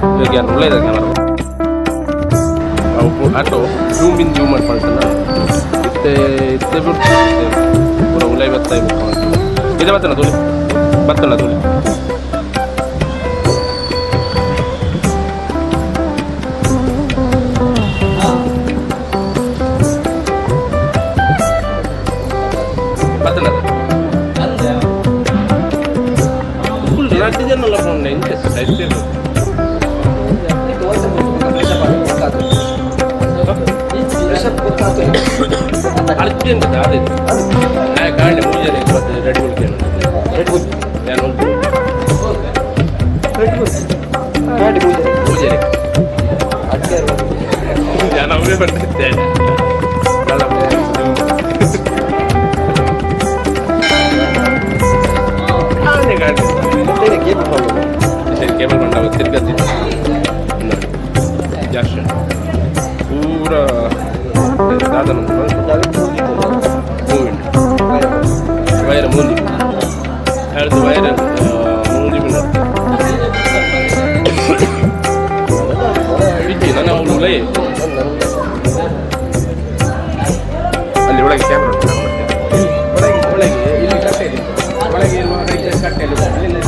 ಇವಾಗ ಒಳ್ಳೆಯದ camera auto zoom ಮಾಡ್ಕೊಳ್ತಾನೆ ಇತ್ತೆ ಬಿಟ್ಟು ಪೂರ ಉಲೈ ಬತ್ತಾಯಿ ಇದೆ ಬತ್ತಲ್ಲ ತುಳಿ ಬತ್ತಲ್ಲ ತುಳಿ ಬತ್ತಲ್ಲ ಫುಲ್ ನಟಿಜನ್ ಅಲ್ಲ ಫೋನ್ ಇಂಟ್ರೆಸ್ಟ್ ಐತೆ ಅರ್ಜೆಂಟ್ ಅದೇ ಗಾಡಿ ಮುಂಜಾನೆ ಇವತ್ತು ರೆಡಿ ಮಾಡ್ತೇನೆ ನಾನು ಮುಂಜಾನೆ ನಾನು ಅವೇ ಬರ್ತಿದ್ದೇನೆ ಕೇಬಲ್ ಕೊಂಡಾಗ ತಿರ್ಗತಿ ಜಾಸ್ತಿ ಪೂರ ದಾದನ ವೈರ ಮೂಲಿ ಹೇಳ್ದು ವೈರ ಮೂಲಿ ಬಿಚ್ಚಿ ನನ್ನ ಅವನು ಉಲೈ ಅಲ್ಲಿ ಒಳಗೆ ಕ್ಯಾಮ್ರಾ ಒಳಗೆ ಇಲ್ಲಿ ಕಟ್ಟೆ ಇದೆ ಒಳಗೆ ಇರುವ ಕಟ್ಟೆಯಲ್ಲಿ ಅಲ್ಲಿಂದ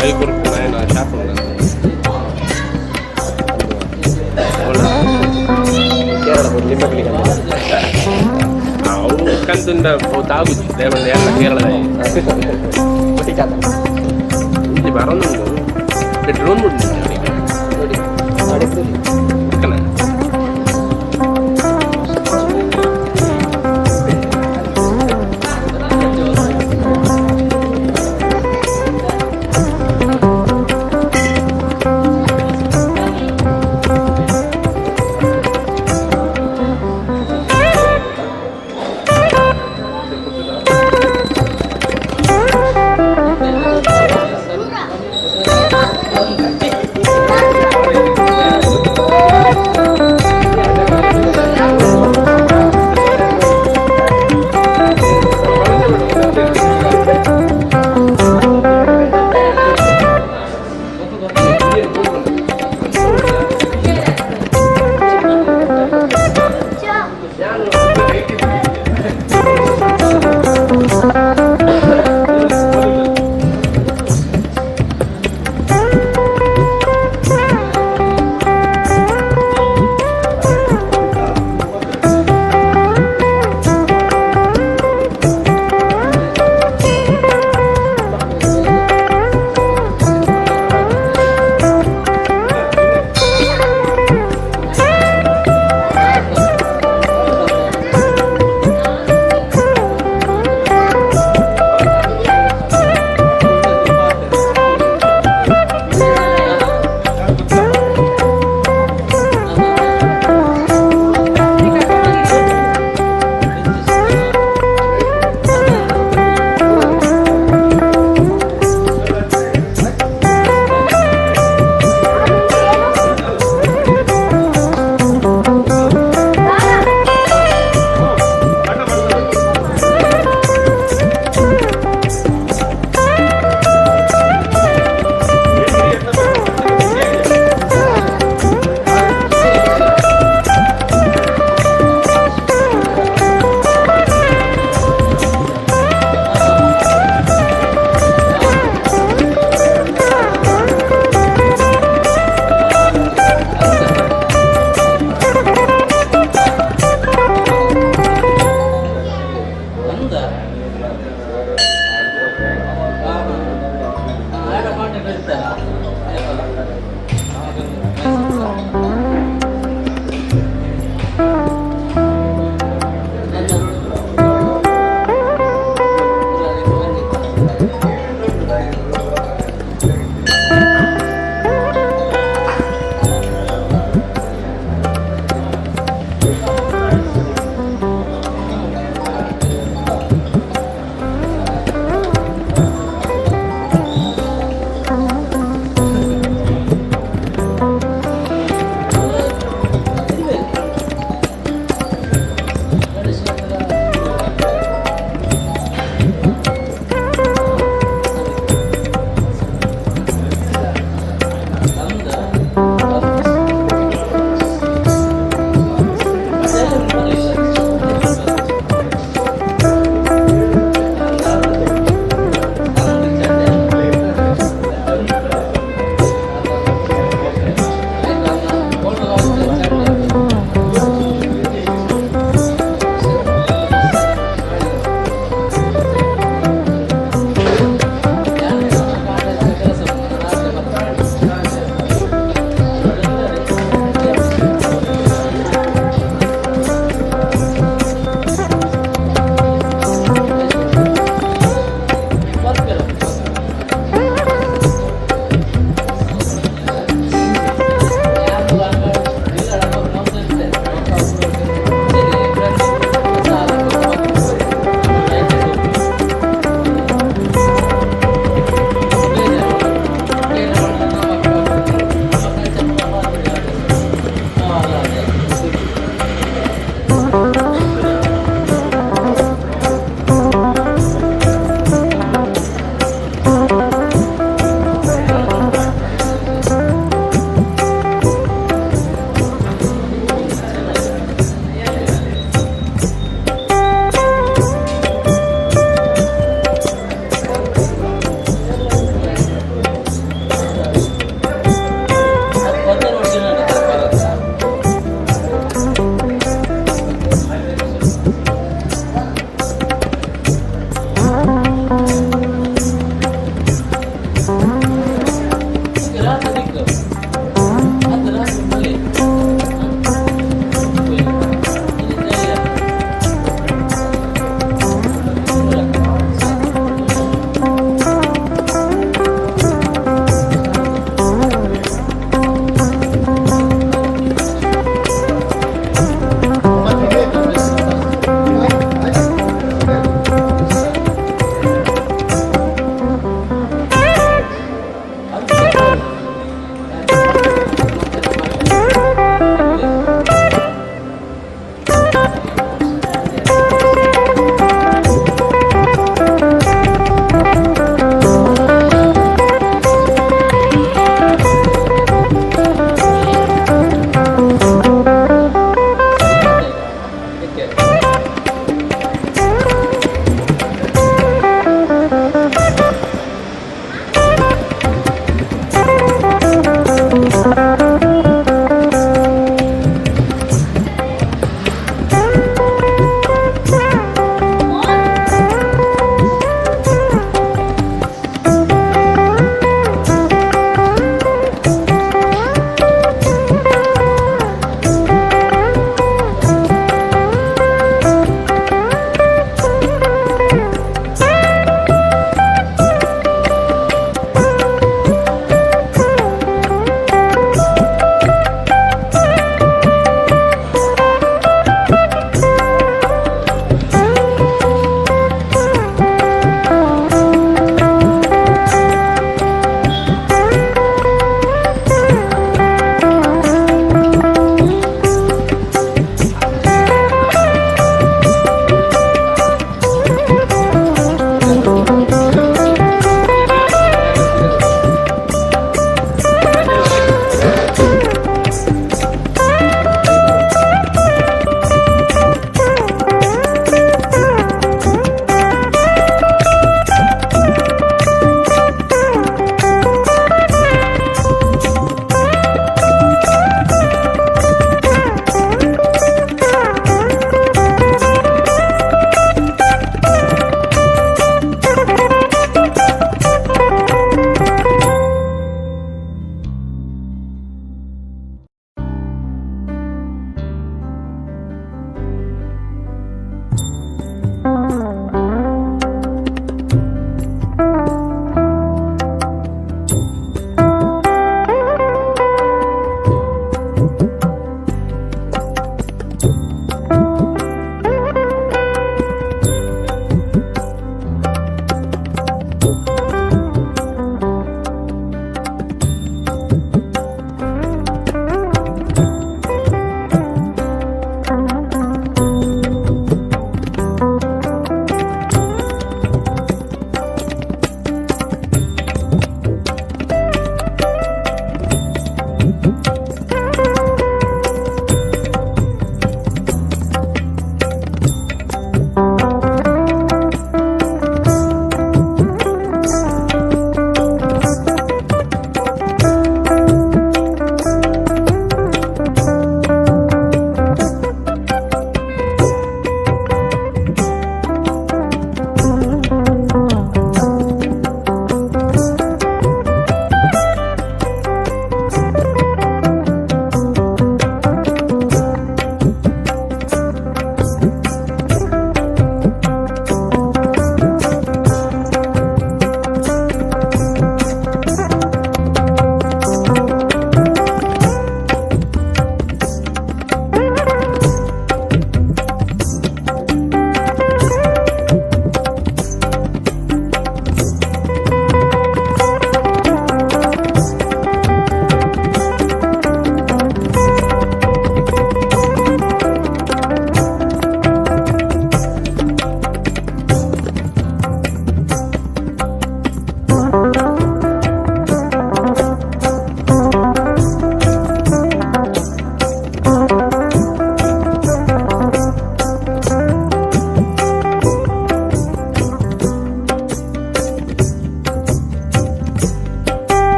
ಕೈ ಕೊಟ್ಟು ನಾನು ಶಾಪ್ ನಾವು ಕಂತುಂಡ ತಾಗುದು ದೇವಣ್ಣ ಎಲ್ಲ ಕೇರಳದ ಇಲ್ಲಿ ಬರೋದು ಡ್ರೋನ್ ನೋಡಿ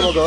ಮಗು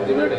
ಡಿವೈಡ್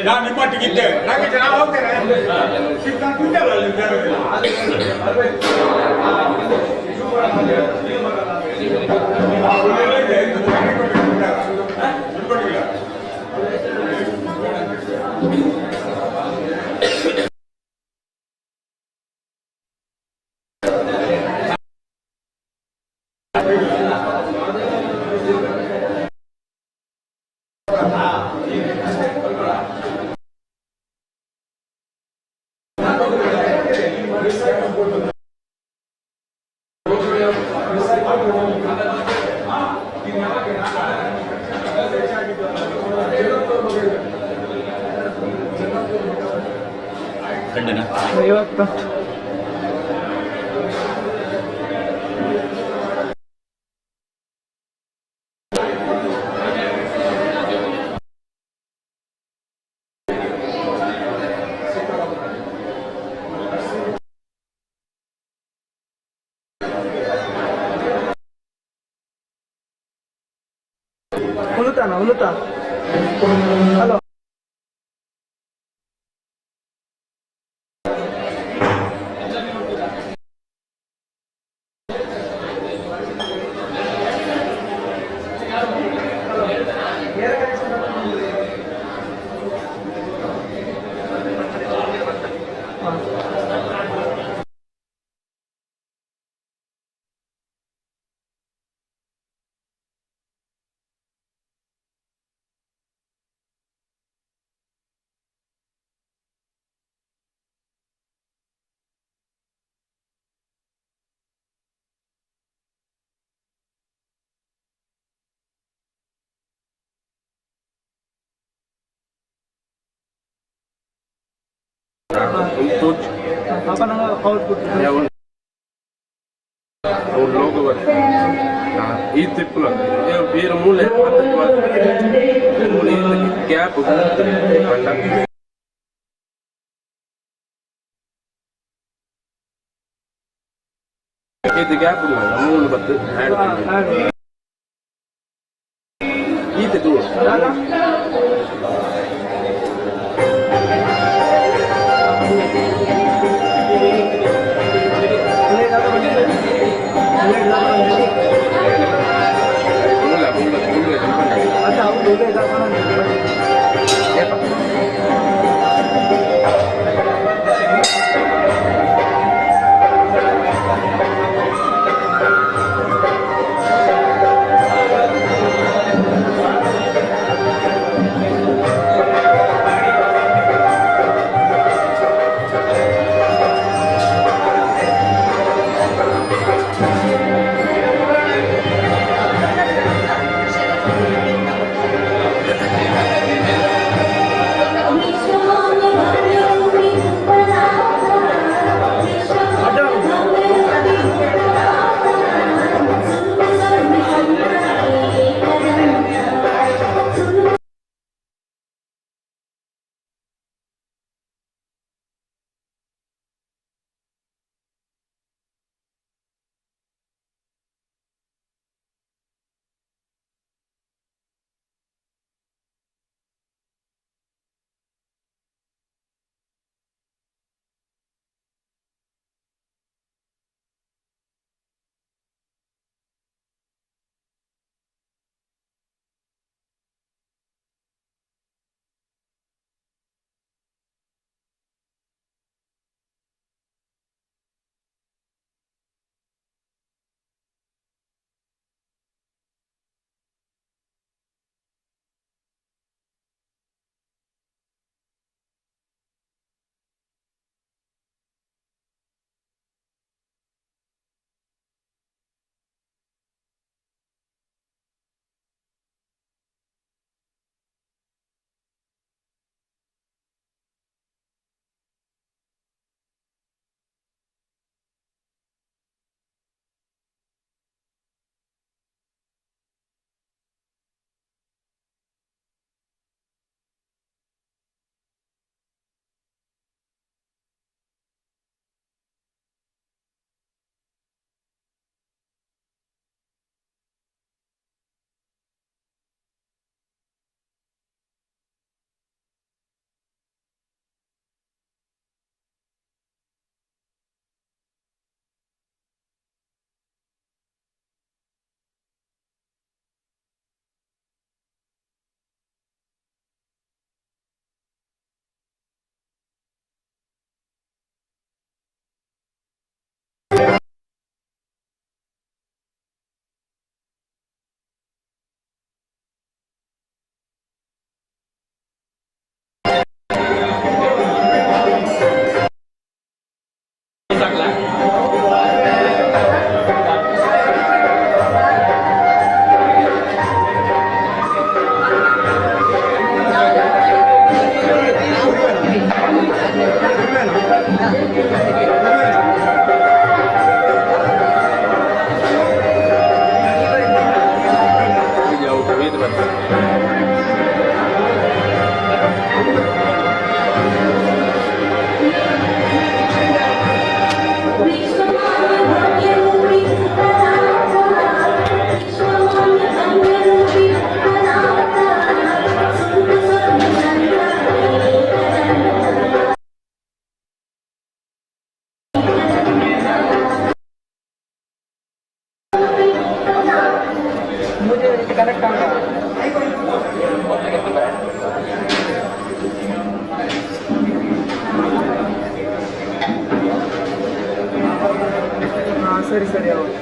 ನಾನು ನಿಮ್ಮೊಟ್ಟಿಗಿದ್ದೆ ನಾವು ಹೋಗ್ತೇನೆ ಇವತ್ತು ಹುಲುತಾ hello untuk apa nama output? logo nah itu pula ya biar mulai atau mulai gap pandang itu gap pula mulai betul itu dulu अच्छा आप लोग ऐसा खाना ಸರಿ ಸರಿ ಹೌದು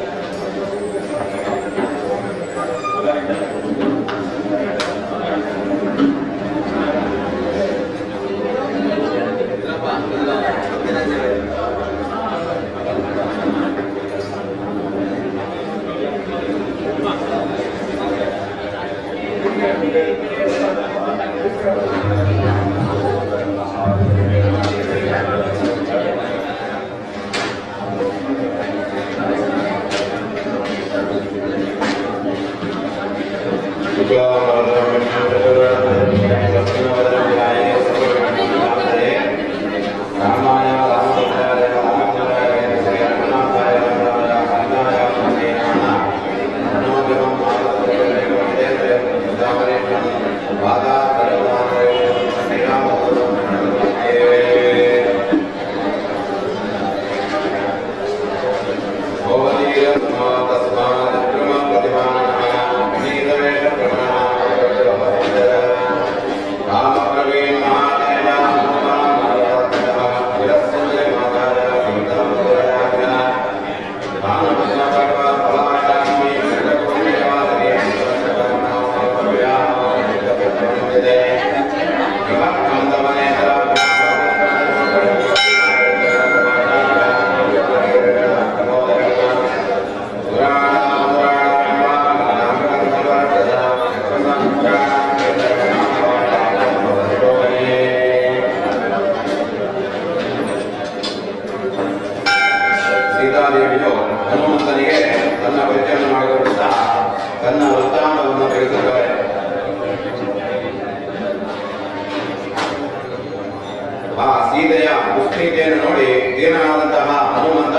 ಸೀತೆಯ ದುಷ್ಕೃತಿಯನ್ನು ನೋಡಿ ದೀನನಾದಂತಹ ಹನುಮಂತ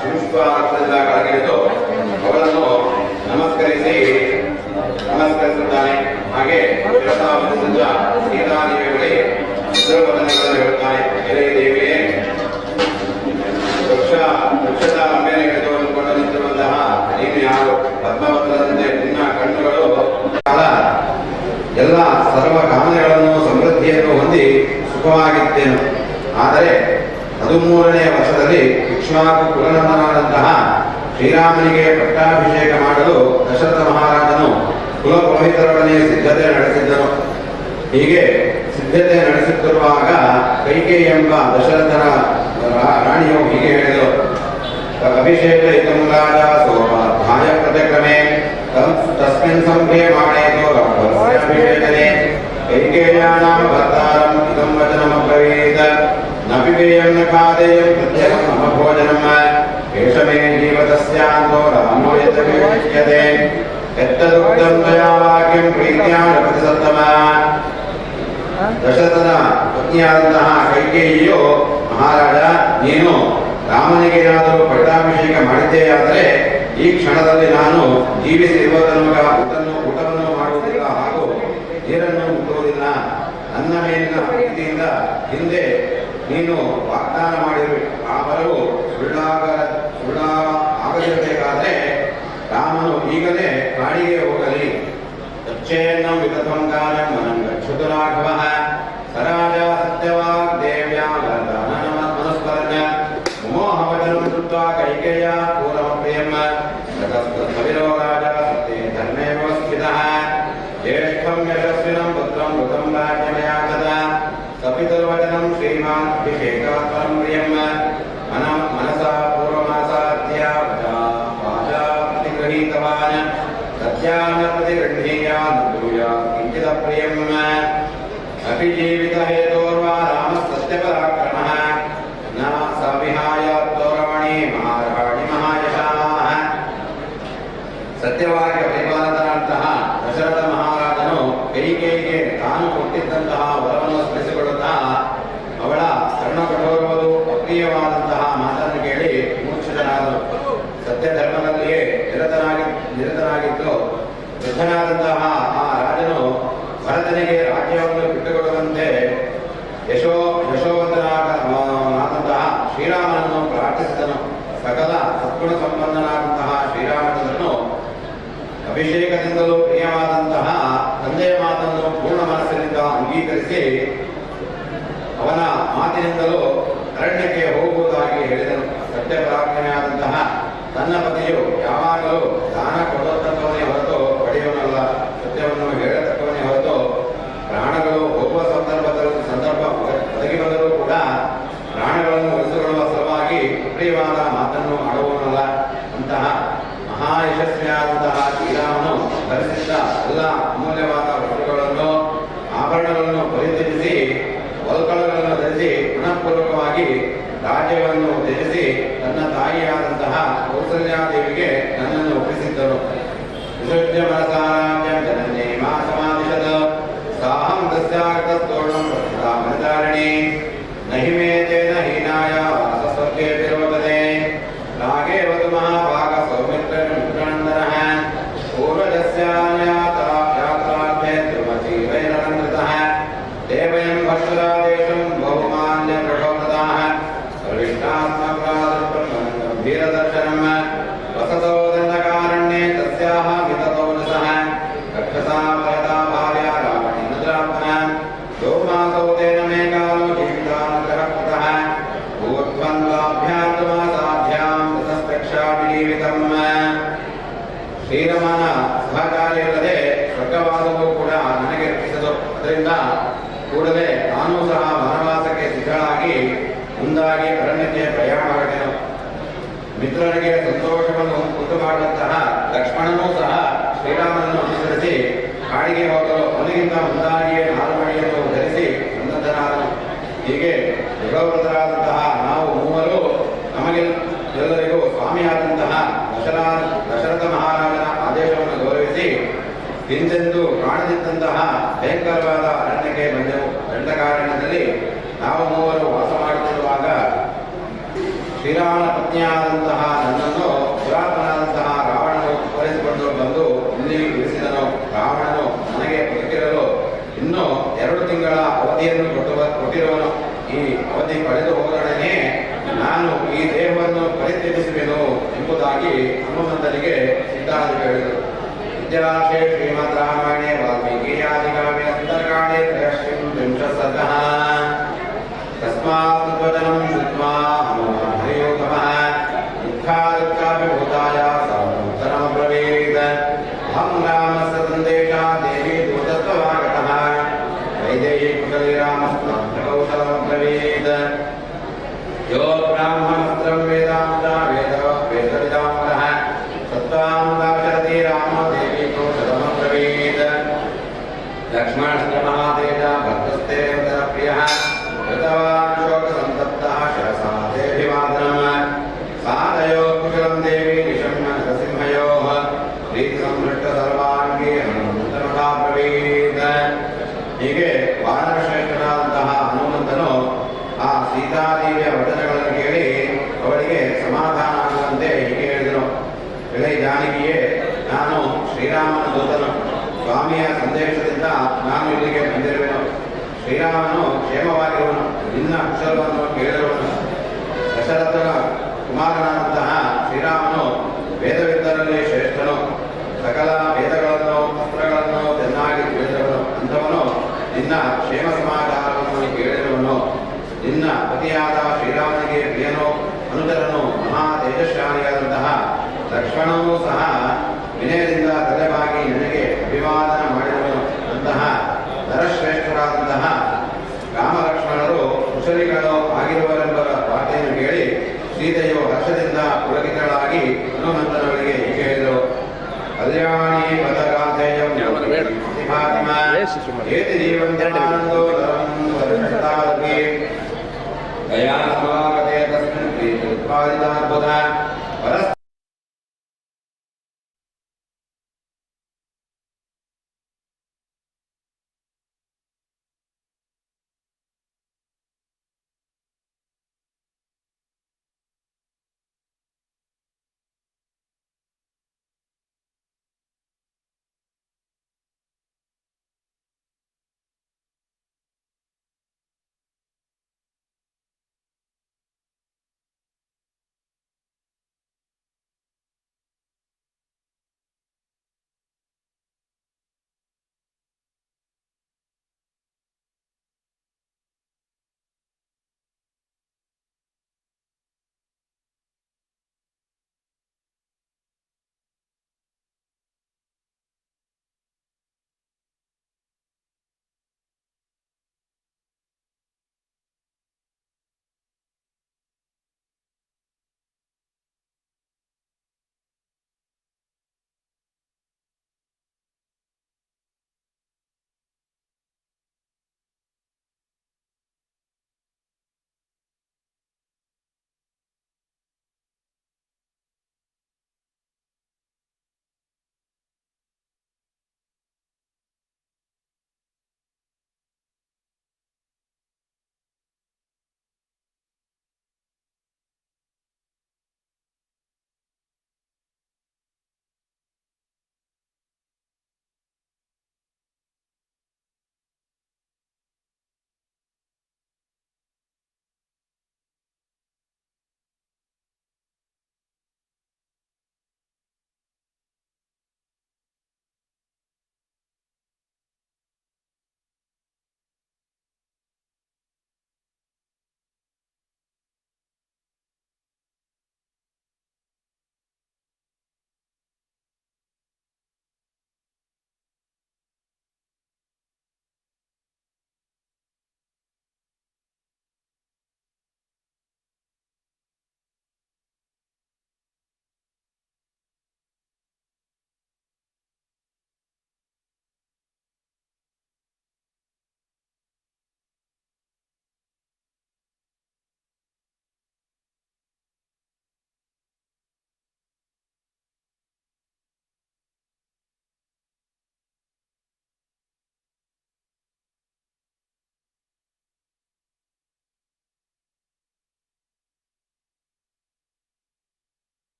ಪುಷ್ಪದಿಂದ ಕೆಳಗಿಳಿದು ಅವಳನ್ನು ನಮಸ್ಕರಿಸುತ್ತಾನೆ. ಹಾಗೆ ಶಿರಸಾವಹಿಸಿದ ಸೀತಾದೇವಿಗಳಿಗೆ ಉಗ್ರವದನೆಗಳನ್ನು ಹೇಳುತ್ತಾನೆ. ಎಲೆ ದೇವಿಯೇ, ವೃಕ್ಷದ ಮೇಲೆ ಹಿಡಿದುಕೊಂಡು ನಿಂತಿರುವಂತಹ ನೀನು ಯಾರು? ಪದ್ಮವತ್ರದಂತೆ ನಿನ್ನ ಕಣ್ಣುಗಳು ಎಲ್ಲ ಸರ್ವ ಕಾಮನೆಗಳನ್ನು ಸಮೃದ್ಧಿಯನ್ನು ಹೊಂದಿ ಸುಖವಾಗಿದ್ದೇನು. ಆದರೆ 13ನೇ ವರ್ಷದಲ್ಲಿ ಇಕ್ಷ್ವಾಕು ಕುಲನಂದನಾದಂತಹ ಶ್ರೀರಾಮನಿಗೆ ಪಟ್ಟಾಭಿಷೇಕ ಮಾಡಲು ದಶರಥ ಮಹಾರಾಜನು ಕುಲಪುರೋಹಿತರೊಡನೆ ಸಿದ್ಧತೆ ನಡೆಸಿದ್ದನು. ಹೀಗೆ ಸಿದ್ಧತೆ ನಡೆಸುತ್ತಿರುವಾಗ ಕೈಕೇಯಿ ಎಂಬ ದಶರಥನ ರಾಣಿಯು ಹೀಗೆ ಹೇಳಿದಳು. ಅಭಿಷೇಕ ಇತಂ ರಾಜ ಸೋಪಾಧ್ಯಾಯ ಪ್ರತಿಕ್ರಮೆ ತಸ್ಮಿನ್ ಸಂಭ್ರಮಾಣೇತು ಅಭಿಷೇಕನೆ ಕೈಕೇಯಾನಾಂ ಭರ್ತಾರಂ ಇದಂ ವಚನಮಬ್ರವೀತ್ ನ ಪಿಬೇಯಂ ನ ಖಾದೇಯಂ ಪ್ರತ್ಯಹಂ ಮಮ ಭೋಜನಂ ಏಷಮೇ ಜೀವತಸ್ಯಾಂತೋ ರಾಮೋ ಯತವಿಷ್ಯತೆ ಯತ್ತದುಕ್ತಂ ತ್ವಯಾ ವಾಕ್ಯಂ ಪ್ರೀತ್ಯಾ ಜಪತಿ ಸತ್ತಮ. ದಶರಥನ ಪತ್ನಿಯಾದಂತಹ ಕೈಕೇಯಿಯು, ಮಹಾರಾಜ, ನೀನು ರಾಮನಿಗೆ ಏನಾದರೂ ಪಟ್ಟಾಭಿಷೇಕ ಮಾಡಿದ್ದೆಯಾದರೆ ಈ ಕ್ಷಣದಲ್ಲಿ ನಾನು ಜೀವಿಸಿರುವ ತನಕ ಊಟವನ್ನು ಮಾಡುವುದಿಲ್ಲ ಹಾಗೂ ನೀರನ್ನು ಮುಟ್ಟುವುದಿಲ್ಲ. ನನ್ನ ಮೇಲಿನ ಪ್ರೀತಿಯಿಂದ ಹಿಂದೆ ನೀನು ವಾಗ್ದಾನ ಮಾಡಿರುವೆ. ಆ ಬರವು ಆಗದಿರಬೇಕಾದರೆ ರಾಮನು ಈಗಲೇ ಕಾಡಿಗೆ ಹೋಗಲಿ. ತಚ್ಚೇನ್ನಂ ವಿತಥಂ ಕಾಲಂ ಮನಂ ಗಚ್ಚತು ರಾಘವಃ ಸರಾಜ ಸತ್ಯವಾಗ್ ದೇವ್ಯಾ ಮನಸ್ಪರಣ್ಯ ಮೋಹವಚನಂ ಕೃತ್ವಾ ಕೈಕೇಯ ಪೂರ್ವಪ್ರಿಯಂ ತತಸ್ತವಿರೋ ರಾಜ ಸತ್ಯೇ ಧರ್ಮೇ ವ್ಯವಸ್ಥಿತಃ ಜ್ಯೇಷ್ಠಂ ಯಶಸ್ವಿನಂ ಪುತ್ರಂ ಮೃತಂ ರಾಜ್ಯಮಯಾಚತ ಸಪಿತುರ್ವಚನಂ ಶ್ರೀಮಾನ್ ಅಭಿಷೇಕಾತ್ ಪರಂ ಪ್ರಿಯಂ ಮನಸಾ ಪೂರ್ವಮಾಸಾದ್ಯ ವಾಚಾ ಪ್ರತಿಗೃಹೀತವಾನ್ ಸತ್ಯಾನ ಪ್ರತಿಗೃಹೀಯ ನುಬ್ರೂಯ ಕಿಂಚಿದ ಪ್ರಿಯಂ ಅಪಿ ಜೀವಿತ ಹೇತೋರ್ವಾ ರಾಮ ಸತ್ಯಪರಾಕ್ರಮಃ ನ ಸವಿಹಾಯ ತೋರಮಣಿ ಮಹಾರಾಣಿ ಮಹಾಯಶಾಃ. ಸತ್ಯವಾಗಿ ಪರಿಪಾಲಕನಾದಂತಹ ದಶರಥ ಮಹಾರಾಜನು ಕೈಕೇಯಿಗೆ ತಾನು ಕೊಟ್ಟಿದ್ದಂತಹ ವರವನ್ನು ಸ್ಮರಿಸಿಕೊಳ್ಳುತ್ತಾ ಅವಳ ಕರ್ಣಕಠೋರವದು ಅಪ್ರಿಯವಾದಂತಹ ಮಾತನ್ನು ಕೇಳಿ ಮೂರ್ಛಿತನಾದನು. ಸತ್ಯ ಧರ್ಮದಲ್ಲಿಯೇ ನಿರತನಾಗಿದ್ದು ವೃದ್ಧನಾದಂತಹ ಆ ರಾಜನು ಭರತನಿಗೆ ರಾಜ್ಯವನ್ನು ಬಿಟ್ಟುಕೊಡುವಂತೆ ಯಶೋವಂತನಾದಂತಹ ಶ್ರೀರಾಮನನ್ನು ಪ್ರಾರ್ಥಿಸಿದನು. ಸಕಲ ಸದ್ಗುಣ ಸಂಪನ್ನನಾದಂತಹ ಶ್ರೀರಾಮಚಂದ್ರನು ಅಭಿಷೇಕದಿಂದಲೂ ಪ್ರಿಯವಾದಂತಹ ತಂದೆಯ ಮಾತನ್ನು ಪೂರ್ಣ ಮನಸ್ಸಿನಿಂದ ಅಂಗೀಕರಿಸಿ ಅವನ ಮಾತಿನಿಂದಲೂ ಅರಣ್ಯಕ್ಕೆ ಹೋಗುವುದಾಗಿ ಹೇಳಿದನು. ಸತ್ಯಪರಾಕ್ರಮಿಯಾದಂತಹ ತನ್ನ ಪತಿಯು ಯಾವಾಗಲೂ ದಾನ ಕೊಡತಕ್ಕವನೇ ಹೊರತು ಪಡೆಯುವನಲ್ಲ, ಸತ್ಯವನ್ನು ಹೇಳತಕ್ಕವನೇ ಹೊರತು ಪ್ರಾಣಗಳು ಹೋಗುವ ಸಂದರ್ಭ ಒದಗಿ ಬಂದರೂ ಕೂಡ ಪ್ರಾಣಗಳನ್ನು ಉಳಿಸಿಕೊಳ್ಳುವ ಸಲುವಾಗಿ ಪ್ರಿಯವಾದ ಮಾತನ್ನು ಆಡುವನಲ್ಲ. ಅಂತಹ ಮಹಾಯಶಸ್ವಿಯಾದಂತಹ ಶ್ರೀರಾಮನು ಧರಿಸಿದ್ದ ಎಲ್ಲ ಅಮೂಲ್ಯವಾದ ವಸ್ತುಗಳನ್ನು ಆಭರಣಗಳನ್ನು ಪರಿತ್ಯಜಿಸಿ ವಲ್ಕಳಗಳನ್ನು ಧರಿಸಿ ಮನಃಪೂರ್ವಕವಾಗಿ ರಾಜ್ಯವನ್ನು ತ್ಯಜಿಸಿ ತನ್ನ ತಾಯಿಯಾದಂತಹ ಕೌಸಲ್ಯಾದೇವಿಗೆ ನನ್ನನ್ನು ಒಪ್ಪಿಸಿದ್ದರು. ವಿಶುದ್ಧ ಮನಸಾರಾಜ್ಯ ಜನನ್ನೇ ಮಾ ಸಮಾಧಿಶದ ಸಾಹಂ ದಸ್ಯಾಗತೋರ್ಣಂ ಪ್ರಸಿದ್ಧಾಮನಧಾರಣಿ ನಹಿ ಮೇ ತೇನ ಹೀನಾಯ ವಾಸಸ್ವರ್ಗೇ ವಿರೋಧದೆ ರಾಗೇವತು ಮಹಾಭಾಗ ಸೌಮಿತ್ರ ಮಿತ್ರಾನಂದನಃ ಪೂರ್ವಜಸ್ಯಾನ್ಯಾತ್ರಾರ್ಥೇ ಧ್ರುವತಿ ವೈರನಂದತಃ ದೇವಯಂ ಭಕ್ಷರಾದೇಶಂ ಬಹುಮಾನ್ಯ ಪ್ರಶೋಭೃತಾಃ ಸರ್ವಿಷ್ಟಾತ್ಮಕಾದೃಪಂ ಗಂಭೀರದರ್ಶನಂ ವಸತೋ ದಂಡಕಾರಣ್ಯೇ ತಸ್ಯಾಃ ವಿತತೋ ನಸಃ ರಕ್ಷಸಾ ಭಯತಾ ಭಾರ್ಯ ರಾವಣೇನ ದ್ರಾಪ್ತಃ ಯೋಮಾಸೌ ತೇನ ಮೇ ಕಾಲೋ ಜೀವಿತಾನುಗ್ರಹಃ ಕೃತಃ ಭೂತ್ವನ್ವಾಭ್ಯಾಂ ತತಸ್ಪಕ್ಷಾಭಿಜೀವಿತಂ. ಶ್ರೀರಾಮನ ಸಹಕಾರಿಯಲ್ಲದೆ ಸ್ವರ್ಗವಾಸವೂ ಕೂಡ ನನಗೆ ರಕ್ಷಿಸದು. ಅದರಿಂದ ಕೂಡಲೇ ನಾನು ಸಹ ವನವಾಸಕ್ಕೆ ಸಿದ್ಧಳಾಗಿ ಮುಂದಾಗಿ ಅರಣ್ಯಕ್ಕೆ ಪ್ರಯಾಣ ಮಾಡಿದೆನು. ಮಿತ್ರನಿಗೆ ಸಂತೋಷವನ್ನು ಉಂಟು ಮಾಡುವಂತಹ ಲಕ್ಷ್ಮಣನೂ ಸಹ ಶ್ರೀರಾಮನನ್ನು ಅನುಸರಿಸಿ ಕಾಡಿಗೆ ಹೋಗಲು ಅವನಿಗಿಂತ ಮುಂದಾಗಿಯೇ ನಾಲ್ಮಣಿಯನ್ನು ಧರಿಸಿ ಸನ್ನದ್ಧನಾದನು. ಹೀಗೆ ಯುಗವೃತರಾದಂತಹ ನಾವು ಮೂವರು ನಮಗೆಲ್ಲರಿಗೂ ಸ್ವಾಮಿಯಾದಂತಹ ದಶರಥ ಮಹಾರಾಜನ ಆದೇಶವನ್ನು ಗೌರವಿಸಿ ಹಿಂದೆಂದು ಕಾಣದಿದ್ದಂತಹ ಭಯಂಕರವಾದ ಅರಣ್ಯಕ್ಕೆ ಬಂದೆವು. ದಂಡಕಾರಣ್ಯದಲ್ಲಿ ನಾವು ಮೂವರು ವಾಸ ಶ್ರೀರಾಮನ ಪತ್ನಿಯಾದಂತಹ ನನ್ನನ್ನು ಪುರಾತನಾದಂತಹ ರಾವಣನು ಅಪಹರಿಸಿಕೊಂಡು ಬಂದು ಇಲ್ಲಿ ಇರಿಸಿದನು. ರಾವಣನು ನನಗೆ ಬದುಕಿರಲು ಇನ್ನೂ 2 ತಿಂಗಳ ಅವಧಿಯನ್ನು ಕೊಟ್ಟಿರುವನು. ಈ ಅವಧಿ ಕಳೆದು ಹೋದೊಡನೆ ನಾನು ಈ ದೇಹವನ್ನು ಪರಿತ್ಯಜಿಸುವೆನು ಎಂಬುದಾಗಿ ಹನುಮಂತನಿಗೆ ಸಿದ್ಧಾರ್ಥರು ಹೇಳಿದರು. ವಿದ್ಯಾರ್ಥಿ ಶ್ರೀಮದ್ ರಾಮಾಯಣೆ ವಾಲ್ಮೀಕಿ ಆದಿಕಾವ್ಯ ಸುಂದರಕಾಂಡೆ ತ್ರಯಶ್ಚ ಸರ್ಗಃ ತಸ್ಮಾತ್ ವಚನಂ ಶುದ್ಧ್ವಾ ಹನುಮಾನ್ ಹರಿಯೋತ್ತಮಃ ದುಃಖಾದುಃಖಾಭಿಭೂತಾಯ ಸರ್ವೋತ್ತರಮಬ್ರವೀತ್ ಅಹಂ ರಾಮಸ್ಯ ಸಂದೇಶಾ ದೇವಿ ದೂತತ್ವವಾಗತಃ ವೈದೇಹಿ ಕುಶಲಿ ರಾಮಸ್ತಾಂತಕೌಶಲಮಬ್ರವೀತ್ ಯೋ ಬ್ರಾಹ್ಮಣಸ್ತ್ರಂ ವೇದಾಂತ ವೇದವಿದಾಂತಃ ಸತ್ವಾಂ ದಾಶರಥಿ ರಾಮ ದೇವಿ ಕೌಶಲಮಬ್ರವೀತ್ ಲಕ್ಷ್ಮಣಸ್ತ್ರ ಮಹಾತೇಜ ಭಕ್ತಸ್ತೆ ಪ್ರಿಯಃ कृतवान् शोकसन्तप्तः शिरसा देभिवादनम् साधयो कुशलं देवी निशम्य नरसिंहयोः प्रीतिसंहृष्टसर्वाङ्गी हनुमन्तमहाब्रवीत्. ಹೀಗೆ ವಾನರಶ್ರೇಷ್ಠನಾದಂತಹ ಹನುಮಂತನು ಆ ಸೀತಾದೇವಿಯ ವಚನಗಳನ್ನು ಕೇಳಿ ಅವಳಿಗೆ ಸಮಾಧಾನ ಆಗುವಂತೆ ಹೀಗೆ ಹೇಳಿದನು. ಎಳೆ ಜಾನಕಿಯೇ, ನಾನು ಶ್ರೀರಾಮನ ದೂತನು. ಸ್ವಾಮಿಯ ಸಂದೇಶದಿಂದ ನಾನು ಇಲ್ಲಿಗೆ ಬಂದಿರುವೆನು. ಶ್ರೀರಾಮನು ಕ್ಷೇಮವಾಗಿರುವನು, ನಿನ್ನ ಕುಶಲವನ್ನು ಕೇಳಿರುವನು. ದಶರಥನ ಕುಮಾರನಾದಂತಹ ಶ್ರೀರಾಮನು ವೇದವಿದ್ದರಲ್ಲಿ ಶ್ರೇಷ್ಠನು. ಸಕಲ ವೇದಗಳನ್ನು ಅಸ್ತ್ರಗಳನ್ನು ಚೆನ್ನಾಗಿ ತಿಳಿದಿರುವನು. ಅಂಥವನು ನಿನ್ನ ಕ್ಷೇಮ ಸಮಾಚಾರವನ್ನು ಕೇಳಿರುವನು. ನಿನ್ನ ಪತಿಯಾದ ಶ್ರೀರಾಮನಿಗೆ ಪ್ರಿಯನೋ ಅನುಚರನು ಮಹಾ ತೇಜಸ್ಶಾಲಿಯಾದಂತಹ ಲಕ್ಷ್ಮಣನೂ ಸಹ ವಿನಯದಿಂದ ತಲೆಬಾಗಿ ನನಗೆ ಅಭಿವಾದನ ಮಾಡಿರುವನು. ಅಂತಹ ನರಶ್ರೇಷ್ಠರಾದಂತಹ ರಾಮಲಕ್ಷ್ಮಣರು ಕುಶಲಿಗಳು ಆಗಿರುವರೆಂಬ ವಾರ್ತೆಯನ್ನು ಕೇಳಿ ಸೀತೆಯು ಹರ್ಷದಿಂದ ಪುಳಕಿತಳಾಗಿ ಹನುಮಂತನವರಿಗೆ ಹೀಗೆ ಹೇಳಿದರು. ಕಲ್ಯಾಣಿ ಪದಗಾಂಧೇಯಂ ಏತಿ ಜೀವಂತನಾನಂದೋ ದಯಾ ಸಮಾಗತೆ ತಸ್ಮಿನ್ ಪ್ರೀತಿ ಉತ್ಪಾದಿತಾದ್ಭುತ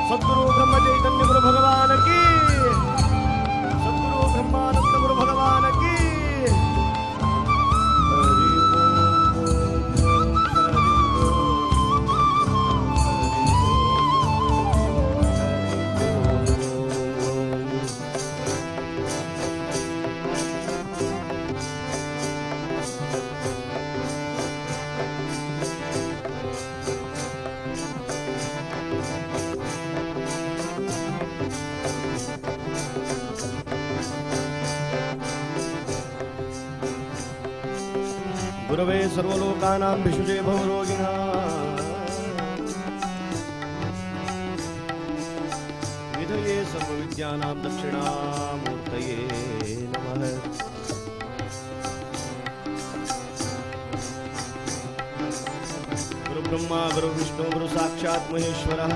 सद्गुरु ब्रह्म चैतन्य गुरु भगवान की, सद्गुरु ब्रह्मानंद गुरु भगवान की। हरि ओम गुरवे सर्वलोकानां विशुचे भवरोगिणां विधये सर्वविद्यानां दक्षिणामूर्तये नमः। गुरुब्रह्मा गुरुविष्णु गुरुसाक्षात् महेश्वरः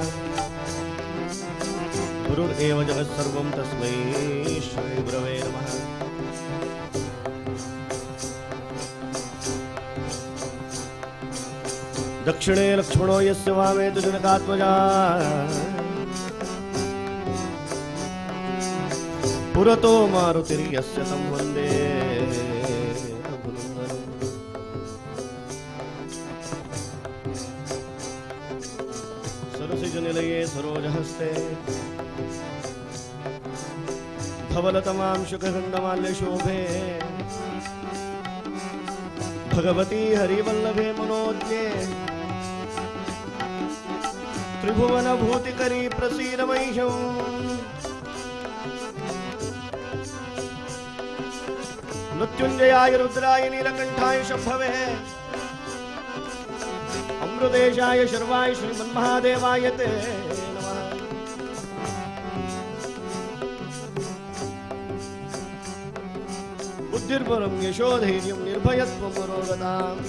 गुरुरेव जगत् सर्वं तस्मै श्री गुरवे नमः। दक्षिणे लक्ष्मणो यस्य वामे तु जनकात्मजा पुरतो मारुतिर्यस्य तं वन्दे रघुनन्दनम्। सरसिजनिलये सरोजहस्ते धवलतमां शुकगन्धमाल्यशोभे भगवती हरिवल्लभे मनोज्ञे त्रिभुवन भूतिकरी प्रसीदमह्यं। मृत्युंजयाय रुद्राय नीलकंठाय शंभवे अमृतेशाय शर्वाय श्रीमन्महादेवाय ते नमः। बुद्धिर्बलं यशोधैर्यं निर्भयत्वं मनोगताम्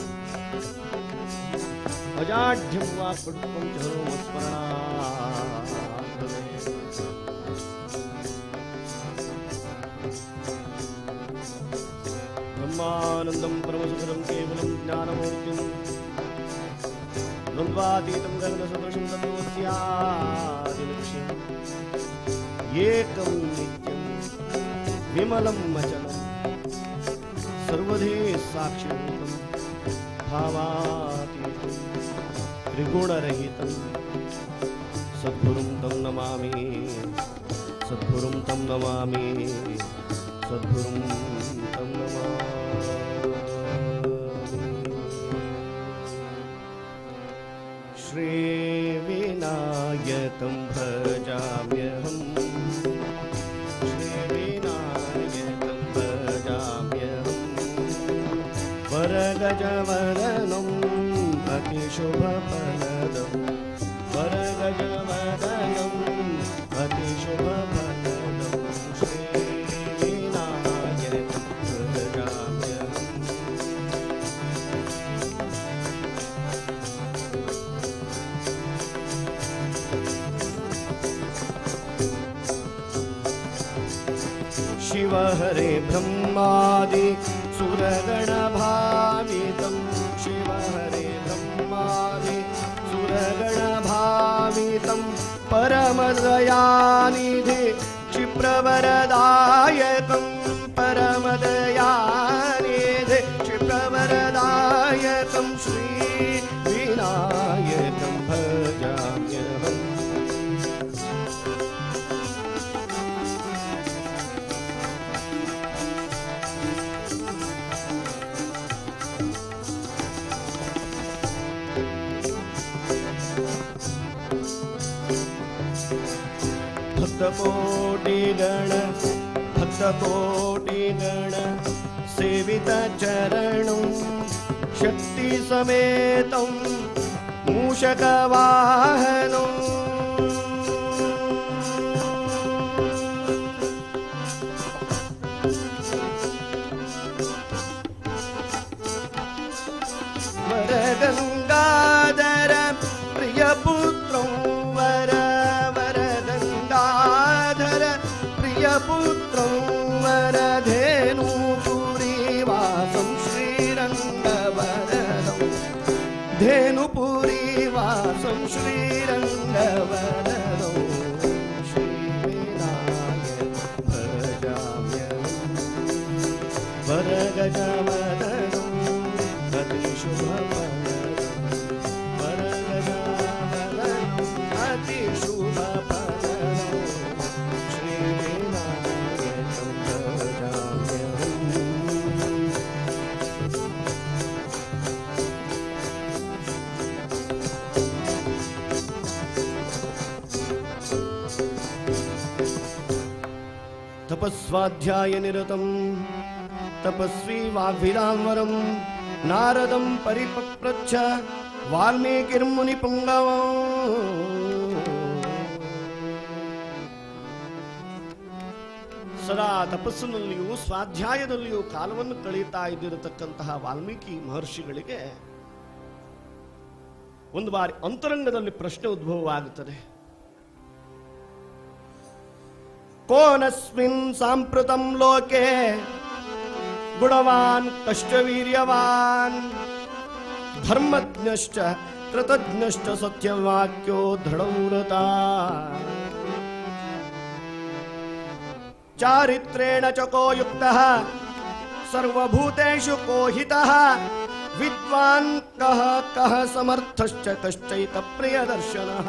अजाढ्यं वाक्पटुत्वं च हरोमस्मरणात् भवेत्। ब्रह्मानन्दं परमसुखदं केवलं ज्ञानमूर्तिं द्वन्द्वातीतं गगनसदृशं तत्त्वस्यादिलक्ष्यम् एकं नित्यं विमलं अचलं सर्वधि साक्षिभूतं भावातीतं त्रिगुणरहितं सद्गुरुं तं नमामि, सद्गुरुं तं नमामि, सद्गुरुं तं नमामि। श्रीविनायकं भजाम्यहम्, श्रीविनायकं भजाम्यहम्, वरगजवदनम् अतिशुभफलदम्, वरगजवदनम् अतिशुभफलदम्। श्रीविनायकं भजाम्यहम्। शिव हरे ब्रह्मादि सुरगणभावितं, शिव हरे ब्रह्मादि सुरगणभावितं परमदयानिधि क्षिप्रवरदायकं, परमदयानिधि क्षिप्रवरदायकं श्रीविनायकं भजाम्यहम्। भक्तकोटिगण सेवित चरणं शक्ति समेतं मूषकवाहनं। वरगंगाधर प्रियपुत्रं पुत्रं वरधेनुपुरीवासं श्रीरङ्गवरदं, धेनुपुरीवासं श्रीरङ्ग ತಪಸ್ವಾಧ್ಯಾಯ ನಿರತಂ ತಪಸ್ವಿ ವಾಗ್ವಿದಾಂಬರಂ ನಾರದಂ ಪರಿಪಪ್ರಚ್ಛ ವಾಲ್ಮೀಕಿರ್ಮುನಿ ಪುಂಗವ. ಸದಾ ತಪಸ್ಸಿನಲ್ಲಿಯೂ ಸ್ವಾಧ್ಯಾಯದಲ್ಲಿಯೂ ಕಾಲವನ್ನು ಕಳೆಯುತ್ತಾ ಇದ್ದಿರತಕ್ಕಂತಹ ವಾಲ್ಮೀಕಿ ಮಹರ್ಷಿಗಳಿಗೆ ಒಂದು ಬಾರಿ ಅಂತರಂಗದಲ್ಲಿ ಪ್ರಶ್ನೆ ಉದ್ಭವವಾಗುತ್ತದೆ. ಕೋನಸ್ಮಿನ್ ಸಾಂಪ್ರತಂ ಲೋಕೆ ಗುಣವಾನ್ ಕಷ್ಟ ವೀರ್ಯವಾನ್ ಧರ್ಮಜ್ಞಶ್ಚ ಕೃತಜ್ಞಶ್ಚ ಸತ್ಯವಾಕ್ಯೋ ದೃಢವ್ರತ ಚಾರಿತ್ರೇಣ ಚ ಕೋ ಯುಕ್ತಃ ಸರ್ವಭೂತೇಷು ಕೋ ಹಿತಃ ವಿದ್ವಾನ್ ಕಃ ಕಃ ಸಮರ್ಥಶ್ಚ ಕಶ್ಚೈತ ಪ್ರಿಯದರ್ಶನಃ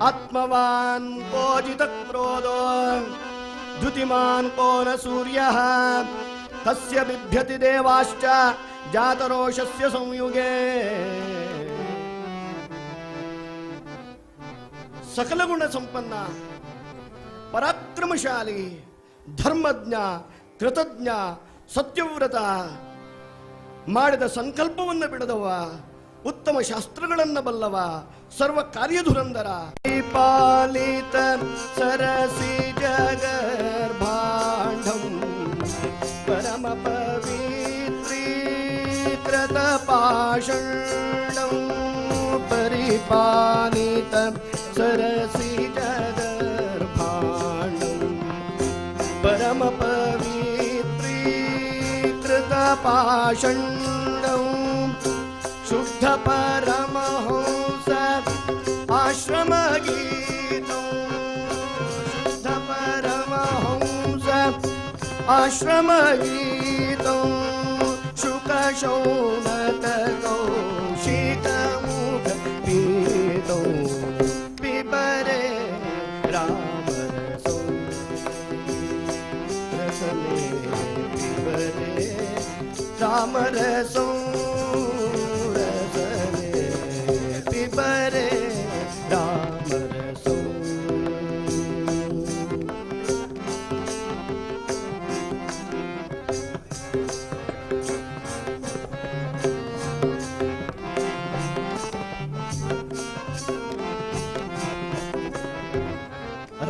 ಆತ್ಮವಾನ್ ಕೋ ಜಿತಕ್ರೋಧೋ ದ್ಯುತಿಮಾನ್ ಕೋ ನ ಸೂರ್ಯಃ ಕಸ್ಯ ಬಿಭ್ಯತಿ ದೇವಾಶ್ಚ ಜಾತರೋಷಸ್ಯ ಸಂಯುಗೇ. ಸಕಲ ಗುಣ ಸಂಪನ್ನ, ಪರಾಕ್ರಮಶಾಲಿ, ಧರ್ಮಜ್ಞ, ಕೃತಜ್ಞ, ಸತ್ಯವ್ರತ, ಮಾಡಿದ ಸಂಕಲ್ಪವನ್ನು ಬಿಡದವ, ಉತ್ತಮ ಶಾಸ್ತ್ರಗಳನ್ನು ಬಲ್ಲವ, ಸರ್ವ ಕಾರ್ಯಧುರಂದರ, ಪಾಲಿತ ಸರಸಿ ಜಗರ್ಭಾಂಡಂ ಪರಮ ಪವಿತ್ರೀಕೃತ ಪಾಷಂಡಂ ಪರಿಪಾಲಿತ ಸರಸಿ ಜಗರ್ಭಾಂಡಂ ಪರಮ ಪವಿತ್ರೀಕೃತ ಪಾಷಂಡಂ ಶುದ್ಧ ಪರಮಹಂಸ ಆಶ್ರಮ ಗೀತಂ ಶುದ್ಧ ಪರಮಹಂಸ ಆಶ್ರಮ ಗೀತಂ ಶುಕ ಶೌನಕ ಕೌಶಿಕ ಮುಖ ಗೀತಂ ಪಿಬರೆ ರಾಮರಸೋ ರಸನೆ ಪಿಬರೆ ರಾಮರಸೋ ಪಿಬರೆ ರಾಮರಸೋ.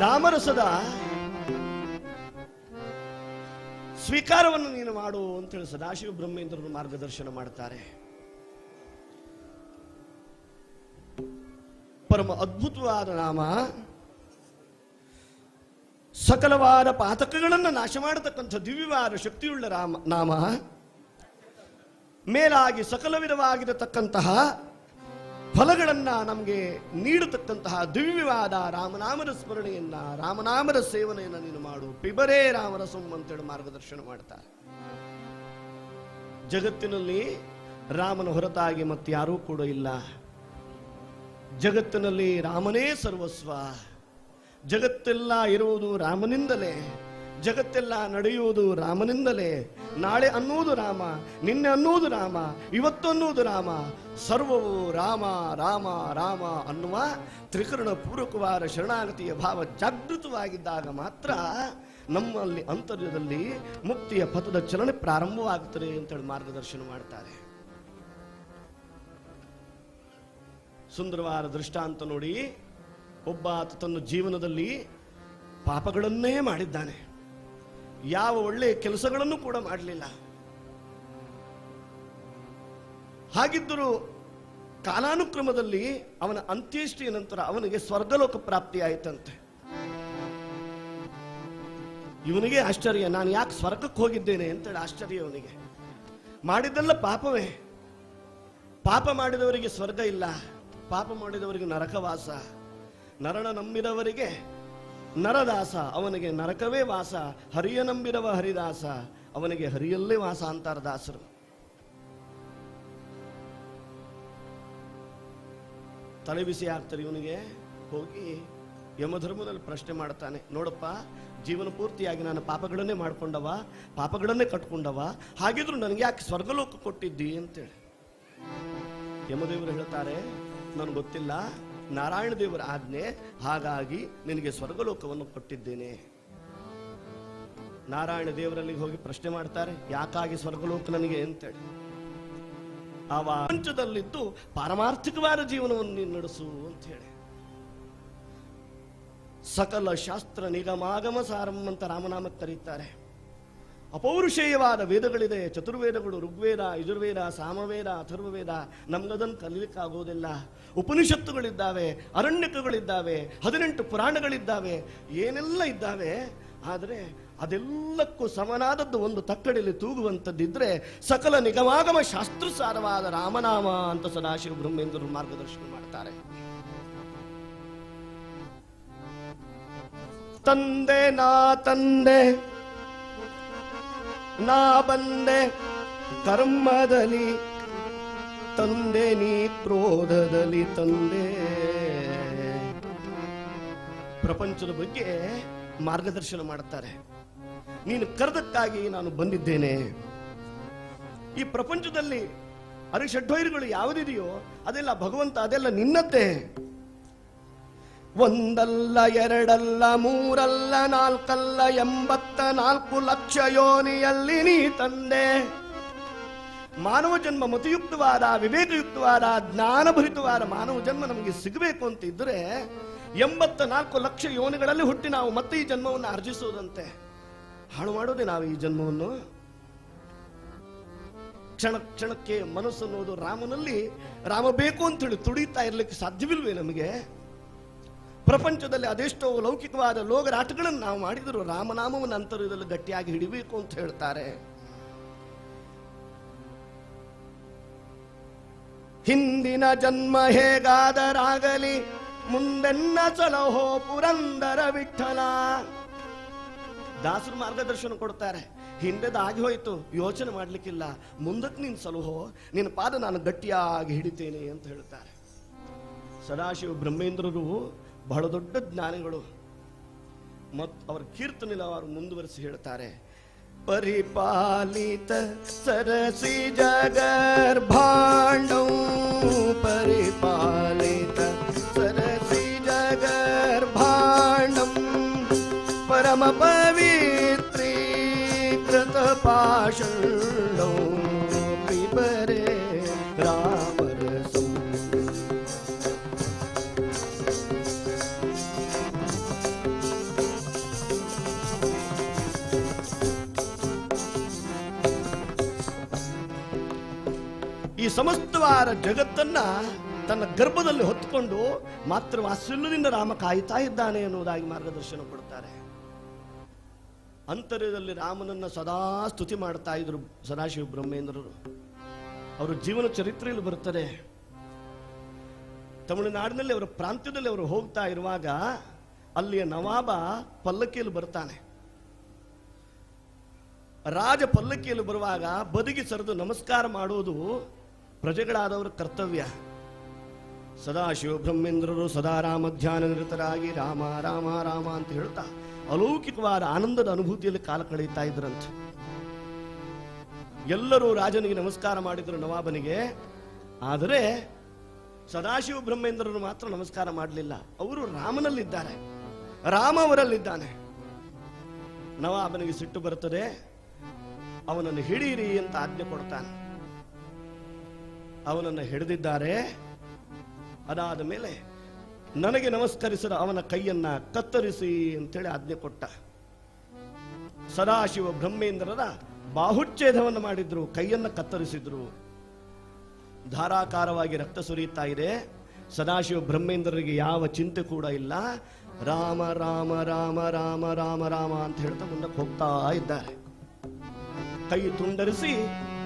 ರಾಮರಸದ ಸ್ವೀಕಾರವನ್ನು ನೀನು ಮಾಡು ಅಂತೇಳಿ ಸದಾಶಿವ ಬ್ರಹ್ಮೇಂದ್ರರು ಮಾರ್ಗದರ್ಶನ ಮಾಡ್ತಾರೆ. ಪರಮ ಅದ್ಭುತವಾದ ನಾಮ, ಸಕಲವಾದ ಪಾತಕಗಳನ್ನು ನಾಶ ಮಾಡತಕ್ಕಂಥ ದಿವ್ಯವಾದ ಶಕ್ತಿಯುಳ್ಳ ನಾಮ, ಮೇಲಾಗಿ ಸಕಲ ವಿಧವಾಗಿರತಕ್ಕಂತಹ ಫಲಗಳನ್ನ ನಮಗೆ ನೀಡತಕ್ಕಂತಹ ದಿವ್ಯವಾದ ರಾಮನಾಮದ ಸ್ಮರಣೆಯನ್ನ, ರಾಮನಾಮದ ಸೇವನೆಯನ್ನ ನೀನು ಮಾಡು. ಪಿಬರೇ ರಾಮರಸಂ ಅಂತೇಳಿ ಮಾರ್ಗದರ್ಶನ ಮಾಡ್ತಾರೆ. ಜಗತ್ತಿನಲ್ಲಿ ರಾಮನ ಹೊರತಾಗಿ ಮತ್ತಾರೂ ಕೂಡ ಇಲ್ಲ. ಜಗತ್ತಿನಲ್ಲಿ ರಾಮನೇ ಸರ್ವಸ್ವ. ಜಗತ್ತೆಲ್ಲ ಇರುವುದು ರಾಮನಿಂದಲೇ, ಜಗತ್ತೆಲ್ಲ ನಡೆಯುವುದು ರಾಮನಿಂದಲೇ. ನಾಳೆ ಅನ್ನುವುದು ರಾಮ, ನಿನ್ನೆ ಅನ್ನುವುದು ರಾಮ, ಇವತ್ತು ಅನ್ನುವುದು ರಾಮ. ಸರ್ವವು ರಾಮ ರಾಮ ರಾಮ ಅನ್ನುವ ತ್ರಿಕರಣ ಪೂರ್ವಕವಾದ ಶರಣಾಗತಿಯ ಭಾವ ಜಾಗೃತವಾಗಿದ್ದಾಗ ಮಾತ್ರ ನಮ್ಮಲ್ಲಿ ಅಂತರ್ಯದಲ್ಲಿ ಮುಕ್ತಿಯ ಪಥದ ಚಲನೆ ಪ್ರಾರಂಭವಾಗುತ್ತದೆ ಅಂತೇಳಿ ಮಾರ್ಗದರ್ಶನ ಮಾಡ್ತಾರೆ. ಸುಂದರವಾದ ದೃಷ್ಟಾಂತ ನೋಡಿ. ಒಬ್ಬ ತನ್ನ ಜೀವನದಲ್ಲಿ ಪಾಪಗಳನ್ನೇ ಮಾಡಿದ್ದಾನೆ, ಯಾವ ಒಳ್ಳೆಯ ಕೆಲಸಗಳನ್ನು ಕೂಡ ಮಾಡಲಿಲ್ಲ. ಹಾಗಿದ್ದರೂ ಕಾಲಾನುಕ್ರಮದಲ್ಲಿ ಅವನ ಅಂತ್ಯೇಷ್ಟಿಯ ನಂತರ ಅವನಿಗೆ ಸ್ವರ್ಗಲೋಕ ಪ್ರಾಪ್ತಿ ಆಯಿತಂತೆ. ಇವನಿಗೆ ಆಶ್ಚರ್ಯ, ನಾನು ಯಾಕೆ ಸ್ವರ್ಗಕ್ಕೆ ಹೋಗಿದ್ದೇನೆ ಅಂತೇಳಿ ಆಶ್ಚರ್ಯ ಅವನಿಗೆ. ಮಾಡಿದ್ದೆಲ್ಲ ಪಾಪವೇ. ಪಾಪ ಮಾಡಿದವರಿಗೆ ಸ್ವರ್ಗ ಇಲ್ಲ, ಪಾಪ ಮಾಡಿದವರಿಗೆ ನರಕವಾಸ. ನರನ ನಂಬಿದವರಿಗೆ ನರದಾಸ, ಅವನಿಗೆ ನರಕವೇ ವಾಸ. ಹರಿಯ ನಂಬಿದವ ಹರಿದಾಸ, ಅವನಿಗೆ ಹರಿಯಲ್ಲೇ ವಾಸ ಅಂತಾರ ದಾಸರು. ತಲೆಬಿಸಿ ಆಗ್ತಾರೆ ಇವನಿಗೆ. ಹೋಗಿ ಯಮಧರ್ಮದಲ್ಲಿ ಪ್ರಶ್ನೆ ಮಾಡ್ತಾನೆ, ನೋಡಪ್ಪ, ಜೀವನ ಪೂರ್ತಿಯಾಗಿ ನಾನು ಪಾಪಗಳನ್ನೇ ಮಾಡ್ಕೊಂಡವ, ಪಾಪಗಳನ್ನೇ ಕಟ್ಕೊಂಡವ, ಹಾಗಿದ್ರು ನನಗೆ ಯಾಕೆ ಸ್ವರ್ಗಲೋಕ ಕೊಟ್ಟಿದ್ದಿ ಅಂತೇಳಿ. ಯಮದೇವರು ಹೇಳ್ತಾರೆ, ನನಗೆ ಗೊತ್ತಿಲ್ಲ, ನಾರಾಯಣ ದೇವರ ಆಜ್ಞೆ, ಹಾಗಾಗಿ ನಿನಗೆ ಸ್ವರ್ಗಲೋಕವನ್ನು ಕೊಟ್ಟಿದ್ದೇನೆ. ನಾರಾಯಣ ದೇವರಲ್ಲಿ ಹೋಗಿ ಪ್ರಶ್ನೆ ಮಾಡ್ತಾರೆ, ಯಾಕಾಗಿ ಸ್ವರ್ಗಲೋಕ ನನಗೆ ಅಂತೇಳಿ. ಆ ಪ್ರಪಂಚದಲ್ಲಿದ್ದು ಪಾರಮಾರ್ಥಿಕವಾದ ಜೀವನವನ್ನು ನೀನು ನಡೆಸು ಅಂತ ಹೇಳಿ. ಸಕಲ ಶಾಸ್ತ್ರ ನಿಗಮಾಗಮ ಸಾರಂ ಅಂತ ರಾಮನಾಮಕ್ಕೆ ಕರೀತಾರೆ. ಅಪೌರುಷೇಯವಾದ ವೇದಗಳಿದೆ, ಚತುರ್ವೇದಗಳು, ಋಗ್ವೇದ, ಯಜುರ್ವೇದ, ಸಾಮವೇದ, ಅಥರ್ವವೇದ. ನಮ್ಗದನ್ನು ಕಲಿಲಿಕ್ಕಾಗೋದಿಲ್ಲ. ಉಪನಿಷತ್ತುಗಳಿದ್ದಾವೆ, ಅರಣ್ಯಕಗಳಿದ್ದಾವೆ, 18 ಪುರಾಣಗಳಿದ್ದಾವೆ, ಏನೆಲ್ಲ ಇದ್ದಾವೆ. ಆದರೆ ಅದೆಲ್ಲಕ್ಕೂ ಸಮನಾದದ್ದು ಒಂದು ತಕ್ಕಡಿಯಲ್ಲಿ ತೂಗುವಂಥದ್ದಿದ್ರೆ ಸಕಲ ನಿಗಮಾಗಮ ಶಾಸ್ತ್ರಸಾರವಾದ ರಾಮನಾಮ ಅಂತ ಸದಾಶಿವ ಬ್ರಹ್ಮೇಂದ್ರರು ಮಾರ್ಗದರ್ಶನ ಮಾಡ್ತಾರೆ. ತಂದೆ ನಾ ತಂದೆ ನಾ ಬಂದೆ ಕರ್ಮದಲ್ಲಿ ತಂದೆ, ನೀ ಕ್ರೋಧದಲ್ಲಿ ತಂದೆ. ಪ್ರಪಂಚದ ಬಗ್ಗೆ ಮಾರ್ಗದರ್ಶನ ಮಾಡುತ್ತಾರೆ. ನೀನು ಕರೆದಕ್ಕಾಗಿ ನಾನು ಬಂದಿದ್ದೇನೆ. ಈ ಪ್ರಪಂಚದಲ್ಲಿ ಅರಿಷಡ್ವೈರಿಗಳು ಯಾವುದಿದೆಯೋ ಅದೆಲ್ಲ ಭಗವಂತ, ಅದೆಲ್ಲ ನಿನ್ನದ್ದೇ. ಒಂದಲ್ಲ, ಎರಡಲ್ಲ, ಮೂರಲ್ಲ, ನಾಲ್ಕಲ್ಲ, 84 ಲಕ್ಷ ಯೋನಿಯಲ್ಲಿ ನೀ ತಂದೆ. ಮಾನವ ಜನ್ಮ ಮತಯುಕ್ತವಾದ, ವಿವೇಕಯುಕ್ತವಾದ, ಜ್ಞಾನಭರಿತವಾದ ಮಾನವ ಜನ್ಮ ನಮಗೆ ಸಿಗಬೇಕು ಅಂತ ಇದ್ರೆ 84 ಲಕ್ಷ ಯೋನಿಗಳಲ್ಲಿ ಹುಟ್ಟಿ ನಾವು ಮತ್ತೆ ಈ ಜನ್ಮವನ್ನು ಅರ್ಜಿಸೋದಂತೆ. ಹಾಳು ಮಾಡೋದೇ ನಾವು ಈ ಜನ್ಮವನ್ನು. ಕ್ಷಣ ಕ್ಷಣಕ್ಕೆ ಮನಸ್ಸನ್ನೋದು ರಾಮನಲ್ಲಿ, ರಾಮ ಬೇಕು ಅಂತ ಹೇಳಿ ತುಡಿತಾ ಇರ್ಲಿಕ್ಕೆ ಸಾಧ್ಯವಿಲ್ವೇ ನಮಗೆ? ಪ್ರಪಂಚದಲ್ಲಿ ಅದೆಷ್ಟೋ ಲೌಕಿಕವಾದ ಲೋಗರಾಟಗಳನ್ನು ನಾವು ಮಾಡಿದರೂ ರಾಮನಾಮವನ್ನು ಅಂತರ್ಯದಲ್ಲಿ ಗಟ್ಟಿಯಾಗಿ ಹಿಡಿಬೇಕು ಅಂತ ಹೇಳ್ತಾರೆ. ಹಿಂದಿನ ಜನ್ಮ ಹೇಗಾದರಾಗಲಿ ಮುಂದೆನ್ನ ಸಲಹೋ ಪುರಂದರ ವಿಠಲ. ದಾಸರು ಮಾರ್ಗದರ್ಶನ ಕೊಡ್ತಾರೆ. ಹಿಂದೆದಾಗಿ ಹೋಯ್ತು, ಯೋಚನೆ ಮಾಡ್ಲಿಕ್ಕಿಲ್ಲ, ಮುಂದಕ್ಕೆ ನೀನು ಸಲಹೋ, ನಿನ್ನ ಪಾದ ನಾನು ಗಟ್ಟಿಯಾಗಿ ಹಿಡಿತೇನೆ ಅಂತ ಹೇಳ್ತಾರೆ. ಸದಾಶಿವ ಬ್ರಹ್ಮೇಂದ್ರರು ಬಹಳ ದೊಡ್ಡ ಜ್ಞಾನಿಗಳು. ಮತ್ತು ಅವರ ಕೀರ್ತನೆಯಲ್ಲಿ ಅವರು ಮುಂದುವರಿಸಿ ಹೇಳ್ತಾರೆ, ಪರಿಪಾಲಿತ ಸರಸಿ ಜಗರ್ಭಾಂಡೌ, ಪರಿಪಾಲಿತ ಸರಸಿ ಜಗರ್ಭಾಂಡಂ, ಪರಮ ಪವಿತ್ರೀಕೃತ ಪಾಷಂಡೌ, ಪಿಬರೆ ರಾಮರಸಂ. ಈ ಸಮಸ್ತವಾದ ಜಗತ್ತನ್ನ ತನ್ನ ಗರ್ಭದಲ್ಲಿ ಹೊತ್ತುಕೊಂಡು ಮಾತ್ರ ವಾತ್ಸಲ್ಯದಿಂದ ರಾಮ ಕಾಯ್ತಾ ಇದ್ದಾನೆ ಎನ್ನುವುದಾಗಿ ಮಾರ್ಗದರ್ಶನ ಕೊಡ್ತಾರೆ. ಅಂತರ್ಯದಲ್ಲಿ ರಾಮನನ್ನ ಸದಾ ಸ್ತುತಿ ಮಾಡ್ತಾ ಇದ್ರು ಸದಾಶಿವ ಬ್ರಹ್ಮೇಂದ್ರರು. ಅವರ ಜೀವನ ಚರಿತ್ರೆಯಲ್ಲಿ ಬರುತ್ತದೆ. ತಮಿಳುನಾಡಿನಲ್ಲಿ ಅವರ ಪ್ರಾಂತ್ಯದಲ್ಲಿ ಅವರು ಹೋಗ್ತಾ ಇರುವಾಗ ಅಲ್ಲಿಯ ನವಾಬ ಪಲ್ಲಕ್ಕಿಯಲ್ಲಿ ಬರ್ತಾನೆ. ರಾಜ ಪಲ್ಲಕ್ಕಿಯಲ್ಲಿ ಬರುವಾಗ ಬದಿಗೆ ಸರಿದು ನಮಸ್ಕಾರ ಮಾಡುವುದು ಪ್ರಜೆಗಳಾದವರ ಕರ್ತವ್ಯ. ಸದಾಶಿವ ಬ್ರಹ್ಮೇಂದ್ರರು ಸದಾ ರಾಮ ಧ್ಯಾನ ನಿರತರಾಗಿ ರಾಮ ರಾಮ ರಾಮ ಅಂತ ಹೇಳ್ತಾ ಅಲೌಕಿಕವಾದ ಆನಂದದ ಅನುಭೂತಿಯಲ್ಲಿ ಕಾಲ ಕಳೆಯುತ್ತಾ ಇದ್ರಂತೆ. ಎಲ್ಲರೂ ರಾಜನಿಗೆ ನಮಸ್ಕಾರ ಮಾಡಿದ್ರು, ನವಾಬನಿಗೆ. ಆದರೆ ಸದಾಶಿವ ಬ್ರಹ್ಮೇಂದ್ರರು ಮಾತ್ರ ನಮಸ್ಕಾರ ಮಾಡಲಿಲ್ಲ. ಅವರು ರಾಮನಲ್ಲಿದ್ದಾರೆ, ರಾಮ ಅವರಲ್ಲಿದ್ದಾನೆ. ನವಾಬನಿಗೆ ಸಿಟ್ಟು ಬರುತ್ತದೆ. ಅವನನ್ನು ಹಿಡೀರಿ ಅಂತ ಆಜ್ಞೆ ಕೊಡ್ತಾನೆ. ಅವನನ್ನು ಹಿಡಿದಿದ್ದಾರೆ. ಅದಾದ ಮೇಲೆ ನನಗೆ ನಮಸ್ಕರಿಸಿದ ಅವನ ಕೈಯನ್ನ ಕತ್ತರಿಸಿ ಅಂತೇಳಿ ಆಜ್ಞೆ ಕೊಟ್ಟ. ಸದಾಶಿವ ಬ್ರಹ್ಮೇಂದ್ರರ ಬಾಹುಚ್ಛೇದವನ್ನು ಮಾಡಿದ್ರು, ಕೈಯನ್ನ ಕತ್ತರಿಸಿದ್ರು. ಧಾರಾಕಾರವಾಗಿ ರಕ್ತ ಸುರಿಯುತ್ತಾ ಇದೆ. ಸದಾಶಿವ ಬ್ರಹ್ಮೇಂದ್ರರಿಗೆ ಯಾವ ಚಿಂತೆ ಕೂಡ ಇಲ್ಲ. ರಾಮ ರಾಮ ರಾಮ ರಾಮ ರಾಮ ರಾಮ ಅಂತ ಹೇಳ್ತಾ ಮುಂದಕ್ಕೆ ಹೋಗ್ತಾ ಇದ್ದಾರೆ. ಕೈ ತುಂಡರಿಸಿ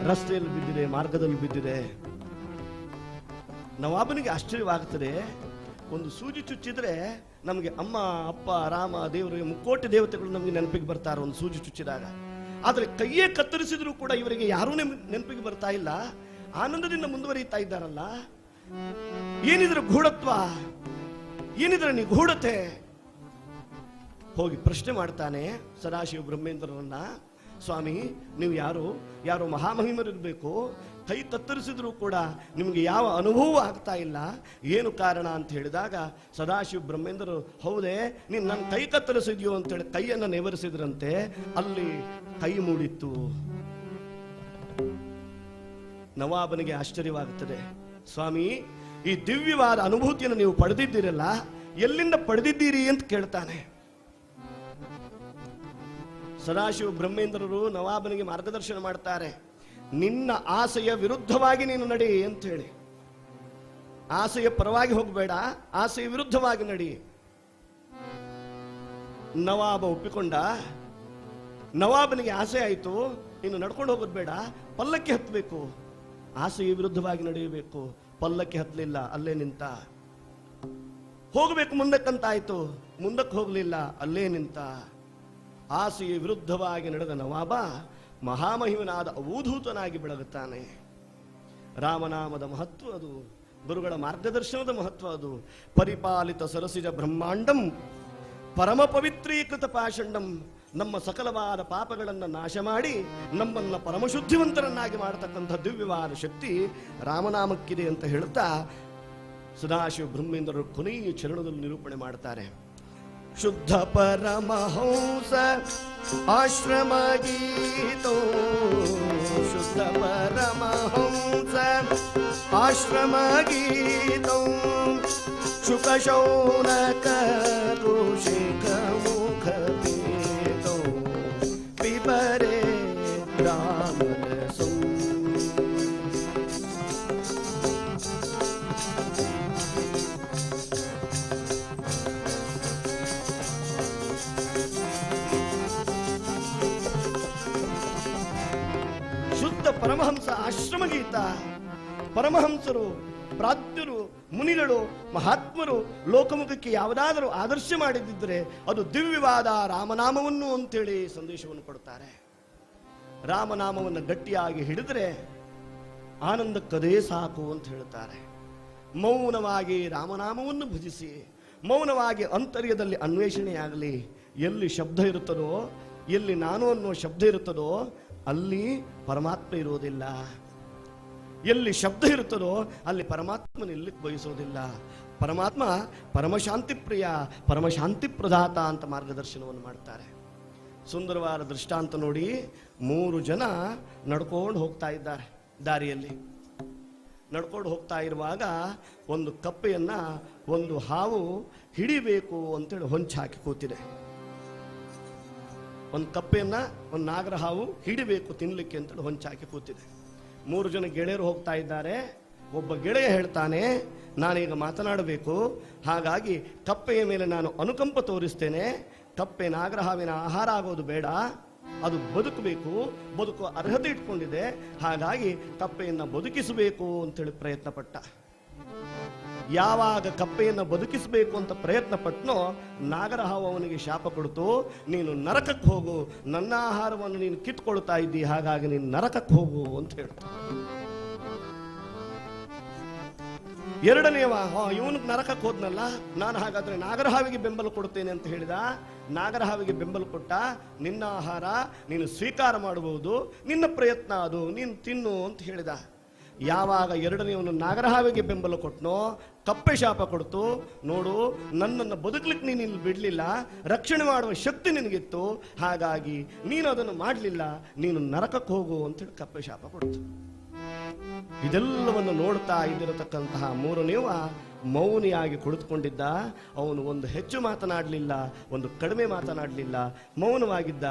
ರಸ್ತೆಯಲ್ಲಿ ಬಿದ್ದಿದೆ, ಮಾರ್ಗದಲ್ಲಿ ಬಿದ್ದಿದೆ. ನವಾಬನಿಗೆ ಆಶ್ಚರ್ಯವಾಗುತ್ತದೆ. ಒಂದು ಸೂಜಿ ಚುಚ್ಚಿದ್ರೆ ನಮಗೆ ಅಮ್ಮ, ಅಪ್ಪ, ರಾಮ, ದೇವರಿಗೆ ಮುಕ್ಕೋಟಿ ದೇವತೆಗಳು ನಮಗೆ ನೆನಪಿಗೆ ಬರ್ತಾರೆ ಒಂದು ಸೂಜಿ ಚುಚ್ಚಿದಾಗ. ಆದರೆ ಕೈಯೇ ಕತ್ತರಿಸಿದ್ರು ಕೂಡ ಇವರಿಗೆ ಯಾರೂ ನೆನಪಿಗೆ ಬರ್ತಾ ಇಲ್ಲ. ಆನಂದದಿಂದ ಮುಂದುವರಿಯುತ್ತಾ ಇದ್ದಾರಲ್ಲ. ಏನಿದ್ರ ಗೂಢತ್ವ, ಏನಿದ್ರ ನಿಗೂಢತೆ? ಹೋಗಿ ಪ್ರಶ್ನೆ ಮಾಡ್ತಾನೆ ಸದಾಶಿವ ಬ್ರಹ್ಮೇಂದ್ರರನ್ನ. ಸ್ವಾಮಿ, ನೀವು ಯಾರು ಮಹಾಮಹಿಮರಿರ್ಬೇಕು, ಕೈ ಕತ್ತರಿಸಿದ್ರು ಕೂಡ ನಿಮಗೆ ಯಾವ ಅನುಭವ ಆಗ್ತಾ ಇಲ್ಲ. ಏನು ಕಾರಣ ಅಂತ ಹೇಳಿದಾಗ ಸದಾಶಿವ ಬ್ರಹ್ಮೇಂದ್ರರು, ಹೌದೇ ನೀನು ನನ್ನ ಕೈ ಕತ್ತರಿಸಿದ್ಯೋ ಅಂತೇಳಿ ಕೈಯನ್ನು ನೇವರಿಸಿದ್ರಂತೆ. ಅಲ್ಲಿ ಕೈ ಮೂಡಿತ್ತು. ನವಾಬನಿಗೆ ಆಶ್ಚರ್ಯವಾಗುತ್ತದೆ. ಸ್ವಾಮಿ, ಈ ದಿವ್ಯವಾದ ಅನುಭೂತಿಯನ್ನು ನೀವು ಪಡೆದಿದ್ದೀರಲ್ಲ, ಎಲ್ಲಿಂದ ಪಡೆದಿದ್ದೀರಿ ಅಂತ ಕೇಳ್ತಾನೆ. ಸದಾಶಿವ ಬ್ರಹ್ಮೇಂದ್ರರು ನವಾಬನಿಗೆ ಮಾರ್ಗದರ್ಶನ ಮಾಡ್ತಾರೆ. ನಿನ್ನ ಆಸೆಯ ವಿರುದ್ಧವಾಗಿ ನೀನು ನಡಿ ಅಂತ ಹೇಳಿ. ಆಸೆಯ ಪರವಾಗಿ ಹೋಗಬೇಡ, ಆಸೆಯ ವಿರುದ್ಧವಾಗಿ ನಡಿ. ನವಾಬ ಒಪ್ಪಿಕೊಂಡ. ನವಾಬನಿಗೆ ಆಸೆ ಆಯಿತು, ಇನ್ನು ನಡ್ಕೊಂಡು ಹೋಗೋದು ಬೇಡ, ಪಲ್ಲಕ್ಕಿ ಹತ್ತಬೇಕು. ಆಸೆಯ ವಿರುದ್ಧವಾಗಿ ನಡೆಯಬೇಕು. ಪಲ್ಲಕ್ಕಿ ಹತ್ತಲಿಲ್ಲ, ಅಲ್ಲೇ ನಿಂತ. ಹೋಗಬೇಕು ಮುಂದಕ್ಕಂತಾಯ್ತು, ಮುಂದಕ್ಕೆ ಹೋಗಲಿಲ್ಲ, ಅಲ್ಲೇ ನಿಂತ. ಆಸೆಯ ವಿರುದ್ಧವಾಗಿ ನಡೆದ ನವಾಬ ಮಹಾಮಹಿಮನಾದ ಅವಧೂತನಾಗಿ ಬೆಳಗುತ್ತಾನೆ. ರಾಮನಾಮದ ಮಹತ್ವ ಅದು, ಗುರುಗಳ ಮಾರ್ಗದರ್ಶನದ ಮಹತ್ವ ಅದು. ಪರಿಪಾಲಿತ ಸರಸಿಜ ಬ್ರಹ್ಮಾಂಡಂ ಪರಮ ಪವಿತ್ರೀಕೃತ ಪಾಷಂಡಂ. ನಮ್ಮ ಸಕಲವಾದ ಪಾಪಗಳನ್ನು ನಾಶ ಮಾಡಿ ನಮ್ಮನ್ನ ಪರಮಶುದ್ಧಿವಂತರನ್ನಾಗಿ ಮಾಡತಕ್ಕಂಥ ದಿವ್ಯವಾದ ಶಕ್ತಿ ರಾಮನಾಮಕ್ಕಿದೆ ಅಂತ ಹೇಳುತ್ತಾ ಸದಾಶಿವ ಬ್ರಹ್ಮೇಂದ್ರರು ಕೊನೆಯ ಚರಣದಲ್ಲಿ ನಿರೂಪಣೆ ಮಾಡ್ತಾರೆ. ಶುದ್ಧ ಪರಮಹಂಸ ಆಶ್ರಮ ಗೀತೋ, ಶುದ್ಧ ಪರಮಹಂಸ ಆಶ್ರಮ ಗೀತೋ, ಶುಕ ಶೌನಕ ಋಷಿಕ ಮುಖ ಪೀತೋ, ಪಿಬರೆ ರಾಮರಸಂ. ಶುದ್ಧ ಪರಮಹಂಸ ಆಶ್ರಮ ಗೀತ. ಪರಮಹಂಸರು, ಪ್ರಾಜ್ಞರು, ಮುನಿಗಳು, ಮಹಾತ್ಮರು ಲೋಕಮುಖಕ್ಕೆ ಯಾವುದಾದರೂ ಆದರ್ಶ ಮಾಡಿದ್ದರೆ ಅದು ದಿವ್ಯವಾದ ರಾಮನಾಮವನ್ನು ಅಂತೇಳಿ ಸಂದೇಶವನ್ನು ಕೊಡುತ್ತಾರೆ. ರಾಮನಾಮವನ್ನು ಗಟ್ಟಿಯಾಗಿ ಹಿಡಿದ್ರೆ ಆನಂದಕ್ಕದೇ ಸಾಕು ಅಂತ ಹೇಳುತ್ತಾರೆ. ಮೌನವಾಗಿ ರಾಮನಾಮವನ್ನು ಭಜಿಸಿ, ಮೌನವಾಗಿ ಅಂತರ್ಯದಲ್ಲಿ ಅನ್ವೇಷಣೆಯಾಗಲಿ. ಎಲ್ಲಿ ಶಬ್ದ ಇರುತ್ತದೋ, ಎಲ್ಲಿ ನಾನು ಅನ್ನೋ ಶಬ್ದ ಇರುತ್ತದೋ ಅಲ್ಲಿ ಪರಮಾತ್ಮ ಇರೋದಿಲ್ಲ. ಎಲ್ಲಿ ಶಬ್ದ ಇರುತ್ತದೋ ಅಲ್ಲಿ ಪರಮಾತ್ಮನ ಇಲ್ಲಿಗೆ ಬಯಸೋದಿಲ್ಲ. ಪರಮಾತ್ಮ ಪರಮಶಾಂತಿ ಪ್ರಿಯ, ಪರಮಶಾಂತಿ ಪ್ರದಾತ ಅಂತ ಮಾರ್ಗದರ್ಶನವನ್ನು ಮಾಡ್ತಾರೆ. ಸುಂದರವಾದ ದೃಷ್ಟಾಂತ ನೋಡಿ. 3 ಜನ ನಡ್ಕೊಂಡು ಹೋಗ್ತಾ ಇದ್ದಾರೆ. ದಾರಿಯಲ್ಲಿ ನಡ್ಕೊಂಡು ಹೋಗ್ತಾ ಇರುವಾಗ ಒಂದು ಕಪ್ಪೆಯನ್ನ ಒಂದು ಹಾವು ಹಿಡಿಬೇಕು ಅಂತೇಳಿ ಹೊಂಚಾಕಿ ಕೂತಿದೆ. ಒಂದು ಕಪ್ಪೆಯನ್ನ ಒಂದು ನಾಗರ ಹಾವು ಹಿಡಿಬೇಕು ತಿನ್ಲಿಕ್ಕೆ ಅಂತೇಳಿ ಹೊಂಚಾಕಿ ಕೂತಿದೆ. 3 ಜನ ಗೆಳೆಯರು ಹೋಗ್ತಾ ಇದ್ದಾರೆ. ಒಬ್ಬ ಗೆಳೆಯ ಹೇಳ್ತಾನೆ, ನಾನೀಗ ಮಾತನಾಡಬೇಕು, ಹಾಗಾಗಿ ಕಪ್ಪೆಯ ಮೇಲೆ ನಾನು ಅನುಕಂಪ ತೋರಿಸ್ತೇನೆ. ಕಪ್ಪೆ ನಾಗರ ಹಾವಿನ ಆಹಾರ ಆಗೋದು ಬೇಡ, ಅದು ಬದುಕಬೇಕು, ಬದುಕುವ ಅರ್ಹತೆ ಇಟ್ಕೊಂಡಿದೆ, ಹಾಗಾಗಿ ಕಪ್ಪೆಯನ್ನ ಬದುಕಿಸಬೇಕು ಅಂತೇಳಿ ಪ್ರಯತ್ನ ಪಟ್ಟ. ಯಾವಾಗ ಕಪ್ಪೆಯನ್ನು ಬದುಕಿಸಬೇಕು ಅಂತ ಪ್ರಯತ್ನ ಪಟ್ಟನೋ ನಾಗರ ಹಾವು ಅವನಿಗೆ ಶಾಪ ಕೊಡ್ತು, ನೀನು ನರಕಕ್ಕೆ ಹೋಗು, ನನ್ನ ಆಹಾರವನ್ನು ನೀನು ಕಿತ್ಕೊಳ್ತಾ ಇದ್ದಿ, ಹಾಗಾಗಿ ನೀನು ನರಕಕ್ಕೆ ಹೋಗು ಅಂತ ಹೇಳ್ತು. ಎರಡನೆಯವ ಇವನಿಗೆ ನರಕಕ್ಕೆ ಹೋದ್ನಲ್ಲ, ನಾನು ಹಾಗಾದ್ರೆ ನಾಗರ ಹಾವಿಗೆ ಬೆಂಬಲ ಕೊಡ್ತೇನೆ ಅಂತ ಹೇಳಿದ. ನಾಗರ ಹಾವಿಗೆ ಬೆಂಬಲ ಕೊಟ್ಟ. ನಿನ್ನ ಆಹಾರ ನೀನು ಸ್ವೀಕಾರ ಮಾಡಬಹುದು, ನಿನ್ನ ಪ್ರಯತ್ನ ಅದು, ನೀನು ತಿನ್ನು ಅಂತ ಹೇಳಿದ. ಯಾವಾಗ ಎರಡನೆಯವನು ನಾಗರ ಹಾವಿಗೆ ಬೆಂಬಲ ಕೊಟ್ಟನೋ ಕಪ್ಪೆ ಶಾಪ ಕೊಡ್ತು, ನೋಡು ನನ್ನನ್ನು ಬದುಕಲಿಕ್ಕೆ ನೀನು ಇಲ್ಲಿ ಬಿಡಲಿಲ್ಲ, ರಕ್ಷಣೆ ಮಾಡುವ ಶಕ್ತಿ ನಿನಗಿತ್ತು, ಹಾಗಾಗಿ ನೀನು ಅದನ್ನು ಮಾಡಲಿಲ್ಲ, ನೀನು ನರಕಕ್ಕೆ ಹೋಗು ಅಂತೇಳಿ ಕಪ್ಪೆ ಶಾಪ ಕೊಡ್ತು. ಇದೆಲ್ಲವನ್ನು ನೋಡ್ತಾ ಇದ್ದಿರತಕ್ಕಂತಹ 3ನೇವ ಮೌನಿಯಾಗಿ ಕುಳಿತುಕೊಂಡಿದ್ದ. ಅವನು ಒಂದು ಹೆಚ್ಚು ಮಾತನಾಡಲಿಲ್ಲ, ಒಂದು ಕಡಿಮೆ ಮಾತನಾಡಲಿಲ್ಲ, ಮೌನವಾಗಿದ್ದ.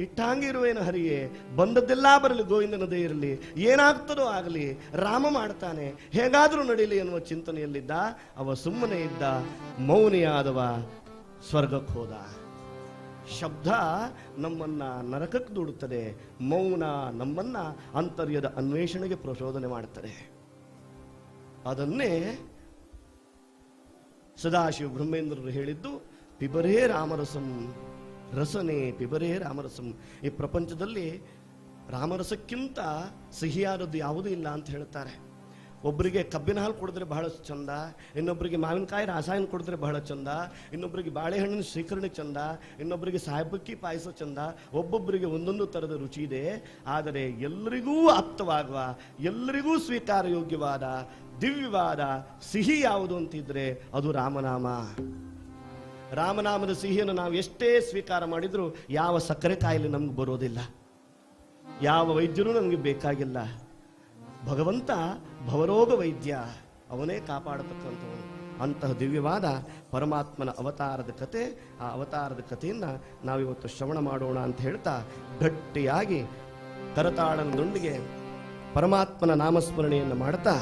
ಇಟ್ಟಾಂಗಿರುವೇನು ಹರಿಯೇ, ಬಂದದ್ದೆಲ್ಲ ಬರಲಿ, ಗೋವಿಂದನದೇ ಇರಲಿ, ಏನಾಗ್ತದೋ ಆಗಲಿ, ರಾಮ ಮಾಡ್ತಾನೆ, ಹೇಗಾದರೂ ನಡೀಲಿ ಎನ್ನುವ ಚಿಂತನೆಯಲ್ಲಿದ್ದ. ಅವ ಸುಮ್ಮನೆ ಇದ್ದ. ಮೌನಿಯಾದವ ಸ್ವರ್ಗಕ್ಕೆ ಹೋದ. ಶಬ್ದ ನಮ್ಮನ್ನ ನರಕಕ್ಕೆ ದೂಡುತ್ತದೆ, ಮೌನ ನಮ್ಮನ್ನ ಅಂತರ್ಯದ ಅನ್ವೇಷಣೆಗೆ ಪ್ರಚೋದನೆ ಮಾಡುತ್ತದೆ. ಅದನ್ನೇ ಸದಾಶಿವ ಬ್ರಹ್ಮೇಂದ್ರರು ಹೇಳಿದ್ದು, ಪಿಬರೇ ರಾಮರಸಂ, ರಸನೆ ಪಿಬರೇ ರಾಮರಸಂ. ಈ ಪ್ರಪಂಚದಲ್ಲಿ ರಾಮರಸಕ್ಕಿಂತ ಸಿಹಿಯಾದದ್ದು ಯಾವುದೂ ಇಲ್ಲ ಅಂತ ಹೇಳ್ತಾರೆ. ಒಬ್ಬರಿಗೆ ಕಬ್ಬಿನ ಹಾಲು ಕುಡಿದ್ರೆ ಬಹಳ ಚಂದ, ಇನ್ನೊಬ್ಬರಿಗೆ ಮಾವಿನಕಾಯಿ ರಾಸಾಯನ ಕುಡಿದ್ರೆ ಬಹಳ ಚಂದ, ಇನ್ನೊಬ್ಬರಿಗೆ ಬಾಳೆಹಣ್ಣಿನ ಶ್ರೀಕರಣೆ ಚಂದ, ಇನ್ನೊಬ್ಬರಿಗೆ ಸಾಯಬಕ್ಕಿ ಪಾಯಸ ಚಂದ. ಒಬ್ಬೊಬ್ಬರಿಗೆ ಒಂದೊಂದು ಥರದ ರುಚಿ ಇದೆ. ಆದರೆ ಎಲ್ಲರಿಗೂ ಆಪ್ತವಾಗುವ, ಎಲ್ಲರಿಗೂ ಸ್ವೀಕಾರ ಯೋಗ್ಯವಾದ ದಿವ್ಯವಾದ ಸಿಹಿ ಯಾವುದು ಅಂತಿದ್ರೆ ಅದು ರಾಮನಾಮ. ರಾಮನಾಮದ ಸಿಹಿಯನ್ನು ನಾವು ಎಷ್ಟೇ ಸ್ವೀಕಾರ ಮಾಡಿದರೂ ಯಾವ ಸಕ್ಕರೆ ಕಾಯಿಲೆ ನಮ್ಗೆ ಬರೋದಿಲ್ಲ, ಯಾವ ವೈದ್ಯನೂ ನಮಗೆ ಬೇಕಾಗಿಲ್ಲ. ಭಗವಂತ ಭವರೋಗ ವೈದ್ಯ, ಅವನೇ ಕಾಪಾಡತಕ್ಕಂಥವನು. ಅಂತಹ ದಿವ್ಯವಾದ ಪರಮಾತ್ಮನ ಅವತಾರದ ಕತೆ, ಆ ಅವತಾರದ ಕಥೆಯನ್ನು ನಾವಿವತ್ತು ಶ್ರವಣ ಮಾಡೋಣ ಅಂತ ಹೇಳ್ತಾ ಗಟ್ಟಿಯಾಗಿ ಕರತಾಳನದೊಂದಿಗೆ ಪರಮಾತ್ಮನ ನಾಮಸ್ಮರಣೆಯನ್ನು ಮಾಡ್ತಾ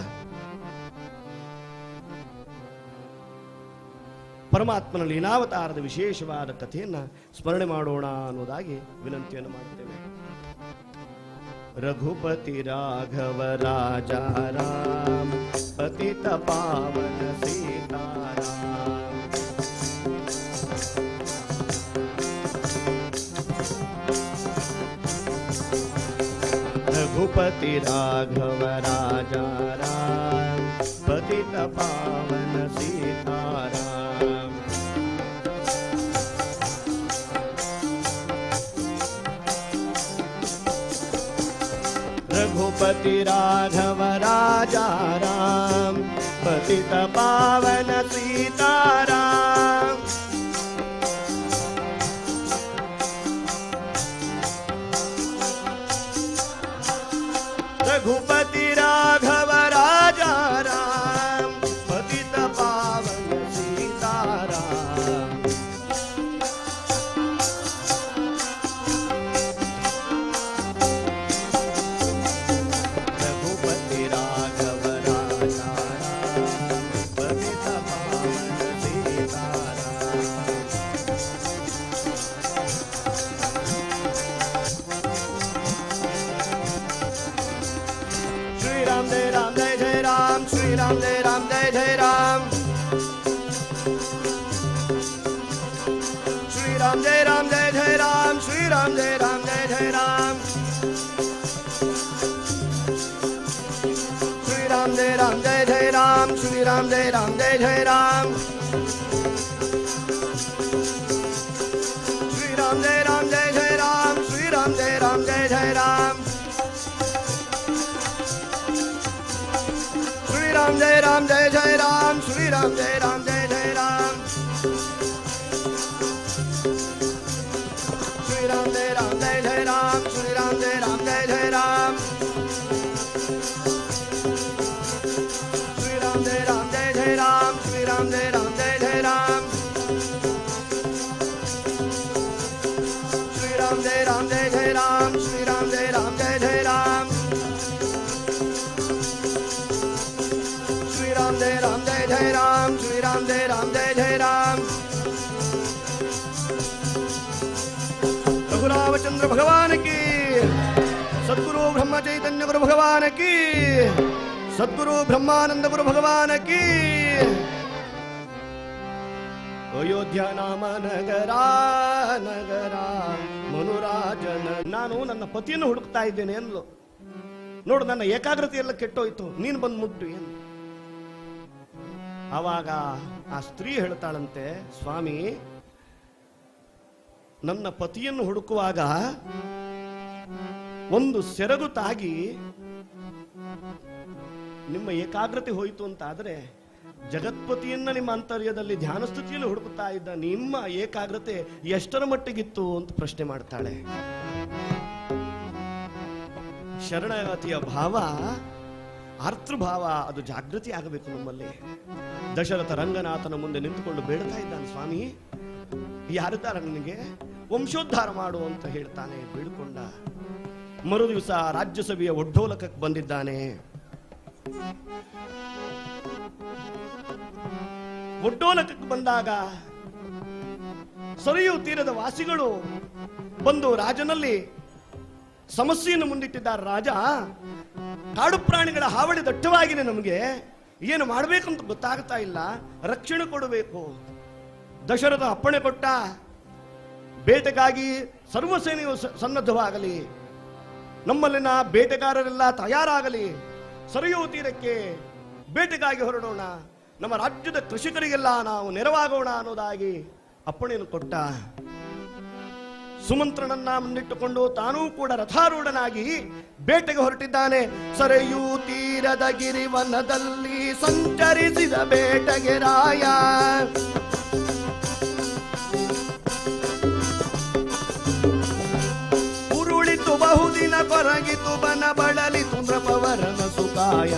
ಪರಮಾತ್ಮನ ಲೀಲಾವತಾರದ ವಿಶೇಷವಾದ ಕಥೆಯನ್ನು ಸ್ಮರಣೆ ಮಾಡೋಣ ಅನ್ನೋದಾಗಿ ವಿನಂತಿಯನ್ನು ಮಾಡುತ್ತೇವೆ. ರಘುಪತಿ ರಾಘವ ರಾಜ ರಾಮ ಪತಿತ ಪಾವನ ಸೀತಾರಾಮ. ರಘುಪತಿ ರಾಘವ ರಾಜ ರಾಮ ಪತಿತ ಪಾವನ ಸೀತಾರಾಮ. रघुपति राघव राजा राम पतित पावन सीताराम. रघुपति राघव राजा राम पतित पावन Sitaram. Shri Ram Jai Ram Jai Jai Ram, Shri Ram Jai Ram Jai Jai Ram. Shri Ram Jai Ram Jai Jai Ram, Shri Ram Jai Ram Jai Jai Ram. Shri Ram Jai Ram Jai Jai Ram, Shri Ram Jai Ram Jai Jai Ram. Shri Ram Jai Ram Jai Jai Ram, Shri Ram Jai Ram Jai Jai Ram. Shri Ram Jai Ram Jai Jai Ram, Shri Ram Jai Ram Jai Jai Ram. Shri Ram Jai Ram Jai Jai Ram, Shri Ram Jai Ram Jai Jai Ram. Shri Ram Jai Ram Jai Jai Ram, Shri Ram Jai Ram Jai Jai Ram. Shri Ram Jai Ram Jai Jai Ram, Shri Ram Jai Ram Jai Jai Ram. Shri Ram Jai Ram Jai Jai Ram, Shri Ram Jai Ram Jai Jai Ram. रघुरामचंद्र भगवान की, सद्गुरु ब्रह्म चैतन्य गुरु भगवान की, सद्गुरु ब्रह्मानंद गुरु भगवान की. ಅಯೋಧ್ಯ ನಾಮ ನಗರ ನಗರ ಮನುರಾಜನ. ನಾನು ನನ್ನ ಪತಿಯನ್ನು ಹುಡುಕ್ತಾ ಇದ್ದೇನೆ ಅಂದ್ಲು. ನೋಡು, ನನ್ನ ಏಕಾಗ್ರತೆ ಎಲ್ಲ ಕೆಟ್ಟೋಯ್ತು, ನೀನು ಬಂದು ಮುಟ್ಟು ಏನು. ಆವಾಗ ಆ ಸ್ತ್ರೀ ಹೇಳ್ತಾಳಂತೆ, ಸ್ವಾಮಿ, ನನ್ನ ಪತಿಯನ್ನು ಹುಡುಕುವಾಗ ಒಂದು ಸೆರಗು ತಾಗಿ ನಿಮ್ಮ ಏಕಾಗ್ರತೆ ಹೋಯಿತು ಅಂತ ಆದ್ರೆ, ಜಗತ್ಪತಿಯನ್ನ ನಿಮ್ಮ ಅಂತರ್ಯದಲ್ಲಿ ಧ್ಯಾನ ಸ್ಥಿತಿಯಲ್ಲಿ ಹುಡುಕುತ್ತಾ ಇದ್ದ ನಿಮ್ಮ ಏಕಾಗ್ರತೆ ಎಷ್ಟರ ಮಟ್ಟಿಗಿತ್ತು ಅಂತ ಪ್ರಶ್ನೆ ಮಾಡ್ತಾಳೆ. ಶರಣಾಗತಿಯ ಭಾವ, ಆರ್ತೃಭಾವ ಅದು ಜಾಗೃತಿ ಆಗಬೇಕು ನಮ್ಮಲ್ಲಿ. ದಶರಥ ರಂಗನಾಥನ ಮುಂದೆ ನಿಂತುಕೊಂಡು ಬೇಡ್ತಾ ಇದ್ದಾನೆ, ಸ್ವಾಮಿ ಯಾರಿದ್ದಾರ ನನಗೆ ವಂಶೋದ್ಧಾರ ಮಾಡು ಅಂತ ಹೇಳ್ತಾನೆ, ಬೇಡಿಕೊಂಡ. ಮರು ದಿವಸ ರಾಜ್ಯಸಭೆಯ ಒಡ್ಡೋಲಕಕ್ಕೆ ಬಂದಿದ್ದಾನೆ. ಒಡ್ಡೋಲಕಕ್ಕೆ ಬಂದಾಗ ಸರಿಯೂ ತೀರದ ವಾಸಿಗಳು ಬಂದು ರಾಜನಲ್ಲಿ ಸಮಸ್ಯೆಯನ್ನು ಮುಂದಿಟ್ಟಿದ್ದಾರೆ. ರಾಜ, ಕಾಡು ಪ್ರಾಣಿಗಳ ಹಾವಳಿ ದಟ್ಟವಾಗಿದೆ, ನಮಗೆ ಏನು ಮಾಡಬೇಕಂತ ಗೊತ್ತಾಗ್ತಾ ಇಲ್ಲ, ರಕ್ಷಣೆ ಕೊಡಬೇಕು. ದಶರಥ ಅಪ್ಪಣೆ ಕೊಟ್ಟ, ಬೇಟೆಗಾಗಿ ಸರ್ವಸೇನೆಯು ಸನ್ನದ್ಧವಾಗಲಿ, ನಮ್ಮಲ್ಲಿನ ಬೇಟೆಗಾರರೆಲ್ಲ ತಯಾರಾಗಲಿ, ಸರಿಯೂ ತೀರಕ್ಕೆ ಬೇಟೆಗಾಗಿ ಹೊರಡೋಣ, ನಮ್ಮ ರಾಜ್ಯದ ಕೃಷಿಕರಿಗೆಲ್ಲ ನಾವು ನೆರವಾಗೋಣ ಅನ್ನೋದಾಗಿ ಅಪ್ಪಣೆಯನ್ನು ಕೊಟ್ಟ. ಸುಮಂತ್ರನನ್ನ ಮುನ್ನಿಟ್ಟುಕೊಂಡು ತಾನೂ ಕೂಡ ರಥಾರೂಢನಾಗಿ ಬೇಟೆಗೆ ಹೊರಟಿದ್ದಾನೆ. ಸರೆಯೂ ತೀರದ ಗಿರಿವನದಲ್ಲಿ ಸಂಚರಿಸಿದ ಬೇಟೆಗೆ ರಾಯ. ಉರುಳಿತು ಬಹುದಿನ ಕೊರಗಿತು ಬನ ಬಳಲಿತು ನೃಪವರನ ಸುಖಾಯ.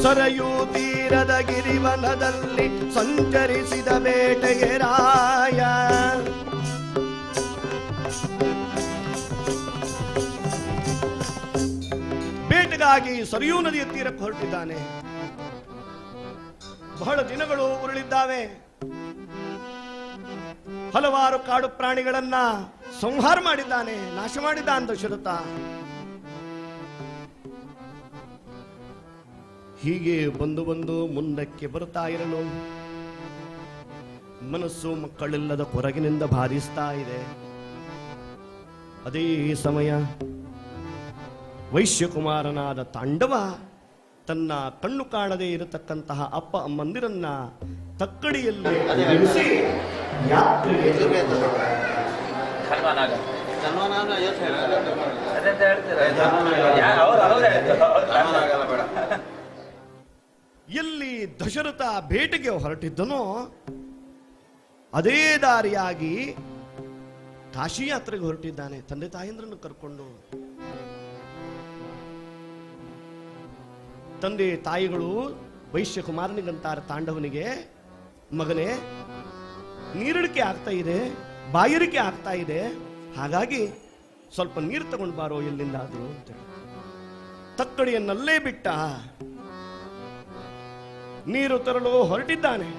ಸರಯೂ ತೀರದ ಗಿರಿವನದಲ್ಲಿ ಸಂಚರಿಸಿದ ಬೇಟೆಗೆ ರಾಯ. ಬೇಟೆಗಾಗಿ ಸರಿಯೂ ನದಿಯ ತೀರಕ್ಕೆ ಹೊರಟಿದ್ದಾನೆ. ಬಹಳ ದಿನಗಳು ಉರುಳಿದ್ದಾವೆ. ಹಲವಾರು ಕಾಡು ಪ್ರಾಣಿಗಳನ್ನ ಸಂಹಾರ ಮಾಡಿದ್ದಾನೆ, ನಾಶ ಮಾಡಿದ್ದಾನೆ ದಶರಥ. ಹೀಗೆ ಬಂದು ಮುಂದಕ್ಕೆ ಬರ್ತಾ ಇರಲು ಮನಸ್ಸು ಮಕ್ಕಳಿಲ್ಲದ ಕೊರಗಿನಿಂದ ಬಾಧಿಸ್ತಾ ಇದೆ. ಅದೇ ಸಮಯ ವೈಶ್ಯಕುಮಾರನಾದ ತಾಂಡವ ತನ್ನ ಕಣ್ಣು ಕಾಣದೇ ಇರತಕ್ಕಂತಹ ಅಪ್ಪ ಅಮ್ಮಂದಿರನ್ನ ತಕ್ಕಡಿಯಲ್ಲಿ ನಿಲ್ಲಿಸಿ ಯಾತ್ರೆಗೆ ಎಲ್ಲಿ ದಶರಥ ಬೇಟೆಗೆ ಹೊರಟಿದ್ದನೋ ಅದೇ ದಾರಿಯಾಗಿ ಕಾಶಿ ಯಾತ್ರೆಗೆ ಹೊರಟಿದ್ದಾನೆ ತಂದೆ ತಾಯಂದ್ರನ್ನು ಕರ್ಕೊಂಡು. ತಂದೆ ತಾಯಿಗಳು ವೈಶ್ಯಕುಮಾರನಿಗಂತಾರೆ ತಾಂಡವನಿಗೆ, ಮಗನೇ ನೀರಿಳಿಕೆ ಆಗ್ತಾ ಇದೆ, ಬಾಯಾರಿಕೆ ಆಗ್ತಾ ಇದೆ, ಹಾಗಾಗಿ ಸ್ವಲ್ಪ ನೀರು ತಗೊಂಡು ಬಾರೋ ಎಲ್ಲಿಂದಾದ್ರು ಅಂತೇಳಿ ತಕ್ಕಡಿಯನ್ನಲ್ಲೇ ಬಿಟ್ಟ. ನೀರು ತರಲು ಹೊರಟಿದ್ದಾನೆ.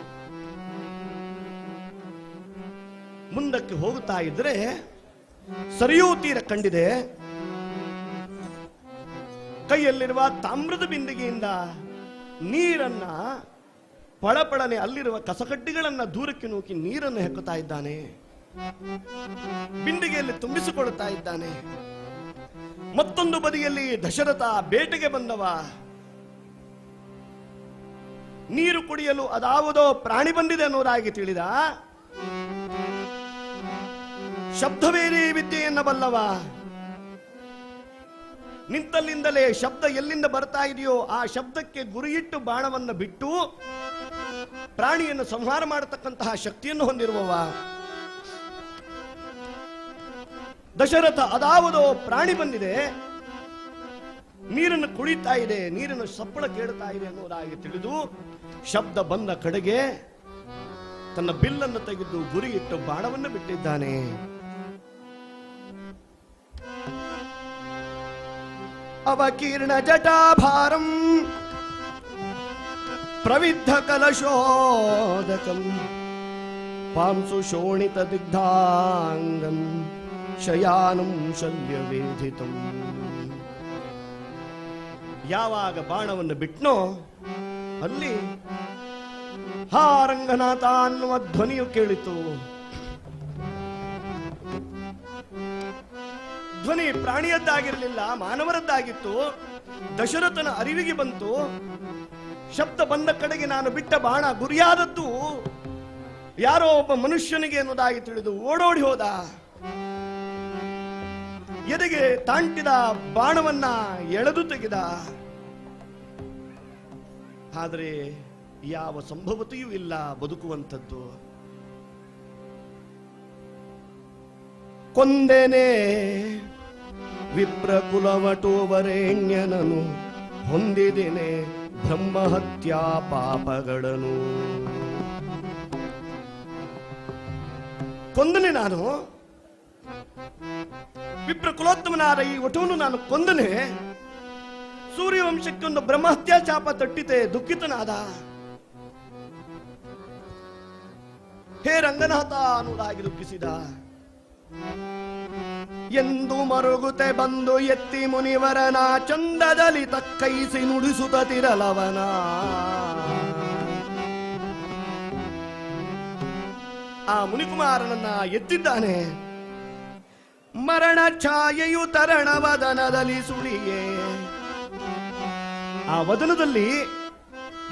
ಮುಂದಕ್ಕೆ ಹೋಗುತ್ತಾ ಇದ್ರೆ ಸರಿಯೂ ತೀರ ಕಂಡಿದೆ. ಕೈಯಲ್ಲಿರುವ ತಾಮ್ರದ ಬಿಂದಿಗೆಯಿಂದ ನೀರನ್ನ ಪಳಪಳನೆ ಅಲ್ಲಿರುವ ಕಸಕಡ್ಡಿಗಳನ್ನ ದೂರಕ್ಕೆ ನೂಕಿ ನೀರನ್ನು ಹೆಕ್ಕುತ್ತಾ ಇದ್ದಾನೆ. ಬಿಂದಿಗೆಯಲ್ಲಿ ತುಂಬಿಸಿಕೊಳ್ಳುತ್ತಾ ಇದ್ದಾನೆ. ಮತ್ತೊಂದು ಬದಿಯಲ್ಲಿ ದಶರಥ ಬೇಟೆಗೆ ಬಂದವ. ನೀರು ಕುಡಿಯಲು ಅದಾವುದೋ ಪ್ರಾಣಿ ಬಂದಿದೆ ಅನ್ನೋದಾಗಿ ತಿಳಿದ. ಶಬ್ದವೇರಿ ವಿದ್ಯೆಯನ್ನ ಬಲ್ಲವ. ನಿಂತಲ್ಲಿಂದಲೇ ಶಬ್ದ ಎಲ್ಲಿಂದ ಬರ್ತಾ ಇದೆಯೋ ಆ ಶಬ್ದಕ್ಕೆ ಗುರಿಯಿಟ್ಟು ಬಾಣವನ್ನು ಬಿಟ್ಟು ಪ್ರಾಣಿಯನ್ನು ಸಂಹಾರ ಮಾಡತಕ್ಕಂತಹ ಶಕ್ತಿಯನ್ನು ಹೊಂದಿರುವವ ದಶರಥ. ಅದಾವುದೋ ಪ್ರಾಣಿ ಬಂದಿದೆ, ನೀರನ್ನು ಕುಡಿತಾ ಇದೆ, ನೀರಿನ ಸಪ್ಪಳ ಕೇಳ್ತಾ ಇದೆ ಅನ್ನೋದಾಗಿ ತಿಳಿದು ಶಬ್ದ ಬಂದ ಕಡೆಗೆ ತನ್ನ ಬಿಲ್ಲನ್ನು ತೆಗೆದು ಗುರಿಯಿಟ್ಟು ಬಾಣವನ್ನು ಬಿಟ್ಟಿದ್ದಾನೆ. ಅವಕೀರ್ಣ ಜಟಾಭಾರಂ ಪ್ರವಿದ್ಧ ಕಲಶೋದಕಂ ಪಾಂಸು ಶೋಣಿತ ದಿಗ್ಧಾಂಗಂ ಶಯಾನಂ ಶಲ್ಯವೇಧಿತಂ. ಯಾವಾಗ ಬಾಣವನ್ನು ಬಿಟ್ನೋ ಅಲ್ಲಿ ಹಾ ರಂಗನಾಥ ಅನ್ನುವ ಧ್ವನಿಯು ಕೇಳಿತು. ಧ್ವನಿ ಪ್ರಾಣಿಯದ್ದಾಗಿರಲಿಲ್ಲ, ಮಾನವರದ್ದಾಗಿತ್ತು. ದಶರಥನ ಅರಿವಿಗೆ ಬಂತು. ಶಬ್ದ ಬಂದ ಕಡೆಗೆ ನಾನು ಬಿಟ್ಟ ಬಾಣ ಗುರಿಯಾದದ್ದು ಯಾರೋ ಒಬ್ಬ ಮನುಷ್ಯನಿಗೆ ಅನ್ನೋದಾಗಿ ತಿಳಿದು ಓಡೋಡಿ ಹೋದ. ಎದೆಗೆ ತಾಂಟಿದ ಬಾಣವನ್ನ ಎಳೆದು ತೆಗೆದ. ಆದರೆ ಯಾವ ಸಂಭವತೆಯೂ ಇಲ್ಲ ಬದುಕುವಂಥದ್ದು. ಕೊಂದೆನೆ ವಿಪ್ರಕುಲವಟೋವರೇಣ್ಯನನು ಹೊಂದಿದ್ದೇನೆ ಬ್ರಹ್ಮಹತ್ಯಾ ಪಾಪಗಳನ್ನು. ಕೊಂದನೆ ನಾನು, ವಿಪ್ರಕುಲೋತ್ತಮನಾದ ಈ ವಟುವನ್ನು ನಾನು ಕೊಂದನೆ. ಸೂರ್ಯವಂಶಕ್ಕೆ ಒಂದು ಬ್ರಹ್ಮಹತ್ಯಾ ಚಾಪ ತಟ್ಟಿತೆ, ದುಃಖಿತನಾದ. ಹೇ ರಂಗನಾಥ ಅನ್ನುವುದಾಗಿ ದುಃಖಿಸಿದ. ಎಂದು ಮರುಗುತೆ ಬಂದು ಎತ್ತಿ ಮುನಿವರನ ಚಂದದಲ್ಲಿ ತಕ್ಕೈಸಿ ನುಡಿಸುತ್ತಿರಲವನ. ಆ ಮುನಿಕುಮಾರನನ್ನ ಎತ್ತಿದ್ದಾನೆ. ಮರಣ ಛಾಯೆಯು ತರಣ ವದನದಲ್ಲಿ ಸುಳಿಯೇ. ಆ ವದನದಲ್ಲಿ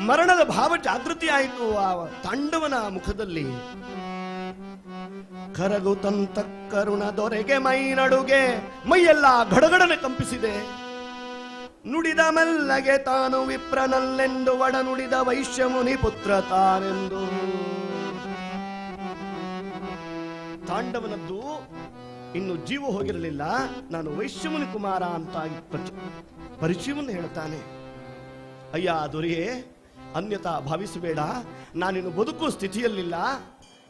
ಮರಣದ ಭಾವ ಜಾಗೃತಿ ಆಯಿತು ಆ ತಾಂಡವನ ಮುಖದಲ್ಲಿ. ಕರಗುತಂತ ಕರುಣ ದೊರೆಗೆ ಮೈ ನಡುಗೆ, ಮೈಯೆಲ್ಲ ಗಡಗಡನೆ ಕಂಪಿಸಿದೆ. ನುಡಿದ ಮೆಲ್ಲಗೆ ತಾನು ವಿಪ್ರನಲ್ಲೆಂದು ಒಡ ನುಡಿದ ವೈಶ್ಯಮುನಿ ಪುತ್ರ ತಾನೆಂದು. ತಾಂಡವನದ್ದು ಇನ್ನು ಜೀವ ಹೋಗಿರಲಿಲ್ಲ. ನಾನು ವೈಶ್ಯಮುನಿ ಕುಮಾರ ಅಂತ ಪರಿಚಯವನ್ನು ಹೇಳ್ತಾನೆ. ಅಯ್ಯ ದೊರೆಯೇ, ಅನ್ಯತಾ ಭಾವಿಸಬೇಡ, ನಾನಿನ್ನು ಬದುಕುವ ಸ್ಥಿತಿಯಲ್ಲಿಲ್ಲ.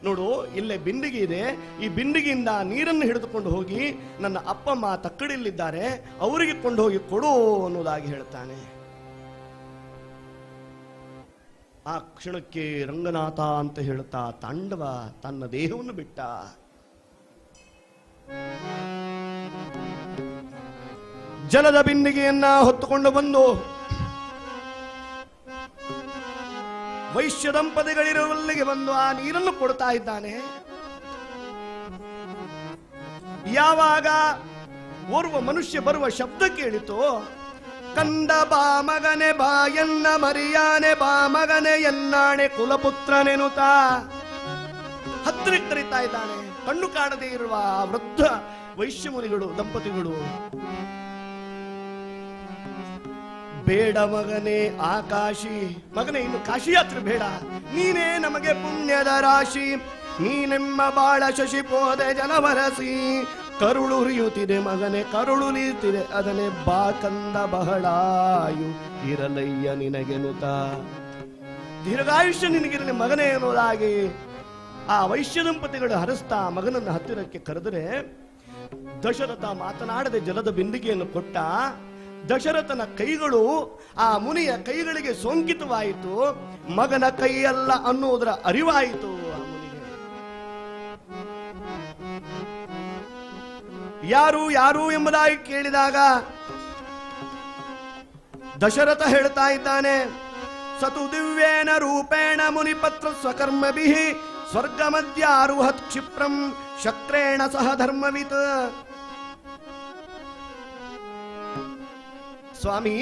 ನೋಡು, ಇಲ್ಲೇ ಬಿಂದಿಗೆ ಇದೆ, ಈ ಬಿಂದಿಗೆಯಿಂದ ನೀರನ್ನು ಹಿಡಿದುಕೊಂಡು ಹೋಗಿ ನನ್ನ ಅಪ್ಪಮ್ಮ ತಕ್ಕಡಿಯಲ್ಲಿದ್ದಾರೆ, ಅವರಿಗೆ ಕೊಂಡು ಹೋಗಿ ಕೊಡು ಅನ್ನೋದಾಗಿ ಹೇಳ್ತಾನೆ. ಆ ಕ್ಷಣಕ್ಕೆ ರಂಗನಾಥ ಅಂತ ಹೇಳ್ತಾ ತಾಂಡವ ತನ್ನ ದೇಹವನ್ನು ಬಿಟ್ಟ. ಜಲದ ಬಿಂದಿಗೆಯನ್ನ ಹೊತ್ತುಕೊಂಡು ಬಂದು ವೈಶ್ಯ ದಂಪತಿಗಳಿರುವಲ್ಲಿಗೆ ಬಂದು ಆ ನೀರನ್ನು ಕೊಡ್ತಾ ಇದ್ದಾನೆ. ಯಾವಾಗ ಓರ್ವ ಮನುಷ್ಯ ಬರುವ ಶಬ್ದ ಕೇಳಿತು, ಕಂದ ಬಾ ಮಗನೆ ಬಾ ಎನ್ನ ಮರಿಯಾನೆ ಬಾ ಮಗನೆ ಎನ್ನಾಣೆ ಕುಲಪುತ್ರನೆನುತ್ತಾ ಹತ್ತಿರಕ್ಕೆ ಕರೀತಾ ಇದ್ದಾನೆ. ಕಣ್ಣು ಕಾಣದೇ ಇರುವ ವೃದ್ಧ ವೈಶ್ಯಮುನಿಗಳು ದಂಪತಿಗಳು. ಬೇಡ ಮಗನೇ ಆಕಾಶಿ, ಮಗನೇ ಇನ್ನು ಕಾಶಿ ಯಾತ್ರೆ ಬೇಡ, ನೀನೇ ನಮಗೆ ಪುಣ್ಯದ ರಾಶಿ. ನೀನೆಮ್ಮ ಬಾಳ ಶಶಿ ಪೋದೆ ಜನವರಸಿ, ಕರುಳುರಿಯುತ್ತಿದೆ ಮಗನೇ ಕರುಳುಲಿಯುತ್ತಿದೆ ಅದನ್ನೇ ಬಾ ಕಂದ ಬಹಳಾಯು ಇರಲಯ್ಯ ನಿನಗೆನುತ. ದೀರ್ಘಾಯುಷ್ಯ ನಿನಗಿರಲಿ ಮಗನೇ ಎನ್ನುವುದಾಗಿ ಆ ವೈಶ್ಯ ದಂಪತಿಗಳು ಹರಸ್ತಾ ಮಗನನ್ನ ಹತ್ತಿರಕ್ಕೆ ಕರೆದರೆ, ದಶರಥ ಮಾತನಾಡದೆ ಜಲದ ಬಿಂದಿಗೆಯನ್ನು ಕೊಟ್ಟ. ದಶರಥನ ಕೈಗಳು ಆ ಮುನಿಯ ಕೈಗಳಿಗೆ ಸೋಂಕಿತವಾಯಿತು. ಮಗನ ಕೈಯಲ್ಲ ಅನ್ನುವುದರ ಅರಿವಾಯಿತು ಆ ಮುನಿಗೆ. ಯಾರು ಯಾರು ಎಂಬುದಾಗಿ ಕೇಳಿದಾಗ ದಶರಥ ಹೇಳ್ತಾ ಇದ್ದಾನೆ, ಸತು ದಿವ್ಯೇನ ರೂಪೇಣ ಮುನಿಪತ್ರ ಸ್ವಕರ್ಮಭಿಃ ಸ್ವರ್ಗ ಮಧ್ಯಾರುಹತ್ ಕ್ಷಿಪ್ರಂ ಶಕ್ರೇಣ ಸಹ ಧರ್ಮವಿತ್. ಸ್ವಾಮಿ,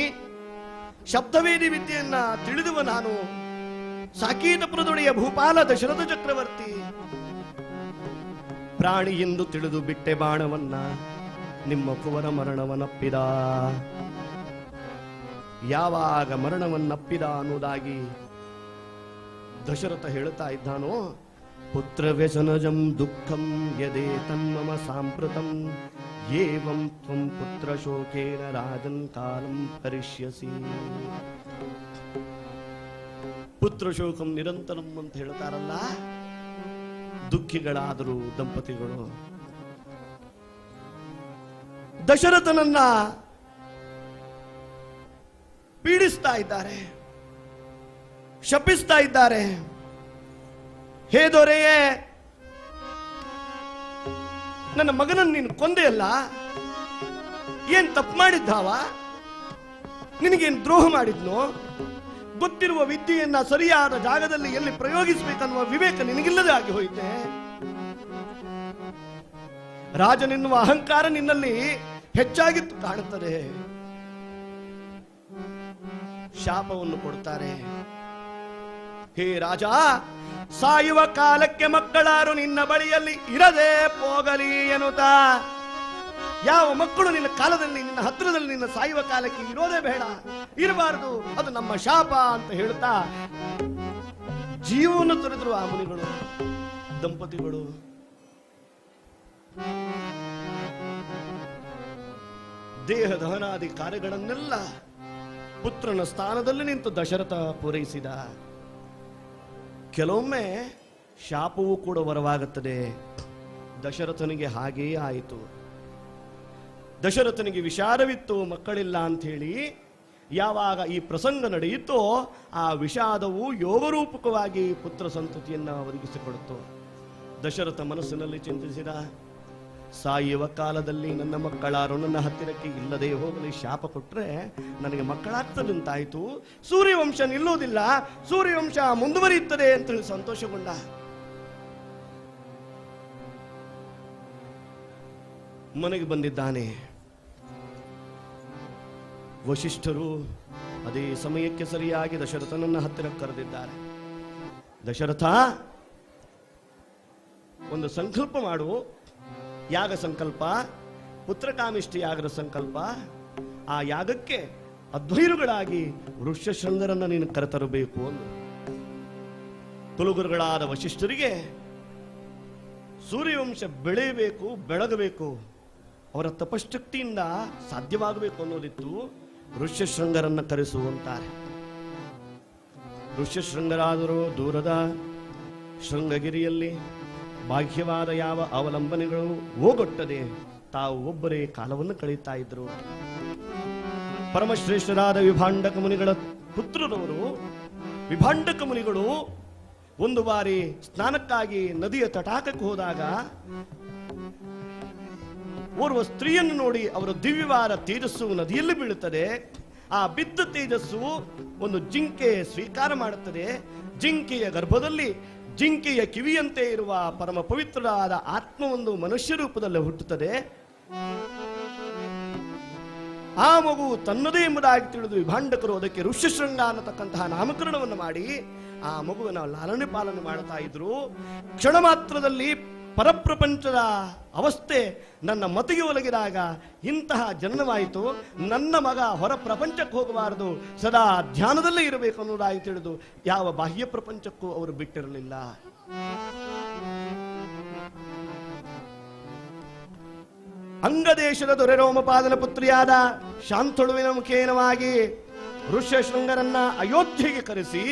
ಶಬ್ದವೇದಿ ವಿದ್ಯೆಯನ್ನ ತಿಳಿದುವ ನಾನು ಸಾಕೇತಪುರದೊಡೆಯ ಭೂಪಾಲ ದಶರಥ ಚಕ್ರವರ್ತಿ. ಪ್ರಾಣಿ ಎಂದು ತಿಳಿದು ಬಿಟ್ಟೆ ಬಾಣವನ್ನ, ನಿಮ್ಮ ಕುವರ ಮರಣವನ್ನಪ್ಪಿದ. ಯಾವಾಗ ಮರಣವನ್ನಪ್ಪಿದ ಅನ್ನೋದಾಗಿ ದಶರಥ ಹೇಳ್ತಾ ಇದ್ದಾನೋ, ಪುತ್ರ ವ್ಯಸನಜಂ ದುಃಖಂ ಯದೇ ತನ್ಮಮ ಸಾಂಪ್ರತಂ ಏವಂ ತ್ವಂ ಪುತ್ರ ಶೋಕೇನ ರಾಜನ್ ಕಾಲಂ ಪರಿಷ್ಯಸಿ. ಪುತ್ರ ಶೋಕಂ ನಿರಂತರಂ ಅಂತ ಹೇಳ್ತಾರಲ್ಲ, ದುಃಖಿಗಳಾದರು ದಂಪತಿಗಳು. ದಶರಥನನ್ನ ಪೀಡಿಸ್ತಾ ಇದ್ದಾರೆ, ಶಪಿಸ್ತಾ ಇದ್ದಾರೆ. ಹೇ ದೊರೆಯೇ, ನನ್ನ ಮಗನನ್ನು ನೀನು ಕೊಂದೆಯಲ್ಲ, ಏನ್ ತಪ್ಪು ಮಾಡಿದ್ದಾವ? ನಿನಗೇನು ದ್ರೋಹ ಮಾಡಿದ್ನೋ? ಗೊತ್ತಿರುವ ವಿದ್ಯೆಯನ್ನ ಸರಿಯಾದ ಜಾಗದಲ್ಲಿ ಎಲ್ಲಿ ಪ್ರಯೋಗಿಸಬೇಕನ್ನುವ ವಿವೇಕ ನಿನಗಿಲ್ಲದೆ ಆಗಿ ಹೋಯಿತೆ. ರಾಜನೆನ್ನುವ ಅಹಂಕಾರ ನಿನ್ನಲ್ಲಿ ಹೆಚ್ಚಾಗಿತ್ತು ಕಾಣುತ್ತದೆ. ಶಾಪವನ್ನು ಕೊಡ್ತಾರೆ. ಹೇ ರಾಜ, ಸಾಯುವ ಕಾಲಕ್ಕೆ ಮಕ್ಕಳಾರು ನಿನ್ನ ಬಳಿಯಲ್ಲಿ ಇರದೆ ಹೋಗಲಿ ಎನ್ನುತ್ತಾ. ಯಾವ ಮಕ್ಕಳು ನಿನ್ನ ಕಾಲದಲ್ಲಿ ನಿನ್ನ ಹತ್ತಿರದಲ್ಲಿ ನಿನ್ನ ಸಾಯುವ ಕಾಲಕ್ಕೆ ಇರೋದೇ ಬೇಡ, ಇರಬಾರದು, ಅದು ನಮ್ಮ ಶಾಪ ಅಂತ ಹೇಳ್ತಾ ಜೀವವನ್ನು ತೊರೆದರು ಆ ಮುನಿಗಳು ದಂಪತಿಗಳು. ದೇಹ ದಹನಾದಿ ಕಾರ್ಯಗಳನ್ನೆಲ್ಲ ಪುತ್ರನ ಸ್ಥಾನದಲ್ಲಿ ನಿಂತು ದಶರಥ ಪೂರೈಸಿದ. ಕೆಲವೊಮ್ಮೆ ಶಾಪವೂ ಕೂಡ ವರವಾಗುತ್ತದೆ. ದಶರಥನಿಗೆ ಹಾಗೇ ಆಯಿತು. ದಶರಥನಿಗೆ ವಿಷಾದವಿತ್ತು, ಮಕ್ಕಳಿಲ್ಲ ಅಂತ ಹೇಳಿ. ಯಾವಾಗ ಈ ಪ್ರಸಂಗ ನಡೆಯಿತೋ ಆ ವಿಷಾದವು ಯೋಗರೂಪಕವಾಗಿ ಪುತ್ರ ಸಂತತಿಯನ್ನ ಒದಗಿಸಿಕೊಡುತ್ತು. ದಶರಥ ಮನಸ್ಸಿನಲ್ಲಿ ಚಿಂತಿಸಿದ, ಸಾಯುವ ಕಾಲದಲ್ಲಿ ನನ್ನ ಮಕ್ಕಳಾರು ನನ್ನ ಹತ್ತಿರಕ್ಕೆ ಇಲ್ಲದೆ ಹೋಗಲಿ, ಶಾಪ ಕೊಟ್ರೆ ನನಗೆ ಮಕ್ಕಳಾಗ್ತದಂತಾಯಿತು, ಸೂರ್ಯವಂಶ ನಿಲ್ಲುವುದಿಲ್ಲ, ಸೂರ್ಯವಂಶ ಮುಂದುವರಿಯುತ್ತದೆ ಅಂತ ಹೇಳಿ ಸಂತೋಷಗೊಂಡ. ಮನೆಗೆ ಬಂದಿದ್ದಾನೆ. ವಶಿಷ್ಠರು ಅದೇ ಸಮಯಕ್ಕೆ ಸರಿಯಾಗಿ ದಶರಥನನ್ನ ಹತ್ತಿರ ಕರೆದಿದ್ದಾರೆ. ದಶರಥ, ಒಂದು ಸಂಕಲ್ಪ ಮಾಡು. ಯಾಗ ಸಂಕಲ್ಪ, ಪುತ್ರಕಾಮಿಷ್ಟಿ ಯಾಗದ ಸಂಕಲ್ಪ. ಆ ಯಾಗಕ್ಕೆ ಅಧ್ವೈರುಗಳಾಗಿ ಋಷ್ಯಶೃಂಗರನ್ನ ನೀನು ಕರೆತರಬೇಕು ಅಂದು. ಕುಲಗುರುಗಳಾದ ವಶಿಷ್ಠರಿಗೆ ಸೂರ್ಯವಂಶ ಬೆಳೆಯಬೇಕು, ಬೆಳಗಬೇಕು, ಅವರ ತಪಶಕ್ತಿಯಿಂದ ಸಾಧ್ಯವಾಗಬೇಕು ಅನ್ನೋದಿತ್ತು. ಋಷ್ಯಶೃಂಗರನ್ನ ಕರೆಸುವಂತಾರೆ. ಋಷ್ಯಶೃಂಗರಾದರೂ ದೂರದ ಶೃಂಗಗಿರಿಯಲ್ಲಿ ಬಾಹ್ಯವಾದ ಯಾವ ಅವಲಂಬನೆಗಳು ಹೋಗೊಟ್ಟದೆ ತಾವು ಒಬ್ಬರೇ ಕಾಲವನ್ನು ಕಳೀತಾ ಇದ್ರು. ಪರಮಶ್ರೇಷ್ಠರಾದ ವಿಭಾಂಡಕ ಮುನಿಗಳ ಪುತ್ರರವರು. ವಿಭಾಂಡಕ ಮುನಿಗಳು ಒಂದು ಬಾರಿ ಸ್ನಾನಕ್ಕಾಗಿ ನದಿಯ ತಟಾಕಕ್ಕೆ ಹೋದಾಗ ಓರ್ವ ಸ್ತ್ರೀಯನ್ನು ನೋಡಿ ಅವರ ದಿವ್ಯವಾದ ತೇಜಸ್ಸು ನದಿಯಲ್ಲಿ ಬೀಳುತ್ತದೆ. ಆ ಬಿದ್ದ ತೇಜಸ್ಸು ಒಂದು ಜಿಂಕೆ ಸ್ವೀಕಾರ ಮಾಡುತ್ತದೆ. ಜಿಂಕೆಯ ಗರ್ಭದಲ್ಲಿ ಜಿಂಕೆಯ ಕಿವಿಯಂತೆ ಇರುವ ಪರಮ ಪವಿತ್ರವಾದ ಆತ್ಮವೊಂದು ಮನುಷ್ಯ ರೂಪದಲ್ಲಿ ಹುಟ್ಟುತ್ತದೆ. ಆ ಮಗು ತನ್ನದೇ ಎಂಬುದಾಗಿ ತಿಳಿದು ವಿಭಾಂಡಕರು ಅದಕ್ಕೆ ಋಷ್ಯಶೃಂಗ ಅನ್ನತಕ್ಕಂತಹ ನಾಮಕರಣವನ್ನು ಮಾಡಿ ಆ ಮಗುವನ್ನು ಲಾಲನೆ ಪಾಲನೆ ಮಾಡ್ತಾ ಇದ್ರು. ಕ್ಷಣ ಮಾತ್ರದಲ್ಲಿ ಪರಪ್ರಪಂಚದ ಅವಸ್ಥೆ ನನ್ನ ಮತಿಗೆ ಒಲಗಿದಾಗ ಇಂತಹ ಜನನವಾಯಿತು. ನನ್ನ ಮಗ ಹೊರ ಪ್ರಪಂಚಕ್ಕೆ ಹೋಗಬಾರದು, ಸದಾ ಧ್ಯಾನದಲ್ಲೇ ಇರಬೇಕು ಅನ್ನೋದಾಗಿ ತಿಳಿದು ಯಾವ ಬಾಹ್ಯ ಪ್ರಪಂಚಕ್ಕೂ ಅವರು ಬಿಟ್ಟಿರಲಿಲ್ಲ. ಅಂಗದೇಶದ ದೊರೆ ರೋಮಪಾದನ ಪುತ್ರಿಯಾದ ಶಾಂತಳುವಿನ ಮುಖೇನವಾಗಿ ಋಷ್ಯಶೃಂಗರನ್ನ ಅಯೋಧ್ಯೆಗೆ ಕರೆಸಿ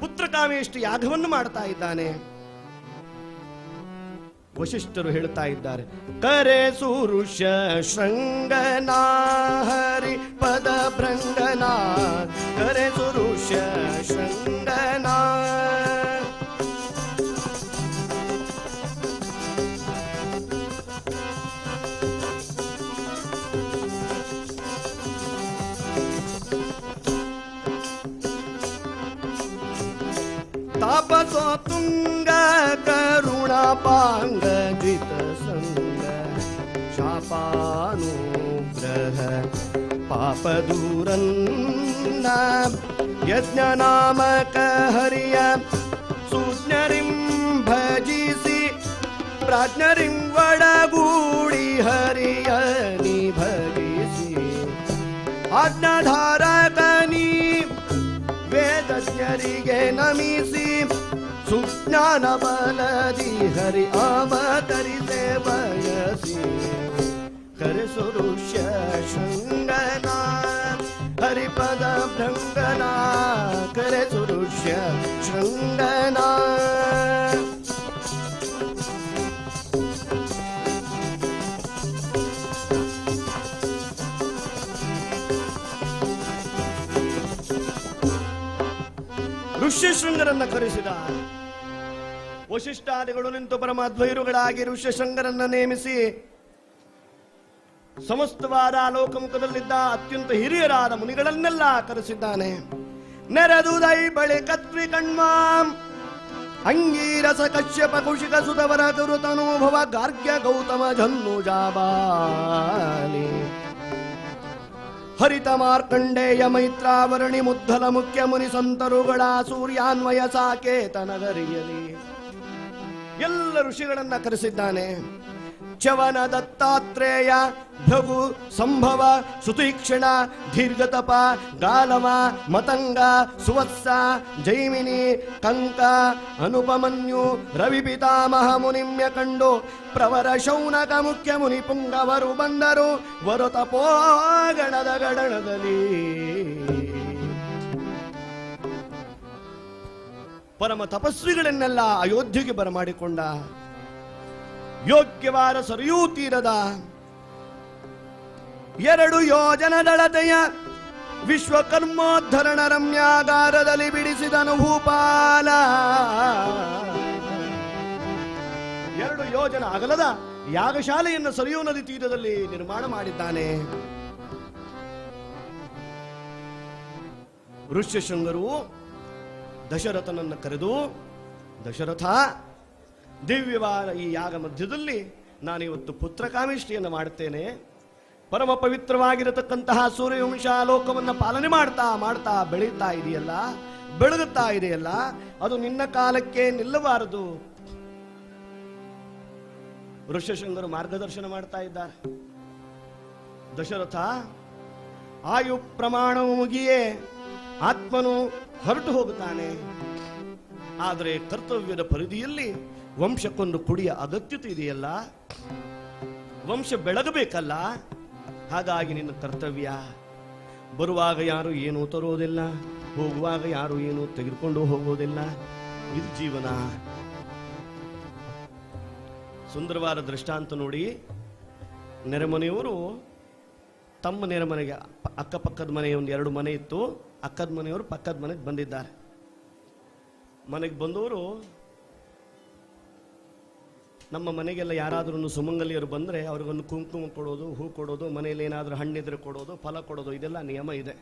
ಪುತ್ರಕಾಮೇಷ್ಟಿ ಯಾಗವನ್ನು ಮಾಡ್ತಾ ಇದ್ದಾನೆ. ವಶಿಷ್ಠರು ಹೇಳ್ತಾ ಇದ್ದಾರೆ, ಕರೆಸು ಋಷ್ಯಶೃಂಗನ ಹರಿ ಪದ ಭೃಂಗನ, ಕರೆಸು ಋಷ್ಯಶೃಂಗನ. ತಾಪಸೋ ತುಂಗ ಕರುಣಾಪಾಂಗ ಜಿತ ಸಂಗ ಶಾಪಾನುಗ್ರಹ ಪಾಪ ದೂರನ್ನ ಯಜ್ಞ ನಾಮಕ ಹರಿಯ ಸುಜ್ಞರಿಂ ಭಜಿಸಿ ಪ್ರಾಜ್ಞರಿಂ ಒಡಗೂಡಿ ಹರಿಯ ನಿ ಭಜಿಸಿ ಆಜ್ಞಾಧಾರಕನಿ ವೇದಜ್ಞರಿಗೆ ನಮಿಸಿ ಸುಜ್ಞಾನ ಬಲದಿ ಹರಿ ಅವತರಿಸೆ ಬಯಸಿ ಕರೆಸು ಋಷ್ಯಶೃಂಗನ ಹರಿಪದ ಭೃಂಗನ, ಕರೆಸು ಋಷ್ಯಶೃಂಗನ. ಋಷ್ಯಶೃಂಗರನ್ನ ಕರೆಸಿದ. ವಶಿಷ್ಠಾದಿಗಳು ನಿಂತು ಪರಮಾಧ್ವೈರುಗಳಾಗಿ ಋಷ್ಯಶೃಂಗರನ್ನ ನೇಮಿಸಿ ಸಮಸ್ತವಾದ ಲೋಕಮುಖದಲ್ಲಿದ್ದ ಅತ್ಯಂತ ಹಿರಿಯರಾದ ಮುನಿಗಳನ್ನೆಲ್ಲ ಕರೆಸಿದ್ದಾನೆ. ನೆರೆದುದೈ ಬಳಿ ಕತ್ವಿ ಕಣ್ಮಾಂ ಅಂಗೀರಸ ಕಶ್ಯಪ ಕುಶಿಕ ಸುತವರ ಗುರುತನೂಭವ ಗಾರ್ಗ್ಯ ಗೌತಮ ಜನ್ನು ಜಾಬಾಲಿ ಹರಿತ ಮಾರ್ಕಂಡೇಯ ಮೈತ್ರಾವರಣಿ ಮುದ್ದಲ ಮುಖ್ಯ ಮುನಿ ಸಂತರುಗಳ ಸೂರ್ಯಾನ್ವಯ ಸಾಕೇತ ನಗರಿಯಲಿ ಎಲ್ಲ ಋಷಿಗಳನ್ನ ಕರೆಸಿದ್ದಾನೆ. ಚವನ ದತ್ತಾತ್ರೇಯ ಭೃಗು ಸಂಭವ ಸುತೀಕ್ಷಣ ದೀರ್ಘತಪ ಗಾಲವ ಮತಂಗ ಸುವತ್ಸ ಜೈಮಿನಿ ಕಂಕ ಅನುಪಮನ್ಯು ರವಿ ಪಿತಾಮಹ ಮುನಿಮ್ಯ ಕಂಡು ಪ್ರವರ ಶೌನಕ ಮುಖ್ಯ ಮುನಿ ಪುಂಗವರು ಬಂದರು ವರು ತಪೋಗಣದ ಗಣದಲ್ಲಿ. ಪರಮ ತಪಸ್ವಿಗಳನ್ನೆಲ್ಲ ಅಯೋಧ್ಯೆಗೆ ಬರಮಾಡಿಕೊಂಡ. ಯೋಗ್ಯವಾದ ಸರಿಯೂ ತೀರದ 2 ಯೋಜನದಳತೆಯ ವಿಶ್ವಕರ್ಮೋದ್ಧರಣ ರಮ್ಯಾಗಾರದಲ್ಲಿ ಬಿಡಿಸಿದನು ಭೂಪಾಲ. 2 ಯೋಜನ ಅಗಲದ ಯಾಗಶಾಲೆಯನ್ನು ಸರಿಯೂ ನದಿ ತೀರದಲ್ಲಿ ನಿರ್ಮಾಣ ಮಾಡಿದ್ದಾನೆ. ಋಷ್ಯಶೃಂಗರು ದಶರಥನನ್ನು ಕರೆದು, ದಶರಥ, ದಿವ್ಯವಾದ ಈ ಯಾಗ ಮಧ್ಯದಲ್ಲಿ ನಾನಿವತ್ತು ಪುತ್ರಕಾಮೇಷ್ಟಿಯನ್ನು ಮಾಡುತ್ತೇನೆ. ಪರಮ ಪವಿತ್ರವಾಗಿರತಕ್ಕಂತಹ ಸೂರ್ಯವಂಶ ಲೋಕವನ್ನು ಪಾಲನೆ ಮಾಡ್ತಾ ಮಾಡ್ತಾ ಬೆಳೀತಾ ಇದೆಯಲ್ಲ, ಬೆಳಗುತ್ತಾ ಇದೆಯಲ್ಲ, ಅದು ನಿನ್ನ ಕಾಲಕ್ಕೆ ನಿಲ್ಲಬಾರದು. ಋಷ್ಯಶೃಂಗರು ಮಾರ್ಗದರ್ಶನ ಮಾಡ್ತಾ ಇದ್ದಾರೆ. ದಶರಥ, ಆಯು ಪ್ರಮಾಣವು ಮುಗಿಯೇ ಆತ್ಮನು ಹೊರಟು ಹೋಗುತ್ತಾನೆ. ಆದರೆ ಕರ್ತವ್ಯದ ಪರಿಧಿಯಲ್ಲಿ ವಂಶಕ್ಕೊಂದು ಕುಡಿಯ ಅಗತ್ಯತೆ ಇದೆಯಲ್ಲ, ವಂಶ ಬೆಳಗಬೇಕಲ್ಲ. ಹಾಗಾಗಿ ನಿನ್ನ ಕರ್ತವ್ಯ. ಬರುವಾಗ ಯಾರು ಏನೂ ತರುವುದಿಲ್ಲ, ಹೋಗುವಾಗ ಯಾರು ಏನೂ ತೆಗೆದುಕೊಂಡು ಹೋಗುವುದಿಲ್ಲ. ಇದು ಜೀವನ. ಸುಂದರವಾದ ದೃಷ್ಟಾಂತ ನೋಡಿ. ನೆರೆಮನೆಯವರು ತಮ್ಮ ನೆರೆಮನೆಗೆ, ಅಕ್ಕಪಕ್ಕದ ಮನೆ ಒಂದು 2 ಮನೆ ಇತ್ತು, ಅಕ್ಕದ ಮನೆಯವರು ಪಕ್ಕದ ಮನೆಗೆ ಬಂದಿದ್ದಾರೆ. ಮನೆಗೆ ಬಂದವರು, ನಮ್ಮ ಮನೆಗೆಲ್ಲ ಯಾರಾದ್ರೂ ಸುಮಂಗಲಿಯರು ಬಂದರೆ ಅವ್ರಿಗೊಂದು ಕುಂಕುಮ ಕೊಡೋದು, ಹೂ ಕೊಡೋದು, ಮನೆಯಲ್ಲಿ ಏನಾದರೂ ಹಣ್ಣಿದ್ರೆ ಕೊಡೋದು, ಫಲ ಕೊಡೋದು, ಇದೆಲ್ಲ ನಿಯಮ ಇದೆ.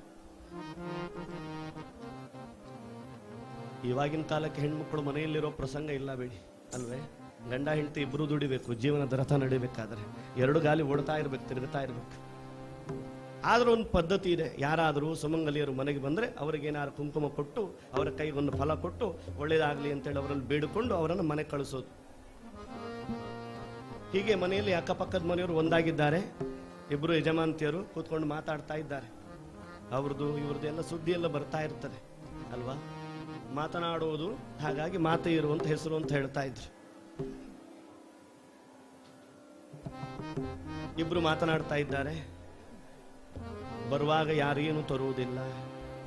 ಇವಾಗಿನ ಕಾಲಕ್ಕೆ ಹೆಣ್ಮಕ್ಳು ಮನೆಯಲ್ಲಿರೋ ಪ್ರಸಂಗ ಇಲ್ಲ ಬೇಡಿ ಅಲ್ವೇ. ಗಂಡ ಹೆಂಡತಿ ಇಬ್ಬರು ದುಡಿಬೇಕು, ಜೀವನದ ರಥ ನಡಿಬೇಕಾದ್ರೆ 2 ಗಾಲಿ ಓಡ್ತಾ ಇರ್ಬೇಕು, ತಿರುಗ್ತಾ ಇರ್ಬೇಕು. ಆದ್ರೂ ಒಂದು ಪದ್ಧತಿ ಇದೆ. ಯಾರಾದರೂ ಸುಮಂಗಲಿಯರು ಮನೆಗೆ ಬಂದರೆ ಅವ್ರಿಗೇನಾದ್ರು ಕುಂಕುಮ ಕೊಟ್ಟು, ಅವರ ಕೈಗೊಂದು ಫಲ ಕೊಟ್ಟು, ಒಳ್ಳೇದಾಗಲಿ ಅಂತೇಳಿ ಅವರಲ್ಲಿ ಬೇಡಿಕೊಂಡು ಅವರನ್ನು ಮನೆ ಕಳಿಸೋದು. ಹೀಗೆ ಮನೆಯಲ್ಲಿ ಅಕ್ಕಪಕ್ಕದ ಮನೆಯವರು ಒಂದಾಗಿದ್ದಾರೆ. ಇಬ್ಬರು ಯಜಮಾಂತಿಯರು ಕೂತ್ಕೊಂಡು ಮಾತಾಡ್ತಾ ಇದ್ದಾರೆ. ಅವ್ರದ್ದು ಇವ್ರದ್ದು ಎಲ್ಲ ಸುದ್ದಿ ಎಲ್ಲ ಬರ್ತಾ ಇರ್ತದೆ ಅಲ್ವಾ. ಮಾತನಾಡುವುದು, ಹಾಗಾಗಿ ಮಾತೆ ಇರುವಂತ ಹೆಸರು ಅಂತ ಹೇಳ್ತಾ ಇದ್ರು. ಇಬ್ರು ಮಾತನಾಡ್ತಾ ಇದ್ದಾರೆ. ಬರುವಾಗ ಯಾರು ಏನು ತರುವುದಿಲ್ಲ,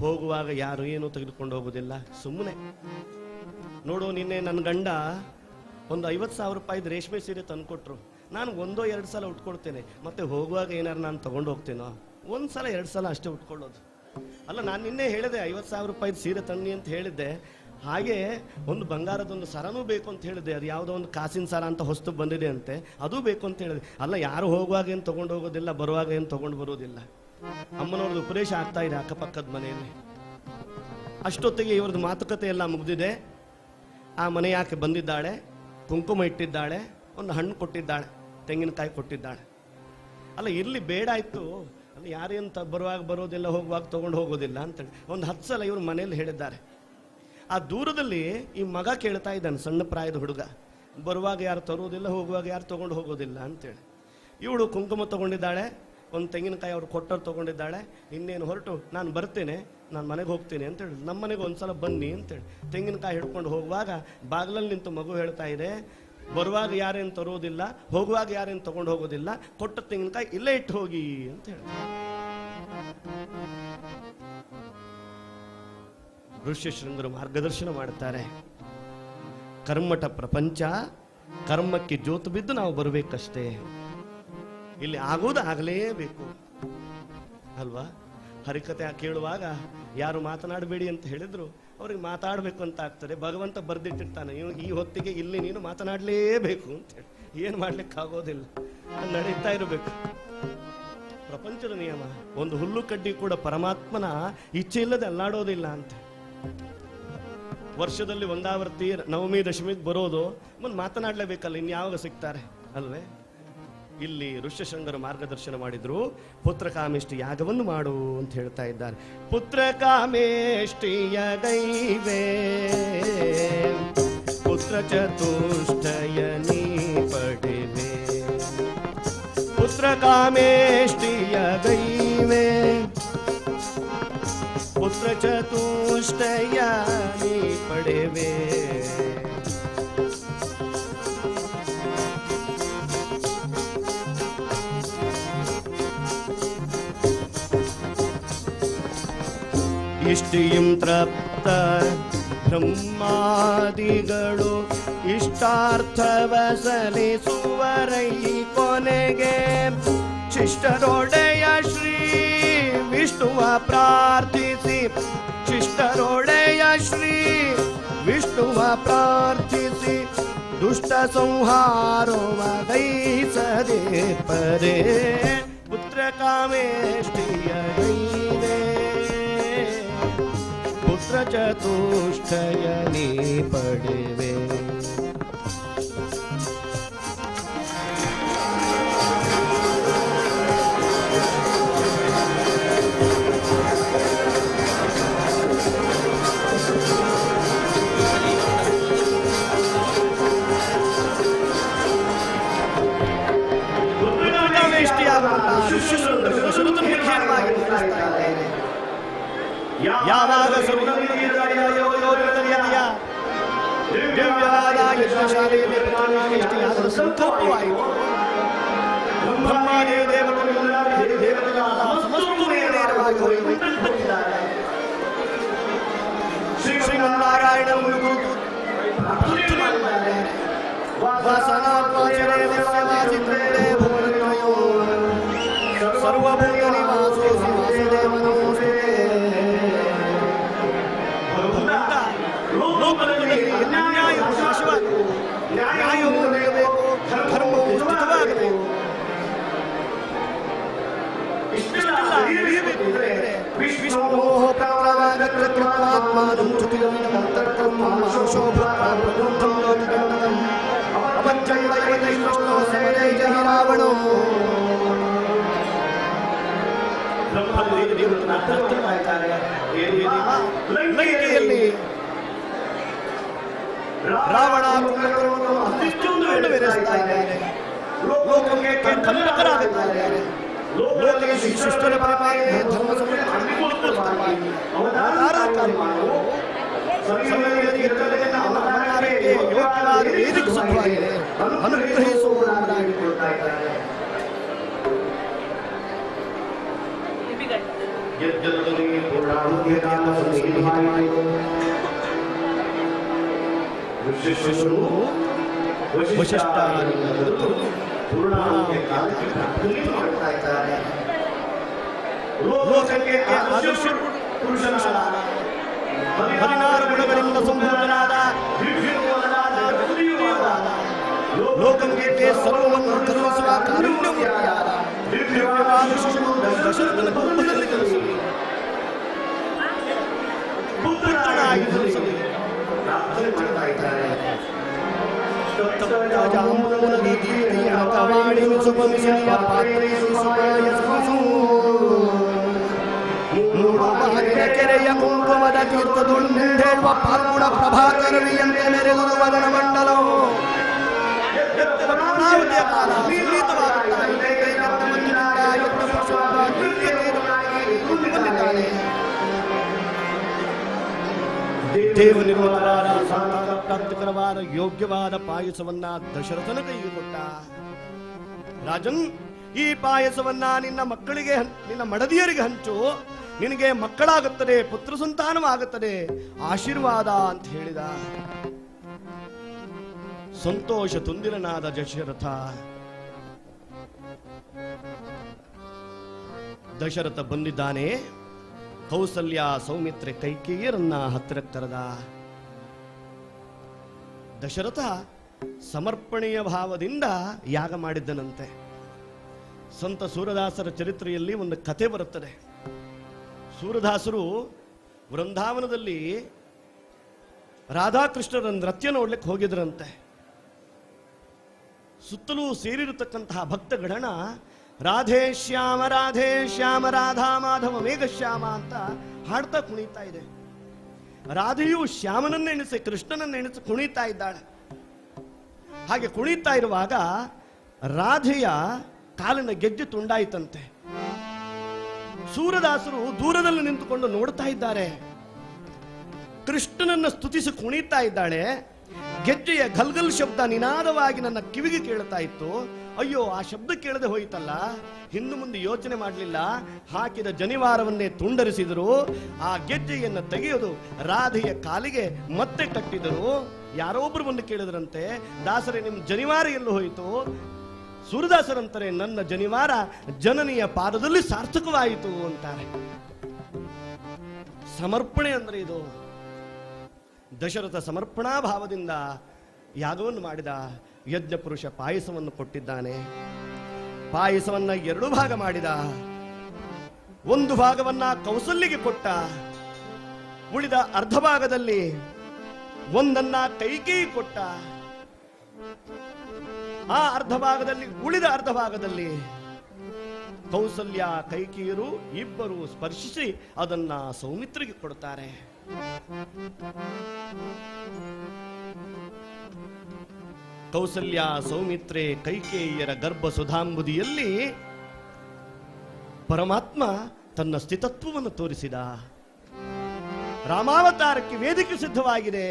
ಹೋಗುವಾಗ ಯಾರು ಏನು ತೆಗೆದುಕೊಂಡು ಹೋಗುವುದಿಲ್ಲ. ಸುಮ್ಮನೆ ನೋಡು, ನಿನ್ನೆ ನನ್ನ ಗಂಡ ಒಂದು 50,000 ರೂಪಾಯಿದ ರೇಷ್ಮೆ ಸೀರೆ ತಂದುಕೊಟ್ರು. ನಾನು 1-2 ಸಲ ಉಟ್ಕೊಳ್ತೇನೆ, ಮತ್ತೆ ಹೋಗುವಾಗ ಏನಾರು ನಾನು ತಗೊಂಡು ಹೋಗ್ತೇನೋ. 1 ಸಲ 2 ಸಲ ಅಷ್ಟೇ ಉಟ್ಕೊಳ್ಳೋದು. ಅಲ್ಲ, ನಾನು ನಿನ್ನೆ ಹೇಳಿದೆ 50,000 ರೂಪಾಯಿದ ಸೀರೆ ತನ್ನಿ ಅಂತ ಹೇಳಿದ್ದೆ. ಹಾಗೆ ಒಂದು ಬಂಗಾರದೊಂದು ಸರನೂ ಬೇಕು ಅಂತ ಹೇಳಿದೆ. ಅದು ಯಾವುದೋ ಒಂದು ಕಾಸಿನ ಸರ ಅಂತ ಹೊಸ್ತು ಬಂದಿದೆ ಅಂತೆ, ಅದೂ ಬೇಕು ಅಂತ ಹೇಳಿದೆ. ಅಲ್ಲ, ಯಾರು ಹೋಗುವಾಗ ಏನು ತಗೊಂಡು ಹೋಗೋದಿಲ್ಲ, ಬರುವಾಗ ಏನು ತಗೊಂಡು ಬರೋದಿಲ್ಲ. ಅಮ್ಮನವ್ರದ್ದು ಉಪದೇಶ ಆಗ್ತಾ ಇದೆ ಅಕ್ಕಪಕ್ಕದ ಮನೆಯಲ್ಲಿ. ಅಷ್ಟೊತ್ತಿಗೆ ಇವ್ರದ್ದು ಮಾತುಕತೆ ಎಲ್ಲ ಮುಗಿದಿದೆ. ಆ ಮನೆ ಯಾಕೆ ಬಂದಿದ್ದಾಳೆ, ಕುಂಕುಮ ಇಟ್ಟಿದ್ದಾಳೆ, ಒಂದು ಹಣ್ಣು ಕೊಟ್ಟಿದ್ದಾಳೆ, ತೆಂಗಿನಕಾಯಿ ಕೊಟ್ಟಿದ್ದಾಳೆ. ಅಲ್ಲ, ಇರ್ಲಿ, ಬೇಡ ಆಯ್ತು. ಅಲ್ಲ, ಯಾರೇನು ಬರುವಾಗ ಬರೋದಿಲ್ಲ, ಹೋಗುವಾಗ ತಗೊಂಡು ಹೋಗೋದಿಲ್ಲ ಅಂತೇಳಿ ಒಂದು 10 ಸಲ ಇವ್ರು ಮನೆಯಲ್ಲಿ ಹೇಳಿದ್ದಾರೆ. ಆ ದೂರದಲ್ಲಿ ಈ ಮಗ ಕೇಳ್ತಾ ಇದ್ದಾನೆ, ಸಣ್ಣ ಪ್ರಾಯದ ಹುಡುಗ, ಬರುವಾಗ ಯಾರು ತರುವುದಿಲ್ಲ, ಹೋಗುವಾಗ ಯಾರು ತಗೊಂಡು ಹೋಗೋದಿಲ್ಲ ಅಂತೇಳಿ. ಇವಳು ಕುಂಕುಮ ತಗೊಂಡಿದ್ದಾಳೆ, ಒಂದು ತೆಂಗಿನಕಾಯಿ ಅವ್ರು ಕೊಟ್ಟರು ತಗೊಂಡಿದ್ದಾಳೆ. ಇನ್ನೇನು ಹೊರಟು, ನಾನು ಬರ್ತೇನೆ, ನಾನು ಮನೆಗೆ ಹೋಗ್ತೀನಿ ಅಂತೇಳಿ, ನಮ್ಮ ಮನೆಗೆ ಒಂದ್ಸಲ ಬನ್ನಿ ಅಂತೇಳಿ ತೆಂಗಿನಕಾಯಿ ಹಿಡ್ಕೊಂಡು ಹೋಗುವಾಗ ಬಾಗಿಲಲ್ಲಿ ನಿಂತು ಮಗು ಹೇಳ್ತಾ ಇದೆ, ಬರುವಾಗ ಯಾರೇನು ತರೋದಿಲ್ಲ, ಹೋಗುವಾಗ ಯಾರೇನು ತಗೊಂಡು ಹೋಗೋದಿಲ್ಲ, ಕೊಟ್ಟ ತೆಂಗಿನಕಾಯಿ ಇಲ್ಲೇ ಇಟ್ಟು ಹೋಗಿ ಅಂತ ಹೇಳಿ. ಋಷ್ಯಶೃಂಗರು ಮಾರ್ಗದರ್ಶನ ಮಾಡುತ್ತಾರೆ. ಕರ್ಮಠ ಪ್ರಪಂಚ, ಕರ್ಮಕ್ಕೆ ಜೋತು ಬಿದ್ದು ನಾವು ಬರಬೇಕಷ್ಟೇ. ಇಲ್ಲಿ ಆಗೋದು ಆಗಲೇಬೇಕು ಅಲ್ವಾ. ಹರಿಕತೆ ಕೇಳುವಾಗ ಯಾರು ಮಾತನಾಡಬೇಡಿ ಅಂತ ಹೇಳಿದ್ರು, ಅವ್ರಿಗೆ ಮಾತಾಡಬೇಕು ಅಂತ ಆಗ್ತದೆ. ಭಗವಂತ ಬರ್ದಿಟ್ಟಿರ್ತಾನೆ, ಈ ಹೊತ್ತಿಗೆ ಇಲ್ಲಿ ನೀನು ಮಾತನಾಡಲೇಬೇಕು ಅಂತ ಹೇಳಿ. ಏನು ಮಾಡ್ಲಿಕ್ಕಾಗೋದಿಲ್ಲ, ನಡೀತಾ ಇರಬೇಕು. ಪ್ರಪಂಚದ ನಿಯಮ. ಒಂದು ಹುಲ್ಲು ಕಡ್ಡಿ ಕೂಡ ಪರಮಾತ್ಮನ ಇಚ್ಛೆ ಇಲ್ಲದೆ ಅಲ್ಲಾಡೋದಿಲ್ಲ ಅಂತ. ವರ್ಷದಲ್ಲಿ ಒಂದಾವರ್ತಿ ನವಮಿ ದಶಮಿಗೆ ಬರೋದು, ಮುಂದೆ ಮಾತನಾಡಲೇಬೇಕಲ್ಲ, ಇನ್ಯಾವಾಗ ಸಿಗ್ತಾರೆ ಅಲ್ವೇ. ಇಲ್ಲಿ ಋಷ್ಯಶೃಂಗರು ಮಾರ್ಗದರ್ಶನ ಮಾಡಿದ್ರು. ಪುತ್ರಕಾಮೇಷ್ಟಿ ಯಾಗವನ್ನು ಮಾಡು ಅಂತ ಹೇಳ್ತಾ ಇದ್ದಾರೆ. ಪುತ್ರಕಾಮೇಷ್ಟಿಯ ಗೈವೇ ಪುತ್ರ ಚತುಷ್ಟಯ ನೀ ಪಡೆವೆ. ಪುತ್ರಕಾಮೇಷ್ಟಿಯ ಗೈವೇ ಪುತ್ರ ಚತುಷ್ಟಯ ನೀ ಪಡೆವೆ. ಇಷ್ಟಿಂ ತೃಪ್ತ ಬ್ರಹ್ಮಾದಿಗಳು ಇಷ್ಟಾರ್ಥವ ಸಲಿಸುವರೈ ಕೊನೆಗೆ ಶಿಷ್ಟರೊಡೆಯ ಶ್ರೀ ವಿಷ್ಣುವ ಪ್ರಾರ್ಥಿಸಿ. ಶಿಷ್ಟರೊಡೆಯ ಶ್ರೀ ವಿಷ್ಣುವ ಪ್ರಾರ್ಥಿಸಿ ದುಷ್ಟ ಸಂಹಾರವ ಗೈಸದೆ ಪರೇ. ಪುತ್ರಕಾಮೇಷ್ಟಿಯ ಗೈವೆ ಪುತ್ರ ಚತುಷ್ಟಯ ನೀ ಪಡೆವೆ. ಯಾವಾಗ ದಿವ್ಯವಾದ ಯಜ್ಞಶಾಲೆಯಲ್ಲಿ ಪ್ರತಿಷ್ಠೆಯಾದ ಸಂಕಲ್ಪವಾಯಿತು. ಬ್ರಹ್ಮಾದಿ ದೇವತೆಗಳಾದ ಸಮಸ್ತೂ ನೇರವಾಗಿ ಹೋಗಿ ಬಂದಿದ್ದಾರೆ. ಶ್ರೀಮನ್ನಾರಾಯಣ ಕುರಿತು ಸರ್ವಭೂತ ನಿವಾಸೋ ವಾಸುದೇವನಮೋಸ್ತುತೇ. ಲೋಕದಲ್ಲಿ ಅನ್ಯಾಯವು ನಾಶವಾಗಬೇಕು, ನ್ಯಾಯವು ನಡೆಯಬೇಕು, ಧರ್ಮವು ಸ್ಥಿತವಾಗಬೇಕು. ಇಷ್ಟೆಲ್ಲ ನಡೆಯಬೇಕು ಅಂದರೆ ವಿಷ್ಣೋಃ ಪ್ರಕೃತ್ವಾತ್ಮಾನಂ ಚತುರ್ವಿಧಂ ಶೋಭಾಪ್ರಬುದ್ಧಂ ಲೋಕಕಂಡಕಂ ಅಪಂಚಂ ದೈವೈಶ್ವೋ ಸಮರೈಜ ರಾವಣೋ. ಲಂಕೆಯಲ್ಲಿ ರಾವಣ ಇಷ್ಟೊಂದು ಬೆರೆಸ್ತಾ ಇದ್ದಾರೆ. ಲೋಕಕ್ಕೆ ಕಂಟಕರಾಗುತ್ತಾರೆ. ಲೋಕಕ್ಕೆ ಶಿಷ್ಟರ ಪರವಾಗಿ ಧರ್ಮ ಸಮಯಕ್ಕೆ ಯೋಗ್ಯವಾದ ವೇದಿಕ ಸುಖವಾಗಿದೆ ಅನುಗ್ರಹಿಸುವುದಾಗಿಕೊಳ್ತಾ ಇದ್ದಾರೆ. ವಶಿಷ್ಠ ಲೋಕಕ್ಕೆ ಆದರ್ಶ ಪುರುಷನಾದ 16 ಗುಣಗಳಿಂದ ಸಂಪೂರ್ಣನಾದ ಲೋಕಕ್ಕೆ ಸರ್ವವನ್ನು ಕರುಣಿಸುವ ಕಾರುಣ್ಯಮೂರ್ತಿಯಾದ ದಿವ್ಯವಾದ ಶಿಶುವನ್ನು ದಶರಥನ ಗರ್ಭದಲ್ಲಿ ಕಲಿಸಿ ಪುತ್ರನಾಗಿ ಧರಿಸಲಿ ಮಾಡ್ತಾ ಇದ್ದಾರೆ. ಕೆರೆಯ ಕುಂಕುಮದ ತೀರ್ಥದುಂಡೇಳುವ ಪಾಲ್ಗುಣ ಪ್ರಭಾಕರವಿಯಂತೆ ಮೆರೆದು ವದನ ಮಂಡಲವು ಕಾಲ ದೇವನಿರ್ಮಲವಾದ ಪ್ರಾಪ್ತಿಕರವಾದ ಯೋಗ್ಯವಾದ ಪಾಯಸವನ್ನ ದಶರಥನ ಕೈಗೆ ಕೊಟ್ಟ. ರಾಜನ್, ಈ ಪಾಯಸವನ್ನ ನಿನ್ನ ಮಕ್ಕಳಿಗೆ, ನಿನ್ನ ಮಡದಿಯರಿಗೆ ಹಂಚು, ನಿನಗೆ ಮಕ್ಕಳಾಗುತ್ತದೆ, ಪುತ್ರ ಸಂತಾನವಾಗುತ್ತದೆ, ಆಶೀರ್ವಾದ ಅಂತ ಹೇಳಿದ. ಸಂತೋಷ ತುಂದಿರನಾದ ದಶರಥ ಬಂದಿದ್ದಾನೆ. ಕೌಸಲ್ಯ ಸೌಮಿತ್ರೆ ಕೈಕೇಯಿಯರನ್ನ ಹತ್ತಿರಕ್ಕೆ ಕರೆದ. ದಶರಥ ಸಮರ್ಪಣೆಯ ಭಾವದಿಂದ ಯಾಗ ಮಾಡಿದ್ದನಂತೆ. ಸಂತ ಸೂರದಾಸರ ಚರಿತ್ರೆಯಲ್ಲಿ ಒಂದು ಕಥೆ ಬರುತ್ತದೆ. ಸೂರದಾಸರು ವೃಂದಾವನದಲ್ಲಿ ರಾಧಾಕೃಷ್ಣರ ನೃತ್ಯ ನೋಡ್ಲಿಕ್ಕೆ ಹೋಗಿದ್ರಂತೆ. ಸುತ್ತಲೂ ಸೇರಿರತಕ್ಕಂತಹ ಭಕ್ತಗಣ ರಾಧೇ ಶ್ಯಾಮ ರಾಧಾ ಮಾಧವ ಮೇಘಶ್ಯಾಮ ಅಂತ ಹಾಡ್ತಾ ಕುಣಿತಾ ಇದೆ. ರಾಧೆಯು ಶ್ಯಾಮನನ್ನೆಣಿಸಿ ಕೃಷ್ಣನನ್ನೆಣಿಸಿ ಕುಣಿತಾ ಇದ್ದಾಳೆ. ಹಾಗೆ ಕುಣಿತಾ ಇರುವಾಗ ರಾಧೆಯ ಕಾಲಿನ ಗೆಜ್ಜೆ ತುಂಡಾಯಿತಂತೆ. ಸೂರದಾಸರು ದೂರದಲ್ಲಿ ನಿಂತುಕೊಂಡು ನೋಡ್ತಾ ಇದ್ದಾರೆ. ಕೃಷ್ಣನನ್ನ ಸ್ತುತಿಸಿ ಕುಣಿತಾ ಇದ್ದಾಳೆ. ಗೆಜ್ಜೆಯ ಗಲ್ಗಲ್ ಶಬ್ದ ನಿನಾದವಾಗಿ ನನ್ನ ಕಿವಿಗೆ ಕೇಳ್ತಾ ಇತ್ತು. ಅಯ್ಯೋ, ಆ ಶಬ್ದ ಕೇಳದೆ ಹೋಯಿತಲ್ಲ. ಹಿಂದು ಮುಂದೆ ಯೋಚನೆ ಮಾಡಲಿಲ್ಲ. ಹಾಕಿದ ಜನಿವಾರವನ್ನೇ ತುಂಡರಿಸಿದರು. ಆ ಗೆಜ್ಜೆಯನ್ನು ತೆಗೆಯೋದು ರಾಧೆಯ ಕಾಲಿಗೆ ಮತ್ತೆ ಕಟ್ಟಿದರು. ಯಾರೊಬ್ರು ಬಂದು ಕೇಳಿದ್ರಂತೆ, ದಾಸರೇ, ನಿಮ್ಮ ಜನಿವಾರ ಎಲ್ಲೂ ಹೋಯಿತು? ಸೂರದಾಸರಂತಾರೆ, ನನ್ನ ಜನಿವಾರ ಜನನಿಯ ಪಾದದಲ್ಲಿ ಸಾರ್ಥಕವಾಯಿತು ಅಂತಾರೆ. ಸಮರ್ಪಣೆ ಅಂದ್ರೆ ಇದು. ದಶರಥ ಸಮರ್ಪಣಾ ಭಾವದಿಂದ ಯಾಗವನ್ನು ಮಾಡಿದ. ಯಜ್ಞ ಪುರುಷ ಪಾಯಸವನ್ನು ಕೊಟ್ಟಿದ್ದಾನೆ. ಪಾಯಸವನ್ನ 2 ಭಾಗ ಮಾಡಿದ. ಒಂದು ಭಾಗವನ್ನ ಕೌಸಲ್ಯಗೆ ಕೊಟ್ಟ. ಉಳಿದ ಅರ್ಧ ಭಾಗದಲ್ಲಿ ಒಂದನ್ನ ಕೈಕೇಯಿ ಕೊಟ್ಟ. ಆ ಉಳಿದ ಅರ್ಧ ಭಾಗದಲ್ಲಿ ಕೌಸಲ್ಯ ಕೈಕೇಯಿಯರು ಇಬ್ಬರು ಸ್ಪರ್ಶಿಸಿ ಅದನ್ನ ಸೌಮಿತ್ರಿಗೆ ಕೊಡ್ತಾರೆ. ಕೌಸಲ್ಯ ಸೌಮಿತ್ರೆ ಕೈಕೇಯಿಯರ ಗರ್ಭ ಸುಧಾಂಬುದಿಯಲ್ಲಿ ಪರಮಾತ್ಮ ತನ್ನ ಸ್ಥಿತತ್ವವನ್ನು ತೋರಿಸಿದ. ರಾಮಾವತಾರಕ್ಕೆ ವೇದಿಕೆ ಸಿದ್ಧವಾಗಿದೆ.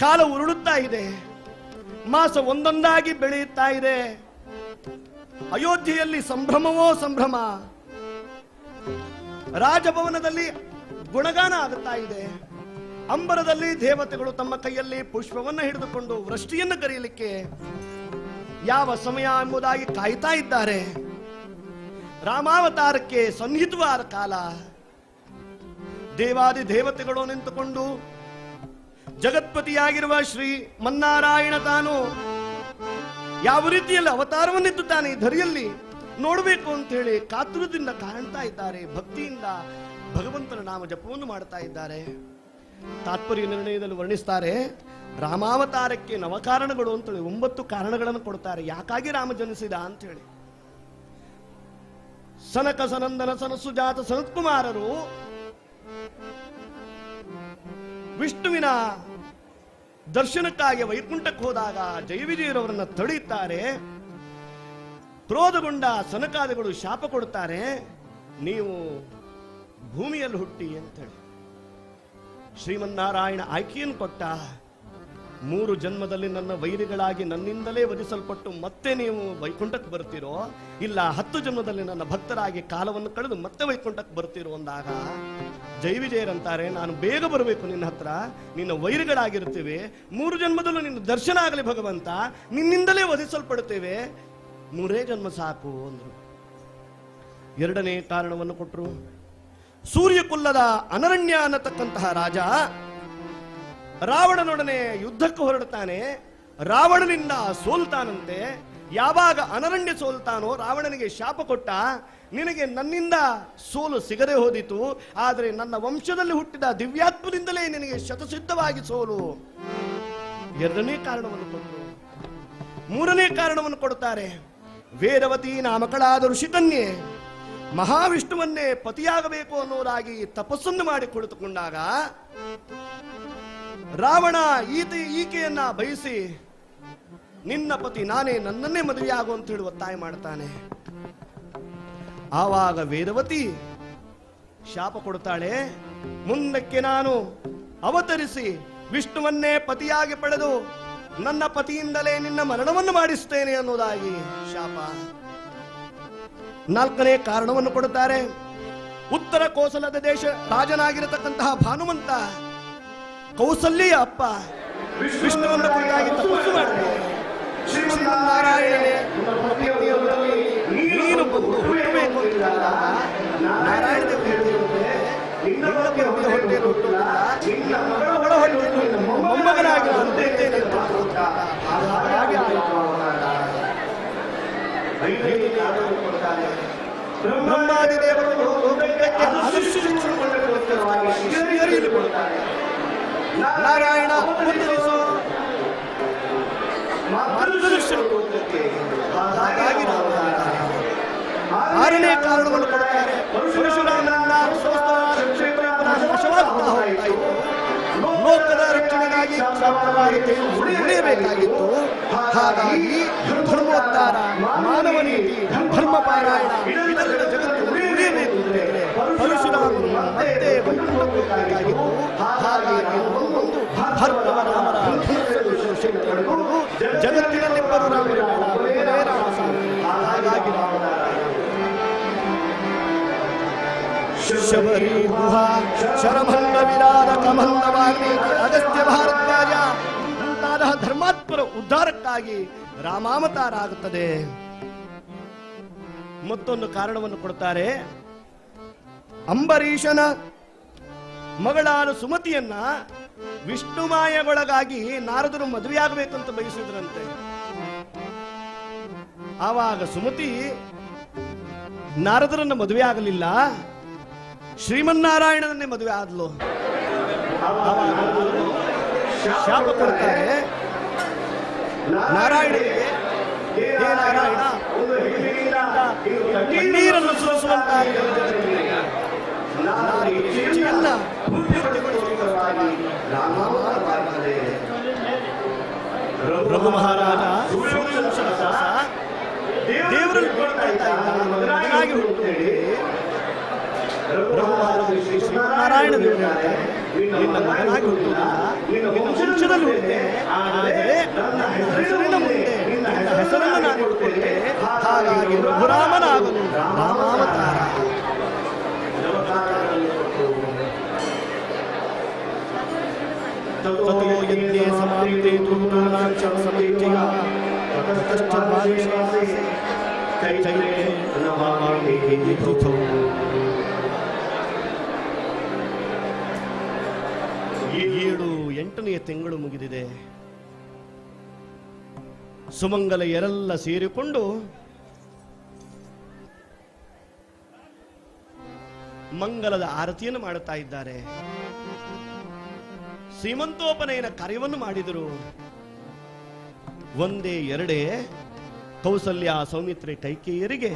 ಕಾಲ ಉರುಳುತ್ತಾ ಇದೆ. ಮಾಸ ಒಂದೊಂದಾಗಿ ಬೆಳೆಯುತ್ತಾ ಇದೆ. ಅಯೋಧ್ಯೆಯಲ್ಲಿ ಸಂಭ್ರಮವೋ ಸಂಭ್ರಮ. ರಾಜಭವನದಲ್ಲಿ ಗುಣಗಾನ ಆಗುತ್ತಾ ಇದೆ. ಅಂಬರದಲ್ಲಿ ದೇವತೆಗಳು ತಮ್ಮ ಕೈಯಲ್ಲಿ ಪುಷ್ಪವನ್ನು ಹಿಡಿದುಕೊಂಡು ವೃಷ್ಟಿಯನ್ನು ಕರೆಯಲಿಕ್ಕೆ ಯಾವ ಸಮಯ ಎಂಬುದಾಗಿ ಕಾಯ್ತಾ ಇದ್ದಾರೆ. ರಾಮಾವತಾರಕ್ಕೆ ಸನ್ನಿಹಿತವಾದ ಕಾಲ. ದೇವಾದಿ ದೇವತೆಗಳು ನಿಂತುಕೊಂಡು ಜಗತ್ಪತಿಯಾಗಿರುವ ಶ್ರೀ ಮನ್ನಾರಾಯಣ ತಾನು ಯಾವ ರೀತಿಯಲ್ಲಿ ಅವತಾರವನ್ನೆತ್ತುತ್ತಾನೆ ಈ ಧರಿಯಲ್ಲಿ ನೋಡಬೇಕು ಅಂತ ಹೇಳಿ ಕಾತುರದಿಂದ ಕಾಣ್ತಾ ಇದ್ದಾರೆ. ಭಕ್ತಿಯಿಂದ ಭಗವಂತನ ನಾಮ ಜಪವನ್ನು ಮಾಡ್ತಾ ಇದ್ದಾರೆ. ತಾತ್ಪರ್ಯ ನಿರ್ಣಯದಲ್ಲಿ ವರ್ಣಿಸ್ತಾರೆ, ರಾಮಾವತಾರಕ್ಕೆ ನವಕಾರಣಗಳು ಅಂತೇಳಿ 9 ಕಾರಣಗಳನ್ನು ಕೊಡ್ತಾರೆ. ಯಾಕಾಗಿ ರಾಮ ಜನಿಸಿದ ಅಂತ ಹೇಳಿ. ಸನಕ ಸನಂದನ ಸನಸುಜಾತ ಸನತ್ಕುಮಾರರು ವಿಷ್ಣುವಿನ ದರ್ಶನಕ್ಕಾಗಿ ವೈಕುಂಠಕ್ಕೆ ಹೋದಾಗ ಜಯವಿಜಯರವರನ್ನ ತಡೆಯುತ್ತಾರೆ. ಕ್ರೋಧಗೊಂಡ ಸನಕಾದಿಗಳು ಶಾಪ ಕೊಡುತ್ತಾರೆ, ನೀವು ಭೂಮಿಯಲ್ಲಿ ಹುಟ್ಟಿ ಅಂತೇಳಿ. ಶ್ರೀಮನ್ನಾರಾಯಣ ಆಯ್ಕೆಯನ್ನು ಕೊಟ್ಟ. 3 ಜನ್ಮದಲ್ಲಿ ನನ್ನ ವೈರಿಗಳಾಗಿ ನನ್ನಿಂದಲೇ ವಧಿಸಲ್ಪಟ್ಟು ಮತ್ತೆ ನೀವು ವೈಕುಂಠಕ್ಕೆ ಬರ್ತೀರೋ, ಇಲ್ಲ 10 ಜನ್ಮದಲ್ಲಿ ನನ್ನ ಭಕ್ತರಾಗಿ ಕಾಲವನ್ನು ಕಳೆದು ಮತ್ತೆ ವೈಕುಂಠಕ್ಕೆ ಬರ್ತೀರೋ ಅಂದಾಗ ಜಯವಿಜಯರಂತಾರೆ, ನಾನು ಬೇಗ ಬರಬೇಕು ನಿನ್ನ ಹತ್ರ, ನಿನ್ನ ವೈರಿಗಳಾಗಿರ್ತೀವಿ. 3 ಜನ್ಮದಲ್ಲೂ ನಿನ್ನ ದರ್ಶನ ಆಗಲಿ ಭಗವಂತ, ನಿನ್ನಿಂದಲೇ ವಧಿಸಲ್ಪಡುತ್ತೇವೆ, 3 ಜನ್ಮ ಸಾಕು ಅಂದ್ರು. 2ನೇ ಕಾರಣವನ್ನು ಕೊಟ್ಟರು. ಸೂರ್ಯಕುಲ್ಲದ ಅನರಣ್ಯ ಅನ್ನತಕ್ಕಂತಹ ರಾಜ ರಾವಣನೊಡನೆ ಯುದ್ಧಕ್ಕೆ ಹೊರಡ್ತಾನೆ. ರಾವಣನಿಂದ ಸೋಲ್ತಾನಂತೆ. ಯಾವಾಗ ಅನರಣ್ಯ ಸೋಲ್ತಾನೋ ರಾವಣನಿಗೆ ಶಾಪ ಕೊಟ್ಟ, ನಿನಗೆ ನನ್ನಿಂದ ಸೋಲು ಸಿಗದೆ ಹೋದಿತು, ಆದರೆ ನನ್ನ ವಂಶದಲ್ಲಿ ಹುಟ್ಟಿದ ದಿವ್ಯಾತ್ಮದಿಂದಲೇ ನಿನಗೆ ಶತಸಿದ್ಧವಾಗಿ ಸೋಲು. 2ನೇ ಕಾರಣವನ್ನು ಕೊಟ್ಟರು. 3ನೇ ಕಾರಣವನ್ನು ಕೊಡುತ್ತಾರೆ. ವೇದವತಿ ನಾಮಕಳಾದ ಋಷಿಕನ್ಯೆ ಮಹಾವಿಷ್ಣುವನ್ನೇ ಪತಿಯಾಗಬೇಕು ಅನ್ನೋದಾಗಿ ತಪಸ್ಸನ್ನು ಮಾಡಿ ಕುಳಿತುಕೊಂಡಾಗ ರಾವಣ ಈಕೆಯನ್ನ ಬಯಸಿ ನಿನ್ನ ಪತಿ ನಾನೇ, ನನ್ನನ್ನೇ ಮದುವೆಯಾಗು ಅಂತ ಹೇಳಿ ಒತ್ತಾಯ ಮಾಡ್ತಾನೆ. ಆವಾಗ ವೇದವತಿ ಶಾಪ ಕೊಡ್ತಾಳೆ, ಮುಂದಕ್ಕೆ ನಾನು ಅವತರಿಸಿ ವಿಷ್ಣುವನ್ನೇ ಪತಿಯಾಗಿ ಪಡೆದು ನನ್ನ ಪತಿಯಿಂದಲೇ ನಿನ್ನ ಮರಣವನ್ನು ಮಾಡಿಸ್ತೇನೆ ಅನ್ನೋದಾಗಿ ಶಾಪ. 4ನೇ ಕಾರಣವನ್ನು ಕೊಡುತ್ತಾರೆ. ಉತ್ತರ ಕೋಸಲದ ದೇಶ ರಾಜನಾಗಿರತಕ್ಕಂತಹ ಭಾನುಮಂತ ಕೌಸಲ್ಯ ಅಪ್ಪ ವಿಷ್ಣುವನ್ನು ಕುರಿತಾಗಿ ತಪಸ್ಸು ಮಾಡಿದೆ. ಶ್ರೀಮನ್ನಾರಾಯಣನೇ ನೀನು ಬಂದು ಹುಟ್ಟಬೇಕು ಅಂತ ನಾರಾಯಣ ಮೊಮ್ಮಗನಾಗಿ ನಾನು ಬರ್ತೇನೆ ಅಂತ ಹಾಗಾಗಿ ಬ್ರಹ್ಮಾದಿ ದೇವರು ನಾರಾಯಣ ಹಾಗಾಗಿ ನಾವು 6ನೇ ಕಾರಣವನ್ನು ಕೊಡುತ್ತಾರೆ. ಪರಶುರಾಮನನ್ನ ಲೋಕದ ರಕ್ಷಣೆಗಾಗಿ ಉಳಿಯಬೇಕಾಗಿತ್ತು. ಹಾಗಾಗಿ ಧರ್ಮೋದ್ಧಾರ, ಮಾನವ ನೀತಿ, ಧರ್ಮ ಪಾರಾಯಣ ಇದರ ಜಗತ್ತು ಉಳಿಯಬೇಕು ಅಂತೇಳಿ ಪರಶುರಾಮನು ಮತ್ತೆ ವೈಕುಂಠಬೇಕಾಗಿತ್ತು. ಹಾಗಾಗಿ ಒಂದು ಭಾರ್ಗವ ರಾಮರ ಜಗತ್ತಿನಲ್ಲಿ ಪರರಾಮರ ಹಾಗಾಗಿ ಶಬರಿ ಗುಹಾ ಶರಭಂಗ ವಿರಾರ ಕಮಂದ ವಾಲ್ಮೀಕಿ ಅಗಸ್ತ್ಯ ಭಾರದ್ವಾಜ ಮುಂತಾದ ಧರ್ಮಾತ್ಮರ ಉದ್ಧಾರಕ್ಕಾಗಿ ರಾಮಾವತಾರ ಆಗುತ್ತದೆ. ಮತ್ತೊಂದು ಕಾರಣವನ್ನು ಕೊಡ್ತಾರೆ. ಅಂಬರೀಷನ ಮಗಳಾದ ಸುಮತಿಯನ್ನ ವಿಷ್ಣು ಮಾಯೆಗೊಳಗಾಗಿ ನಾರದರು ಮದುವೆಯಾಗಬೇಕಂತ ಬಯಸಿದ್ರಂತೆ. ಆವಾಗ ಸುಮತಿ ನಾರದರನ್ನ ಮದುವೆ ಆಗಲಿಲ್ಲ, ಶ್ರೀಮನ್ನಾರಾಯಣನನ್ನೇ ಮದುವೆ ಆದ್ಲು. ಶಾಪ ಕೊಡ್ತಾರೆ ನಾರಾಯಣನಿಗೆ, ಹೇ ನಾರಾಯಣ ಕಣ್ಣೀರನ್ನು ಸುರಿಸುವಂತಾಗಿ ರಘು ಮಹಾರಾಜ ದೇವರಲ್ಲಿ ಮಗನಾಗಿ ಹುಟ್ಟುತ್ತೇಳಿ ನಾರಾಯಣ ದೇವರು ಹೇಳ್ತಾರೆ, ನಿನ್ನ ಮಗನಾಗಿ ಹುಟ್ಟುವುದಿಲ್ಲ, ನಿನ್ನ ವಂಶದಲ್ಲಿ ಹುಟ್ಟುತ್ತೇನೆ, ಆದರೆ ನನ್ನ ಹೆಸರಿನ ಮುಂದೆ ನಿನ್ನ ಹೆಸರನ್ನು ನಾನು ಇಟ್ಟುಕೊಳ್ತೇನೆ, ಹಾಗಾಗಿ ರಘುರಾಮನಾಗಲು ರಾಮಾವತಾರ. ತತೋ ಯಜ್ಞೆ ಸಮಾಪ್ತೆ ಧೂಮ್ರಾಕ್ಷ ಸಮೈತ್ಯ ತತಶ್ಚ ಭಾಷಾಸೆ ಚೈತ್ರೇ ನಮಾಮಿ ವಿಧುತೋ. 7-8ನೇ ತಿಂಗಳು ಮುಗಿದಿದೆ. ಸುಮಂಗಲೆಯರೆಲ್ಲ ಸೇರಿಕೊಂಡು ಮಂಗಲದ ಆರತಿಯನ್ನು ಮಾಡುತ್ತಾ ಇದ್ದಾರೆ. ಸೀಮಂತೋಪನಯನ ಕಾರ್ಯವನ್ನು ಮಾಡಿದರು. ಒಂದೇ ಎರಡೇ ಕೌಸಲ್ಯ, ಸೌಮಿತ್ರೆ, ಕೈಕೇಯರಿಗೆ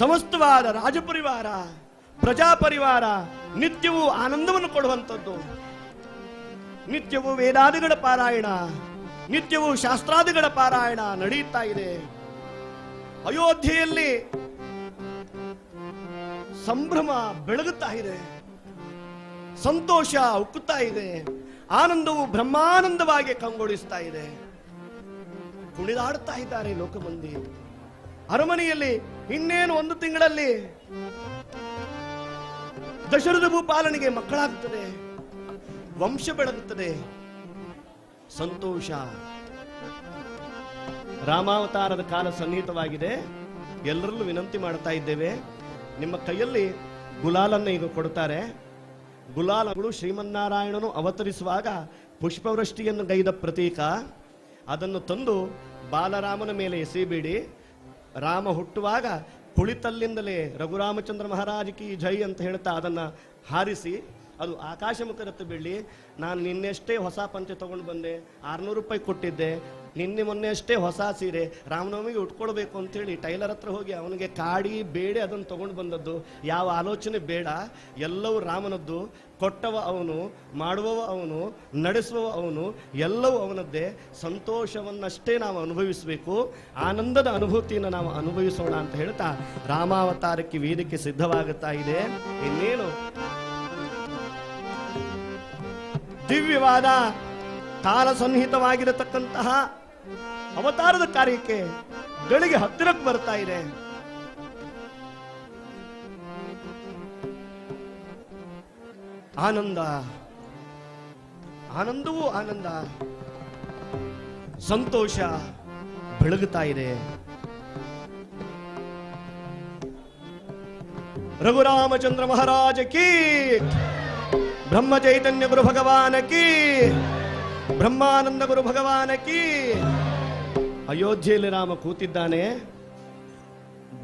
ಸಮಸ್ತವಾದ ರಾಜಪರಿವಾರ, ಪ್ರಜಾಪರಿವಾರ ನಿತ್ಯವೂ ಆನಂದವನ್ನು ಕೊಡುವಂಥದ್ದು. ನಿತ್ಯವೂ ವೇದಾದಿಗಳ ಪಾರಾಯಣ, ನಿತ್ಯವೂ ಶಾಸ್ತ್ರಾದಿಗಳ ಪಾರಾಯಣ ನಡೆಯುತ್ತಾ ಇದೆ. ಅಯೋಧ್ಯೆಯಲ್ಲಿ ಸಂಭ್ರಮ ಬೆಳಗುತ್ತಾ ಇದೆ, ಸಂತೋಷ ಉಕ್ಕುತ್ತಾ ಇದೆ, ಆನಂದವು ಬ್ರಹ್ಮಾನಂದವಾಗಿ ಕಂಗೊಳಿಸ್ತಾ ಇದೆ. ಕುಣಿದಾಡುತ್ತಾ ಇದ್ದಾರೆ ಲೋಕಮಂದಿ. ಅರಮನೆಯಲ್ಲಿ ಇನ್ನೇನು 1 ತಿಂಗಳಲ್ಲಿ ದಶರಥ ಭೂಪಾಲನಿಗೆ ಮಕ್ಕಳಾಗುತ್ತದೆ, ವಂಶ ಬೆಳಗುತ್ತದೆ, ಸಂತೋಷ. ರಾಮಾವತಾರದ ಕಾಲ ಸನ್ನಿಹಿತವಾಗಿದೆ. ಎಲ್ಲರಲ್ಲೂ ವಿನಂತಿ ಮಾಡ್ತಾ ಇದ್ದೇವೆ, ನಿಮ್ಮ ಕೈಯಲ್ಲಿ ಗುಲಾಲನ್ನು ಈಗ ಕೊಡ್ತಾರೆ. ಗುಲಾಲಗಳು ಶ್ರೀಮನ್ನಾರಾಯಣನು ಅವತರಿಸುವಾಗ ಪುಷ್ಪವೃಷ್ಟಿಯನ್ನು ಗೈದ ಪ್ರತೀಕ. ಅದನ್ನು ತಂದು ಬಾಲರಾಮನ ಮೇಲೆ ಎಸೆಯಬೇಡಿ. ರಾಮ ಹುಟ್ಟುವಾಗ ಕುಳಿತಲ್ಲಿಂದಲೇ ರಘುರಾಮಚಂದ್ರ ಮಹಾರಾಜ್ ಕಿ ಜೈ ಅಂತ ಹೇಳ್ತಾ ಅದನ್ನು ಹಾರಿಸಿ ಅದು ಆಕಾಶಮುಖದತ್ತ ಬೀಳಿ. ನಾನು ನಿನ್ನೆಷ್ಟೇ ಹೊಸ ಪಂಚೆ ತಗೊಂಡು ಬಂದೆ, 600 ರೂಪಾಯಿ ಕೊಟ್ಟಿದ್ದೆ. ಮೊನ್ನೆ ಅಷ್ಟೇ ಹೊಸ ಸೀರೆ ರಾಮನವಮಿಗೆ ಉಟ್ಕೊಳ್ಬೇಕು ಅಂತೇಳಿ ಟೈಲರ್ ಹತ್ರ ಹೋಗಿ ಅವನಿಗೆ ಕಾಡಿ ಬೇಡಿ ಅದನ್ನು ತಗೊಂಡು ಬಂದದ್ದು. ಯಾವ ಆಲೋಚನೆ ಬೇಡ, ಎಲ್ಲವೂ ರಾಮನದ್ದು. ಕೊಟ್ಟವ ಅವನು, ಮಾಡುವವ ಅವನು, ನಡೆಸುವವ ಅವನು, ಎಲ್ಲವೂ ಅವನದ್ದೇ. ಸಂತೋಷವನ್ನಷ್ಟೇ ನಾವು ಅನುಭವಿಸಬೇಕು, ಆನಂದದ ಅನುಭೂತಿಯನ್ನು ನಾವು ಅನುಭವಿಸೋಣ ಅಂತ ಹೇಳ್ತಾ ರಾಮಾವತಾರಕ್ಕೆ ವೇದಿಕೆ ಸಿದ್ಧವಾಗುತ್ತಾ ಇದೆ. ಇನ್ನೇನು ದಿವ್ಯವಾದ ಕಾಲ ಸನ್ನಿಹಿತವಾಗಿರತಕ್ಕಂತಹ ಅವತಾರದ ಕಾರ್ಯಕ್ಕೆ ಗಳಿಗೆ ಹತ್ತಿರಕ್ಕೆ ಬರ್ತಾ ಇದೆ. ಆನಂದ, ಆನಂದವೂ ಆನಂದ, ಸಂತೋಷ ಬೆಳಗುತ್ತಾ ಇದೆ. ರಘುರಾಮಚಂದ್ರ ಮಹಾರಾಜ ಕೀ, ಬ್ರಹ್ಮ ಚೈತನ್ಯ ಗುರು ಭಗವಾನ ಕೀ, ಬ್ರಹ್ಮಾನಂದ ಗುರು ಭಗವಾನ ಕೀ. ಅಯೋಧ್ಯೆಯಲ್ಲಿ ರಾಮ ಕೂತಿದ್ದಾನೆ.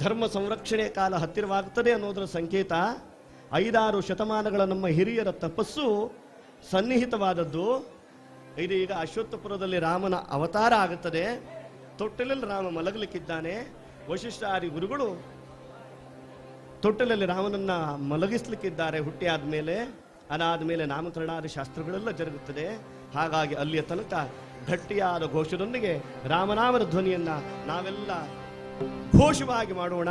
ಧರ್ಮ ಸಂರಕ್ಷಣೆ ಕಾಲ ಹತ್ತಿರವಾಗುತ್ತದೆ ಅನ್ನೋದರ ಸಂಕೇತ. 5-6 ಶತಮಾನಗಳ ನಮ್ಮ ಹಿರಿಯರ ತಪಸ್ಸು ಸನ್ನಿಹಿತವಾದದ್ದು. ಇದು ಈಗ ಅಶ್ವತ್ಥಪುರದಲ್ಲಿ ರಾಮನ ಅವತಾರ ಆಗುತ್ತದೆ. ತೊಟ್ಟಿಲಲ್ಲಿ ರಾಮ ಮಲಗಲಿಕ್ಕಿದ್ದಾನೆ. ವಶಿಷ್ಠಾದಿ ಗುರುಗಳು ತೊಟ್ಟಿಲಲ್ಲಿ ರಾಮನನ್ನ ಮಲಗಿಸ್ಲಿಕ್ಕಿದ್ದಾರೆ. ಹುಟ್ಟಿ ಆದ್ಮೇಲೆ ಅದಾದ್ಮೇಲೆ ನಾಮಕರಣಾದಿ ಶಾಸ್ತ್ರಗಳೆಲ್ಲ ಜರುಗುತ್ತದೆ. ಹಾಗಾಗಿ ಅಲ್ಲಿಯ ತನಕ ಗಟ್ಟಿಯಾದ ಘೋಷದೊಂದಿಗೆ ರಾಮನಾಮದ ಧ್ವನಿಯನ್ನ ನಾವೆಲ್ಲ ಘೋಷವಾಗಿ ಮಾಡೋಣ.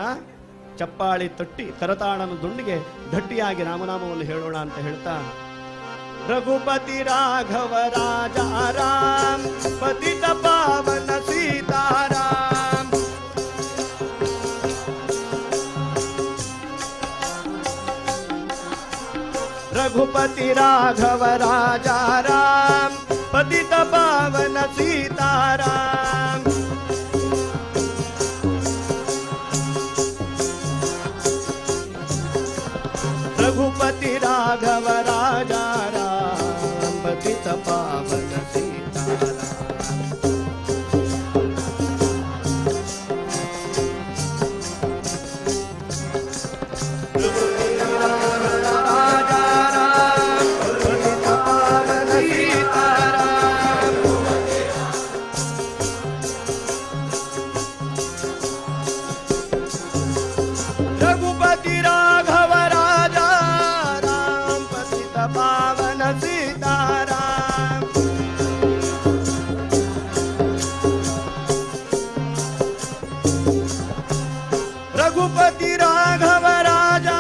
ಚಪ್ಪಾಳಿ ತಟ್ಟಿ ಕರತಾಳನದೊಂದಿಗೆ ಗಟ್ಟಿಯಾಗಿ ರಾಮನಾಮವನ್ನು ಹೇಳೋಣ ಅಂತ ಹೇಳ್ತಾ, ರಘುಪತಿ ರಾಘವ ರಾಜ ರಾಮ್ ಪತಿತ ಪಾವನ ಸೀತಾರಾಮ್. ರಘುಪತಿ ರಾಘವ ರಾಜ ರಾಮ್ ಪತಿತ ಪಾವನ ಸೀತಾರಾಮ್. रघुपति राघव राजा राम पतित पावन सीताराम. रघुपति राघव राजा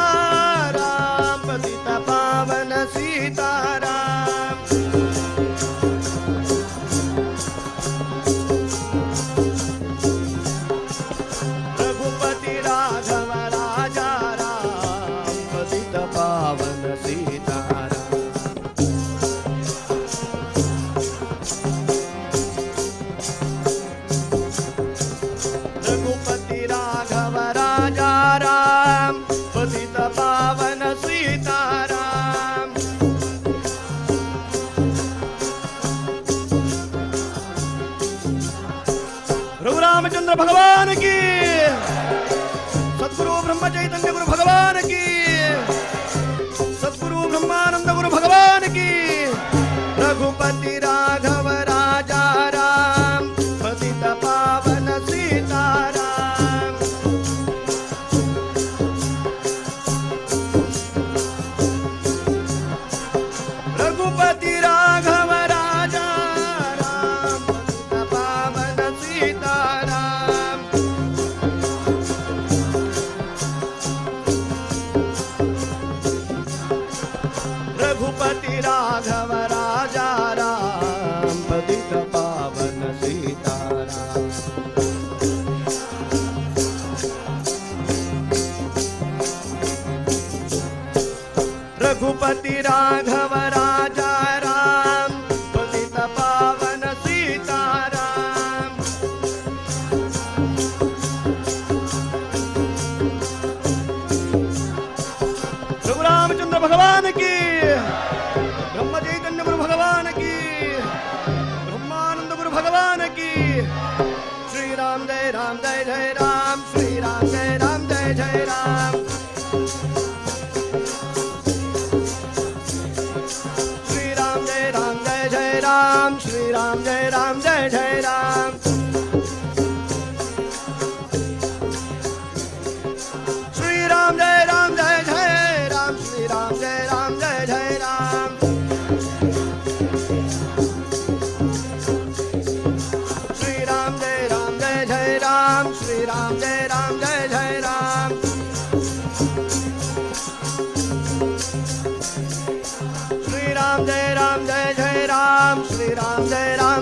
रामचंद्र भगवान की, सद्गुरु ब्रह्म चैतन्य गुरु भगवान की, सद्गुरु ब्रह्मानंद गुरु भगवान की। रघुपति राघव राजा राम, पतित पावन सीताराम। रघुपति राघव राजा राम, पतित पावन सीताराम। रघुपति राघव राजा राम, पतित पावन सीताराम। रघुपति राघव राजा राम, पतित पावन सीताराम। प्रभु रामचंद्र भगवान की, ब्रह्म चैतन्य गुरु भगवान की, ब्रह्मानंद गुरु भगवान की। श्री राम जय जय राम, श्री राम जय जय राम। श्री राम जय जय राम, श्री राम जय जय राम। श्री राम जय जय राम, श्री राम जय जय राम। श्री राम जय जय राम, श्री राम जय जय राम। श्री राम जय जय राम, श्री राम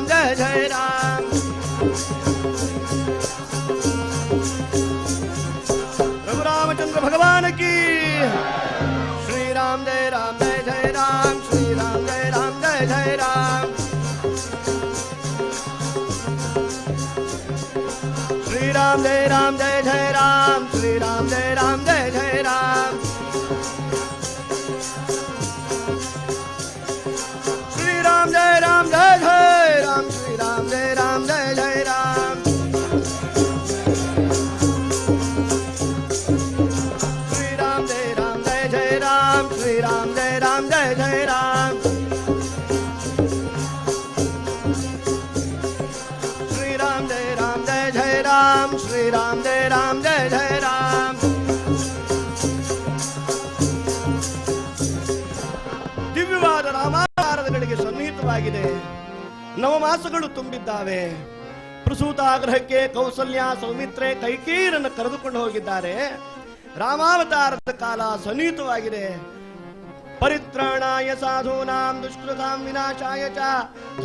जय जय राम। प्रभु रामचंद्र भगवान की। श्री राम जय जय राम, श्री राम जय जय राम। श्री राम जय जय राम, श्री राम जय जय राम। श्री राम जय जय राम, श्री राम जय जय राम। श्री राम जय जय राम, श्री राम जय जय राम। श्री राम जय जय राम, श्री राम जय जय राम। ದಿವ್ಯವಾದ ರಾಮಾವತಾರಗಳಿಗೆ ಸನ್ನಿಹಿತವಾಗಿದೆ. ನವಮಾಸಗಳು ತುಂಬಿದ್ದಾವೆ. ಪ್ರಸೂತಾಗ್ರಹಕ್ಕೆ ಕೌಸಲ್ಯ ಸೌಮಿತ್ರೆ ಕೈಕೇಯಿಯನ್ನು ಕರೆದುಕೊಂಡು ಹೋಗಿದ್ದಾರೆ. ರಾಮಾವತಾರದ ಕಾಲ ಸನ್ನಿಹಿತವಾಗಿದೆ. ಪರಿತ್ರಾಣಾಯ ಸಾಧೂನಾಂ ದುಷ್ಕೃತಾಂ ವಿನಾಶಾಯ ಚ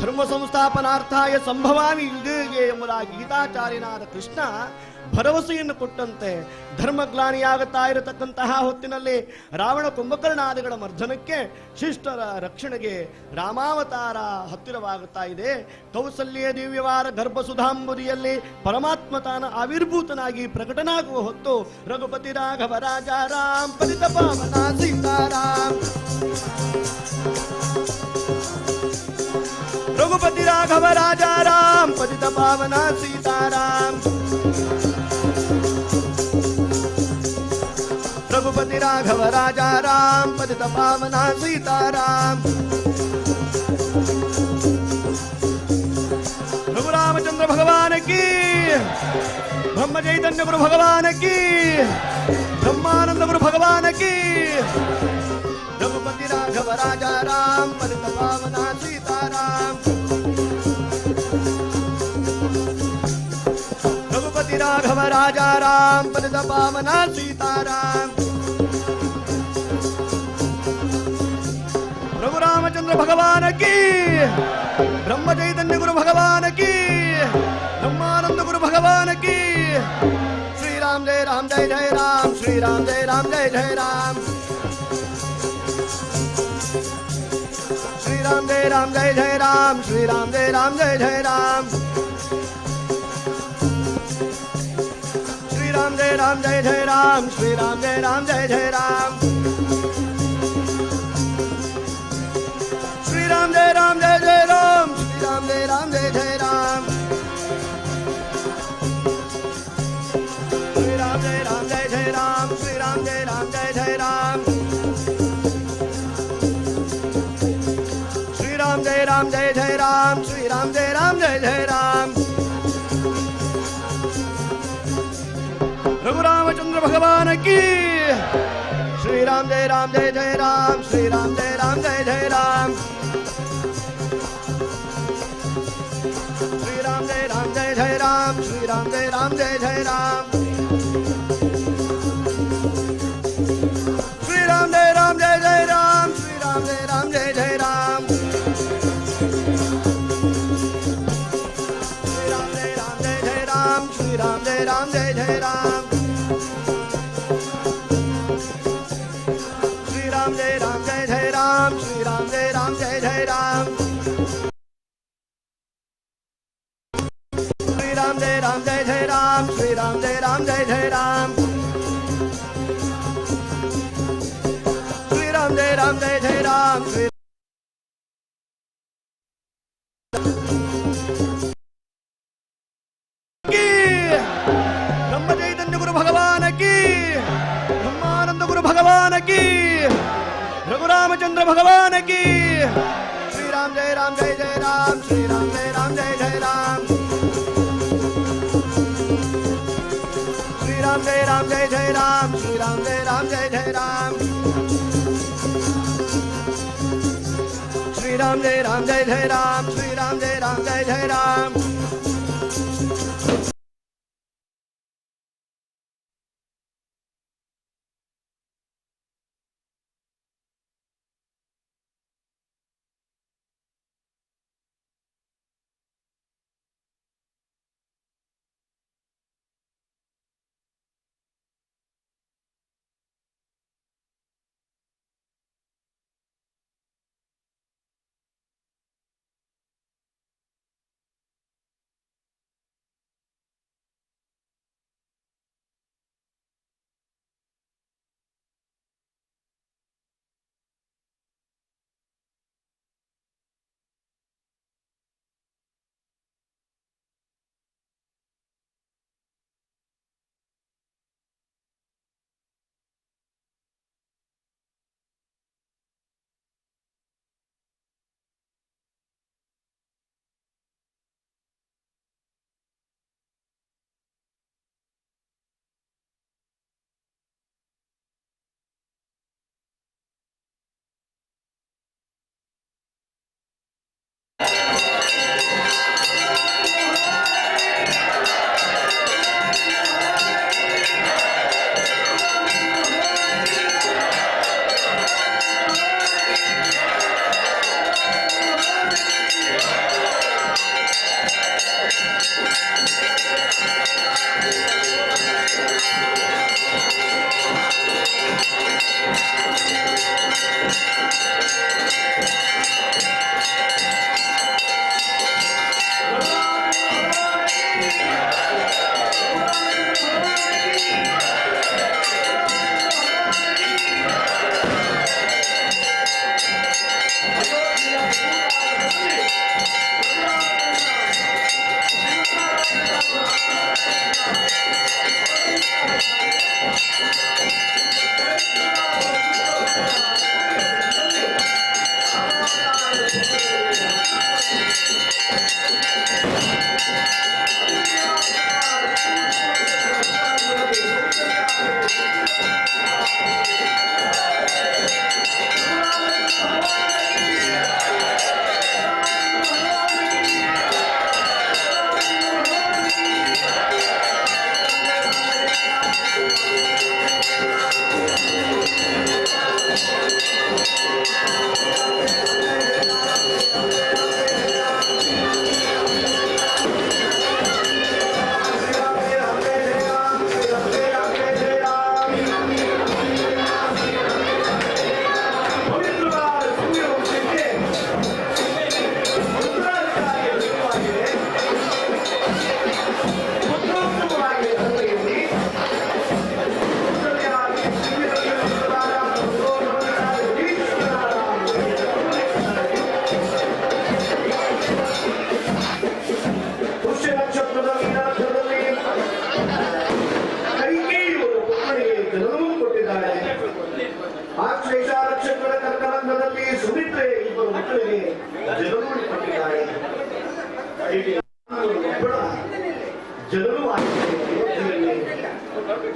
ಧರ್ಮ ಸಂಸ್ಥಾಪನಾರ್ಥಾಯ ಸಂಭವಾಮಿ ಯುಗೇ ಎಂಬುದಾಗಿ ಗೀತಾಚಾರ್ಯನಾದ ಕೃಷ್ಣ ಭರವಸೆಯನ್ನು ಕೊಟ್ಟಂತೆ ಧರ್ಮಗ್ಲಾನಿಯಾಗುತ್ತಾ ಇರತಕ್ಕಂತಹ ಹೊತ್ತಿನಲ್ಲಿ ರಾವಣ ಕುಂಭಕರ್ಣಾದಿಗಳ ಮರ್ದನಕ್ಕೆ ಶಿಷ್ಟರ ರಕ್ಷಣೆಗೆ ರಾಮಾವತಾರ ಹತ್ತಿರವಾಗುತ್ತಾ ಇದೆ. ಕೌಸಲ್ಯ ದಿವ್ಯವಾರ ಗರ್ಭಸುಧಾಂಬುದಿಯಲ್ಲಿ ಪರಮಾತ್ಮ ತಾನ ಆವಿರ್ಭೂತನಾಗಿ ಪ್ರಕಟನಾಗುವ ಹೊತ್ತು ರಘುಪತಿ ರಾಘವ ರಾಜ ರಾಮ್, ಪತಿತ ಪಾವನ ಸೀತಾರಾಮ್. रघुपति राघव राजा राम, पतित पावन सीताराम। रघुपति राघव राजा राम, पतित पावन सीताराम। रघु रामचंद्र भगवान की, ब्रह्म चैतन्य गुरु भगवान की, ब्रह्मानंद गुरु भगवान की। रघुपति राघव राजा राम, पतित पावन सीताराम। रघुपति राघव राजा राम, पतित पावन सीताराम। रघु रामचंद्र भगवान की, ब्रह्म चैतन्य गुरु भगवान की, ब्रह्मानंद गुरु भगवान की। श्री राम जय जय राम, श्री राम जय जय राम। श्री राम जय जय राम, श्री राम जय जय राम। श्री राम जय जय राम, श्री राम जय जय राम। श्री राम जय जय राम, श्री राम जय जय राम। भगवान की। श्री राम जय जय राम, श्री राम जय जय राम, श्री राम जय जय राम, श्री राम जय जय राम, श्री राम जय जय राम, श्री राम जय जय राम, श्री राम जय जय राम, श्री राम जय जय राम, श्री राम जय जय राम, श्री राम जय जय राम, श्री राम जय जय राम, श्री राम जय जय राम, श्री राम जय जय राम, श्री की। ब्रह्म चैतन्य गुरु भगवान की, ब्रह्मानंद गुरु भगवान की, रघुरामचंद्र भगवान की। श्री राम जय जय राम, श्री राम जय जय राम, श्री राम जय जय राम, श्री राम जय जय राम, श्री राम जय जय राम, श्री राम जय जय राम।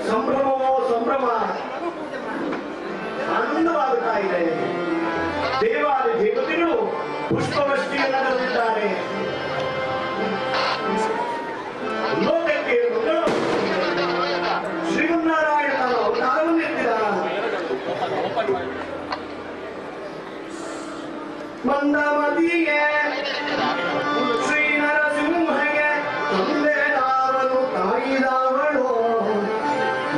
ಸಂಭ್ರಮವೋ ಪುಷ್ಪವೃಷ್ಟಿಯನ್ನು ಕರೆದಿದ್ದಾರೆ. ಲೋಕಕ್ಕೆ ಶ್ರೀಮನ್ನಾರಾಯಣ ಅವತಾರವನ್ನು ಎತ್ತಿದ ಮಂದಮತಿಗೆ ಶ್ರೀ ನರಸಿಂಹಗೆ ತಂದೆದಾರನು ತಾಯಿದಾವಳು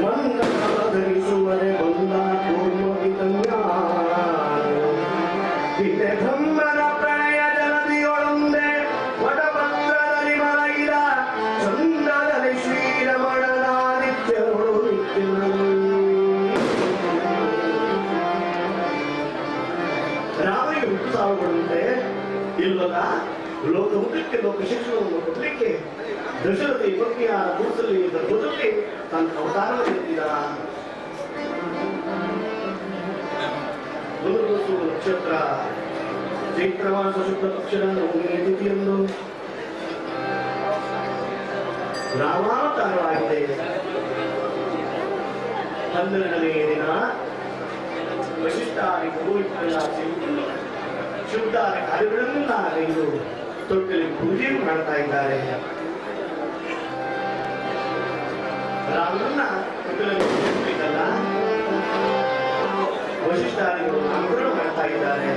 ಮಂದರಿಸುವರೆ ಬಂದ ಕೂರ್ಮಗಿತಂಗ ಹಿತೆ ಬ್ರಹ್ಮನ ಪ್ರಣಯ ಜಲದಿಯೊಳೊಂದೆ ವಟಪತ್ರದಲ್ಲಿ ಮಲಗಿದ ಚಂದ್ರದಲ್ಲಿ ಶ್ರೀರಮಣನ ನಿತ್ಯರು ರಾಮನಿಗೆ ಉತ್ಸಾಹಗೊಂಡೆ ಇಲ್ಲದ ಲೋಕಮುಖಕ್ಕೆ ಲೋಕ ಶಿಕ್ಷಣವನ್ನು ಕೊಡಲಿಕ್ಕೆ ದಶರಥಿ ಪತ್ನಿಯ ಕೂಸಲಿ ಗರ್ಭದಲ್ಲಿ ತನ್ನ ಅವತಾರವನ್ನು ಎತ್ತಿದ. ಗುರುಸು ನಕ್ಷತ್ರ ಚೈತ್ರಮಾಸ ಶುಕ್ಲ ಪಕ್ಷದ ನವಮಿಯ ತಿಥಿಯಂದು ರಾಮಾವತಾರವಾಗಿದೆ. 12ನೇ ದಿನ ವಶಿಷ್ಠಾದಿ ಶುದ್ಧಾದ ಕಾರ್ಯಗಳನ್ನೆಲ್ಲ ತೊಟ್ಟಲ್ಲಿ ಪೂಜೆ ಮಾಡ್ತಾ ಇದ್ದಾರೆ. ರಾಮನನ್ನ ತೊಟ್ಟಲಿಲ್ಲ ವಶಿಷ್ಠಾದಿಗಳು ನಾಮಕರಣ ಮಾಡ್ತಾ ಇದ್ದಾರೆ.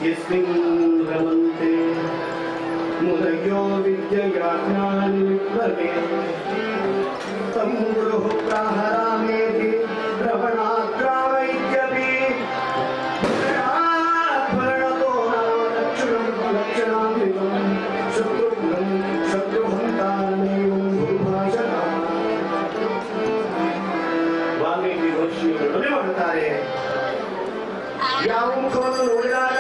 ಯಸ್ಮಿನ್ ರಮಂತೆ ಮುನಯೋ ವಿದ್ಯೆಯಾಜ್ಞಾನಿ ವಿಪ್ಲವೆ ತಂ ಗುರುಃ ಪ್ರಾಹರಾಮೇತಿ ಶ್ರವಣಾಗ್ರಾವೈದ್ಯಪಿ ಭರಣತೋ ಲಕ್ಷಣಂ ಲಕ್ಷಣಾಮಿವಂ ಶತ್ರುಘ್ನಂ ಶತ್ರುಹಂತಾರಮೇವಂ ಗುರುಭಾಷಣ. ವಾಲ್ಮೀಕಿ ಋಷಿಗಳು ಮಾಡ್ತಾರೆ. ಯಾವ ಮುಖವನ್ನು ನೋಡಿದಾಗ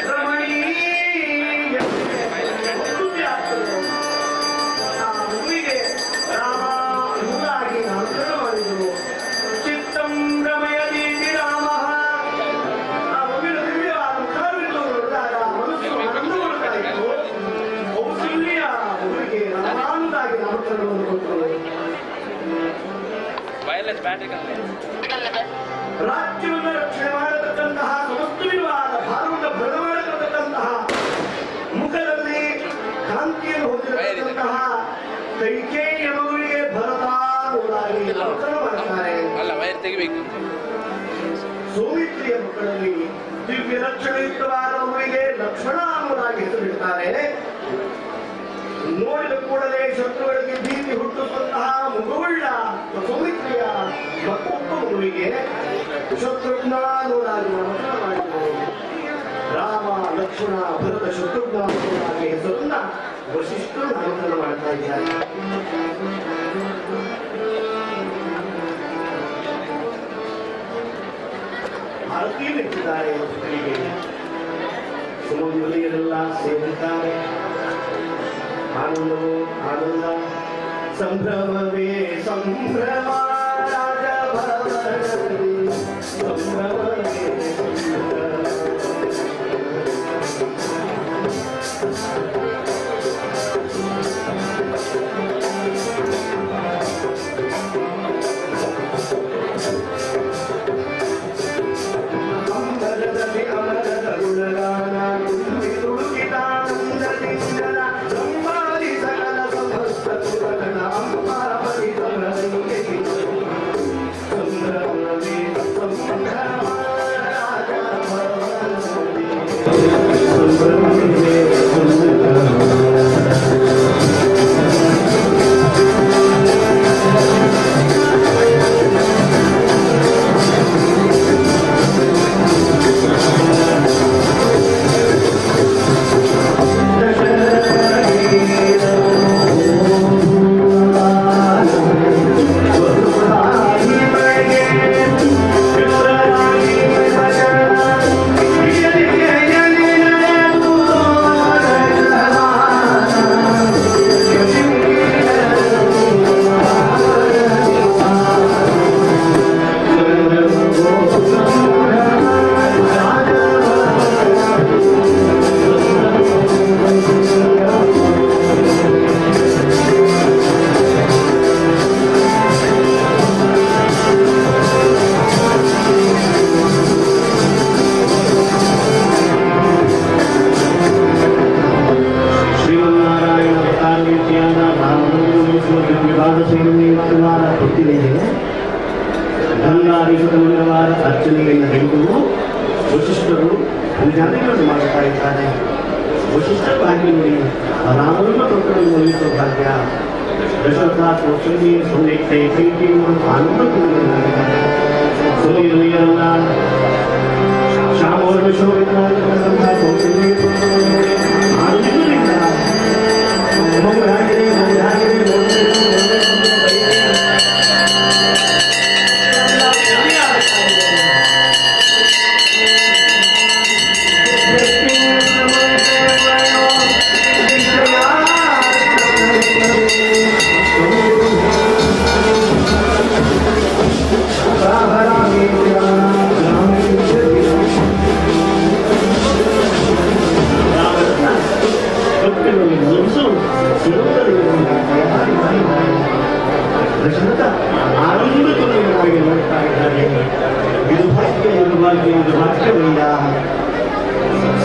ರಮಣೀಯ ಆ ಮಗುವಿಗೆ ರಾಮ ಮುಂದಾಗಿ ನಾಮಕರಣ ಮಾಡಿದರು. ಚಿತ್ತಂ ರಮಯದಿ ರಾಮ. ಆ ಮಗುವಿನ ದಿವ್ಯವಾದ ಮುಖವನ್ನು ನೋಡಿದಾಗ ಮನಸ್ಸು ಆನಂದಗೊಳ್ತಾ ಇತ್ತು. ಕೌಸಲ್ಯ ಮಗುವಿಗೆ ರಾಮಾಂತಾಗಿ ನಾಮಕರಣವನ್ನು ಕೊಟ್ಟರು. ರಾಜ್ಯವನ್ನು ರಕ್ಷಣೆ ಮಾಡತಕ್ಕಂತಹ ಸಮಸ್ತವಿವಾದ ಭಾರವನ್ನು ಭರಣ ಮಾಡತಕ್ಕಂತಹ ಮುಖದಲ್ಲಿ ಕಾಂತಿಯನ್ನು ಹೊಂದಿರತಕ್ಕಂತಹ ಕೈಕೇಯಿಯ ಮಗುವಿಗೆ ಭರತಾನುರಾಗಿ ನಾಮಕರಣ ಮಾಡ್ತಾರೆ. ಸೌಮಿತ್ರಿಯ ಮಕ್ಕಳಲ್ಲಿ ದಿವ್ಯ ಲಕ್ಷಣಯುಕ್ತವಾದ ಮಗುವಿಗೆ ಲಕ್ಷ್ಮಣಾನುರಾಗಿ ಹೆಸರಿಡ್ತಾರೆ. ನೋಡಿದ ಕೂಡಲೇ ಶತ್ರುಗಳಿಗೆ ಭೀತಿ ಹುಟ್ಟುವಂತಹ ಮಗುವುಳ್ಳ ಸೌಮಿತ್ರಿಯ ಮತ್ತೊಬ್ಬ ಮಗುವಿಗೆ ಶತ್ರುಘ್ನಾನುರಾಗಿ ನಾಮಕರಣ ಮಾಡಿದರು. ರಾಮ ಲಕ್ಷ್ಮಣ ಭರತ ಶತ್ರುಘ್ನಾನುರಾಗಿ ಹೆಸರನ್ನ ವಶಿಷ್ಠರು ನಾಮಕರಣ ಮಾಡ್ತಾ ಇದ್ದಾರೆ. ಭಾರತೀಯ ನೆಚ್ಚಿದ್ದಾರೆ. ಸುಮಂಗಲಿಯರೆಲ್ಲ ಸೇರಿದ್ದಾರೆ. ಆನಂದವೋ ಆನಂದ, ಸಂಭ್ರಮವೇ ಸಂಭ್ರಮ, ರಾಜಭವನದಲ್ಲಿ ಸಂಭ್ರಮವೇ ಸಂಭ್ರಮ. ಅಂಬರದಲ್ಲಿ ಅಮರದ ಗುಣಗಾನ ತುಂಬಿ ತುಳುಕಿದಾನಂದದಿಂದ ಸಂಪಾದಿ ಸಕಲ ಸಮಸ್ತ ಕುಲಗಳ ಅಂಬಾವರಿ ಸಮರೈಗೆ ಸಂಭ್ರಮವೇ ಸಂಭ್ರಮ, ರಾಜಭವನದಲ್ಲಿ ಸಂಭ್ರಮವೇ ಸಂಭ್ರಮ. ಏಕಾದಶಿಯಲ್ಲಿ ಮಂಗಳವಾರ ಕೊಟ್ಟಿದ್ದೇನೆ. ಗಂಗಾಭಿಷೇಕ ಮಂಗಳವಾರ ಅರ್ಚನೆಯನ್ನು ಹಿಡಿದು ವಶಿಷ್ಠರು ಪೂಜಾದಿಗಳನ್ನು ಮಾಡುತ್ತಾ ಇದ್ದಾರೆ. ವಶಿಷ್ಠರಾಗಿ ನೋಡಿ ರಾಮನನ್ನು ತೊಟ್ಟನ್ನು ಒಲಿಸುವ ಭಾಗ್ಯ ದಶರಥ ಕೌಶಲ್ಯ ಸುಂದೈತೆ ಪ್ರೀತಿಯನ್ನು ಆನಂದ ಸುಲಿಯಲ್ಲ ಶ್ಯಾಮವರ್ಣ ಶೋಭಿತನಾಗಿರತಕ್ಕಂಥ ಕೌಶಲ್ಯ ಆನಂದದಿಂದ ಮಗುರಾಗಿದೆ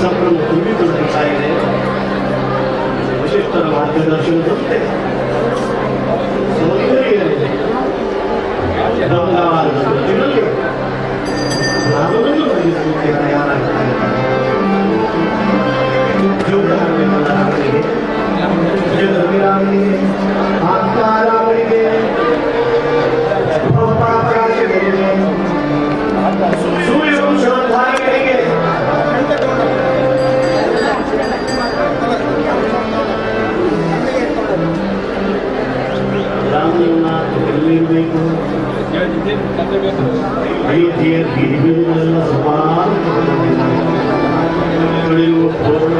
ಸಂಭ್ರಮ ತುಂಬಿಕೊಳ್ಳುತ್ತಾ ಇದೆ. ವಶಿಷ್ಠರ ಮಾರ್ಗದರ್ಶನದಂತೆ ಸೌಂದರ್ಯವಿದೆ. ಬಂಗಾರದ ಜೊತೆಯಲ್ಲಿ ರಾಮನನ್ನು ಬಯಸುವುದಕ್ಕೆ ತಯಾರಾಗ್ತಾ ಇದ್ದಾರೆ. ಜೋಡಾಡಲಿಕ್ಕೆ ಜಗವಿರಾಮನಿಗೆ ಆತ್ಮಾರಾಮನಿಗೆ ಪಾಪರಾಶಿಗಳಿಗೆ ಸೂರ್ಯವಂಶೋದ್ಧಾರಿಗಳಿಗೆ ರಾಮನನ್ನ ಎಲ್ಲಿರಬೇಕು. ಅಯೋಧ್ಯೆಯ ಬೀದಿ ಬೀದಿಗಳೆಲ್ಲ ಸುಮಾರು ಕಳೆಯುವ ಪೂರ್ಣ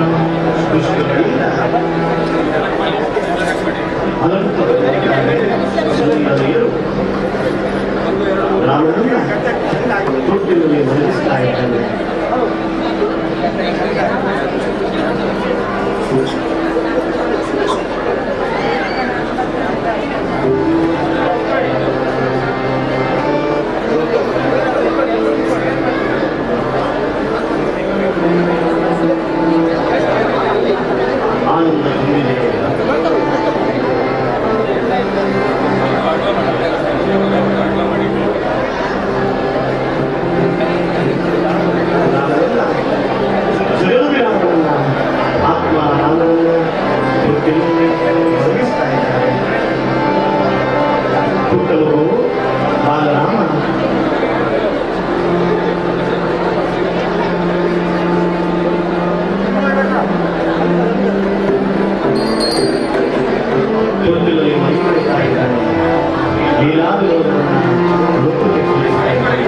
ಪುಷ್ಪಗಳಿಂದ ಅಲಂಕೃತರು ರಾಮನನ್ನ ತೊಟ್ಟಿಲಲ್ಲಿ ಮಲಗಿಸ್ತಾ ಇದ್ದಾರೆ. ಆನಂದ ತುಂಬಿದೆ. ಜಗವಿರಾಮನನ್ನ ಆತ್ಮ ರಾಮನನ್ನ ತೊಟ್ಟಿಲಲ್ಲಿ ಮಲಗಿಸ್ತಾ ಇದ್ದಾರೆ. ಪುಟ್ಟವರು ಬಾಲರಾಮ ತೊಟ್ಟಿಲಲ್ಲಿ ಮಲಗಿಸ್ತಾ ಇದ್ದಾರೆ. ಲೀಲಾವಿರೋಧವನ್ನು ಲೋಕಕ್ಕೆ ತೋರಿಸ್ತಾ ಇದ್ದಾರೆ.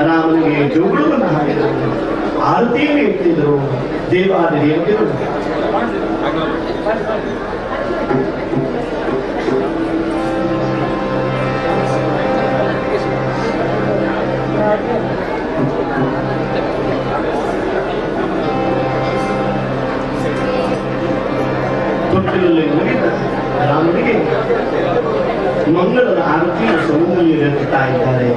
ರಾಮನಿಗೆ ಜೋಗುಳವನ್ನು ಹಾಡಿದರು. ಆರತಿಯನ್ನು ಇಟ್ಟಿದ್ರು ದೇವಾದಿ ದೇವತೆಗಳು. ತೊಟ್ಟಿಲಲ್ಲಿ ಮುಗಿದ ರಾಮನಿಗೆ ಮಂಗಳದ ಆರತಿಯ ಸೌಂದರ್ಯ ಎತ್ತಾ ಇದ್ದಾರೆ.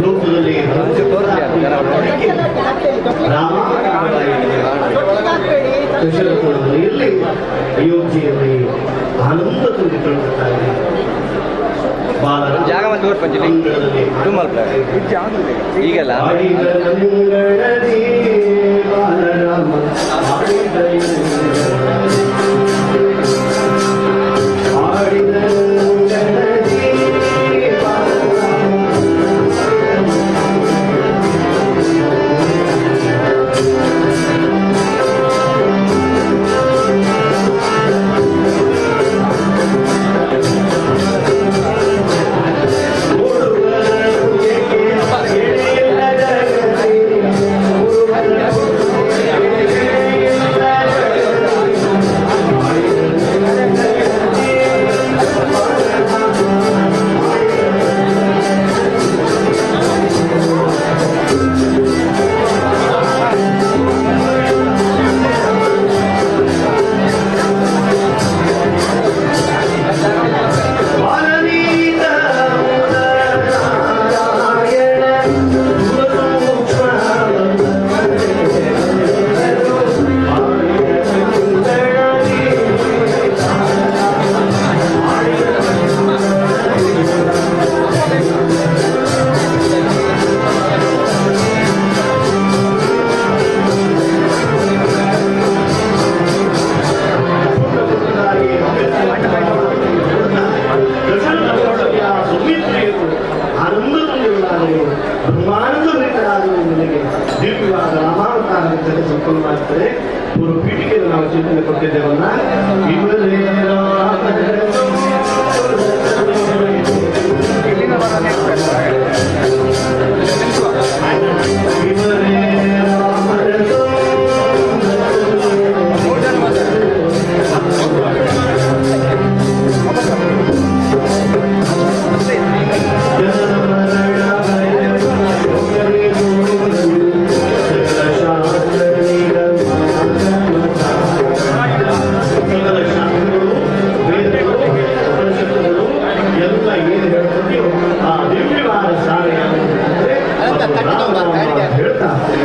ಲೋಕದಲ್ಲಿ ದಶರಥನಲ್ಲಿ ಅಯೋಧ್ಯೆಯಲ್ಲಿ ಆನಂದ ತುಂಬಿಕೊಳ್ಳುತ್ತಾರೆ. ಜಾಗ ಮತ್ತೆ ಊರು ಪಂಚಲಿ ತುಂಬಲ್ ಈಗೆಲ್ಲ ದಿವ್ಯವಾದ ರಾಮಾವತಾರ ಸಂಪನ್ನವಾಗುತ್ತದೆ. ಪೂರ್ವ ಪೀಠಿಕೆಯನ್ನು ನಾವು ಚಿಂತನೆ ಕೊಟ್ಟಿದ್ದೇವಲ್ಲ, ಇವರೇ ಹೇಳ್ತಾ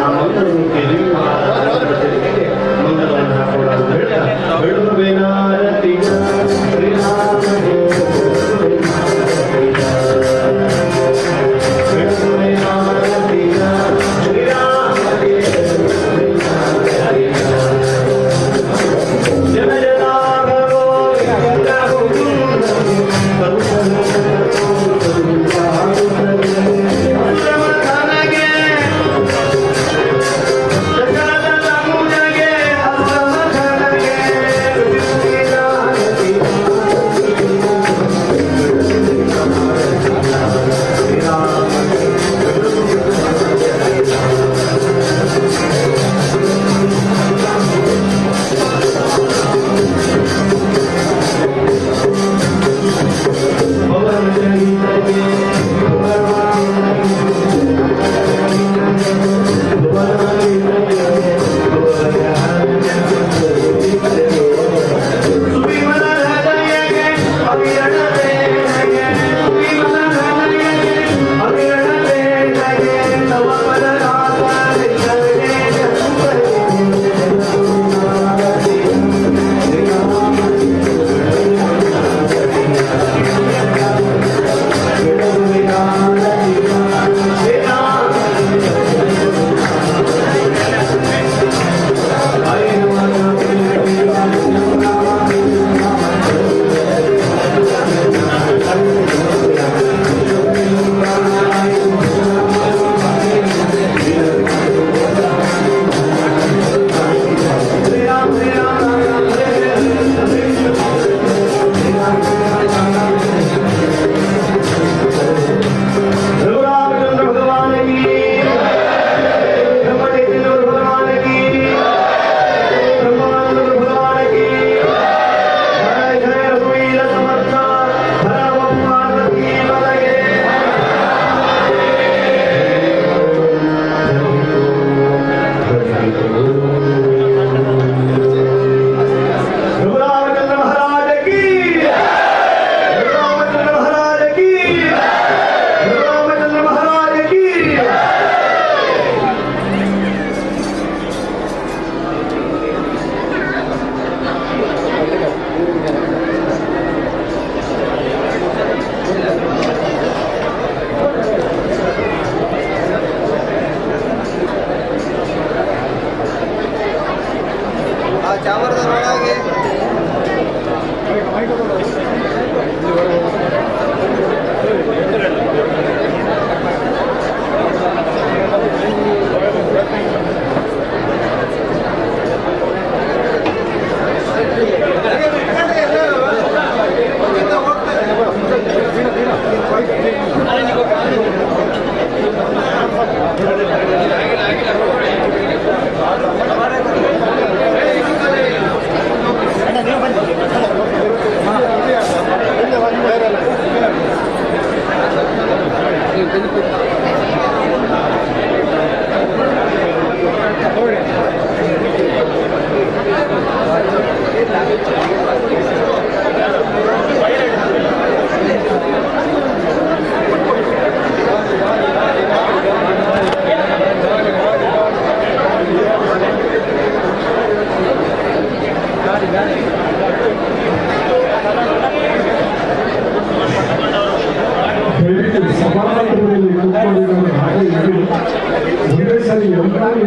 ಒಂದೇ ಸರಿ ಎಲ್ಲರೂ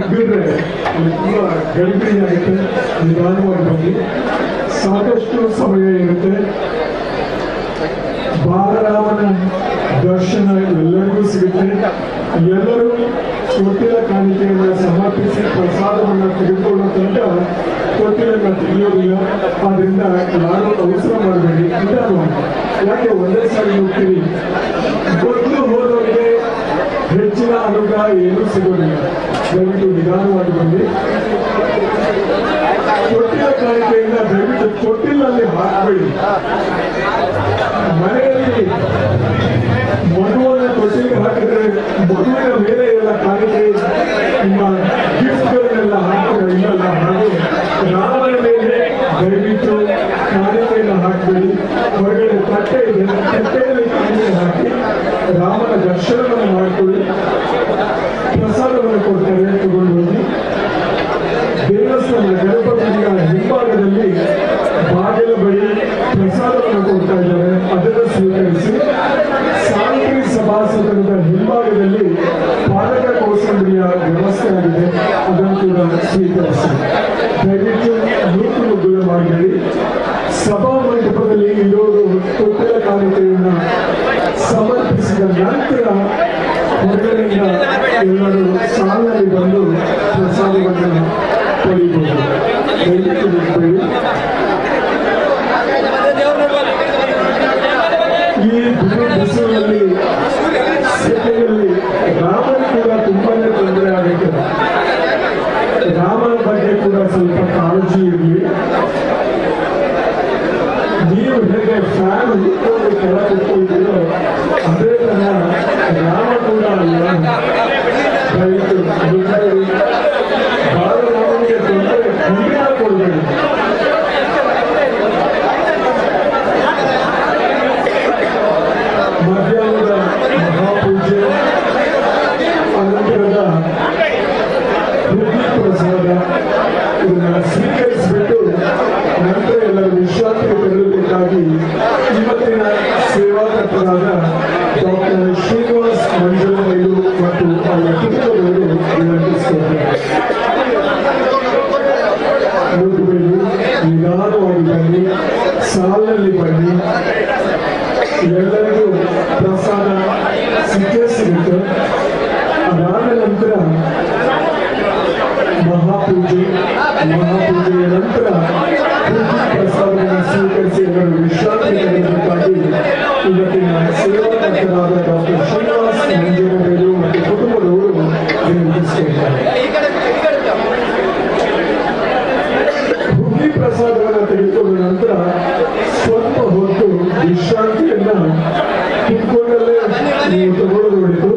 ಮುಗ್ಗಿದ್ರೆ ತುಂಬ ಗಡಿಬಿಡಿ ಆಗುತ್ತೆ. ನಿಧಾನವಾಗಿ ಬಂದು ಸಾಕಷ್ಟು ಸಮಯ ಇರುತ್ತೆ. ಬಾಲರಾಮನ ದರ್ಶನ ಎಲ್ಲರಿಗೂ ಸಿಗುತ್ತೆ. ಎಲ್ಲರೂ ತೊಟ್ಟಿಲ ಕಾಣಿಕೆಯನ್ನು ಸಮರ್ಪಿಸಿ ಪ್ರಸಾದವನ್ನು ತೆಗೆದುಕೊಳ್ಳೋ ತನಕ ತೊಟ್ಟಿಲನ್ನು ತೆಗೆಯೋದಿಲ್ಲ. ಆದ್ರಿಂದ ಯಾರು ಅವಸರ ಮಾಡಬೇಡಿ, ನಿಧಾನವಾಗಿ. ಯಾಕೆ ಒಂದೇ ಸಾರಿ ಹೋಗ್ತೀವಿ, ಮೊದಲು ಹೋದವರಿಗೆ ಹೆಚ್ಚಿನ ಅನುಗ್ರಹ ಏನೂ ಸಿಗೋದಿಲ್ಲ. ದಯವಿಟ್ಟು ನಿಧಾನವಾಗಿ ಬಂದು ತೊಟ್ಟಿಲ ಕಾಣಿಕೆಯಿಂದ ದಯವಿಟ್ಟು ತೊಟ್ಟಿಲಲ್ಲಿ ಹಾಕಬೇಡಿ. ಮನೆಯಲ್ಲಿ ಮಗುವನ್ನು ತೊಟ್ಟಿಗೆ ಹಾಕಿದ್ರೆ ಮಗುವಿನ ಮೇಲೆ ಎಲ್ಲ ಕಾಣಿಕೆ ನಿಮ್ಮ ಗಿಫ್ಟ್ಗಳನ್ನೆಲ್ಲ ಹಾಕಿದ್ರೆ ಇಲ್ಲಲ್ಲ. ಹಾಗೂ ರಾಮನ ಮೇಲೆ ದಯವಿಟ್ಟು ಕಾಣಿಕೆಯನ್ನು ಹಾಕಬೇಡಿ. ಹೊರಗಡೆ ತಟ್ಟೆ ಇದೆ, ತಟ್ಟೆಯಲ್ಲಿ ಕಾಣಿಕೆ ಹಾಕಿ ರಾಮನ ದರ್ಶನವನ್ನು ಮಾಡಿಕೊಳ್ಳಿ. ಪ್ರಸಾದವನ್ನು ಕೊಡ್ತಾರೆ, ತಗೊಂಡು ಹೋಗಿ. ದೇವಸ್ಥಾನ ಗಣಪತಿಯ ಹಿಂಭಾಗದಲ್ಲಿ ಬಾಗಿಲ ಬಳಿ ಪ್ರಸಾದವನ್ನು ಕೊಡ್ತಾ ಇದ್ದಾರೆ, ಅದನ್ನು ಸ್ವೀಕರಿಸಿ. ಸಾಂಕ್ರಿ ಸಭಾಸದರದ ಹಿಂಭಾಗದಲ್ಲಿ ಪಾನಕ ಕೋಸಂಬರಿಯ ವ್ಯವಸ್ಥೆ ಆಗಿದೆ, ಅದನ್ನು ಕೂಡ ಸ್ವೀಕರಿಸಿ. ದಯವಿಟ್ಟು ನೂಕು ನುಗ್ಗುಲು ಮಾಡಬೇಡಿ. ಸಭಾ ಮಂಟಪದಲ್ಲಿ ಇರೋರು ತೊಟ್ಟಿಲ ಕಾಣಿಕೆಯನ್ನು ಸಮರ್ಪಿಸಿದ ನಂತರ ಹೊರಗಡೆಯಿಂದ ಎಲ್ಲರೂ ಸಾಲಿನಲ್ಲಿ ಬಂದು ಪ್ರಸಾದವನ್ನು ಪಡೆಯಬಹುದು. ದಯವಿಟ್ಟು ಬಿಡಬೇಡಿ. ಈ ಬಿಸಿಲಿನಲ್ಲಿ ಸೆಕೆಯಲ್ಲಿ ರಾಮನ ಕೂಡ ತುಂಬಾನೇ ತೊಂದರೆ ಆಗುತ್ತದೆ. ರಾಮನ ಬಗ್ಗೆ ಕೂಡ ಸ್ವಲ್ಪ ಕಾಳಜಿ ಇರಲಿ. ನೀವು ಹೇಗೆ ಫ್ಯಾನ್ ಹಿಡ್ಕೊಂಡು ಕೆಳ ಕುತ್ಕೊಳ್ತೀರೋ ಅದೇ ತರ ರಾಮ ಕೂಡ ಅಲ್ಲ. ದಯವಿಟ್ಟು ಮಾಡಬೇಡಿ, ಬಾಲರಾಮನಿಗೆ ತೊಂದರೆ ಖಂಡಿತ ಕೊಡಬೇಡಿ. ಮಧ್ಯಾಹ್ನದ ಮಹಾಪೂಜೆ ಅನಂತರದ ಪ್ರಸಾದ ಇದನ್ನ ಸ್ವೀಕರಿಸಿಬಿಟ್ಟು ನಂತರ ಎಲ್ಲರೂ ವಿಶ್ರಾಂತಿಗೆ ತೆರಳಬೇಕಾಗಿ ಇವತ್ತಿನ ಸೇವಾಕರ್ತರಾದ ಡಾಕ್ಟರ್ ಶ್ರೀನಿವಾಸ್ ಮಂಜುಳಮೈಲು ಮತ್ತು ಅವರ ಕುಟುಂಬದವರು ವಿನಂತಿಸಿದ್ದಾರೆ. ನೋಡಬೇಡಿ, ನಿಧಾನವಾಗಿ ಬನ್ನಿ, ಸಾಲಿನಲ್ಲಿ ಬನ್ನಿ. ಎಲ್ಲರಿಗೂ ಪ್ರಸಾದ ಸಿಗುತ್ತೆ. ಅದಾದ ನಂತರ ಮಹಾಪೂಜೆಯ ನಂತರ ಪ್ರಸಾದವನ್ನು ಸ್ವೀಕರಿಸಿ ಎಲ್ಲರೂ ವಿಶ್ರಾಂತಿ ತೆಗೆದುಕೊಳ್ಳಬೇಕಾಗಿ ಇವತ್ತಿನ ಸೇವಾಕರ್ತರಾದ ಡಾಕ್ಟರ್ ಶ್ರೀನಿವಾಸ್ ಮಂಜುಳಮೈಲು ಮತ್ತು ಕುಟುಂಬದವರು ವಿನಂತಿಸಿದ್ದಾರೆ. ಹುಗ್ಗಿ ಪ್ರಸಾದವನ್ನು ತೆಗೆದುಕೊಂಡ ನಂತರ ಸ್ವಲ್ಪ ಹೊತ್ತು ವಿಶ್ರಾಂತಿಯನ್ನ ಕುತ್ಕೊಂಡಲ್ಲೇ ನೀವು ತಗೊಳ್ಳೋದು ಹೊಡಿತು.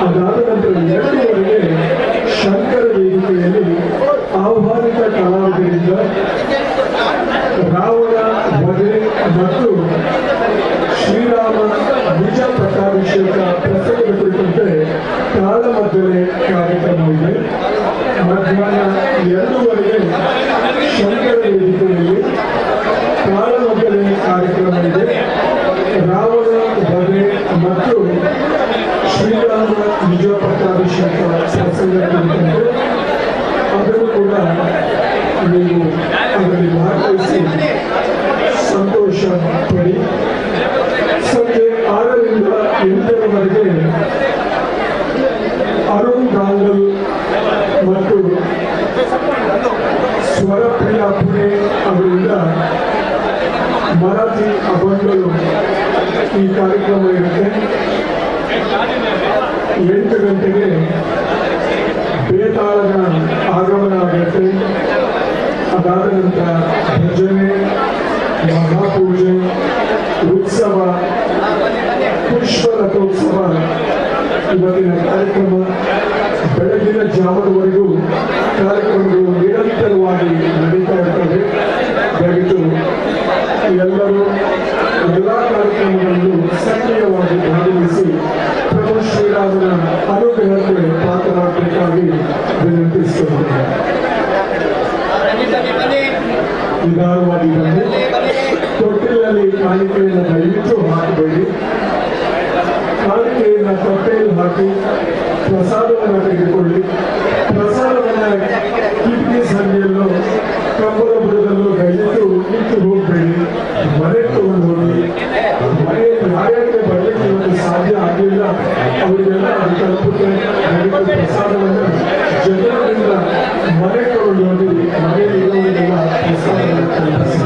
ಅದಾದ ನಂತರ 2:30ಗೆ ಶಂಕರ ವೇದಿಕೆಯಲ್ಲಿ ಆಹ್ವಾನಿತ ಕಲಾವಿದರಿಂದ ರಾವಣ ವಧೆ ಮತ್ತು ಶ್ರೀರಾಮ ನಿಜ ಪಟ್ಟಾಭಿಷೇಕ ಪ್ರಸಂಗದ ಕುರಿತಂತೆ ತಾಳಮದ್ದಲೆ ಕಾರ್ಯಕ್ರಮವಿದೆ. ಮಧ್ಯಾಹ್ನ 2:30ಗೆ ಶಂಕರ ವೇದಿಕೆಯಲ್ಲಿ ತಾಳಮದ್ದಲೆ ಕಾರ್ಯಕ್ರಮ ಇದೆ. ರಾವಣ ವಧೆ ಮತ್ತು ಶ್ರೀರಾಮ ನಿಜ ಪಟ್ಟಾಭಿಷೇಕ ಪ್ರಸಂಗದ ಕುರಿತಂತೆ ಅದನ್ನು ಕೂಡ ನೀವು ಅದರಲ್ಲಿ ಭಾಗವಹಿಸಿ ಸಂತೋಷ ಪಡಿ. ಸಂಜೆ 6ರಿಂದ 8ರವರೆಗೆ ಅರುಣ್ ಗಾಂಗಲ್ ಮತ್ತು ಸ್ವರಪ್ರಿಯ ಪುಣೆ ಅವರಿಂದ ಮರಾಠಿ ಅಭಂಗಗಳು ಈ ಕಾರ್ಯಕ್ರಮ ಇರುತ್ತೆ. 8 ಗಂಟೆಗೆ ಬೇತಾಳದ ಆಗಮನ ಆಗುತ್ತೆ. ಅದಾದ ನಂತರ ಭಜನೆ, ಮಹಾಪೂಜೆ, ಉತ್ಸವ, ಪುಷ್ಪ ರಥೋತ್ಸವ ಇವತ್ತಿನ ಕಾರ್ಯಕ್ರಮ. ಬೆಳಗಿನ ಜಾವದವರೆಗೂ ಕಾರ್ಯಕ್ರಮಗಳು ನಿರಂತರವಾಗಿ ನಡೀತಾ ಇರ್ತವೆ. ದಯವಿಟ್ಟು ಎಲ್ಲರೂ ಎಲ್ಲ ಕಾರ್ಯಕ್ರಮಗಳಲ್ಲೂ ಸಕ್ರಿಯವಾಗಿ ಭಾಗವಹಿಸಿ ಪ್ರಭು ಶ್ರೀರಾಮನ ಅನುಗ್ರಹಕ್ಕೆ ಪಾತ್ರರಾಗಬೇಕಾಗಿ ವಿನಂತಿಸುತ್ತೇನೆ. ನಿಧಾನವಾಗಿ ಬಂದು ತೊಟ್ಟಿಲಲ್ಲಿ ಕಾಣಿಕೆಯನ್ನು ದಯವಿಟ್ಟು ಹಾಕಬೇಡಿ. ಕಾಣಿಕೆಯನ್ನು ತೊಟ್ಟೆಯಲ್ಲಿ ಹಾಕಿ ಪ್ರಸಾದವನ್ನು ತೆಗೆದುಕೊಳ್ಳಿ. ಪ್ರಸಾದವನ್ನು ಕಿಟಕಿ ಸಂದಿಯಲ್ಲೂ ಕಂಬದ ಬುಡದಲ್ಲೂ ದಯವಿಟ್ಟು ನಿಂತು ಹೋಗಬೇಡಿ. ಮನೆ ತಗೊಂಡು ಹೋಗಿ. ಮನೆ ಯಾರ್ಯಾರಿಗೆ ಬರಲಿಕ್ಕೆ ಇವತ್ತು ಸಾಧ್ಯ ಆಗಲಿಲ್ಲ ಅವರಿಗೆಲ್ಲ ಅದು ತಲುಪುತ್ತೆ. ದಯವಿಟ್ಟು ಪ್ರಸಾದವನ್ನು ಜನರಿಂದ ಮನೆ ತಗೊಂಡು ಹೋಗಿ ಮನೆಯಲ್ಲಿ ಇರೋರಿಗೆಲ್ಲ ಪ್ರಸಾದವನ್ನು ತಲುಪಿಸಿ.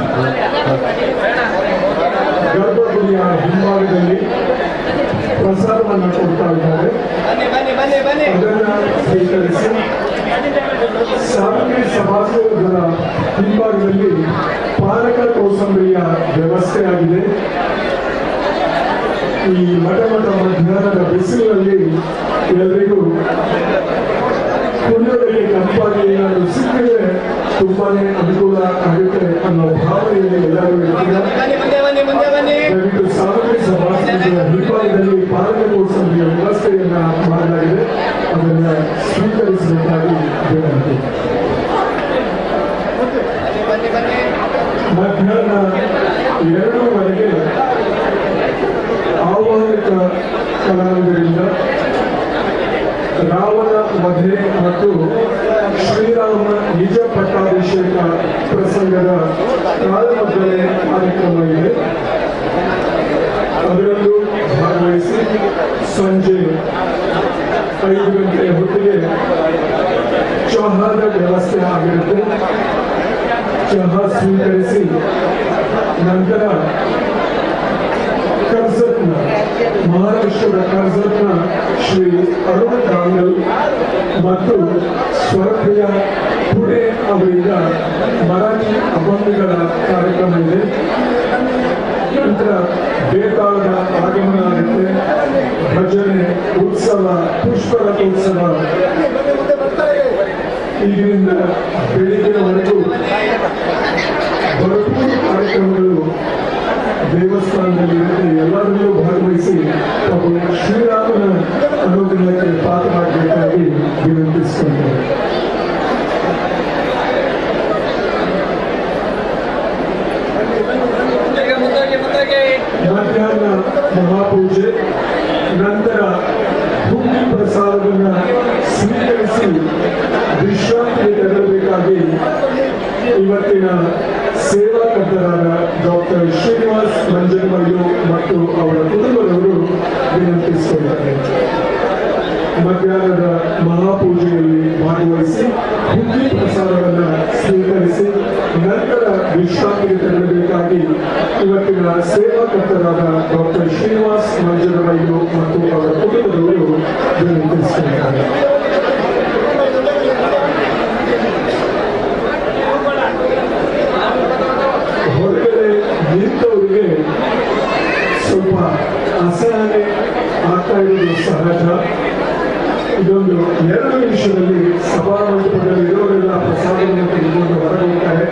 ಗರ್ಭಗುಡಿಯ ಹಿಂಭಾಗದಲ್ಲಿ ಪ್ರಸಾದವನ್ನು ಕೊಡ್ತಾ ಇದ್ದಾರೆ. ಅದನ್ನು ಸ್ವೀಕರಿಸಿ. ಸಾರ್ವಜನಿಕ ಸಭಾಸದರ ಹಿಂಭಾಗದಲ್ಲಿ ಪಾನಕ ಕೋಸಂಬರಿಯ ವ್ಯವಸ್ಥೆ ಆಗಿದೆ. ಈ ಮಠ ಮಧ್ಯಾಹ್ನದ ಬಿಸಿಲಿನಲ್ಲಿ ಎಲ್ಲರಿಗೂ ಕುಡಿಯೋದಕ್ಕೆ ತಂಪಾಗಿ ಏನಾದರೂ ಸಿಕ್ಕಿದ್ರೆ ತುಂಬಾನೇ ಅನುಕೂಲ ಆಗುತ್ತೆ ಅನ್ನೋ ಭಾವನೆಯಲ್ಲಿ ಎಲ್ಲರೂ ದಯವಿಟ್ಟು ಸಾರ್ವಜನಿಕ ಸಭಾಸದರ ಹಿಂಭಾಗದಲ್ಲಿ ಪಾನಕ ಕೋಸಂಬರಿಯ ವ್ಯವಸ್ಥೆಯನ್ನ ಮಾಡಲಾಗಿದೆ. ಅದನ್ನು ಸ್ವೀಕರಿಸಬೇಕಾಗಿ ವಿನಂತಿ. ಮಧ್ಯಾಹ್ನ 2:30ಗೆ ಆಹ್ವಾನಿತ ಕಲಾವಿದರಿಂದ ರಾವಣ ವಧೆ ಮತ್ತು ಶ್ರೀರಾಮ ನಿಜ ಪಟ್ಟಾಭಿಷೇಕ ಪ್ರಸಂಗದ ತಾಳಮದ್ದಲೆ ಕಾರ್ಯಕ್ರಮ ಇದೆ. ಅದರಲ್ಲೂ ಭಾಗವಹಿಸಿ ಸಂಜೆ 5 ಗಂಟೆ ಹೊತ್ತಿಗೆ ಚಹಾದ ವ್ಯವಸ್ಥೆ ಆಗಿರುತ್ತೆ. ಚಹಾ ಸ್ವೀಕರಿಸಿ ನಂತರ ಕರ್ಜತ್ನ ಮಹಾರಾಷ್ಟ್ರದ ಕರ್ಜತ್ನ ಶ್ರೀ ಅರುಣ್ ಗಾಂಗಲ್ ಮತ್ತು ಸ್ವರಪ್ರಿಯ ಪುಣೆ ಅವರಿಂದ ಮರಾಠಿ ಅಭಂಗಗಳ ಕಾರ್ಯಕ್ರಮ ಇದೆ. ನಂತರ ಬೇತಾಳದ ಆಗಮನ ಆಗುತ್ತೆ. ಭಜನೆ, ಉತ್ಸವ, ಪುಷ್ಪ ರಥೋತ್ಸವ ಈಗಿನಿಂದ ಬೆಳಿಗ್ಗೆವರೆಗೂ ಭರಪೂರ ಕಾರ್ಯಕ್ರಮಗಳು ದೇವಸ್ಥಾನದಲ್ಲಿ ಇರುತ್ತೆ. ಎಲ್ಲರಲ್ಲೂ ಭಾಗವಹಿಸಿ ತಾವು ಶ್ರೀರಾಮನ ಅನುಗ್ರಹಕ್ಕೆ ಪಾತ್ರರಾಗಬೇಕಾಗಿ ವಿನಂತಿಸಿಕೊಂಡರು. ಮಧ್ಯಾಹ್ನ ಮಹಾಪೂಜೆ ನಂತರ ಹುಂಡಿ ಪ್ರಸಾದವನ್ನು ಸ್ವೀಕರಿಸಿ ವಿಶ್ರಾಂತಿಗೆ ತೆರಳಬೇಕಾಗಿ ಇವತ್ತಿನ ಸೇವಾಕರ್ತರಾದ ಡಾಕ್ಟರ್ ಶ್ರೀನಿವಾಸ್ ಮಂಜನಮಯ್ಯ ಮತ್ತು ಅವರ ಕುಟುಂಬದವರು ವಿನಂತಿಸಿಕೊಂಡಿದ್ದಾರೆ. ಮಧ್ಯಾಹ್ನದ ಮಹಾಪೂಜೆಯಲ್ಲಿ ಭಾಗವಹಿಸಿ ಹುಂಡಿ ಪ್ರಸಾದವನ್ನು ಸ್ವೀಕರಿಸಿ ನಂತರ ವಿಶ್ರಾಂತಿಗೆ ತೆರಳಬೇಕಾಗಿ ಇವತ್ತಿನ ಸೇವಾಕರ್ತರಾದ ಡಾಕ್ಟರ್ ಶ್ರೀನಿವಾಸ್ ಮಂಜನಮಯ್ಯ ಮತ್ತು ಅವರ ಕುಟುಂಬದವರು ವಿನಂತಿಸಿಕೊಂಡಿದ್ದಾರೆ. ಹೊರಗಡೆ ನಿಂತವರಿಗೆ ಸ್ವಲ್ಪ ಅಸಹನೆ ಆಗ್ತಾ ಇರೋದು ಸಹಜ. ಇದೊಂದು 2 ನಿಮಿಷದಲ್ಲಿ ಸಭಾಮಂಟಪದಲ್ಲಿ ಇರೋರೆಲ್ಲ ಪ್ರಸಾದವನ್ನು ತೆಗೆದುಕೊಂಡು ಹೊರಗೋಗ್ತಾರೆ.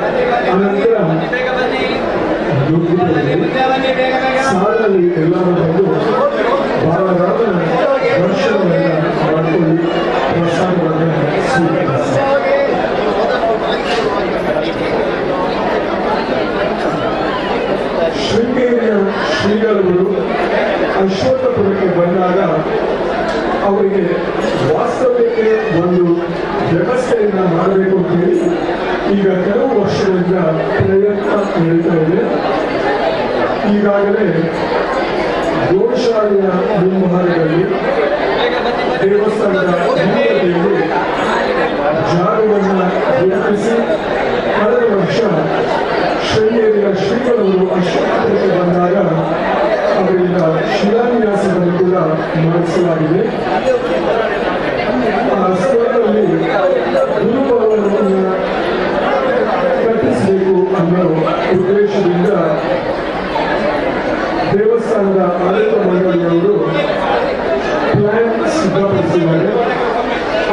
ಅನಂತರ ಸಾಲಲ್ಲಿ ಎಲ್ಲರೂ ಬಂದು ಬಾಲರಾಮನ ದರ್ಶನವನ್ನು ಮಾಡಿಕೊಳ್ಳಿ ಪ್ರಸಾದವನ್ನು ಸ್ವೀಕರಿಸಿ. ಶೃಂಗೇರಿಯ ಶ್ರೀಗಳು ಅಶ್ವತ್ಥಪುರಕ್ಕೆ ಬಂದಾಗ ಅವರಿಗೆ ವಾಸ್ತವ್ಯಕ್ಕೆ ಒಂದು ವ್ಯವಸ್ಥೆಯನ್ನು ಮಾಡಬೇಕು ಅಂತ ಹೇಳಿ ಈಗ ಕೆಲವು ವರ್ಷಗಳಿಂದ ಪ್ರಯತ್ನ ನಡೀತಾ ಇದೆ. ಈಗಾಗಲೇ ಗೋಶಾಲೆಯ ಮುಂಭಾಗದಲ್ಲಿ ದೇವಸ್ಥಾನದ ಹಿಂಬದಿಯಲ್ಲಿ ಜಾಗವನ್ನು ಗುರುತಿಸಿ ಕಳೆದ ವರ್ಷ ಶೃಂಗೇರಿಯ ಶ್ರೀಗಳವರು ಅಶ್ವತ್ಥಪುರಕ್ಕೆ ಬಂದಾಗ ಅವರಿಂದ ಶಿಲಾನ್ಯಾಸವನ್ನು ಕೂಡ ಮಾಡಿಸಲಾಗಿದೆ. ಆ ಸ್ಥಳದಲ್ಲಿ ಗುರುಭವನವನ್ನು ಕಟ್ಟಿಸಬೇಕು ಅನ್ನೋ ಉದ್ದೇಶದಿಂದ ದೇವಸ್ಥಾನದ ಆಡಳಿತ ಮಂಡಳಿಯವರು ಪ್ಲಾನ್ ಸಿದ್ಧಪಡಿಸಿದ್ದಾರೆ.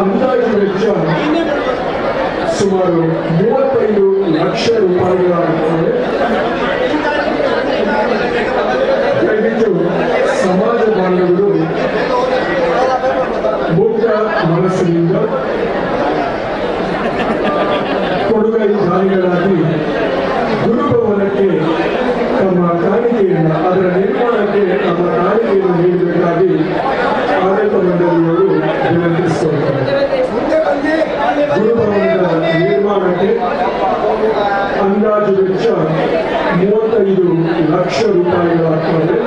ಅಂದಾಜು ವೆಚ್ಚ ಸುಮಾರು 35 ಲಕ್ಷ ರೂಪಾಯಿಗಳಾಗುತ್ತದೆ. ದಯವಿಟ್ಟು ಸಮಾಜ ಬಾಂಧವರು ಮುಕ್ತ ಮನಸ್ಸಿನಿಂದ ಕೊಡುಗೈ ದಾನಿಗಳಾಗಿ ಗುರುಭವನಕ್ಕೆ ತಮ್ಮ ಕಾಣಿಕೆಯನ್ನು ಅದರ ನಿರ್ಮಾಣಕ್ಕೆ ತಮ್ಮ ಕಾಣಿಕೆಯನ್ನು ನೀಡಬೇಕಾಗಿ ಆಡಳಿತ ಮಂಡಳಿಯವರು ವಿನಂತಿಸಿಕೊಳ್ತಾರೆ. ಗುರುಭವನದ ನಿರ್ಮಾಣಕ್ಕೆ ಅಂದಾಜು ವೆಚ್ಚ 35 ಲಕ್ಷ ರೂಪಾಯಿಗಳಾಗ್ತದೆ.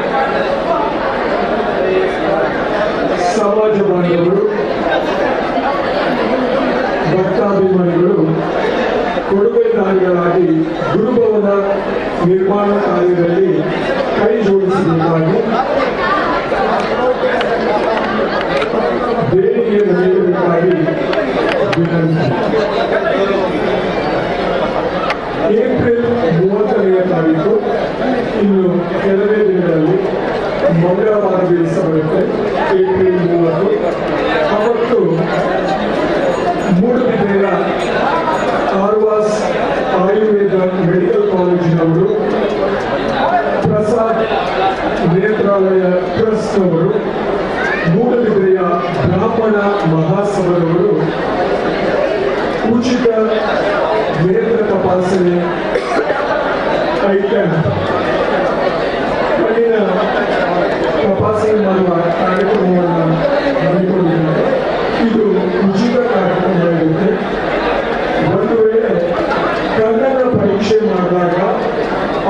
ಸಮಾಜ ಬಾಂಧವರು ಭಕ್ತಾಭಿಮಾನಿಗಳು ಕೊಡುಗೆದಾರಿಗಳಾಗಿ ಗುರುಭವನ ನಿರ್ಮಾಣ ಕಾರ್ಯದಲ್ಲಿ ಕೈ ಜೋಡಿಸಬೇಕಾಗಿ ದೇಣಿಗೆಯನ್ನು ನೀಡಬೇಕಾಗಿ ವಿನಂತಿ. ಏಪ್ರಿಲ್ 30ನೇ ತಾರೀಕು ಇನ್ನು ಕೆಲವೇ ದಿನಗಳಲ್ಲಿ ಮಂಗಳವಾರ ದಿವಸ ಬರುತ್ತೆ. ಏಪ್ರಿಲ್ 30 ಅವತ್ತು ಮೂಡುಬಿದಿರೆಯ ಆಳ್ವಾಸ್ ಆಯುರ್ವೇದ ಮೆಡಿಕಲ್ ಕಾಲೇಜಿನವರು ಪ್ರಸಾದ್ ನೇತ್ರಾಲಯ ಟ್ರಸ್ಟ್ನವರು ಮೂಡುಬಿದಿರೆಯ ಬ್ರಾಹ್ಮಣ ಮಹಾಸಭದವರು ಉಚಿತ ನೇತ್ರ ತಪಾಸಣೆ ಐಟಂ ಕಣ್ಣಿನ ತಪಾಸಣೆ ಮಾಡುವ ಕಾರ್ಯಕ್ರಮವನ್ನು ಹಮ್ಮಿಕೊಂಡಿದ್ದಾರೆ. ಇದು ಉಚಿತ ಕಾರ್ಯಕ್ರಮ ಇರುತ್ತೆ. ಒಂದು ವೇಳೆ ಕಣ್ಣನ್ನ ಪರೀಕ್ಷೆ ಮಾಡಿದಾಗ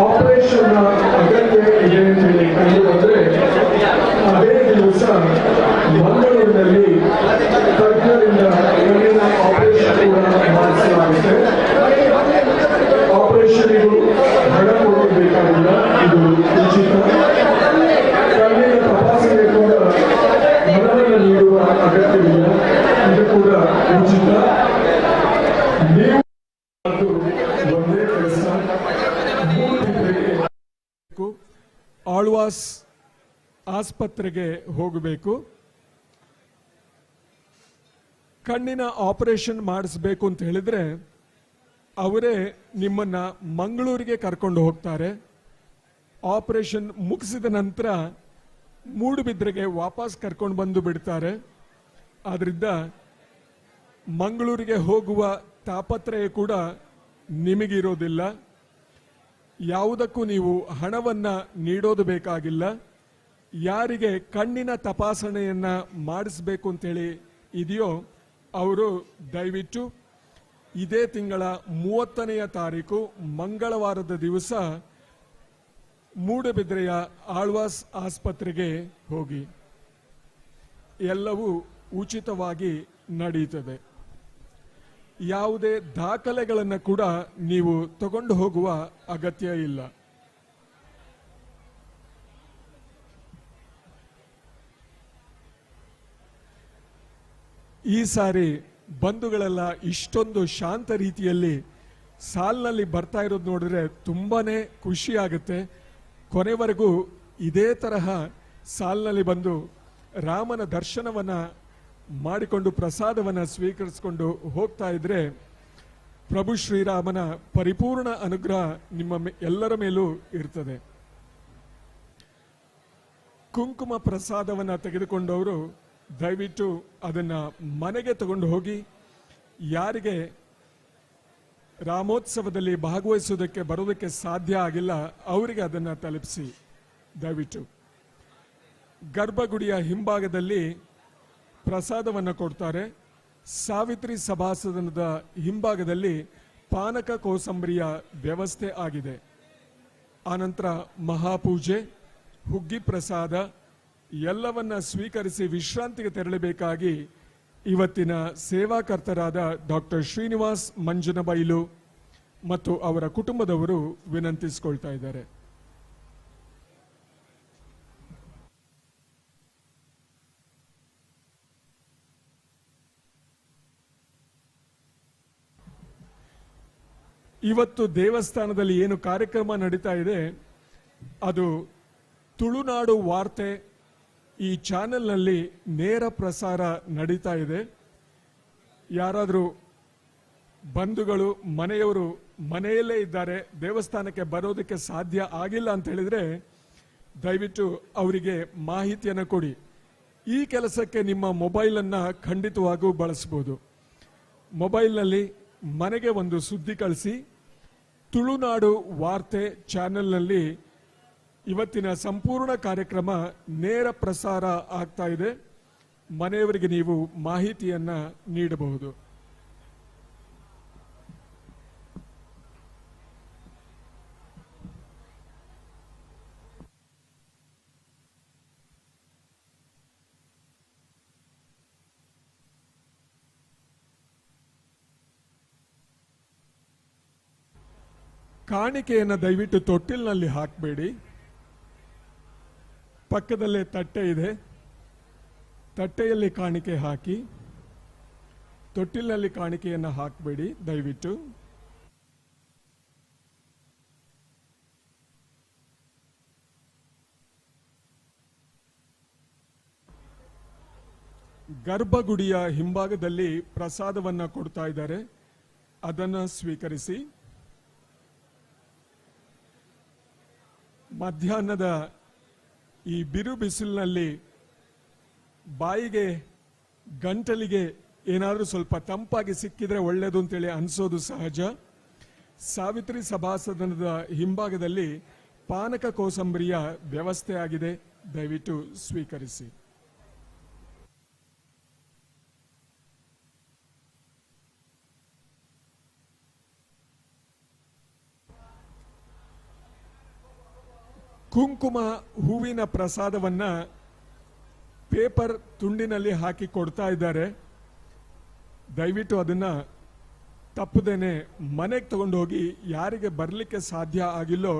ಆಪರೇಷನ್ ಅಗತ್ಯ ಇದೆ ಅಂತ ಹೇಳಿ ಕಂಡು ಬಂದರೆ ಅದೇ ದಿವಸ ಮಂಗಳೂರಿನಲ್ಲಿ ತಜ್ಞರಿಂದ ಕಣ್ಣಿನ ಆಪರೇಷನ್ ಕೂಡ ಮಾಡಿಸಲಾಗುತ್ತೆ. ಆಪರೇಷನ್ಗೂ ಹಣ ಕೊಡಬೇಕಾಗಿಲ್ಲ, ಇದು ಉಚಿತ. ಕಣ್ಣಿನ ತಪಾಸಣೆ ಕೂಡ ಹಣವನ್ನು ನೀಡುವ ಅಗತ್ಯವಿಲ್ಲ, ಇದು ಕೂಡ ಉಚಿತ. ನೀವು ಒಂದೇ ಕೆಲಸ, ಆಳ್ವಾಸ್ ಆಸ್ಪತ್ರೆಗೆ ಹೋಗಬೇಕು. ಕಣ್ಣಿನ ಆಪರೇಷನ್ ಮಾಡಿಸ್ಬೇಕು ಅಂತ ಹೇಳಿದ್ರೆ ಅವರೇ ನಿಮ್ಮನ್ನ ಮಂಗಳೂರಿಗೆ ಕರ್ಕೊಂಡು ಹೋಗ್ತಾರೆ. ಆಪರೇಷನ್ ಮುಗಿಸಿದ ನಂತರ ಮೂಡುಬಿದ್ರೆಗೆ ವಾಪಸ್ ಕರ್ಕೊಂಡು ಬಂದು ಬಿಡ್ತಾರೆ. ಆದ್ರಿಂದ ಮಂಗಳೂರಿಗೆ ಹೋಗುವ ತಾಪತ್ರಯ ಕೂಡ ನಿಮಗಿರೋದಿಲ್ಲ. ಯಾವುದಕ್ಕೂ ನೀವು ಹಣವನ್ನ ನೀಡೋದು ಬೇಕಾಗಿಲ್ಲ. ಯಾರಿಗೆ ಕಣ್ಣಿನ ತಪಾಸಣೆಯನ್ನ ಮಾಡಿಸ್ಬೇಕು ಅಂತೇಳಿ ಇದೆಯೋ ಅವರು ದಯವಿಟ್ಟು ಇದೇ ತಿಂಗಳ 30ನೇ ತಾರೀಕು ಮಂಗಳವಾರದ ದಿವಸ ಮೂಡಬಿದ್ರೆಯ ಆಳ್ವಾಸ್ ಆಸ್ಪತ್ರೆಗೆ ಹೋಗಿ. ಎಲ್ಲವೂ ಉಚಿತವಾಗಿ ನಡೆಯುತ್ತದೆ. ಯಾವುದೇ ದಾಖಲೆಗಳನ್ನು ಕೂಡ ನೀವು ತಗೊಂಡು ಹೋಗುವ ಅಗತ್ಯ ಇಲ್ಲ. ಈ ಸಾರಿ ಬಂಧುಗಳೆಲ್ಲ ಇಷ್ಟೊಂದು ಶಾಂತ ರೀತಿಯಲ್ಲಿ ಸಾಲಿನಲ್ಲಿ ಬರ್ತಾ ಇರೋದು ನೋಡಿದ್ರೆ ತುಂಬಾನೇ ಖುಷಿ ಆಗುತ್ತೆ. ಕೊನೆವರೆಗೂ ಇದೇ ತರಹ ಸಾಲಿನಲ್ಲಿ ಬಂದು ರಾಮನ ದರ್ಶನವನ್ನ ಮಾಡಿಕೊಂಡು ಪ್ರಸಾದವನ್ನ ಸ್ವೀಕರಿಸಿಕೊಂಡು ಹೋಗ್ತಾ ಇದ್ರೆ ಪ್ರಭು ಶ್ರೀರಾಮನ ಪರಿಪೂರ್ಣ ಅನುಗ್ರಹ ನಿಮ್ಮ ಎಲ್ಲರ ಮೇಲೂ ಇರ್ತದೆ. ಕುಂಕುಮ ಪ್ರಸಾದವನ್ನ ತೆಗೆದುಕೊಂಡವರು ದಯವಿಟ್ಟು ಅದನ್ನ ಮನೆಗೆ ತಗೊಂಡು ಹೋಗಿ, ಯಾರಿಗೆ ರಾಮೋತ್ಸವದಲ್ಲಿ ಭಾಗವಹಿಸುವುದಕ್ಕೆ ಬರೋದಕ್ಕೆ ಸಾಧ್ಯ ಆಗಿಲ್ಲ ಅವರಿಗೆ ಅದನ್ನ ತಲುಪಿಸಿ ದಯವಿಟ್ಟು. ಗರ್ಭಗುಡಿಯ ಹಿಂಭಾಗದಲ್ಲಿ ಪ್ರಸಾದವನ್ನು ಕೊಡ್ತಾರೆ. ಸಾವಿತ್ರಿ ಸಭಾಸದನದ ಹಿಂಭಾಗದಲ್ಲಿ ಪಾನಕ ಕೋಸಂಬರಿಯ ವ್ಯವಸ್ಥೆ ಆಗಿದೆ. ಆನಂತರ ಮಹಾಪೂಜೆ, ಹುಗ್ಗಿ ಪ್ರಸಾದ ಎಲ್ಲವನ್ನ ಸ್ವೀಕರಿಸಿ ವಿಶ್ರಾಂತಿಗೆ ತೆರಳಬೇಕಾಗಿ ಇವತ್ತಿನ ಸೇವಾಕರ್ತರಾದ ಡಾಕ್ಟರ್ ಶ್ರೀನಿವಾಸ್ ಮಂಜನಬೈಲು ಮತ್ತು ಅವರ ಕುಟುಂಬದವರು ವಿನಂತಿಸಿಕೊಳ್ತಾ ಇದ್ದಾರೆ. ಇವತ್ತು ದೇವಸ್ಥಾನದಲ್ಲಿ ಏನು ಕಾರ್ಯಕ್ರಮ ನಡೀತಾ ಇದೆ ಅದು ತುಳುನಾಡು ವಾರ್ತೆ ಈ ಚಾನೆಲ್ನಲ್ಲಿ ನೇರ ಪ್ರಸಾರ ನಡೀತಾ ಇದೆ. ಯಾರಾದರೂ ಬಂಧುಗಳು ಮನೆಯವರು ಮನೆಯಲ್ಲೇ ಇದ್ದಾರೆ, ದೇವಸ್ಥಾನಕ್ಕೆ ಬರೋದಕ್ಕೆ ಸಾಧ್ಯ ಆಗಿಲ್ಲ ಅಂತ ಹೇಳಿದ್ರೆ ದಯವಿಟ್ಟು ಅವರಿಗೆ ಮಾಹಿತಿಯನ್ನು ಕೊಡಿ. ಈ ಕೆಲಸಕ್ಕೆ ನಿಮ್ಮ ಮೊಬೈಲನ್ನು ಖಂಡಿತವಾಗೂ ಬಳಸಬಹುದು. ಮೊಬೈಲ್ನಲ್ಲಿ ಮನೆಗೆ ಒಂದು ಸುದ್ದಿ ಕಳಿಸಿ, ತುಳುನಾಡು ವಾರ್ತೆ ಚಾನೆಲ್ನಲ್ಲಿ ಇವತ್ತಿನ ಸಂಪೂರ್ಣ ಕಾರ್ಯಕ್ರಮ ನೇರ ಪ್ರಸಾರ ಆಗ್ತಾ ಇದೆ. ಮನೆಯವರಿಗೆ ನೀವು ಮಾಹಿತಿಯನ್ನ ನೀಡಬಹುದು. ಕಾಣಿಕೆಯನ್ನು ದಯವಿಟ್ಟು ತೊಟ್ಟಿಲಿನಲ್ಲಿ ಹಾಕಬೇಡಿ. ಪಕ್ಕದಲ್ಲೇ ತಟ್ಟೆ ಇದೆ, ತಟ್ಟೆಯಲ್ಲಿ ಕಾಣಿಕೆ ಹಾಕಿ. ತೊಟ್ಟಿಲಿನಲ್ಲಿ ಕಾಣಿಕೆಯನ್ನು ಹಾಕಬೇಡಿ ದಯವಿಟ್ಟು. ಗರ್ಭಗುಡಿಯ ಹಿಂಭಾಗದಲ್ಲಿ ಪ್ರಸಾದವನ್ನ ಕೊಡ್ತಾ ಇದ್ದಾರೆ, ಅದನ್ನು ಸ್ವೀಕರಿಸಿ. ಮಧ್ಯಾಹ್ನದ ಈ ಬಿರು ಬಿಸಿಲಿನಲ್ಲಿ ಬಾಯಿಗೆ ಗಂಟಲಿಗೆ ಏನಾದರೂ ಸ್ವಲ್ಪ ತಂಪಾಗಿ ಸಿಕ್ಕಿದ್ರೆ ಒಳ್ಳೆಯದು ಅಂತೇಳಿ ಅನಿಸೋದು ಸಹಜ. ಸಾವಿತ್ರಿ ಸಭಾಸದನದ ಹಿಂಭಾಗದಲ್ಲಿ ಪಾನಕ ಕೋಸಂಬರಿಯ ವ್ಯವಸ್ಥೆ ಆಗಿದೆ, ದಯವಿಟ್ಟು ಸ್ವೀಕರಿಸಿ. ಕುಂಕುಮ ಹೂವಿನ ಪ್ರಸಾದವನ್ನ ಪೇಪರ್ ತುಂಡಿನಲ್ಲಿ ಹಾಕಿ ಕೊಡ್ತಾ ಇದ್ದಾರೆ. ದಯವಿಟ್ಟು ಅದನ್ನ ತಪ್ಪದೇನೆ ಮನೆಗೆ ತಗೊಂಡು ಹೋಗಿ ಯಾರಿಗೆ ಬರಲಿಕ್ಕೆ ಸಾಧ್ಯ ಆಗಿಲ್ಲೋ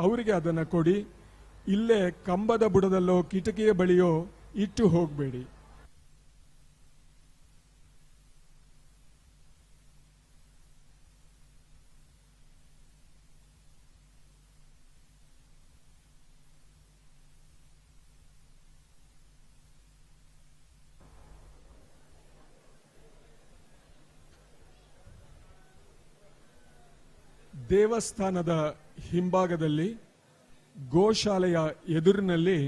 ಅವರಿಗೆ ಅದನ್ನ ಕೊಡಿ. ಇಲ್ಲೇ ಕಂಬದ ಬುಡದಲ್ಲೋ ಕಿಟಕಿಯ ಬಳಿಯೋ ಇಟ್ಟು ಹೋಗಬೇಡಿ. ದೇವಸ್ಥಾನದ ಹಿಂಭಾಗದಲ್ಲಿ ಗೋಶಾಲೆಯ ಎದುರಿನಲ್ಲಿ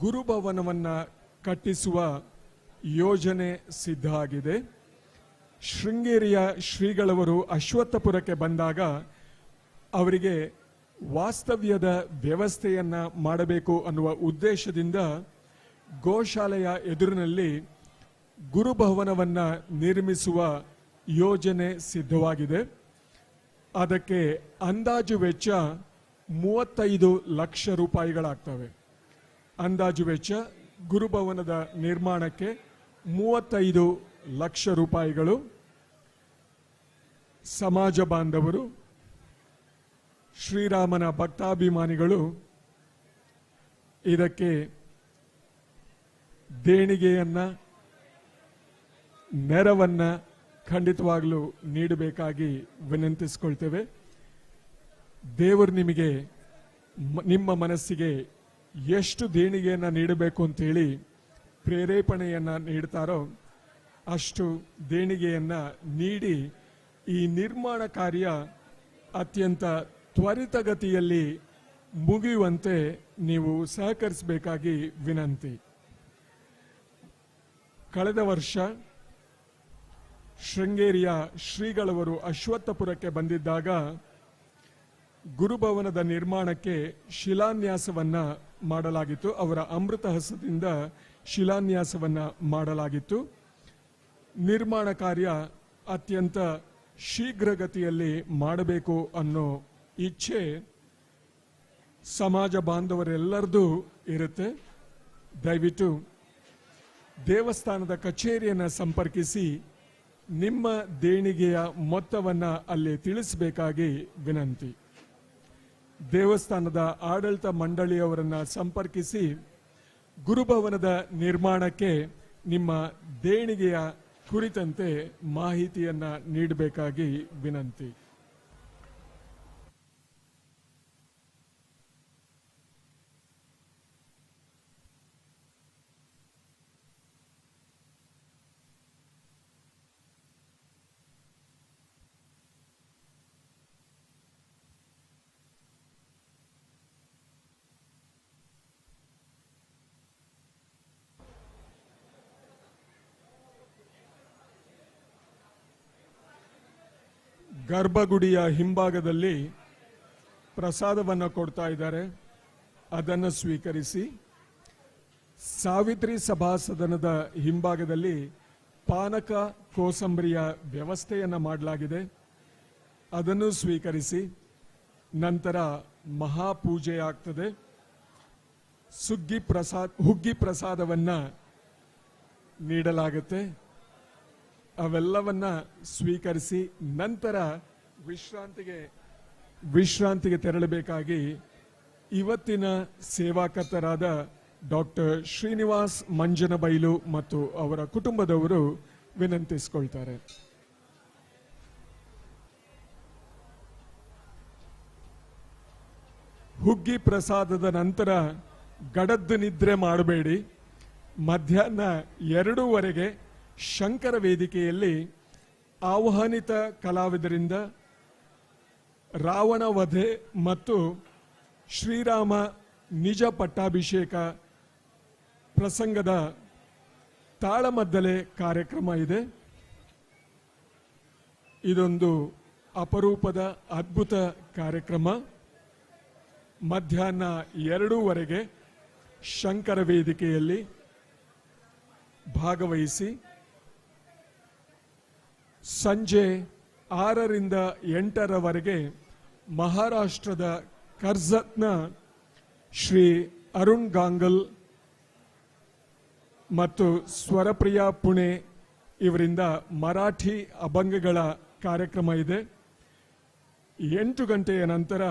ಗುರುಭವನವನ್ನ ಕಟ್ಟಿಸುವ ಯೋಜನೆ ಸಿದ್ಧ ಆಗಿದೆ. ಶೃಂಗೇರಿಯ ಶ್ರೀಗಳವರು ಅಶ್ವತ್ಥಪುರಕ್ಕೆ ಬಂದಾಗ ಅವರಿಗೆ ವಾಸ್ತವ್ಯದ ವ್ಯವಸ್ಥೆಯನ್ನ ಮಾಡಬೇಕು ಅನ್ನುವ ಉದ್ದೇಶದಿಂದ ಗೋಶಾಲೆಯ ಎದುರಿನಲ್ಲಿ ಗುರುಭವನವನ್ನ ನಿರ್ಮಿಸುವ ಯೋಜನೆ ಸಿದ್ಧವಾಗಿದೆ. ಅದಕ್ಕೆ ಅಂದಾಜು ವೆಚ್ಚ 35 ಲಕ್ಷ ರೂಪಾಯಿಗಳಾಗ್ತವೆ. ಅಂದಾಜು ವೆಚ್ಚ ಗುರುಭವನದ ನಿರ್ಮಾಣಕ್ಕೆ 35 ಲಕ್ಷ ರೂಪಾಯಿಗಳು. ಸಮಾಜ ಬಾಂಧವರು, ಶ್ರೀರಾಮನ ಭಕ್ತಾಭಿಮಾನಿಗಳು ಇದಕ್ಕೆ ದೇಣಿಗೆಯನ್ನ, ನೆರವನ್ನ ಖಂಡಿತವಾಗಲೂ ನೀಡಬೇಕಾಗಿ ವಿನಂತಿಸಿಕೊಳ್ತೇವೆ. ದೇವರು ನಿಮಗೆ ನಿಮ್ಮ ಮನಸ್ಸಿಗೆ ಎಷ್ಟು ದೇಣಿಗೆಯನ್ನ ನೀಡಬೇಕು ಅಂತೇಳಿ ಪ್ರೇರೇಪಣೆಯನ್ನ ನೀಡ್ತಾರೋ ಅಷ್ಟು ದೇಣಿಗೆಯನ್ನ ನೀಡಿ ಈ ನಿರ್ಮಾಣ ಕಾರ್ಯ ಅತ್ಯಂತ ತ್ವರಿತಗತಿಯಲ್ಲಿ ಮುಗಿಯುವಂತೆ ನೀವು ಸಹಕರಿಸಬೇಕಾಗಿ ವಿನಂತಿ. ಕಳೆದ ವರ್ಷ ಶೃಂಗೇರಿಯ ಶ್ರೀಗಳವರು ಅಶ್ವತ್ಥಪುರಕ್ಕೆ ಬಂದಿದ್ದಾಗ ಗುರುಭವನದ ನಿರ್ಮಾಣಕ್ಕೆ ಶಿಲಾನ್ಯಾಸವನ್ನ ಮಾಡಲಾಗಿತ್ತು. ಅವರ ಅಮೃತ ಹಸ್ತದಿಂದ ಶಿಲಾನ್ಯಾಸವನ್ನ ಮಾಡಲಾಗಿತ್ತು. ನಿರ್ಮಾಣ ಕಾರ್ಯ ಅತ್ಯಂತ ಶೀಘ್ರಗತಿಯಲ್ಲಿ ಮಾಡಬೇಕು ಅನ್ನೋ ಇಚ್ಛೆ ಸಮಾಜ ಬಾಂಧವರೆಲ್ಲರದು ಇರುತ್ತೆ. ದಯವಿಟ್ಟು ದೇವಸ್ಥಾನದ ಕಚೇರಿಯನ್ನು ಸಂಪರ್ಕಿಸಿ ನಿಮ್ಮ ದೇಣಿಗೆಯ ಮೊತ್ತವನ್ನ ಅಲ್ಲಿ ತಿಳಿಸಬೇಕಾಗಿ ವಿನಂತಿ. ದೇವಸ್ಥಾನದ ಆಡಳಿತ ಮಂಡಳಿಯವರನ್ನ ಸಂಪರ್ಕಿಸಿ ಗುರುಭವನದ ನಿರ್ಮಾಣಕ್ಕೆ ನಿಮ್ಮ ದೇಣಿಗೆಯ ಕುರಿತಂತೆ ಮಾಹಿತಿಯನ್ನ ನೀಡಬೇಕಾಗಿ ವಿನಂತಿ. ಗರ್ಭಗುಡಿಯ ಹಿಂಭಾಗದಲ್ಲಿ ಪ್ರಸಾದವನ್ನು ಕೊಡ್ತಾ ಇದ್ದಾರೆ, ಅದನ್ನು ಸ್ವೀಕರಿಸಿ. ಸಾವಿತ್ರಿ ಸಭಾಸದನದ ಹಿಂಭಾಗದಲ್ಲಿ ಪಾನಕ ಕೋಸಂಬರಿಯ ವ್ಯವಸ್ಥೆಯನ್ನು ಮಾಡಲಾಗಿದೆ, ಅದನ್ನು ಸ್ವೀಕರಿಸಿ. ನಂತರ ಮಹಾಪೂಜೆ ಆಗ್ತದೆ. ಹುಗ್ಗಿ ಪ್ರಸಾದವನ್ನ ನೀಡಲಾಗುತ್ತೆ. ಅವೆಲ್ಲವನ್ನ ಸ್ವೀಕರಿಸಿ ನಂತರ ವಿಶ್ರಾಂತಿಗೆ ತೆರಳಬೇಕಾಗಿ ಇವತ್ತಿನ ಸೇವಾಕರ್ತರಾದ ಡಾಕ್ಟರ್ ಶ್ರೀನಿವಾಸ್ ಮಂಜನಬೈಲು ಮತ್ತು ಅವರ ಕುಟುಂಬದವರು ವಿನಂತಿಸಿಕೊಳ್ತಾರೆ. ಹುಗ್ಗಿ ಪ್ರಸಾದದ ನಂತರ ಗಡದ್ದು ನಿದ್ರೆ ಮಾಡಬೇಡಿ. ಮಧ್ಯಾಹ್ನ 2:15 ಶಂಕರ ವೇದಿಕೆಯಲ್ಲಿ ಆಹ್ವಾನಿತ ಕಲಾವಿದರಿಂದ ರಾವಣ ವಧೆ ಮತ್ತು ಶ್ರೀರಾಮ ನಿಜ ಪಟ್ಟಾಭಿಷೇಕ ಪ್ರಸಂಗದ ತಾಳಮದ್ದಲೆ ಕಾರ್ಯಕ್ರಮ ಇದೆ. ಇದೊಂದು ಅಪರೂಪದ ಅದ್ಭುತ ಕಾರ್ಯಕ್ರಮ. ಮಧ್ಯಾಹ್ನ 2:15 ಶಂಕರ ವೇದಿಕೆಯಲ್ಲಿ ಭಾಗವಹಿಸಿ ಸಂಜೆ 6ರಿಂದ 8ರವರೆಗೆ ಮಹಾರಾಷ್ಟ್ರದ ಕರ್ಜತ್ನ ಶ್ರೀ ಅರುಣ್ ಗಾಂಗಲ್ ಮತ್ತು ಸ್ವರಪ್ರಿಯಾ ಪುಣೆ ಇವರಿಂದ ಮರಾಠಿ ಅಭಂಗಗಳ ಕಾರ್ಯಕ್ರಮ ಇದೆ. 8 ಗಂಟೆಯ ನಂತರ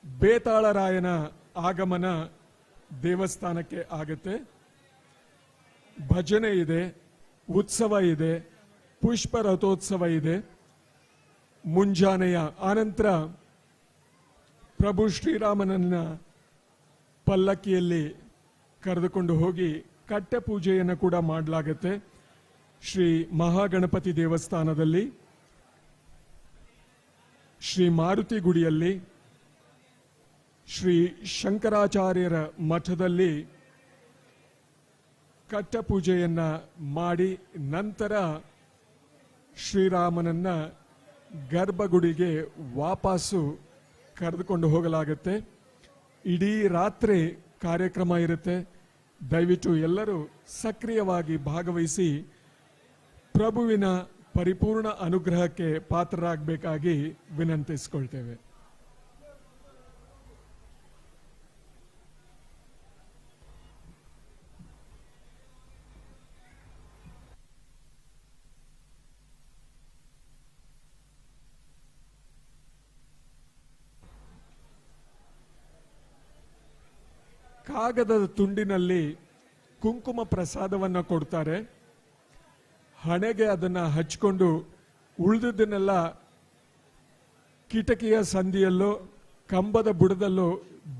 ಬೇತಾಳರಾಯನ ಆಗಮನ ದೇವಸ್ಥಾನಕ್ಕೆ ಆಗುತ್ತೆ. ಭಜನೆ ಇದೆ, ಉತ್ಸವ ಇದೆ, ಪುಷ್ಪ ರಥೋತ್ಸವ ಇದೆ. ಮುಂಜಾನೆಯ ಆನಂತರ ಪ್ರಭು ಶ್ರೀರಾಮನನ್ನ ಪಲ್ಲಕ್ಕಿಯಲ್ಲಿ ಕರೆದುಕೊಂಡು ಹೋಗಿ ಕಟ್ಟೆ ಪೂಜೆಯನ್ನು ಕೂಡ ಮಾಡಲಾಗುತ್ತೆ ಶ್ರೀ ಮಹಾಗಣಪತಿ ದೇವಸ್ಥಾನದಲ್ಲಿ. ಶ್ರೀ ಮಾರುತಿ ಗುಡಿಯಲ್ಲಿ ಶ್ರೀ ಶಂಕರಾಚಾರ್ಯರ ಮಠದಲ್ಲಿ ಕಟ್ಟಪೂಜೆಯನ್ನ ಮಾಡಿ ನಂತರ ಶ್ರೀರಾಮನನ್ನ ಗರ್ಭಗುಡಿಗೆ ವಾಪಸ್ಸು ಕರೆದುಕೊಂಡು ಹೋಗಲಾಗುತ್ತೆ. ಇಡೀ ರಾತ್ರಿ ಕಾರ್ಯಕ್ರಮ ಇರುತ್ತೆ. ದಯವಿಟ್ಟು ಎಲ್ಲರೂ ಸಕ್ರಿಯವಾಗಿ ಭಾಗವಹಿಸಿ ಪ್ರಭುವಿನ ಪರಿಪೂರ್ಣ ಅನುಗ್ರಹಕ್ಕೆ ಪಾತ್ರರಾಗಬೇಕಾಗಿ ವಿನಂತಿಸಿಕೊಳ್ತೇವೆ. ಕಾಗದದ ತುಂಡಿನಲ್ಲಿ ಕುಂಕುಮ ಪ್ರಸಾದವನ್ನು ಕೊಡ್ತಾರೆ. ಹಣೆಗೆ ಅದನ್ನ ಹಚ್ಕೊಂಡು ಉಳಿದದ್ದನ್ನೆಲ್ಲ ಕಿಟಕಿಯ ಸಂದಿಯಲ್ಲೋ ಕಂಬದ ಬುಡದಲ್ಲೋ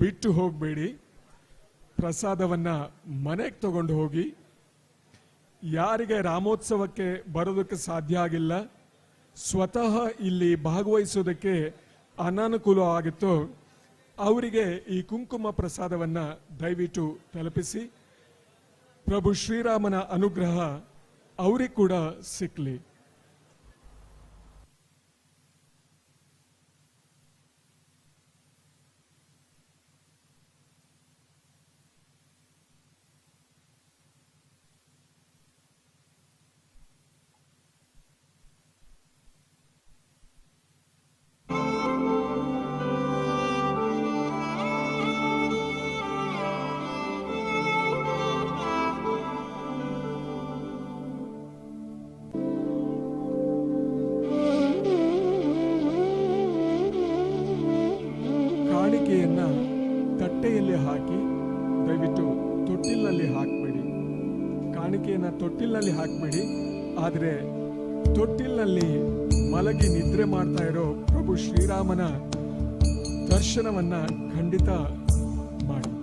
ಬಿಟ್ಟು ಹೋಗಬೇಡಿ. ಪ್ರಸಾದವನ್ನ ಮನೆಗೆ ತಗೊಂಡು ಹೋಗಿ. ಯಾರಿಗೆ ರಾಮೋತ್ಸವಕ್ಕೆ ಬರೋದಕ್ಕೆ ಸಾಧ್ಯ ಆಗಿಲ್ಲ, ಸ್ವತಃ ಇಲ್ಲಿ ಭಾಗವಹಿಸೋದಕ್ಕೆ ಅನಾನುಕೂಲವಾಗಿತ್ತೋ ಅವರಿಗೆ ಈ ಕುಂಕುಮ ಪ್ರಸಾದವನ್ನ ದಯವಿಟ್ಟು ತಲುಪಿಸಿ. ಪ್ರಭು ಶ್ರೀರಾಮನ ಅನುಗ್ರಹ ಅವರಿಗೆ ಕೂಡ ಸಿಕ್ಕಲಿ. ಕಾಣಿಕೆಯನ್ನ ತಟ್ಟೆಯಲ್ಲಿ ಹಾಕಿ ದಯವಿಟ್ಟು ತೊಟ್ಟಿಲಿನಲ್ಲಿ ಹಾಕಬೇಡಿ. ಕಾಣಿಕೆಯನ್ನ ತೊಟ್ಟಿಲಿನಲ್ಲಿ ಹಾಕಬೇಡಿ. ಆದರೆ ತೊಟ್ಟಿಲಿನಲ್ಲಿ ಮಲಗಿ ನಿದ್ರೆ ಮಾಡ್ತಾ ಇರೋ ಪ್ರಭು ಶ್ರೀರಾಮನ ದರ್ಶನವನ್ನ ಖಂಡಿತ ಮಾಡಿ.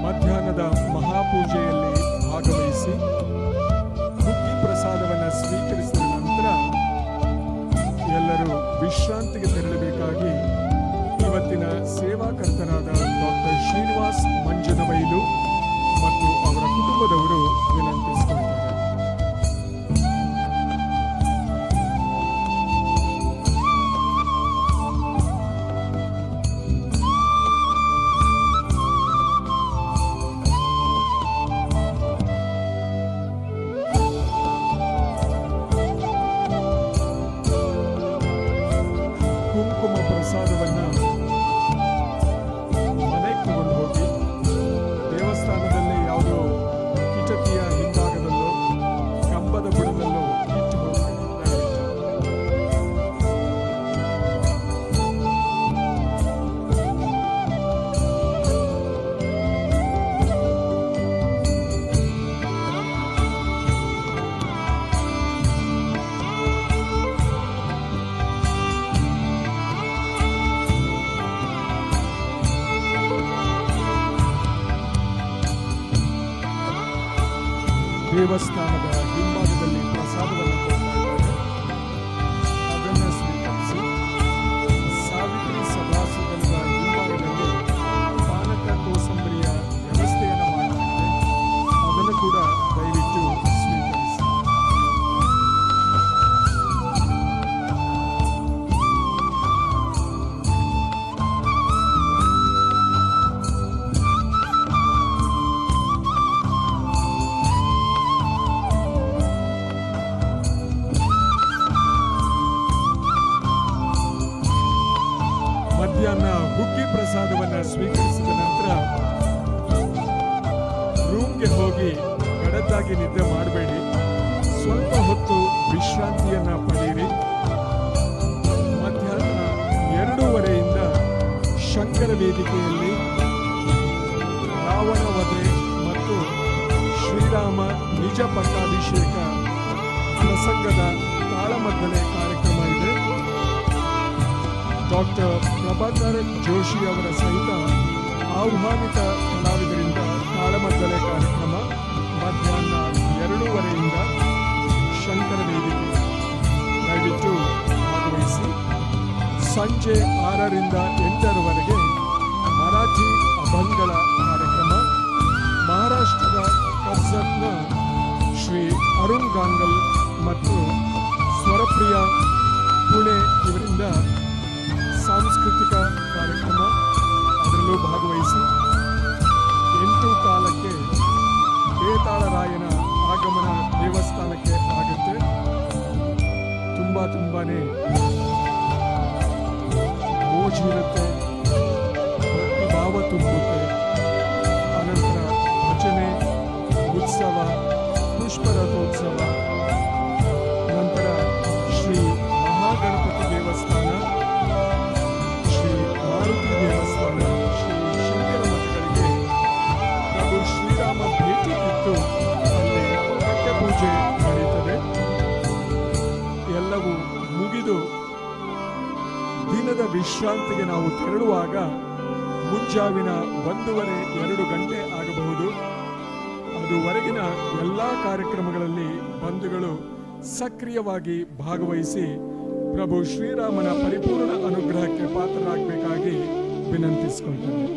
ಮಧ್ಯಾಹ್ನದ ಮಹಾಪೂಜೆಯಲ್ಲಿ ಭಾಗವಹಿಸಿ ಹುಗ್ಗಿ ಪ್ರಸಾದವನ್ನು ಸ್ವೀಕರಿಸಿದ ನಂತರ ಎಲ್ಲರೂ ವಿಶ್ರಾಂತಿಗೆ ತೆರಳಬೇಕಾಗಿ ಇವತ್ತಿನ ಸೇವಾಕರ್ತರಾದ ಡಾಕ್ಟರ್ ಶ್ರೀನಿವಾಸ್ ಮಂಜನಬೈಲು ಮತ್ತು ಅವರ ಕುಟುಂಬದವರು ವಿನಂತಿಸಿಕೊಳ್ತಾರೆ. ಕುಂಕುಮ ಪ್ರಸಾದವನ್ನ ಮನೆಗೆ ತಗೊಂಡು ಹೋಗಿ ದೇವಸ್ಥಾನದಲ್ಲಿ ಯಾವುದೋ ಕಿಟಕಿಯ ಹಿಂಭಾಗದಲ್ಲೋ ಕಂಬದ ಬುಡದಲ್ಲೋ ಇಟ್ಟು ಹೋಗಬೇಡಿ. ದೇವಸ್ಥಾನದ ಹಿಂಭಾಗದಲ್ಲಿ ಪ್ರಸಾದವನ್ನು ಕೊಡ್ತಾ ಇದ್ದಾರೆ. ಅದನ್ನು ಸ್ವೀಕರಿಸಿ ಸಾವಿತ್ರಿ ಸಭಾಸದನ ಹಿಂಭಾಗದಲ್ಲಿ ಪಾನಕ ಕೋಸಂಬರಿಯ ವ್ಯವಸ್ಥೆಯನ್ನು ಮಾಡಲಾಗಿದೆ. ಅದನ್ನು ಕೂಡ ದಯವಿಟ್ಟು ಸ್ವೀಕರಿಸಿ. ಮಧ್ಯಾಹ್ನ ಹುಗ್ಗಿ ಪ್ರಸಾದವನ್ನ ಸ್ವೀಕರಿಸಿದ ನಂತರ ರೂಮ್ಗೆ ಹೋಗಿ ಕಡದ್ದಾಗಿ ನಿದ್ದೆ ಮಾಡಬೇಡಿ. ಸ್ವಲ್ಪ ಹೊತ್ತು ವಿಶ್ರಾಂತಿಯನ್ನ ಪಡೆಯಿರಿ. ಮಧ್ಯಾಹ್ನ 2:30ರಿಂದ ಶಂಕರ ವೇದಿಕೆಯಲ್ಲಿ ರಾವಣ ವಧೆ ಮತ್ತು ಶ್ರೀರಾಮ ನಿಜ ಪಟ್ಟಾಭಿಷೇಕ ಪ್ರಸಂಗದ ತಾಳಮದ್ದಲೆ ಕಾರ್ಯಕ್ರಮ ಇದೆ. ಡಾಕ್ಟರ್ ಪ್ರಭಾಕರ್ ಜೋಶಿ ಅವರ ಸಹಿತ ಆಹ್ವಾನಿತ ಕಲಾವಿದರಿಂದ ತಾಳಮದ್ದಲೆ ಕಾರ್ಯಕ್ರಮ ಮಧ್ಯಾಹ್ನ 2:30ರಿಂದ ಶಂಕರ ವೇದಿಕೆ. ದಯವಿಟ್ಟು ಭಾಗವಹಿಸಿ. ಸಂಜೆ 6ರಿಂದ 8ರವರೆಗೆ ಮರಾಠಿ ಅಭಂಗಳ ಕಾರ್ಯಕ್ರಮ ಮಹಾರಾಷ್ಟ್ರದ ಕರ್ಜತ್ನ ಶ್ರೀ ಅರುಣ್ ಗಾಂಗಲ್ ಮತ್ತು ಸ್ವರಪ್ರಿಯ ಪುಣೆ ಇವರಿಂದ ಸಾಂಸ್ಕೃತಿಕ ಕಾರ್ಯಕ್ರಮ, ಅದರಲ್ಲೂ ಭಾಗವಹಿಸಿ. 8:15ಕ್ಕೆ ಬೇತಾಳರಾಯನ ಆಗಮನ ದೇವಸ್ಥಾನಕ್ಕೆ ಆಗುತ್ತೆ. ತುಂಬಾನೇ ಮೋಜಿರುತ್ತೆ, ಭಕ್ತಿಭಾವ ತುಂಬುತ್ತೆ. ಅನಂತರ ಭಜನೆ, ಉತ್ಸವ, ಪುಷ್ಪರಥೋತ್ಸವ, ನಂತರ ಶ್ರೀ ಮಹಾಗಣಪತಿ ದೇವಸ್ಥಾನ, ಶ್ರೀ ಮಾರುತಿ ದೇವಸ್ಥಾನ, ಶ್ರೀ ಶಂಕರ ಮಠಗಳಿಗೆ ಪ್ರಭು ಶ್ರೀರಾಮ ಭೇಟಿ ಇತ್ತು. ಅಲ್ಲಿ ಕಟ್ಟೆ ಪೂಜೆ ನಡೆಯುತ್ತದೆ. ಎಲ್ಲವೂ ಮುಗಿದು ದಿನದ ವಿಶ್ರಾಂತಿಗೆ ನಾವು ತೆರಳುವಾಗ ಮುಂಜಾವಿನ 1:30-2 ಗಂಟೆ ಆಗಬಹುದು. ಅದುವರೆಗಿನ ಎಲ್ಲ ಕಾರ್ಯಕ್ರಮಗಳಲ್ಲಿ ಬಂಧುಗಳು ಸಕ್ರಿಯವಾಗಿ ಭಾಗವಹಿಸಿ ಪ್ರಭು ಶ್ರೀರಾಮನ ಪರಿಪೂರ್ಣ ಅನುಗ್ರಹಕ್ಕೆ ಪಾತ್ರರಾಗಬೇಕಾಗಿ ವಿನಂತಿಸಿಕೊಳ್ತೇನೆ.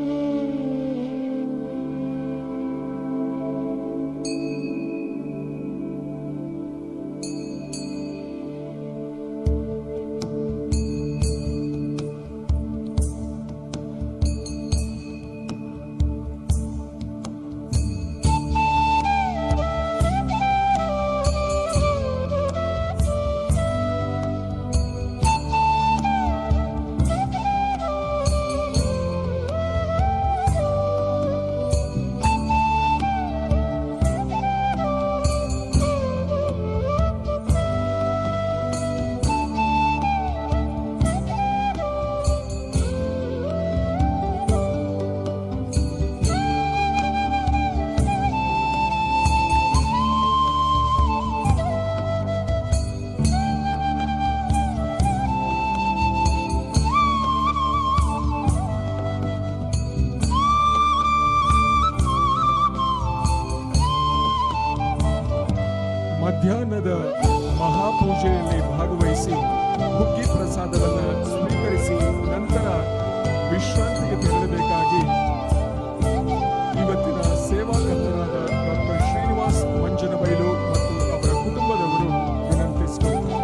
ಮಧ್ಯಾಹ್ನದ ಮಹಾಪೂಜೆಯಲ್ಲಿ ಭಾಗವಹಿಸಿ ಹುಗ್ಗಿ ಪ್ರಸಾದವನ್ನು ಸ್ವೀಕರಿಸಿ ನಂತರ ವಿಶ್ರಾಂತಿಗೆ ತೆರಳಬೇಕಾಗಿ ಇವತ್ತಿನ ಸೇವಾಕರ್ತರಾದ ಡಾಕ್ಟರ್ ಶ್ರೀನಿವಾಸ್ ಮಂಜನಬೈಲು ಮತ್ತು ಅವರ ಕುಟುಂಬದವರು ವಿನಂತಿಸಿಕೊಳ್ತಾರೆ.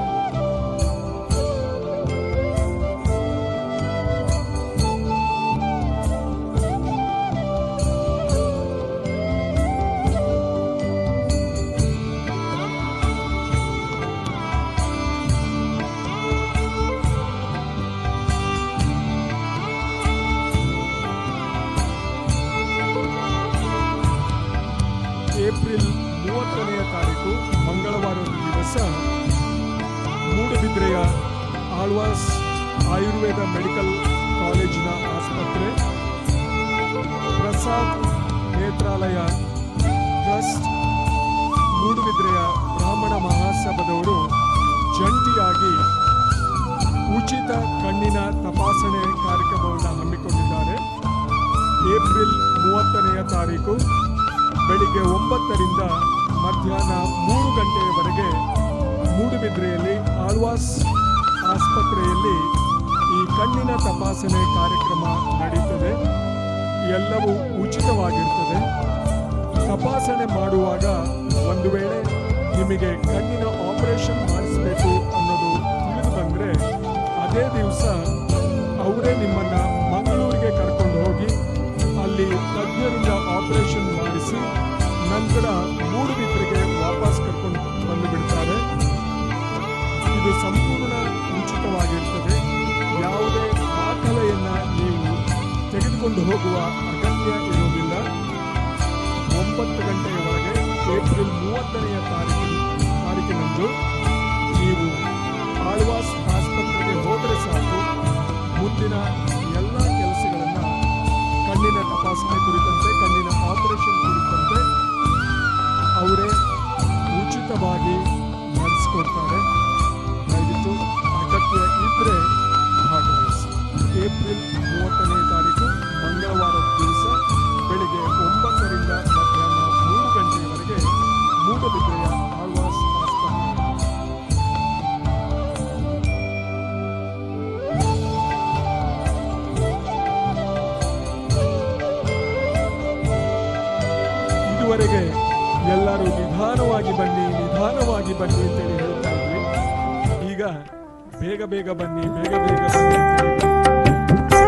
ಏಪ್ರಿಲ್ 30ನೇ ತಾರೀಕು ಮಂಗಳವಾರದ ದಿವಸ ಮೂಡುಬಿದ್ರೆಯ ಆಳ್ವಾಸ್ ಆಯುರ್ವೇದ ಮೆಡಿಕಲ್ ಕಾಲೇಜಿನ ಆಸ್ಪತ್ರೆ, ಪ್ರಸಾದ್ ನೇತ್ರಾಲಯ ಟ್ರಸ್ಟ್, ಮೂಡುಬಿದ್ರೆಯ ಬ್ರಾಹ್ಮಣ ಮಹಾಸಭಾದವರು ಜಂಟಿಯಾಗಿ ಉಚಿತ ಕಣ್ಣಿನ ತಪಾಸಣೆ ಕಾರ್ಯಕ್ರಮವನ್ನು ಹಮ್ಮಿಕೊಂಡಿದ್ದಾರೆ. ಏಪ್ರಿಲ್ 30ನೇ ತಾರೀಕು ಬೆಳಿಗ್ಗೆ 9ರಿಂದ ಮಧ್ಯಾಹ್ನ 3 ಗಂಟೆಯವರೆಗೆ ಮೂಡುಬಿದ್ರೆಯಲ್ಲಿ ಆಳ್ವಾಸ್ ಆಸ್ಪತ್ರೆಯಲ್ಲಿ ಈ ಕಣ್ಣಿನ ತಪಾಸಣೆ ಕಾರ್ಯಕ್ರಮ ನಡೆಯುತ್ತದೆ. ಎಲ್ಲವೂ ಉಚಿತವಾಗಿರ್ತದೆ. ತಪಾಸಣೆ ಮಾಡುವಾಗ ಒಂದು ವೇಳೆ ನಿಮಗೆ ಕಣ್ಣಿನ ಆಪರೇಷನ್ ಮಾಡಿಸಬೇಕು ಅನ್ನೋದು ತಿಳಿದು ಬಂದರೆ ಅದೇ ದಿವಸ ಅವರೇ ನಿಮ್ಮನ್ನು ಮಂಗಳೂರಿಗೆ ಕರ್ಕೊಂಡು ಹೋಗಿ ಅಲ್ಲಿ ತಜ್ಞರಿಂದ ಆಪರೇಷನ್ ಮಾಡಿಸಿ ನಂತರ ಮೂಡುಬಿದ್ರೆಗೆ ವಾಪಸ್ ಕರ್ಕೊಂಡು ಬಂದು ಬಿಡ್ತಾರೆ. ಇದು ಸಂಪೂರ್ಣ ಉಚಿತವಾಗಿರ್ತದೆ. ಯಾವುದೇ ದಾಖಲೆಯನ್ನು ನೀವು ತೆಗೆದುಕೊಂಡು ಹೋಗುವ ಅಗತ್ಯ ಇರುವುದಿಲ್ಲ. 9 ಗಂಟೆಯವರೆಗೆ ಏಪ್ರಿಲ್ 30ನೇ ತಾರೀಕಿನಂದು ನೀವು ಆಳ್ವಾಸ್ ಆಸ್ಪತ್ರೆಗೆ ಹೋದರೆ ಸಾಕು. ಮುಂದಿನ ಎಲ್ಲ ಕೆಲಸಗಳನ್ನು ಕಣ್ಣಿನ ತಪಾಸಣೆ ಕುರಿತಂತೆ, ಕಣ್ಣಿನ ಆಪರೇಷನ್ ಕುರಿತಂತೆ ಅವರೇ ಉಚಿತವಾಗಿ ನಡೆಸಿಕೊಡ್ತಾರೆ. ದಯವಿಟ್ಟು ಅಗತ್ಯ ಇದ್ದರೆ ಭಾಗವಹಿಸಿ. ಎಲ್ಲರೂ ನಿಧಾನವಾಗಿ ಬನ್ನಿ ನಿಧಾನವಾಗಿ ಬನ್ನಿ ಅಂತೇಳಿ ಹೇಳ್ತಾ ಇದ್ವಿ. ಈಗ ಬೇಗ ಬೇಗ ಬನ್ನಿ ಬೇಗ ಬೇಗ ಬನ್ನಿ ಅಂತೇಳಿ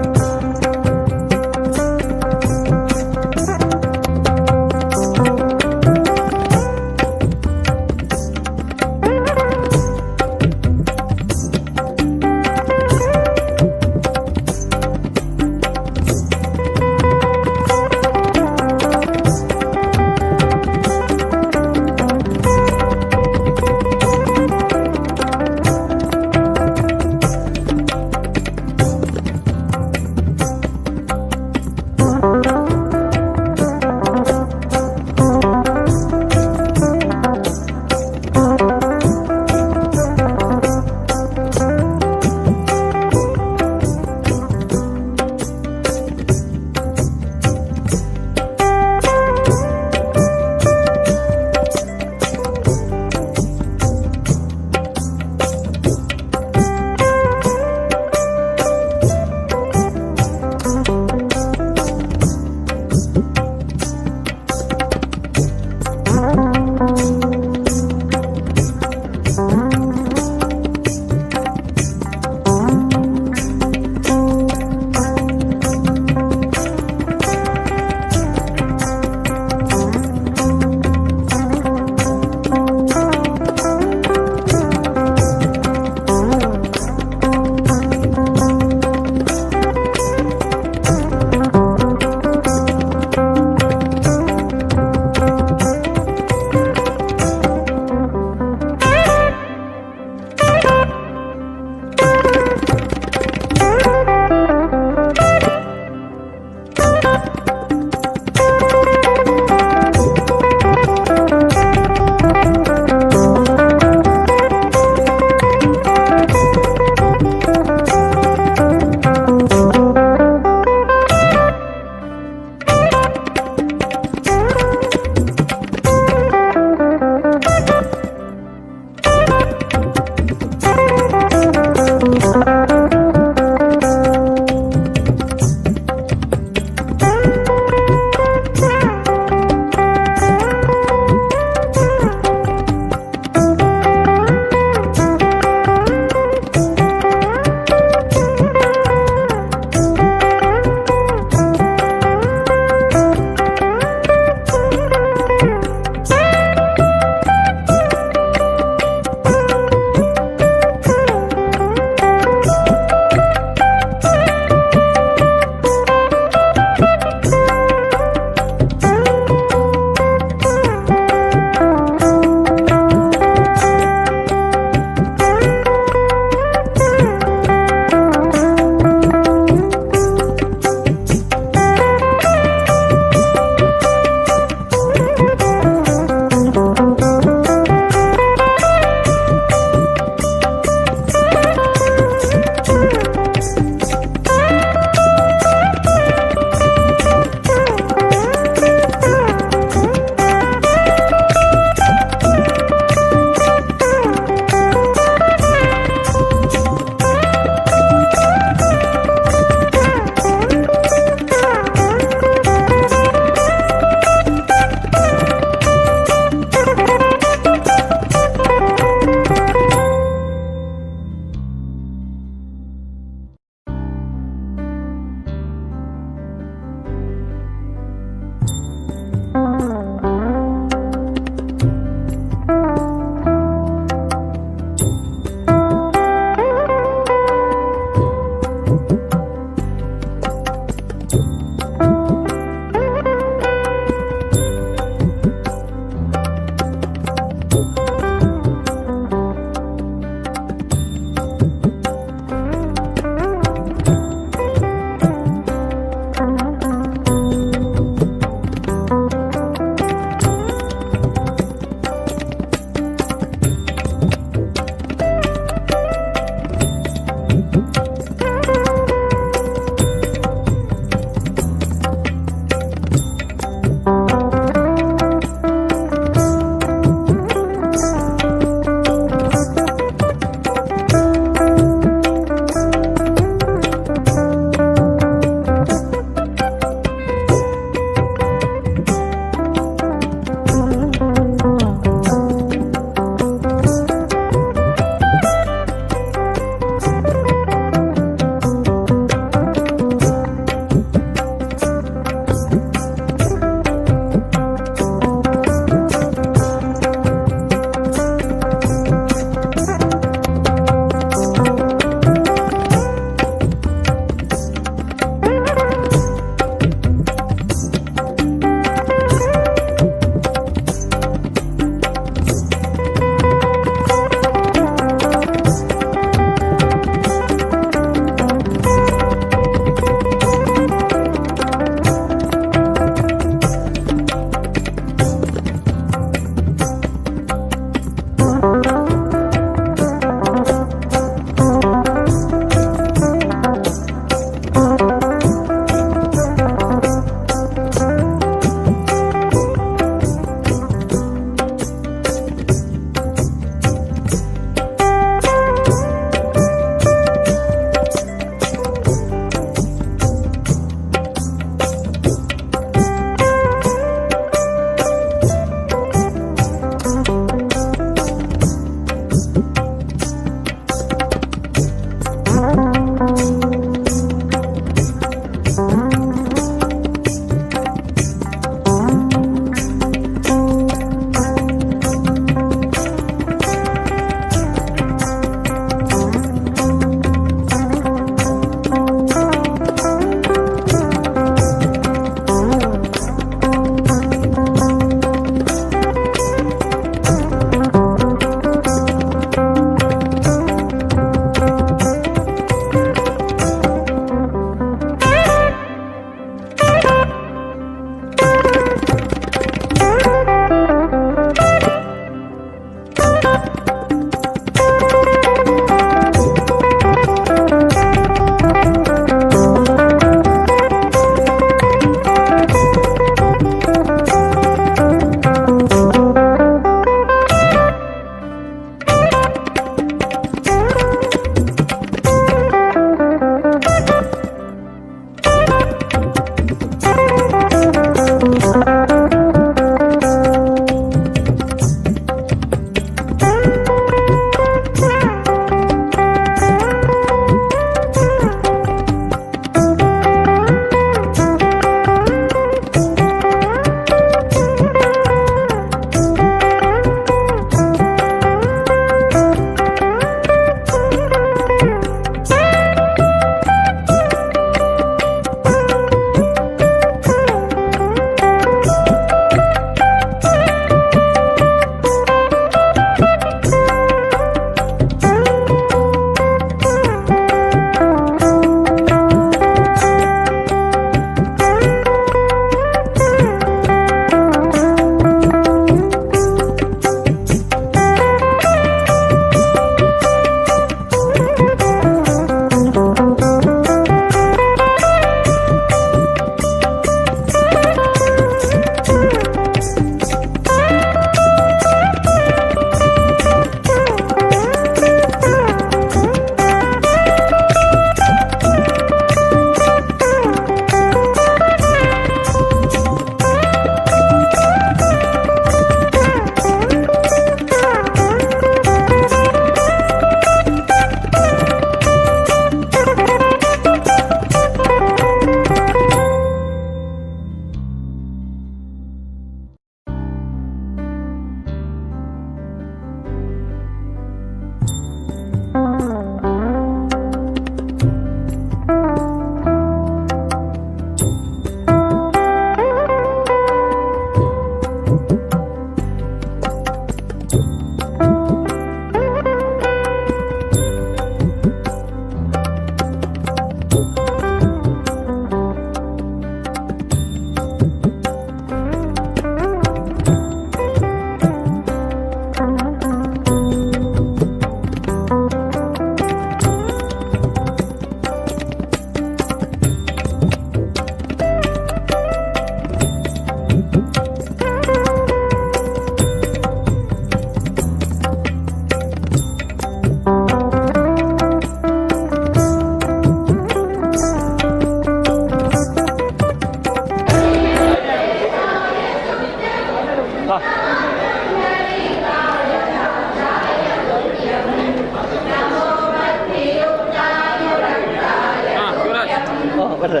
ಬರ್ರಿ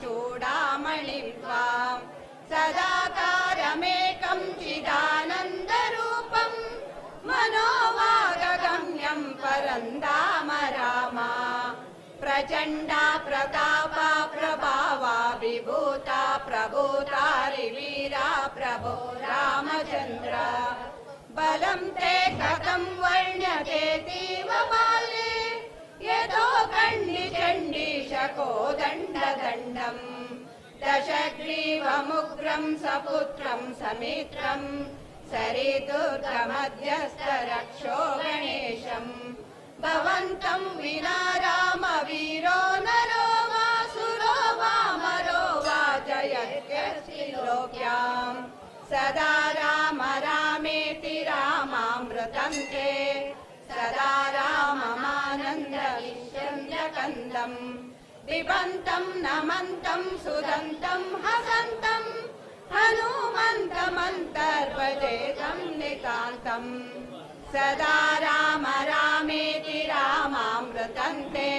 चूडामणिं सदाकारमेकं चिदानन्दरूपं मनोवागगम्यं परन्दाम रामा प्रचण्डा प्रतापा प्रभावा विभूता प्रभूतारिवीरा प्रभो रामचन्द्र बलं ते कथं वर्ण्यतेतीव बाल्ये यतो कण्डिचण्डीशकोदण्डदण्डम् दशग्रीवमुग्रं सपुत्रं समित्रं सरिदुर्गमध्यस्थरक्षो गणेशम् भवन्तं विना रामवीरो नरो वा सुरो वा मरो वा जयत्यस्तिलोक्याम् सदा राम रामेति रामामृतं ते सदा राममानन्दविष्यन्दकन्दम् दिवन्तं नमन्तं सुदन्तं हसन्तं हनुमन्तमन्तर्भजेतं नितान्तम् सदा राम रामेति रामामृतं ते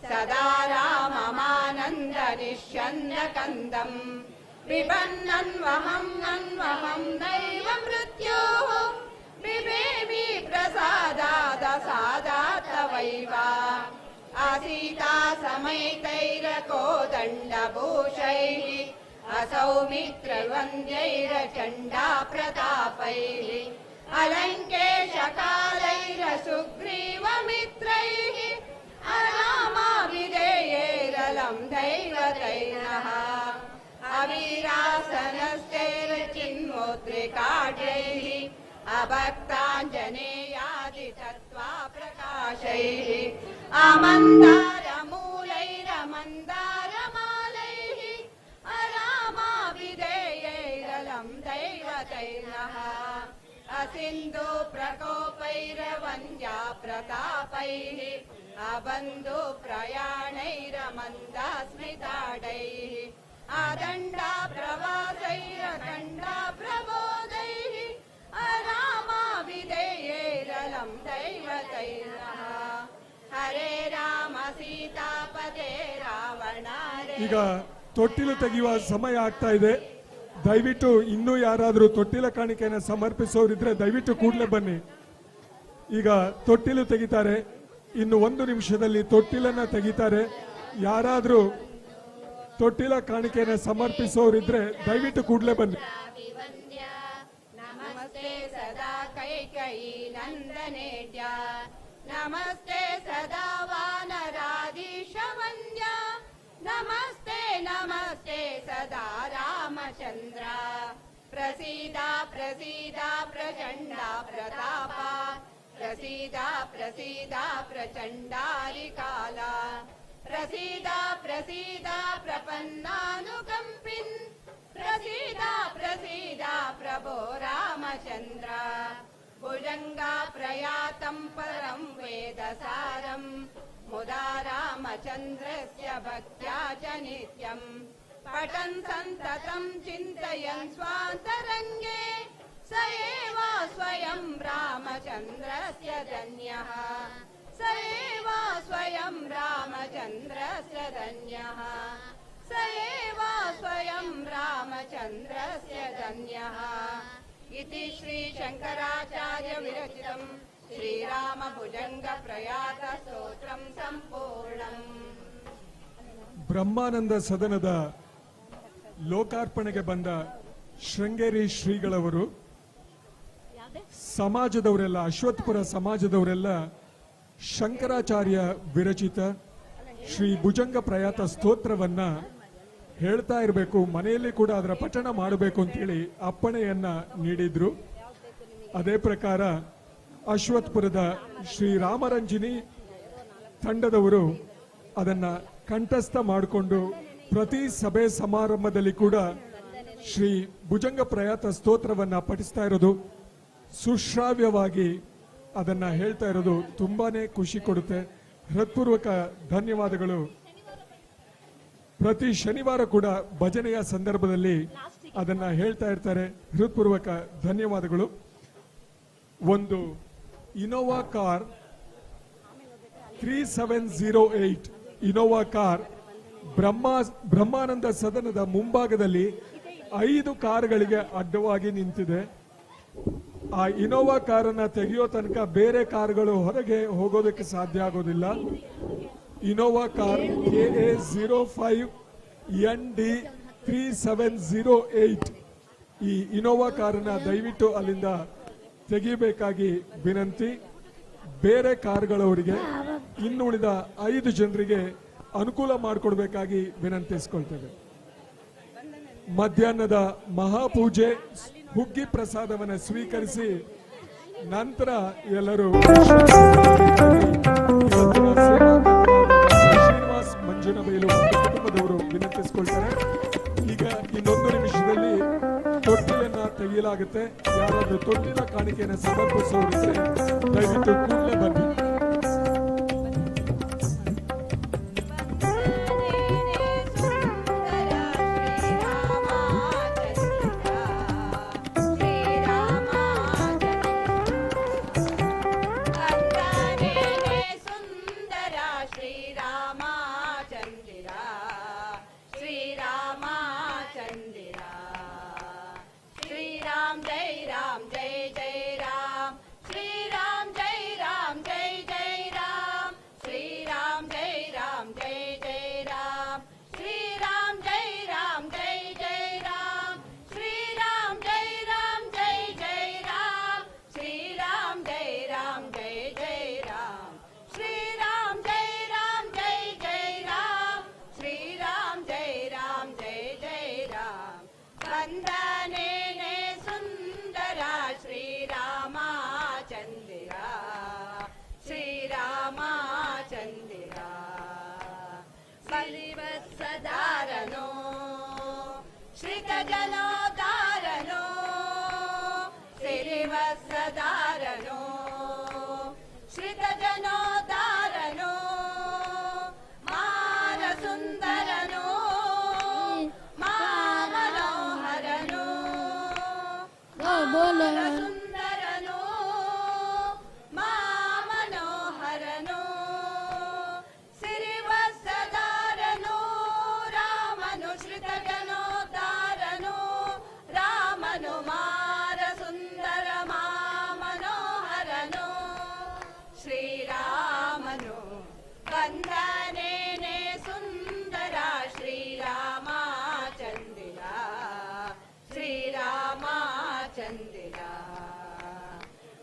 सदा राममानन्दनिष्यन्दकन्दम् बिभन्नन्वहं नैव मृत्योः बिभेमि प्रसादादसादातवैव आसीता समेतैरकोदण्डभूषैः असौमित्रवन्द्यैरचण्डा प्रतापैः अलङ्केशकालैरसुग्रीवमित्रैः अरामाभिधेयैरलं दैवतैरः अवीरासनस्तैर्चिन्मुद्रिकाढ्यैः अभक्ताञ्जनेयादितत्त्वा प्रकाशैः अमन्दारमूलैरमन्दारमालैः अरामाभिधेयैरलं दैवतैरः असिन्धु प्रकोपैरवन्द्या प्रतापैः अबन्धु प्रयाणैरमन्दास्मिताडैः अदण्डा प्रवासैरखण्डा प्रबोधैः अरामाभिधेयैरलं दैवतैरः हरे राम सीतापते रावणारे ಈಗ ತೊಟ್ಟಿಲು ತೆಗೆಯುವ ಸಮಯ ಆಗ್ತಾ ಇದೆ. ದಯವಿಟ್ಟು ಇನ್ನೂ ಯಾರಾದರೂ ತೊಟ್ಟಿಲ ಕಾಣಿಕೆಯನ್ನು ಸಮರ್ಪಿಸೋರಿದ್ರೆ ದಯವಿಟ್ಟು ಕೂಡಲೇ ಬನ್ನಿ. ಈಗ ತೊಟ್ಟಿಲು ತೆಗಿತಾರೆ. ಇನ್ನು 1 ನಿಮಿಷದಲ್ಲಿ ತೊಟ್ಟಿಲನ್ನ ತೆಗಿತಾರೆ. ಯಾರಾದರೂ ತೊಟ್ಟಿಲ ಕಾಣಿಕೆಯನ್ನು ಸಮರ್ಪಿಸೋರಿದ್ರೆ ದಯವಿಟ್ಟು ಕೂಡಲೇ ಬನ್ನಿ. ನಮಸ್ತೆ ಸದಾ ಕೈಕಯಿ ನಂದನೇಡ್ಯ ನಮಸ್ತೆ ಸದಾ ವಾನರಾಧೀಶ ವಂದ್ಯ ನಮಸ್ತೆ ನಮಸ್ತೆ ಸದಾ ರಾಮಚಂದ್ರ ಪ್ರಸೀದ ಪ್ರಸೀದ ಪ್ರಚಂಡ ಪ್ರತಾಪ ಪ್ರಸೀದ ಪ್ರಸೀದ ಪ್ರಚಂಡಾರಿಕಾಲ ಪ್ರಸೀದ ಪ್ರಸೀದ ಪ್ರಪನ್ನಾನುಕಂಪಿನ್ ಪ್ರಸೀದ ಪ್ರಸೀದ ಪ್ರಭೋ ರಾಮಚಂದ್ರ सारं मुदा रामचन्द्रस्य भक्त्या च नित्यम् पठन् सन्ततं चिन्तयन् स्वान्तरङ्गे स एव स्वयं रामचन्द्रस्य धन्यः स एव स्वयं रामचन्द्रस्य धन्यः स एव स्वयं रामचन्द्रस्य धन्यः इति श्रीशङ्कराचार्य विरचितं श्रीरामभुजङ्गप्रयात स्तोत्रं सम्पूर्णम्. ಬ್ರಹ್ಮಾನಂದ ಸದನದ ಲೋಕಾರ್ಪಣೆಗೆ ಬಂದ ಶೃಂಗೇರಿ ಶ್ರೀಗಳವರು ಸಮಾಜದವರೆಲ್ಲ, ಅಶ್ವತ್ಥಪುರ ಸಮಾಜದವರೆಲ್ಲ ಶಂಕರಾಚಾರ್ಯ ವಿರಚಿತ ಶ್ರೀ ಭುಜಂಗ ಪ್ರಯಾತ ಸ್ತೋತ್ರವನ್ನ ಹೇಳ್ತಾ ಇರಬೇಕು, ಮನೆಯಲ್ಲಿ ಕೂಡ ಅದರ ಪಠಣ ಮಾಡಬೇಕು ಅಂತೇಳಿ ಅಪ್ಪಣೆಯನ್ನ ನೀಡಿದ್ರು. ಅದೇ ಪ್ರಕಾರ ಅಶ್ವತ್ಥಪುರದ ಶ್ರೀ ರಾಮರಂಜಿನಿ ತಂಡದವರು ಅದನ್ನ ಕಂಠಸ್ಥ ಮಾಡಿಕೊಂಡು ಪ್ರತಿ ಸಭೆ ಸಮಾರಂಭದಲ್ಲಿ ಕೂಡ ಶ್ರೀ ಭುಜಂಗ ಪ್ರಯಾತ ಸ್ತೋತ್ರವನ್ನ ಪಠಿಸ್ತಾ ಇರೋದು, ಸುಶ್ರಾವ್ಯವಾಗಿ ಅದನ್ನ ಹೇಳ್ತಾ ಇರೋದು ತುಂಬಾನೇ ಖುಷಿ ಕೊಡುತ್ತೆ. ಹೃತ್ಪೂರ್ವಕ ಧನ್ಯವಾದಗಳು. ಪ್ರತಿ ಶನಿವಾರ ಕೂಡ ಭಜನೆಯ ಸಂದರ್ಭದಲ್ಲಿ ಅದನ್ನ ಹೇಳ್ತಾ ಇರ್ತಾರೆ. ಹೃತ್ಪೂರ್ವಕ ಧನ್ಯವಾದಗಳು. ಒಂದು ಇನೋವಾ ಕಾರ್ 3708 ಇನೋವಾ ಕಾರ್ ಬ್ರಹ್ಮಾನಂದ ಸದನದ ಮುಂಭಾಗದಲ್ಲಿ 5 ಕಾರುಗಳಿಗೆ ಅಡ್ಡವಾಗಿ ನಿಂತಿದೆ. ಆ ಇನೋವಾ ಕಾರನ್ನ ತೆಗೆಯೋ ತನಕ ಬೇರೆ ಕಾರುಗಳು ಹೊರಗೆ ಹೋಗೋದಕ್ಕೆ ಸಾಧ್ಯ ಆಗೋದಿಲ್ಲ. ಇನೋವಾ ಕಾರ್ KA05ND 3708 ಈ ಇನೋವಾ ಕಾರನ್ನ ದಯವಿಟ್ಟು ಅಲ್ಲಿಂದ ತೆಗೆಯಬೇಕಾಗಿ ವಿನಂತಿ. ಬೇರೆ ಕಾರುಗಳವರಿಗೆ ಇನ್ನುಳಿದ 5 ಜನರಿಗೆ ಅನುಕೂಲ ಮಾಡಿಕೊಡ್ಬೇಕಾಗಿ ವಿನಂತಿಸಿಕೊಳ್ತೇವೆ. ಮಧ್ಯಾಹ್ನದ ಮಹಾಪೂಜೆ ಹುಗ್ಗಿ ಪ್ರಸಾದವನ್ನು ಸ್ವೀಕರಿಸಿ ನಂತರ ಎಲ್ಲರೂ ಶ್ರೀನಿವಾಸ್ ಮಂಜನಬೈಲು ಕುಟುಂಬದವರು ವಿನಂತಿಸಿಕೊಳ್ತಾರೆ. ಈಗ ಇನ್ನೊಂದು ನಿಮಿಷದಲ್ಲಿ ತೊಟ್ಟಿಲನ್ನ ತೆಗೆಯಲಾಗುತ್ತೆ. ಯಾರಾದ್ರೂ ತೊಟ್ಟಿಲ ಕಾಣಿಕೆಯನ್ನು ಸಮರ್ಪಿಸೋರಿದ್ರೆ ದಯವಿಟ್ಟು ಕೂಡಲೇ ಬನ್ನಿ. ಬಲಿವತ್ಸದಾರನೋ ಶ್ರಿತಜನೋದಾರನೋ ಸಿರಿವತ್ಸದಾರನೋ ಶ್ರಿತಜನೋದಾರನೋ ಮಾನಸುಂದರನೋ ಮಾಮನೋಹರನೋ ಸುಂದರನೋ ಮಾಮನೋಹರನೋ ಸಿರಿವತ್ಸದಾರನೋ ರಾಮನು ಶ್ರಿತಜನೋದಾರನೋ ರಾಮನು ಮಾರ ಸುಂದರ ಮಾಮನೋಹರನೋ ಶ್ರೀರಾಮನು ಬಂದನೇನೆ ಸುಂದರ ಶ್ರೀರಾಮಚಂದಿರ ಶ್ರೀರಾಮಚಂದಿರ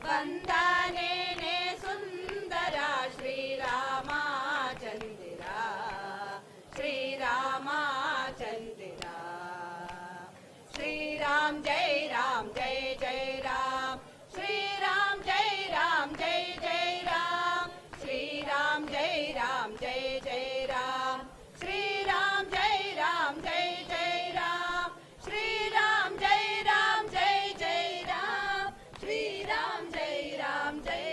ಬಂದನೇನೆ ಸುಂದರ ಶ್ರೀರಾಮಚಂದಿರ ಶ್ರೀರಾಮಚಂದಿರ ಶ್ರೀರಾಮ್ ಜೈ ರಾಮ್ ಜೈ ಜೈ ರಾಮ್ ಶ್ರೀರಾಮ್ ಜೈ ರಾಮ್ ಜೈ ಜೈ ರಾಮ್ ಶ್ರೀರಾಮ್ ಜೈ ರಾಮ್ ಜೈ ಜೈ ರಾಮ್ ಶ್ರೀರಾಮ್ ಜೈ ರಾಮ್ ಜೈ ಜೈ ರಾಮ್ ಶ್ರೀರಾಮ್ ಜೈ ರಾಮ್ ಜೈ ಜೈ ರಾಮ್ ಶ್ರೀರಾಮ್ ಜೈ ರಾಮ್ ಜೈ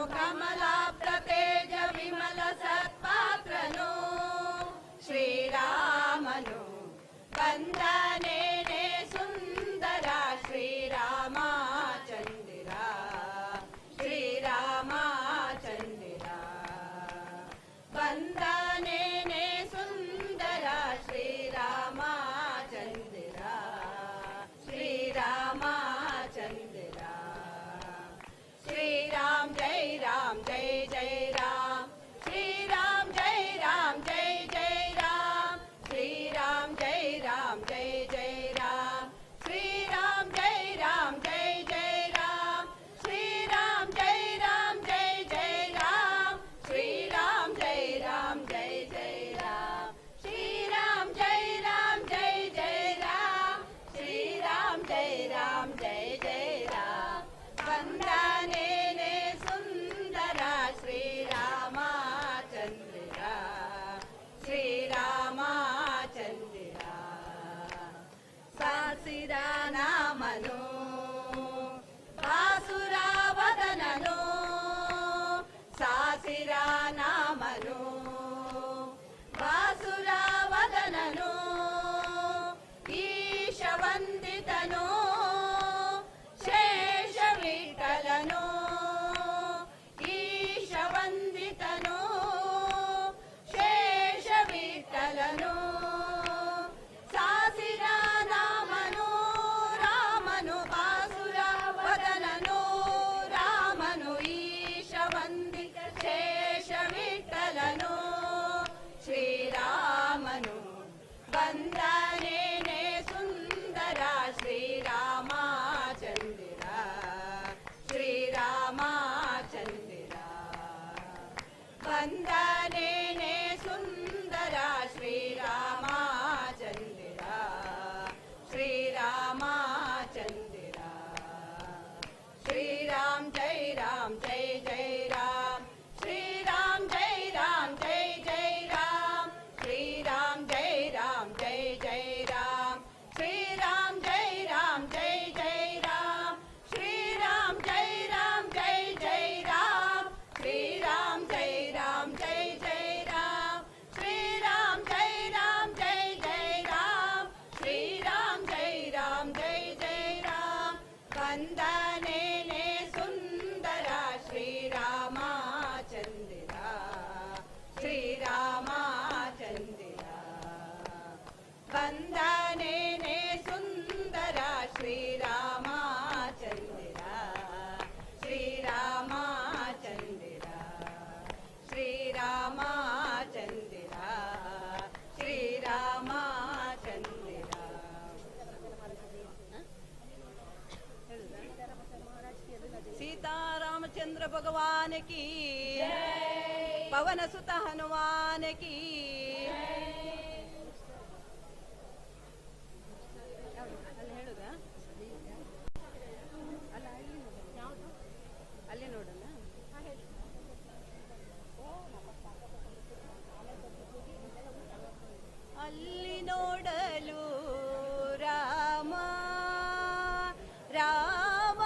ಕಮಲಾಪ್ತ ತೇಜ ವಿಮಲ ಸತ್ಪಾತ್ರನು ಶ್ರೀರಾಮನು ಬಂದನೇನೆ ಸುಂದರ ಶ್ರೀರಾಮಚಂದಿರ ಶ್ರೀರಾಮಚಂದಿರ ಬಂದನೇನೆ ಸುಂದರ ಶ್ರೀರಾಮಚಂದಿರ ಶ್ರೀರಾಮಚಂದಿರ श्रीराम जय राम जय जय राम श्रीराम जय राम जय जय राम श्रीराम जय राम जय जय राम श्रीराम जय राम जय जय राम श्रीराम जय राम जय जय राम श्रीराम जय राम जय जय राम श्रीराम जय राम जय जय राम श्रीराम जय राम जय जय राम वंदनेने सुंदर श्रीरामचंद्र श्रीरामचंद्र सासिरा नामनो बासुरावदननो सासिरा नामनो बासुरावदननो ईशवंदितनो शेषविठलनो ईशवंदितनो शेषविठलनो सासिरा नामनो रामनु बासुरावदननो रामनु ईशवंदित शेषविठलनो श्रीरामनु वंदनेने सुंदर श्रीरामचंद्र श्रीरामचंद्र वंदनेने सुंदर श्रीरामचंद्र श्रीरामचंद्र श्रीराम जय राम जय जय राम श्रीराम जय राम जय जय राम श्रीराम जय राम जय जय राम श्रीराम जय राम जय जय राम श्रीराम जय राम जय जय राम श्रीराम जय राम जय जय राम श्रीराम जय राम जय जय राम श्रीराम जय राम जय जय राम वंदनेने सुंदर श्रीरामचंद्र श्रीरामचंद्र वंदनेने सुंदर श्रीरामचंद्र श्रीरामचंद्र श्रीरामचंद्र श्रीरामचंद्र सीतारामचंद्र भगवान की पवन सुत हनुमान की ಅಲ್ಲಿ ಹೇಳುದಾ ಅಲ್ಲ ಅಲ್ಲಿ ನೋಡೋಣ ಅಲ್ಲಿ ನೋಡಲು ರಾಮ ರಾಮ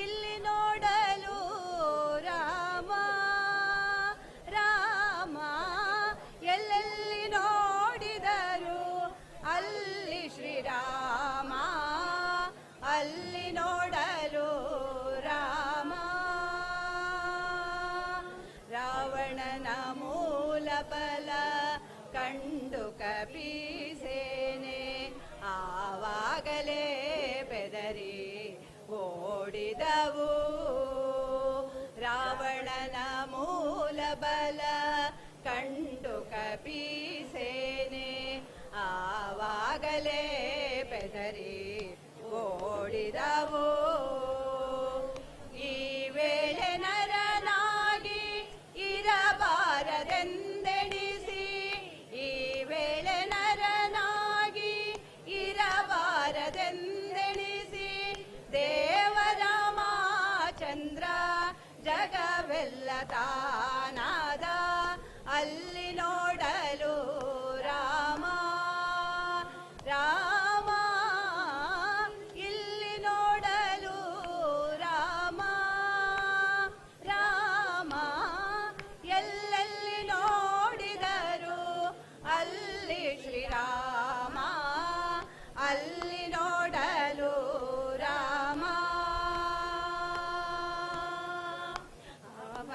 ಇಲ್ಲಿ ನೋಡಲು ರಾಮ ರಾಮ ಎಲ್ಲೆಲ್ಲಿ ನೋಡಿದರು ಅಲ್ಲಿ ಶ್ರೀರಾಮ ಅಲ್ಲಿ ನೋಡಲು ರಾಮ ರಾವಣನ ಮೂಲ ಬಲ ಕಂಡು ಕಪಿಸೇನೆ ಆವಾಗಲೇ ಬೆದರಿ ಓಡಿದವು ರಾವಣನ ಮೂಲ ಬಲ ಕಂಡು ಕಪಿಸೇನೆ ಆವಾಗಲೇ ಬೆದರಿ ಓಡಿದವು ಈ ವೇಳೆ ನರನಾಗಿ ಇರಬಾರದೆಂದೆಣಿಸಿ ಈ ವೇಳೆ ನರನಾಗಿ ಇರಬಾರದೆಂದೆಣಿಸಿ ದೇವರಾಮಚಂದ್ರ ಜಗವೆಲ್ಲ ತಾನಾದ ಅಲ್ಲಿ ನೋಡಲು ರಾಮ ರಾಮ ಇಲ್ಲಿ ನೋಡಲು ರಾಮ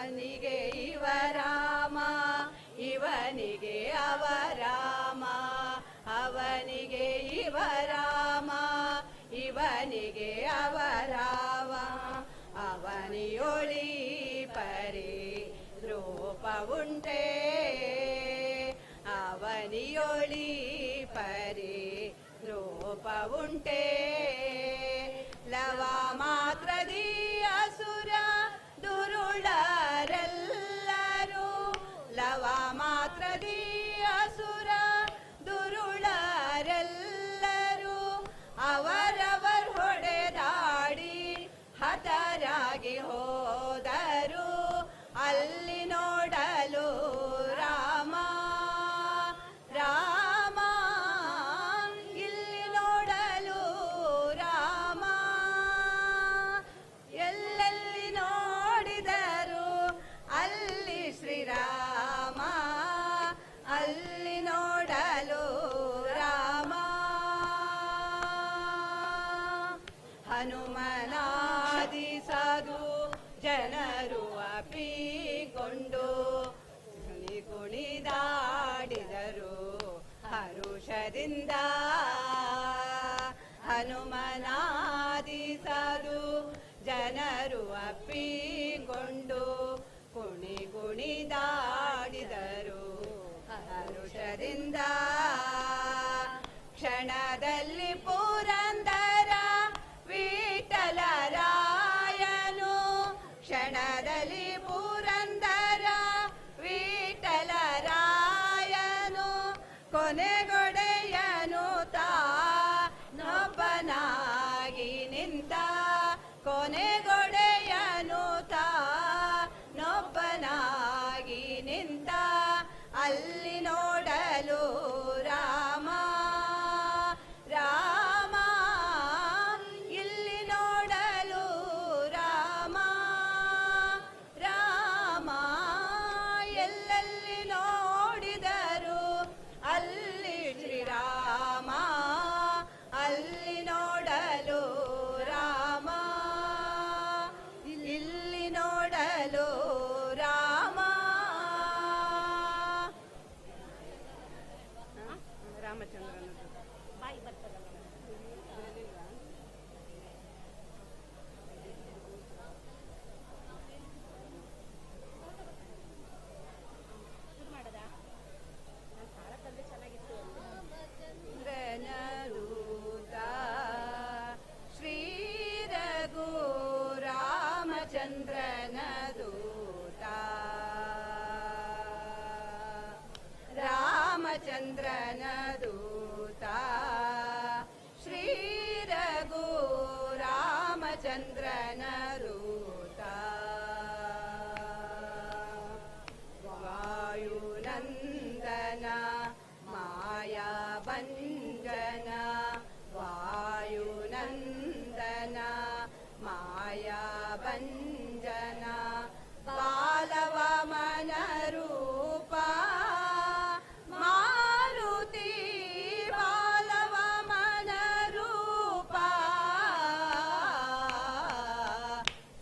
ಅವನಿಗೆ ಇವ ರಾಮ ಇವನಿಗೆ ಅವ ರಾಮ ಅವನಿಗೆ ಇವ ರಾಮ ಇವನಿಗೆ ಅವ ರಾಮ ಅವನಿಯೊಳಿ ಪರಿ ರೂಪ ಉಂಟೆ ಅವನಿಯೊಳಿ ಪರಿ ರೂಪ ಉಂಟೆ ಲವ ಮಾತ್ರದಿ ಅಸುರ ದುರುಳರೆಲ್ಲರೂ ಲವ ಮಾತ್ರದಿ ಅಸುರ ದುರುಳರೆಲ್ಲರೂ ಅವರವರ್ ಹೊಡೆದಾಡಿ ಹತರಾಗಿ ಹೋದರು ಅಲ್ಲಿ ನೋಡಲು ರಾಮ ರಾಮ ಇಲ್ಲಿ ನೋಡಲು ರಾಮ ಎಲ್ಲೆಲ್ಲಿ ನೋಡಿದರು ಅಲ್ಲಿ ಶ್ರೀರಾಮ ಅಲ್ಲಿ ನೋಡಲು ರಾಮ ಹನುಮನಾದಿ ಸಾಧು ಜನರು ಅಪ್ಪಿಕೊಂಡು ಕುಣಿದಾಡಿದರು ಹರುಷದಿಂದ ಹನುಮನಾದಿ ಸಾಧು ಜನರು ಅಪ್ಪಿಕೊಂಡು ಕುಣಿದಾಡಿದರು ಹರುಷದಿಂದ ಕ್ಷಣದಲ್ಲಿ ಪುರಂದರ ವಿಠಲರಾಯನು ಕ್ಷಣದಲ್ಲಿ ಪುರಂದರ ವಿಠಲರಾಯನು ಕೊನೆಗೊಡೆಯನು ತಾನೊಬ್ಬನಾಗಿ ನಿಂತ ಕೊನೆಗೊಡೆಯನು ತಾನೊಬ್ಬನಾಗಿ ನಿಂತ ಅಲ್ಲಿ ನೋಡಲು ರಾಮ ರಾಮ ಇಲ್ಲಿ ನೋಡಲು ರಾಮ ರಾಮ ಎಲ್ಲೆಲ್ಲಿ ನೋಡಿದರು ಅಲ್ಲಿ ಶ್ರೀರಾಮ ಅಲ್ಲಿ ನೋಡಲು ರಾಮ ಇಲ್ಲಿ ನೋಡಲು ರಾಮ ರಾಮಚಂದ್ರನದು ಬಾಯಿ ಬರ್ತದಲ್ಲ ಚಂದ್ರನದೂತ ಶ್ರೀ ರಘು ರಾಮಚಂದ್ರನದೂತ ರಾಮಚಂದ್ರನದೂತ ಶ್ರೀ ರಘು ರಾಮಚಂದ್ರನದೂತ ವಾಯುನಂದನ ಮಾಯಾ ಭಂಜನ ವಾಯುನಂದನ ಮಾಯಾ ಭಂಜನ ಬಾಲವಮನ ರೂಪ ಮಾರುತಿ ಬಾಲವಮನ ರೂಪ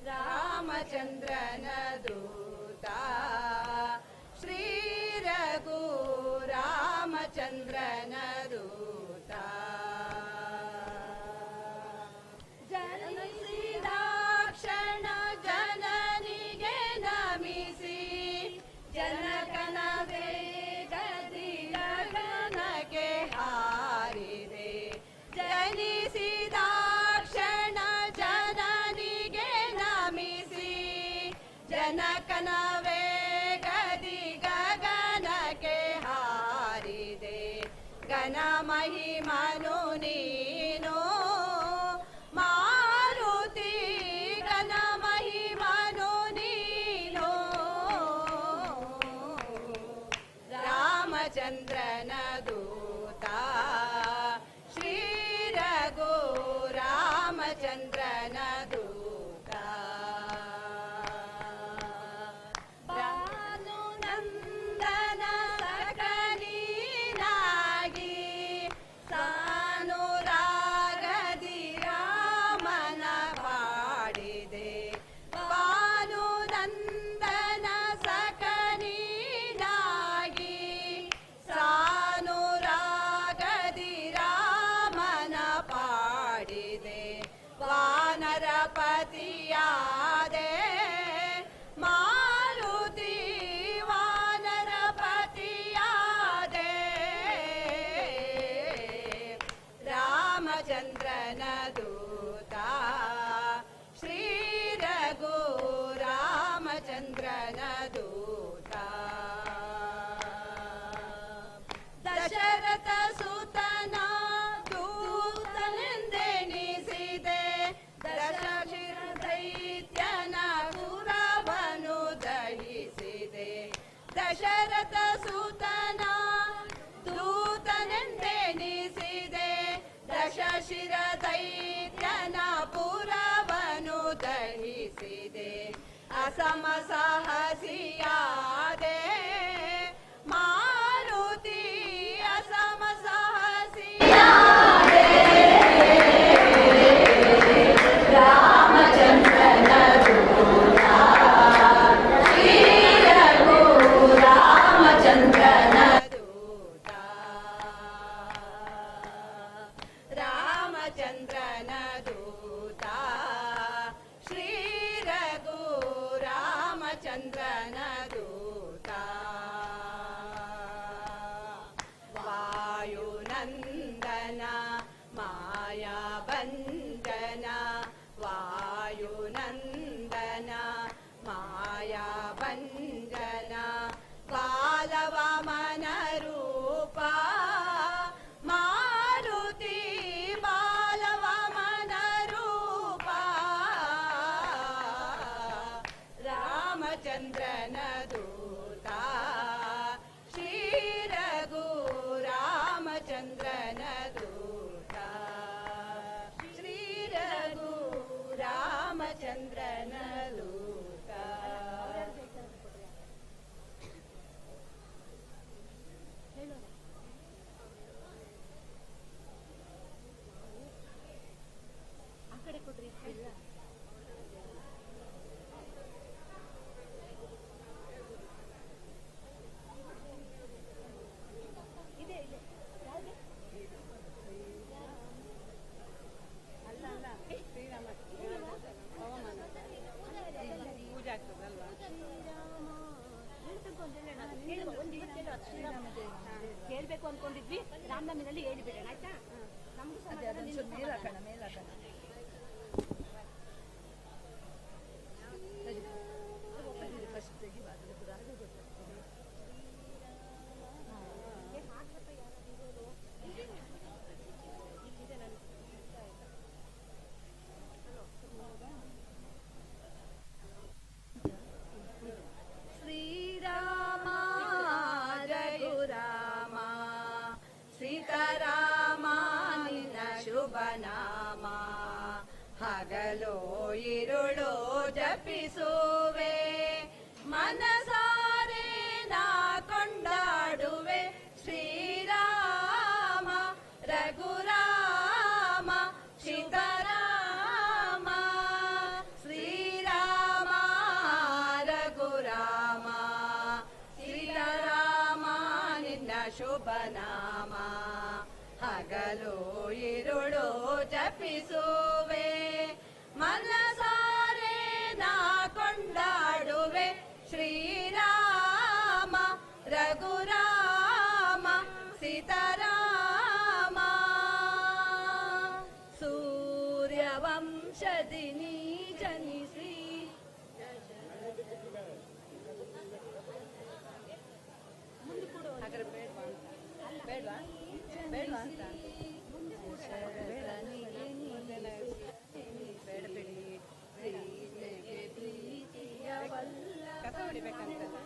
ರಾಮಚಂದ್ರನ ದೂತ ಶ್ರೀ ರಘು ರಾಮಚಂದ್ರನ ದೂತ ಜನಿಸಿದಾಕ್ಷಣ ಜನನಿಗೆ ನಮಿಸಿ ಜನಕನ ವೇಗದಿ ಗಗನಕ್ಕೆ ಹಾರಿದೆ ಜನಿಸಿದಾಕ್ಷಣ ಜನನಿಗೆ ನಮಿಸಿ ಜನಕನ ವೇಗದಿ ಗಗನಕ್ಕೆ ಹಾರಿದೆ ಗಣ ಮಹಿಮನು ನೀನು ಮಾರುತಿ ಗಣ ಮಹಿಮನು ನೀನು ರಾಮಚಂದ್ರನ ದೂತ ಶ್ರೀ ರಘು ರಾಮಚಂದ್ರನ ದೂತ ಭಾನುನಂದನ ಸಖನೀನಾಗಿ ಸಾನುರಾಗದಿ ರಾಮನ ಪಾಡಿದೆ ಭಾನುನಂದನ असम साहसियादे मारुति असम साहसियादे रामचंद्रन दूता श्री रघु रामचंद्रन दूता रामचंद्रन दूता श्री रघु रामचंद्रन दूता वायुनंदन माया बंदन वायुनंदन माया बंदन बालवामन रूपा मारुति बालवामन रूपा रामचंद्रन दूता श्री रघु रामचंद्रन दूता श्री रघु रामचंद्रन दूता ಹೇಳ್ಬೇಕು ಅನ್ಕೊಂಡಿದ್ವಿ ರಾಮನವಮಿನಲ್ಲಿ ಹೇಳಿಬಿಡೋಣ ಆಯ್ತಾ ನಮಗೂ ಶ್ರೀರಾಮ ರಘುರಾಮ ಸೀತಾರಾಮ ನಿನ್ನ ಶುಭ ನಾಮ ಹಗಲೋ ಇರುಳೋ ಜಪಿಸುವೆ ಮನಸಾರೆ ನಾ ಕೊಂಡಾಡುವೆ ಶ್ರೀರಾಮ ರಘುರಾಮ ಸೀತಾರಾಮ ಶ್ರೀರಾಮ ರಘುರಾಮ ಸೀತಾರಾಮ ನಿನ್ನ ಶುಭ ನಾಮ ಹಗಲು ಇರುಳು ಜಪಿಸುವೆ ಮನಸಾರೆ ನಾ ಕೊಂಡಾಡುವೆ ಶ್ರೀರಾಮ ರಘುರಾಮ ಸೀತಾರಾಮ ಸೂರ್ಯವಂಶದಿ ನೀ ಜನಿಸಿ ಬೇಡವಾ ಬೇಡವಾ ಅಂತ ಬೇಡ ಬಿಡಿ ಪ್ರೀತಿಗೆ ಪ್ರೀತಿಯ ಕಸ ಹೊಡಿಬೇಕಂತಲ್ಲ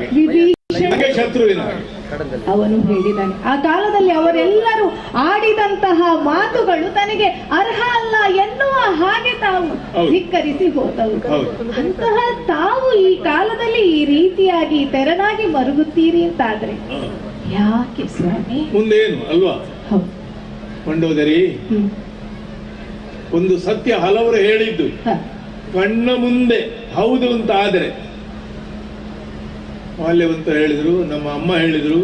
ಹಾಗೆ, ವಿಭೀಷಣ ನನಗೆ ಶತ್ರುವಿನ ಹಾಗೆ. ಅವನು ಹೇಳಿದ್ದಾನೆ. ಆ ಕಾಲದಲ್ಲಿ ಅವರೆಲ್ಲರೂ ಆಡಿದಂತಹ ಮಾತುಗಳು ತನಗೆ ಅರ್ಹ ಅಲ್ಲ ಎನ್ನುವ ಹಾಗೆ ತಾವು ಹೌದು. ಧಿಕ್ಕರಿಸಿ ಹೋದವು. ಹೌದು. ಅಂತಹ ತಾವು ಈ ಕಾಲದಲ್ಲಿ ಈ ರೀತಿಯಾಗಿ ತೆರನಾಗಿ ಮರುಗುತ್ತೀರಿ ಅಂತಾದ್ರೆ ಯಾಕೆ ಸ್ವಾಮಿ? ಮುಂದೇನು ಅಲ್ವಾ ಹೌದು. ಮಂಡೋದರಿ, ಒಂದು ಸತ್ಯ ಹಲವರು ಹೇಳಿದ್ದು ಕಣ್ಣ ಮುಂದೆ ಹೌದು ಅಂತ ಆದ್ರೆ, ಮಾಲ್ಯವಂತ ಹೇಳಿದ್ರು, ನಮ್ಮ ಅಮ್ಮ ಹೇಳಿದ್ರು,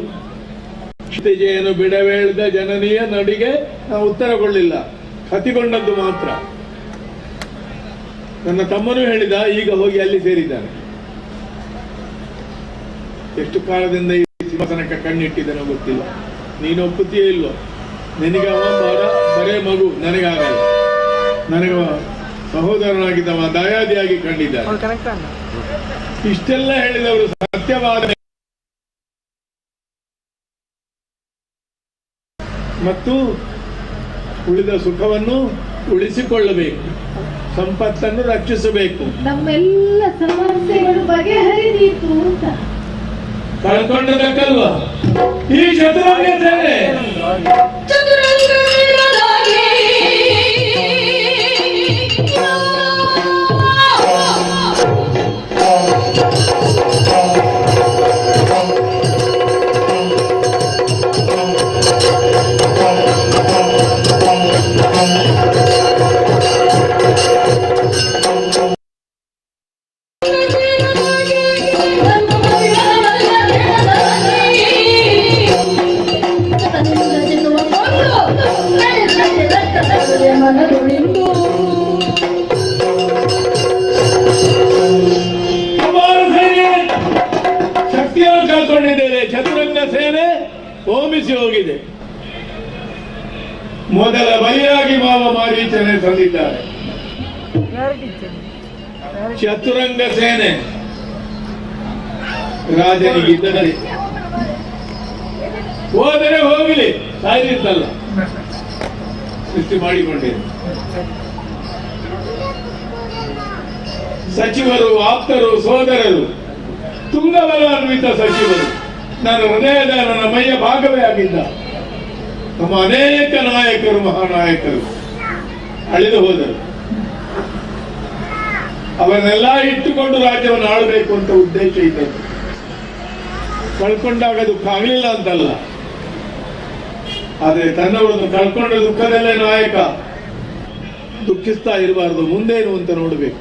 ಕ್ಷಿತಿಜೇನು ಬಿಡವೇಳ್ದ ಜನನೀಯ ನಡಿಗೆ ನಾವು ಉತ್ತರ ಕೊಡಲಿಲ್ಲ, ಕತಿಗೊಂಡದ್ದು ಮಾತ್ರ. ನನ್ನ ತಮ್ಮನೂ ಹೇಳಿದ, ಈಗ ಹೋಗಿ ಅಲ್ಲಿ ಸೇರಿದ್ದಾನೆ. ಎಷ್ಟು ಕಾಲದಿಂದ ಈ ಸಿಂಹಾಸನಕ್ಕೆ ಕಣ್ಣಿಟ್ಟಿದ್ದಾನೋ ಗೊತ್ತಿಲ್ಲ. ನೀನು ಒಪ್ಪುತ್ತೀಯೇ ಇಲ್ವೋ? ನಿನಗೆ ಅವ ಬರೇ ಮಗು, ನನಗಾಗಲ್ಲ. ನನಗೆ ಸಹೋದರನಾಗಿದ್ದವ ದಯಾದಿಯಾಗಿ ಕಂಡಿದ್ದಾನೆ. ಇಷ್ಟೆಲ್ಲ ಹೇಳಿದವರು ಸತ್ಯವಾದ ಮತ್ತು ಉಳಿದ ಸುಖವನ್ನು ಉಳಿಸಿಕೊಳ್ಳಬೇಕು, ಸಂಪತ್ತನ್ನು ರಕ್ಷಿಸಬೇಕು. ನಮ್ಮೆಲ್ಲ ಸಮಸ್ಯೆಗಳು ಬಗೆಹರಿದೀತು ಅಂತ ಕಳ್ಕೊಂಡದಕ್ಕಲ್ವಾ ಈ ಚತುರಂಗ ಸೇನೆ. ಶಕ್ತಿಯನ್ನು ಕಳ್ಕೊಂಡಿದ್ದೇವೆ. ಚತುರಂಗ ಸೇನೆ ಹೋಮಿಸಿ ಹೋಗಿದೆ. ಮೊದಲ ಬಲಿಯಾಗಿ ಮಾವ ಮಾರೀಚನೆ ತಂದಿದ್ದಾರೆ. ಚತುರಂಗ ಸೇನೆ ರಾಜನಿಗಿದ್ದರೆ ಹೋದರೆ ಹೋಗಲಿ, ಸಾಯಿತಲ್ಲ ಸೃಷ್ಟಿ ಮಾಡಿಕೊಂಡಿದೆ. ಸಚಿವರು, ಆಪ್ತರು, ಸೋದರರು, ತುಂಗಬಲಾನ್ವಿತ ಸಚಿವರು, ನನ್ನ ಹೃದಯದ ನನ್ನ ಮೈಯ ಭಾಗವೇ ಆಗಿದ್ದ ನಮ್ಮ ಅನೇಕ ನಾಯಕರು, ಮಹಾನಾಯಕರು ಅಳಿದು ಹೋದರು. ಅವನ್ನೆಲ್ಲ ಇಟ್ಟುಕೊಂಡು ರಾಜ್ಯವನ್ನು ಆಳಬೇಕು ಅಂತ ಉದ್ದೇಶ ಇದ್ದದ್ದು. ಕಳ್ಕೊಂಡಾಗ ದುಃಖ ಆಗಲಿಲ್ಲ ಅಂತಲ್ಲ, ಆದರೆ ತನ್ನವರನ್ನು ಕಳ್ಕೊಂಡ ದುಃಖದಲ್ಲೇ ನಾಯಕ ದುಃಖಿಸ್ತಾ ಇರಬಾರದು. ಮುಂದೇನು ಅಂತ ನೋಡಬೇಕು.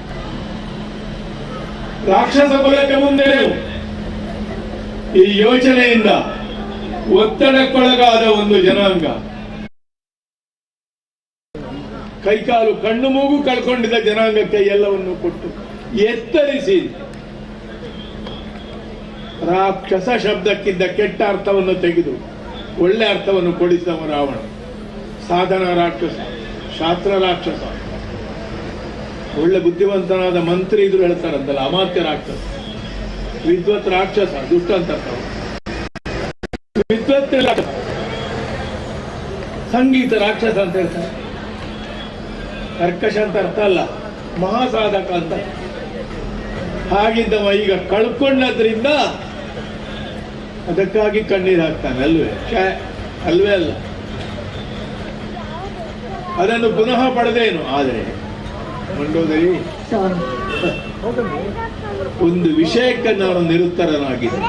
ರಾಕ್ಷಸ ಕುಲಕ್ಕೆ ಮುಂದೇನು? ಈ ಯೋಚನೆಯಿಂದ ಒತ್ತಡಕ್ಕೊಳಗಾದ ಒಂದು ಜನಾಂಗ, ಕೈಕಾಲು ಕಣ್ಣು ಮೂಗು ಕಳ್ಕೊಂಡಿದ್ದ ಜನಾಂಗಕ್ಕೆ ಎಲ್ಲವನ್ನು ಕೊಟ್ಟು ಎತ್ತರಿಸಿ ರಾಕ್ಷಸ ಶಬ್ದಕ್ಕಿದ್ದ ಕೆಟ್ಟ ಅರ್ಥವನ್ನು ತೆಗೆದು ಒಳ್ಳೆ ಅರ್ಥವನ್ನು ಕೊಡಿಸಿದವ ರಾವಣ. ಸಾಧನ ರಾಕ್ಷಸ, ಶಾಸ್ತ್ರ ರಾಕ್ಷಸ, ಒಳ್ಳೆ ಬುದ್ಧಿವಂತನಾದ ಮಂತ್ರಿ ಇದ್ರು ಹೇಳ್ತಾರಂತಲ್ಲ, ಅಮಾತ್ಯ ರಾಕ್ಷಸ. ವಿದ್ವತ್ ರಾಕ್ಷಸ, ದುಷ್ಟ ಅಂತ ಅರ್ಥ. ವಿದ್ವತ್ ರಾಕ್ಷಸ, ಸಂಗೀತ ರಾಕ್ಷಸ ಅಂತ ಹೇಳ್ತಾರೆ. ಕರ್ಕಶ ಅಂತ ಅರ್ಥ ಅಲ್ಲ, ಮಹಾಸಾಧಕ ಅಂತ. ಹಾಗಿದ್ದವ ಈಗ ಕಳ್ಕೊಂಡದ್ರಿಂದ ಅದಕ್ಕಾಗಿ ಕಣ್ಣೀರು ಹಾಕ್ತಾನೆ. ಅಲ್ವೇ ಅಲ್ಲ. ಅದನ್ನು ಪುನಃ ಪಡೆದೇನು. ಆದರೆ ಮಂಡೋದರಿ, ಒಂದು ವಿಷಯಕ್ಕೆ ನಾನು ನಿರುತ್ತರನಾಗಿದೆ.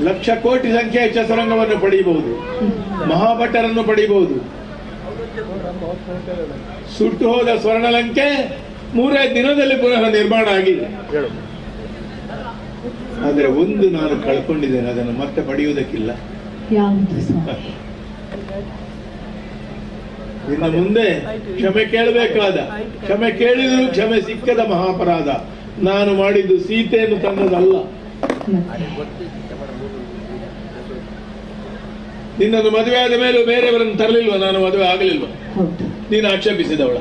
ಲಕ್ಷ ಕೋಟಿ ಸಂಖ್ಯೆಯ ಚತುರಂಗವನ್ನು ಪಡೆಯಬಹುದು, ಮಹಾಭಟರನ್ನು ಪಡೆಯಬಹುದು. ಸುಟ್ಟು ಹೋದ ಸ್ವರ್ಣಲಂಕೆ 3 ದಿನದಲ್ಲಿ ಪುನಃ ನಿರ್ಮಾಣ ಆಗಿದೆ. ಆದರೆ ಒಂದು ನಾನು ಕಳ್ಕೊಂಡಿದ್ದೇನೆ, ಅದನ್ನು ಮತ್ತೆ ಪಡೆಯುವುದಕ್ಕಿಲ್ಲ. ಇನ್ನು ಮುಂದೆ ಕ್ಷಮೆ ಕೇಳಬೇಕಾದ, ಕ್ಷಮೆ ಕೇಳಿದರೂ ಕ್ಷಮೆ ಸಿಕ್ಕದ ಮಹಾಪರಾಧ. ನಾನು ಮಾಡಿದ್ದು ಸೀತೆಯನ್ನು ತಂದದಲ್ಲ. ನಿನ್ನನ್ನು ಮದುವೆ ಆದ ಮೇಲೂ ಬೇರೆಯವರನ್ನು ತರಲಿಲ್ವ? ನಾನು ಮದುವೆ ಆಗಲಿಲ್ವ? ನೀನು ಆಕ್ಷೇಪಿಸಿದವಳ.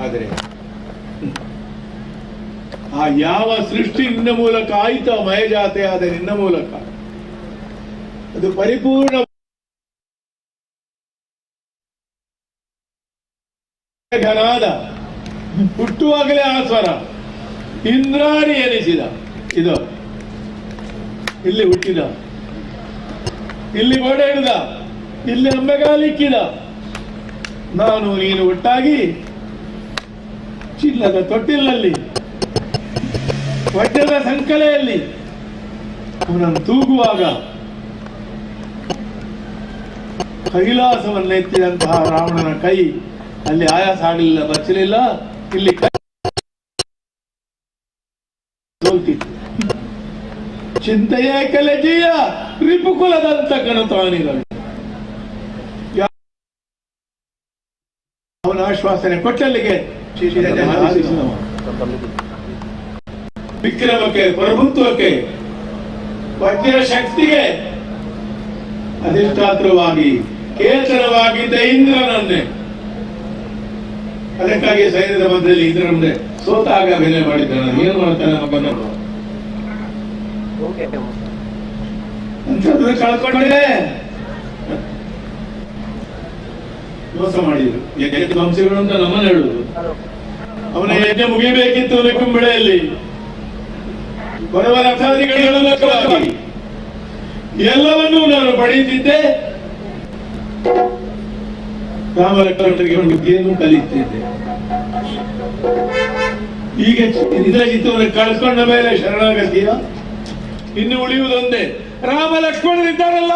ಆದರೆ ಆ ಯಾವ ಸೃಷ್ಟಿ ನಿನ್ನ ಮೂಲಕ ಆಯಿತ ಮಯಜಾತೆ ಆದ ನಿನ್ನ ಮೂಲಕ ಅದು ಪರಿಪೂರ್ಣ ಘನಾದ. ಹುಟ್ಟುವಾಗಲೇ ಆ ಸ್ವರ, ಇಂದ್ರಾಣಿ ಎನಿಸಿದ. ಇದು ಇಲ್ಲಿ ಹುಟ್ಟಿದ, ಇಲ್ಲಿ ಗೋಡೆ ಹಿಡಿದ, ಇಲ್ಲಿ ಅಂಬೆಗಾಲಿಕ್ಕಿದ. ನಾನು ನೀನು ಒಟ್ಟಾಗಿ ಚಿಲ್ಲದ ತೊಟ್ಟಿಲಲ್ಲಿ, ವಜ್ರದ ಸಂಕಲೆಯಲ್ಲಿ ಅವನನ್ನು ತೂಗುವಾಗ ಕೈಲಾಸವನ್ನೆತ್ತಿದಂತಹ ರಾವಣನ ಕೈ ಅಲ್ಲಿ ಆಯಾಸ ಆಗಲಿಲ್ಲ, ಬಚ್ಚಲಿಲ್ಲ. ಇಲ್ಲಿ ಕೈ ಸೋಲ್ತಿತ್ತು. ಚಿಂತೆಯೇ ಕಲೆಜೀಯ ರಿಪುಕುಲದಂತ ಕಣತಾನಿಗಳು. ಅವನ ಆಶ್ವಾಸನೆ ಕೊಟ್ಟಲ್ಲಿಗೆ ವಿಕ್ರಮಕ್ಕೆ, ಪ್ರಭುತ್ವಕ್ಕೆ, ವಜ್ರ ಶಕ್ತಿಗೆ ಅಧಿಷ್ಠಾತ್ರವಾಗಿ ಕೇತನವಾಗಿದ್ದ ಇಂದ್ರನನ್ನೇ, ಅದಕ್ಕಾಗಿ ಸೈನ್ಯದ ಮಧ್ಯದಲ್ಲಿ ಇಂದ್ರ ಮುಂದೆ ಸೋತಾಗ ಬೆಲೆ ಮಾಡಿದ್ದಾನೆ. ಏನು ಮಾಡ್ತಾನೆ ಮಗನ ಕಳ್ಕೊಂಡಿದೆ, ಮೋಸ ಮಾಡಿದ್ರು. ಯಜ್ಞ ವಂಶಗಳು ಅಂತ ನಮ್ಮನ್ನ ಹೇಳುದು. ಅವನ ಯಜ್ಞ ಮುಗಿಬೇಕಿತ್ತು ನಿಕುಂಬಳೆಯಲ್ಲಿ. ಬರುವ ರಥಾಧಿಕಾರಿಗಳು ಎಲ್ಲವನ್ನೂ ನಾನು ಪಡೆಯುತ್ತಿದ್ದೆ. ರಾಮಲಕ್ಷ್ಮಣರಿಗೆ ಬುದ್ಧಿಯನ್ನು ಕಲಿಯುತ್ತಿದ್ದೆ. ಈಗ ಇಂದ್ರಜಿತ್ತವನ್ನು ಕಳ್ಕೊಂಡ ಮೇಲೆ ಶರಣಾಗತಿಯ ಇನ್ನು ಉಳಿಯುವುದೊಂದೇ. ರಾಮ ಲಕ್ಷ್ಮಣರಿದ್ದಾರಲ್ಲ,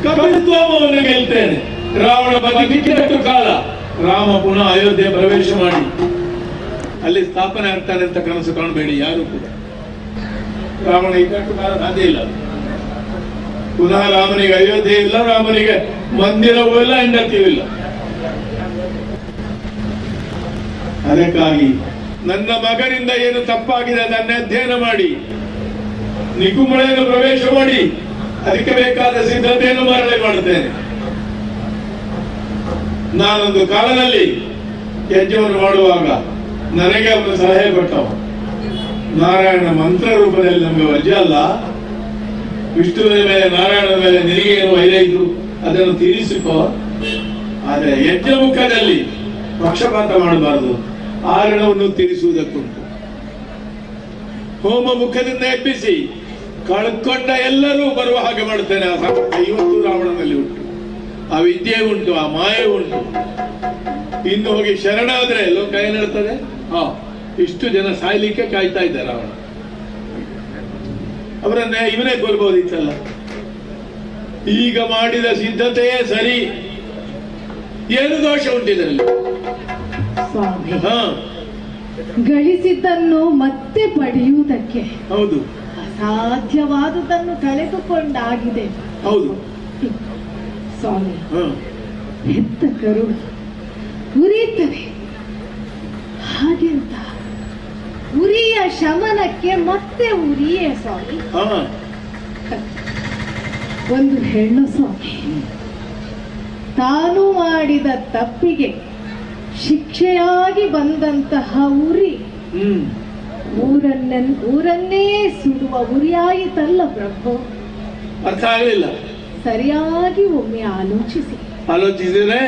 ಕಪಿತ್ವವನ್ನು ಗೆಲ್ತೇನೆ. ರಾವಣ ಬದುಕಿಟ್ಟು ಕಾಲ ರಾಮ ಪುನಃ ಅಯೋಧ್ಯೆ ಪ್ರವೇಶ ಮಾಡಿ ಅಲ್ಲಿ ಸ್ಥಾಪನೆ ಆಗ್ತಾನೆ ಅಂತ ಕನಸು ಕಾಣಬೇಡಿ ಯಾರು ಕೂಡ. ರಾವಣ ಇದ್ದಷ್ಟು ಕಾಲ ಸಾಧ್ಯ ಇಲ್ಲ. ಪುನಃ ರಾಮನಿಗೆ ಅಯೋಧ್ಯೆ ಇಲ್ಲ, ರಾಮನಿಗೆ ಮಂದಿರವೂ ಇಲ್ಲ, ಹೆಂಡತಿಯೂ ಇಲ್ಲ. ಅದಕ್ಕಾಗಿ ನನ್ನ ಮಗನಿಂದ ಏನು ತಪ್ಪಾಗಿದೆ ಅದನ್ನೇ ಅಧ್ಯಯನ ಮಾಡಿ ನಿಕುಂಬಳೆಯನ್ನು ಪ್ರವೇಶ ಮಾಡಿ ಅದಕ್ಕೆ ಬೇಕಾದ ಸಿದ್ಧತೆಯನ್ನು ಮರಳಿ ಮಾಡುತ್ತೇನೆ. ನಾನೊಂದು ಕಾಲದಲ್ಲಿ ಯಜ್ಞವನ್ನು ಮಾಡುವಾಗ ನನಗೆ ಒಂದು ಸಲಹೆ ಕೊಟ್ಟವ. ನಾರಾಯಣ ಮಂತ್ರ ರೂಪದಲ್ಲಿ ನಮಗೆ ವಜ್ರ ಅಲ್ಲ, ವಿಷ್ಣುವಿನ ಮೇಲೆ ನಾರಾಯಣನ ಮೇಲೆ ನಿನಗೇನು ವೈರೈದು ಅದನ್ನು ತೀರಿಸಿಕೋ. ಆದರೆ ಯಜ್ಞ ಮುಖದಲ್ಲಿ ಪಕ್ಷಪಾತ ಮಾಡಬಾರದು, ಆರಣವನ್ನು ತೀರಿಸುವುದಕ್ಕುಂಟು. ಹೋಮ ಮುಖದಿಂದ ಎಬ್ಬಿಸಿ ಕಳ್ಕೊಂಡ ಎಲ್ಲರೂ ಬರುವ ಹಾಗೆ ಮಾಡುತ್ತೇನೆ. ಇವತ್ತು ರಾವಣನಲ್ಲಿ ಉಂಟು, ಆ ವಿದ್ಯೆ ಉಂಟು, ಆ ಮಾಯೆ ಉಂಟು. ಇನ್ನು ಹೋಗಿ ಶರಣಾದ್ರೆ ಲೋಕ ಏನಿರ್ತದೆ, ಇಷ್ಟು ಜನ ಸಾಯ್ಲಿಕ್ಕೆ ಕಾಯ್ತಾ ಇದ್ದಾರೆ. ರಾವಣ ಅವರನ್ನೇ ಇವನೇ ಕೊಲ್ಬೋದಿತ್ತಲ್ಲ. ಈಗ ಮಾಡಿದ ಸಿದ್ಧತೆಯೇ ಸರಿ. ಏನು ದೋಷ ಉಂಟಿದ್ರಲ್ಲಿ? ಗಳಿಸಿದ್ದನ್ನು ಮತ್ತೆ ಪಡೆಯುವುದಕ್ಕೆ ಹೌದು, ಅಸಾಧ್ಯವಾದುದನ್ನು ಕಳೆದುಕೊಂಡಾಗಿದೆ. ಹೌದು ಸ್ವಾಮಿ, ಹೆತ್ತ ಕರು ಉರಿಯುತ್ತದೆ, ಹಾಗೆಂತ ಉರಿಯ ಶಮನಕ್ಕೆ ಮತ್ತೆ ಉರಿಯೇ ಸ್ವಾಮಿ. ಒಂದು ಹೆಣ್ಣು ಸ್ವಾಮಿ ತಾನು ಮಾಡಿದ ತಪ್ಪಿಗೆ ಶಿಕ್ಷೆಯಾಗಿ ಬಂದಂತಹ ಉರಿ ಊರನ್ನೇ ಸುಡುವ ಉರಿಯಾಯಿತಲ್ಲ ಪ್ರಭು. ಅರ್ಥ ಆಗಲಿಲ್ಲ. ಸರಿಯಾಗಿ ಒಮ್ಮೆ ಆಲೋಚಿಸಿದ್ರೆ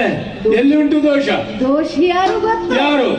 ಎಲ್ಲಿ ಉಂಟು ದೋಷ? ದೋಷಿ ಯಾರು ಗೊತ್ತು? ಯಾರು?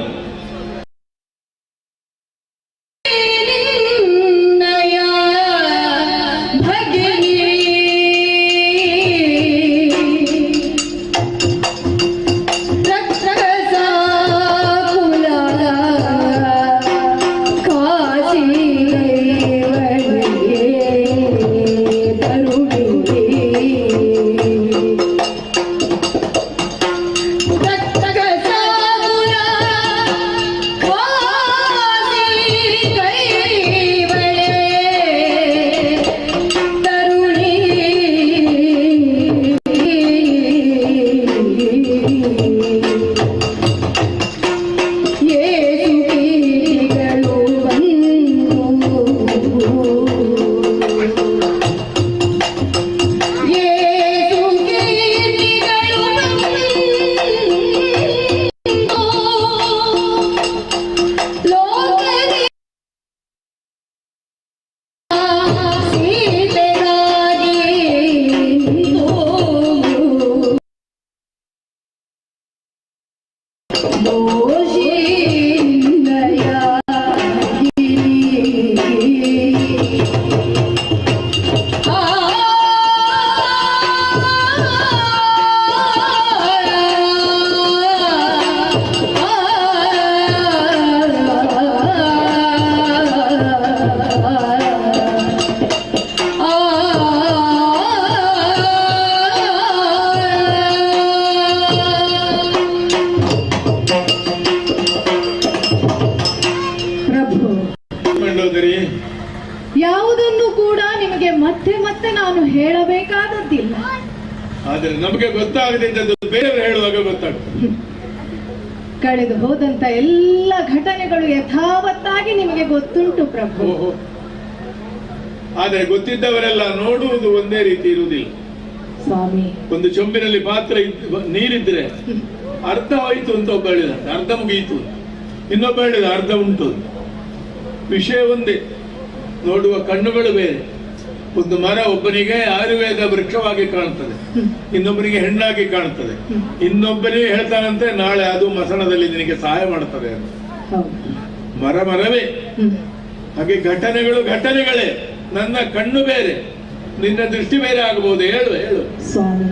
ಹೇಳಬೇಕಾದದ್ದಿಲ್ಲ. ಆದ್ರೆ ನಮಗೆ ಗೊತ್ತಾಗದಿದ್ದದ್ದು ಬೇರೆಯವರು ಹೇಳುವಾಗ ಗೊತ್ತಾಗ್ತದೆ. ಕಳೆದು ಹೋದಂತ ಎಲ್ಲ ಘಟನೆಗಳು ಯಥಾವತ್ತಾಗಿ ನಿಮಗೆ ಗೊತ್ತುಂಟು ಪ್ರಭು. ಆದ್ರೆ ಗೊತ್ತಿದ್ದವರೆಲ್ಲ ನೋಡುವುದು ಒಂದೇ ರೀತಿ ಇರುವುದಿಲ್ಲ ಸ್ವಾಮಿ. ಒಂದು ಚೊಂಬಿನಲ್ಲಿ ಪಾತ್ರ ನೀರಿದ್ರೆ ಅರ್ಧ ಹೋಯ್ತು ಅಂತ ಒಬ್ಬ ಹೇಳಿದ, ಅರ್ಧ ಮುಗಿಯಿತು. ಇನ್ನೊಬ್ಬ ಹೇಳಿದ ಅರ್ಧ ಉಂಟು. ವಿಷಯ ಒಂದೇ, ನೋಡುವ ಕಣ್ಣುಗಳು ಬೇರೆ. ಒಂದು ಮರ ಒಬ್ಬನಿಗೆ ಆಯುರ್ವೇದ ವೃಕ್ಷವಾಗಿ ಕಾಣುತ್ತದೆ, ಇನ್ನೊಬ್ಬನಿಗೆ ಹೆಣ್ಣಾಗಿ ಕಾಣುತ್ತದೆ. ಇನ್ನೊಬ್ಬನಿಗೆ ಹೇಳ್ತಾನಂತೆ ನಾಳೆ ಅದು ಮಸಣದಲ್ಲಿ ನಿನಗೆ ಸಹಾಯ ಮಾಡುತ್ತದೆ ಅಂತ. ಮರವೇ ಹಾಗೆ ಘಟನೆಗಳು ಘಟನೆಗಳೇ. ನನ್ನ ಕಣ್ಣು ಬೇರೆ, ನಿನ್ನ ದೃಷ್ಟಿ ಬೇರೆ ಆಗಬಹುದು. ಹೇಳು ಹೇಳು ಸ್ವಾಮಿ.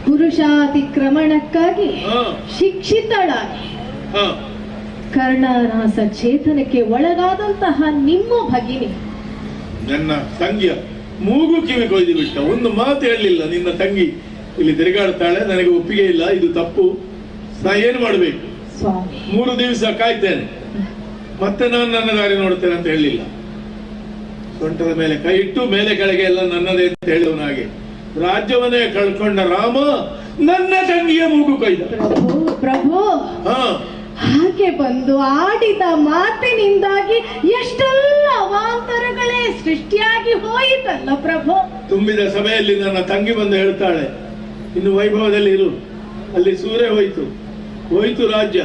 ಪುರುಷಾತಿಕ್ರಮಣಕ್ಕಾಗಿ ಶಿಕ್ಷಿತಳಾಗಿ ಕರ್ಣನಾಸ ಚೇತನಕ್ಕೆ ಒಳಗಾದಂತಹ ನಿಮ್ಮ ಭಗಿನಿ ನನ್ನ ತಂಗಿಯ ಮೂಗು ಕಿವಿ ಕೊಯ್ದು ಬಿಟ್ಟ. ಒಂದು ಮಾತು ಹೇಳಲಿಲ್ಲ. ನಿನ್ನ ತಂಗಿ ಇಲ್ಲಿ ತಿರುಗಾಡ್ತಾಳೆ, ನನಗೆ ಒಪ್ಪಿಗೆ ಇಲ್ಲ, ಇದು ತಪ್ಪು, ನಾ ಏನು ಮಾಡಬೇಕು? 3 ದಿವಸ ಕಾಯ್ತೇನೆ, ಮತ್ತೆ ನಾನು ನನ್ನ ದಾರಿ ನೋಡ್ತೇನೆ ಅಂತ ಹೇಳಿಲ್ಲ. ಸೊಂಟದ ಮೇಲೆ ಕೈ ಇಟ್ಟು ಮೇಲೆ ಕೆಳಗೆ ಎಲ್ಲ ನನ್ನದೇ ಅಂತ ಹೇಳಿದವನಾಗೆ ರಾಜ್ಯವನ್ನೇ ಕಳ್ಕೊಂಡ ರಾಮ ನನ್ನ ತಂಗಿಯ ಮೂಗು ಕೊಯ್ದ. ಪ್ರಭು, ಹಾಗೆ ಬಂದು ಆಡಿದ ಮಾತಿನಿಂದಾಗಿ ಎಷ್ಟೆಲ್ಲ ಅವಾಂತರಗಳೇ ಸೃಷ್ಟಿಯಾಗಿ ಹೋಯಿತಲ್ಲ ಪ್ರಭು. ತುಂಬಿದ ಸಭೆಯಲ್ಲಿ ನನ್ನ ತಂಗಿ ಬಂದು ಹೇಳ್ತಾಳೆ, ಇನ್ನು ವೈಭವದಲ್ಲಿ ಇರು, ಅಲ್ಲಿ ಸೂರ್ಯ ಹೋಯ್ತು ರಾಜ್ಯ.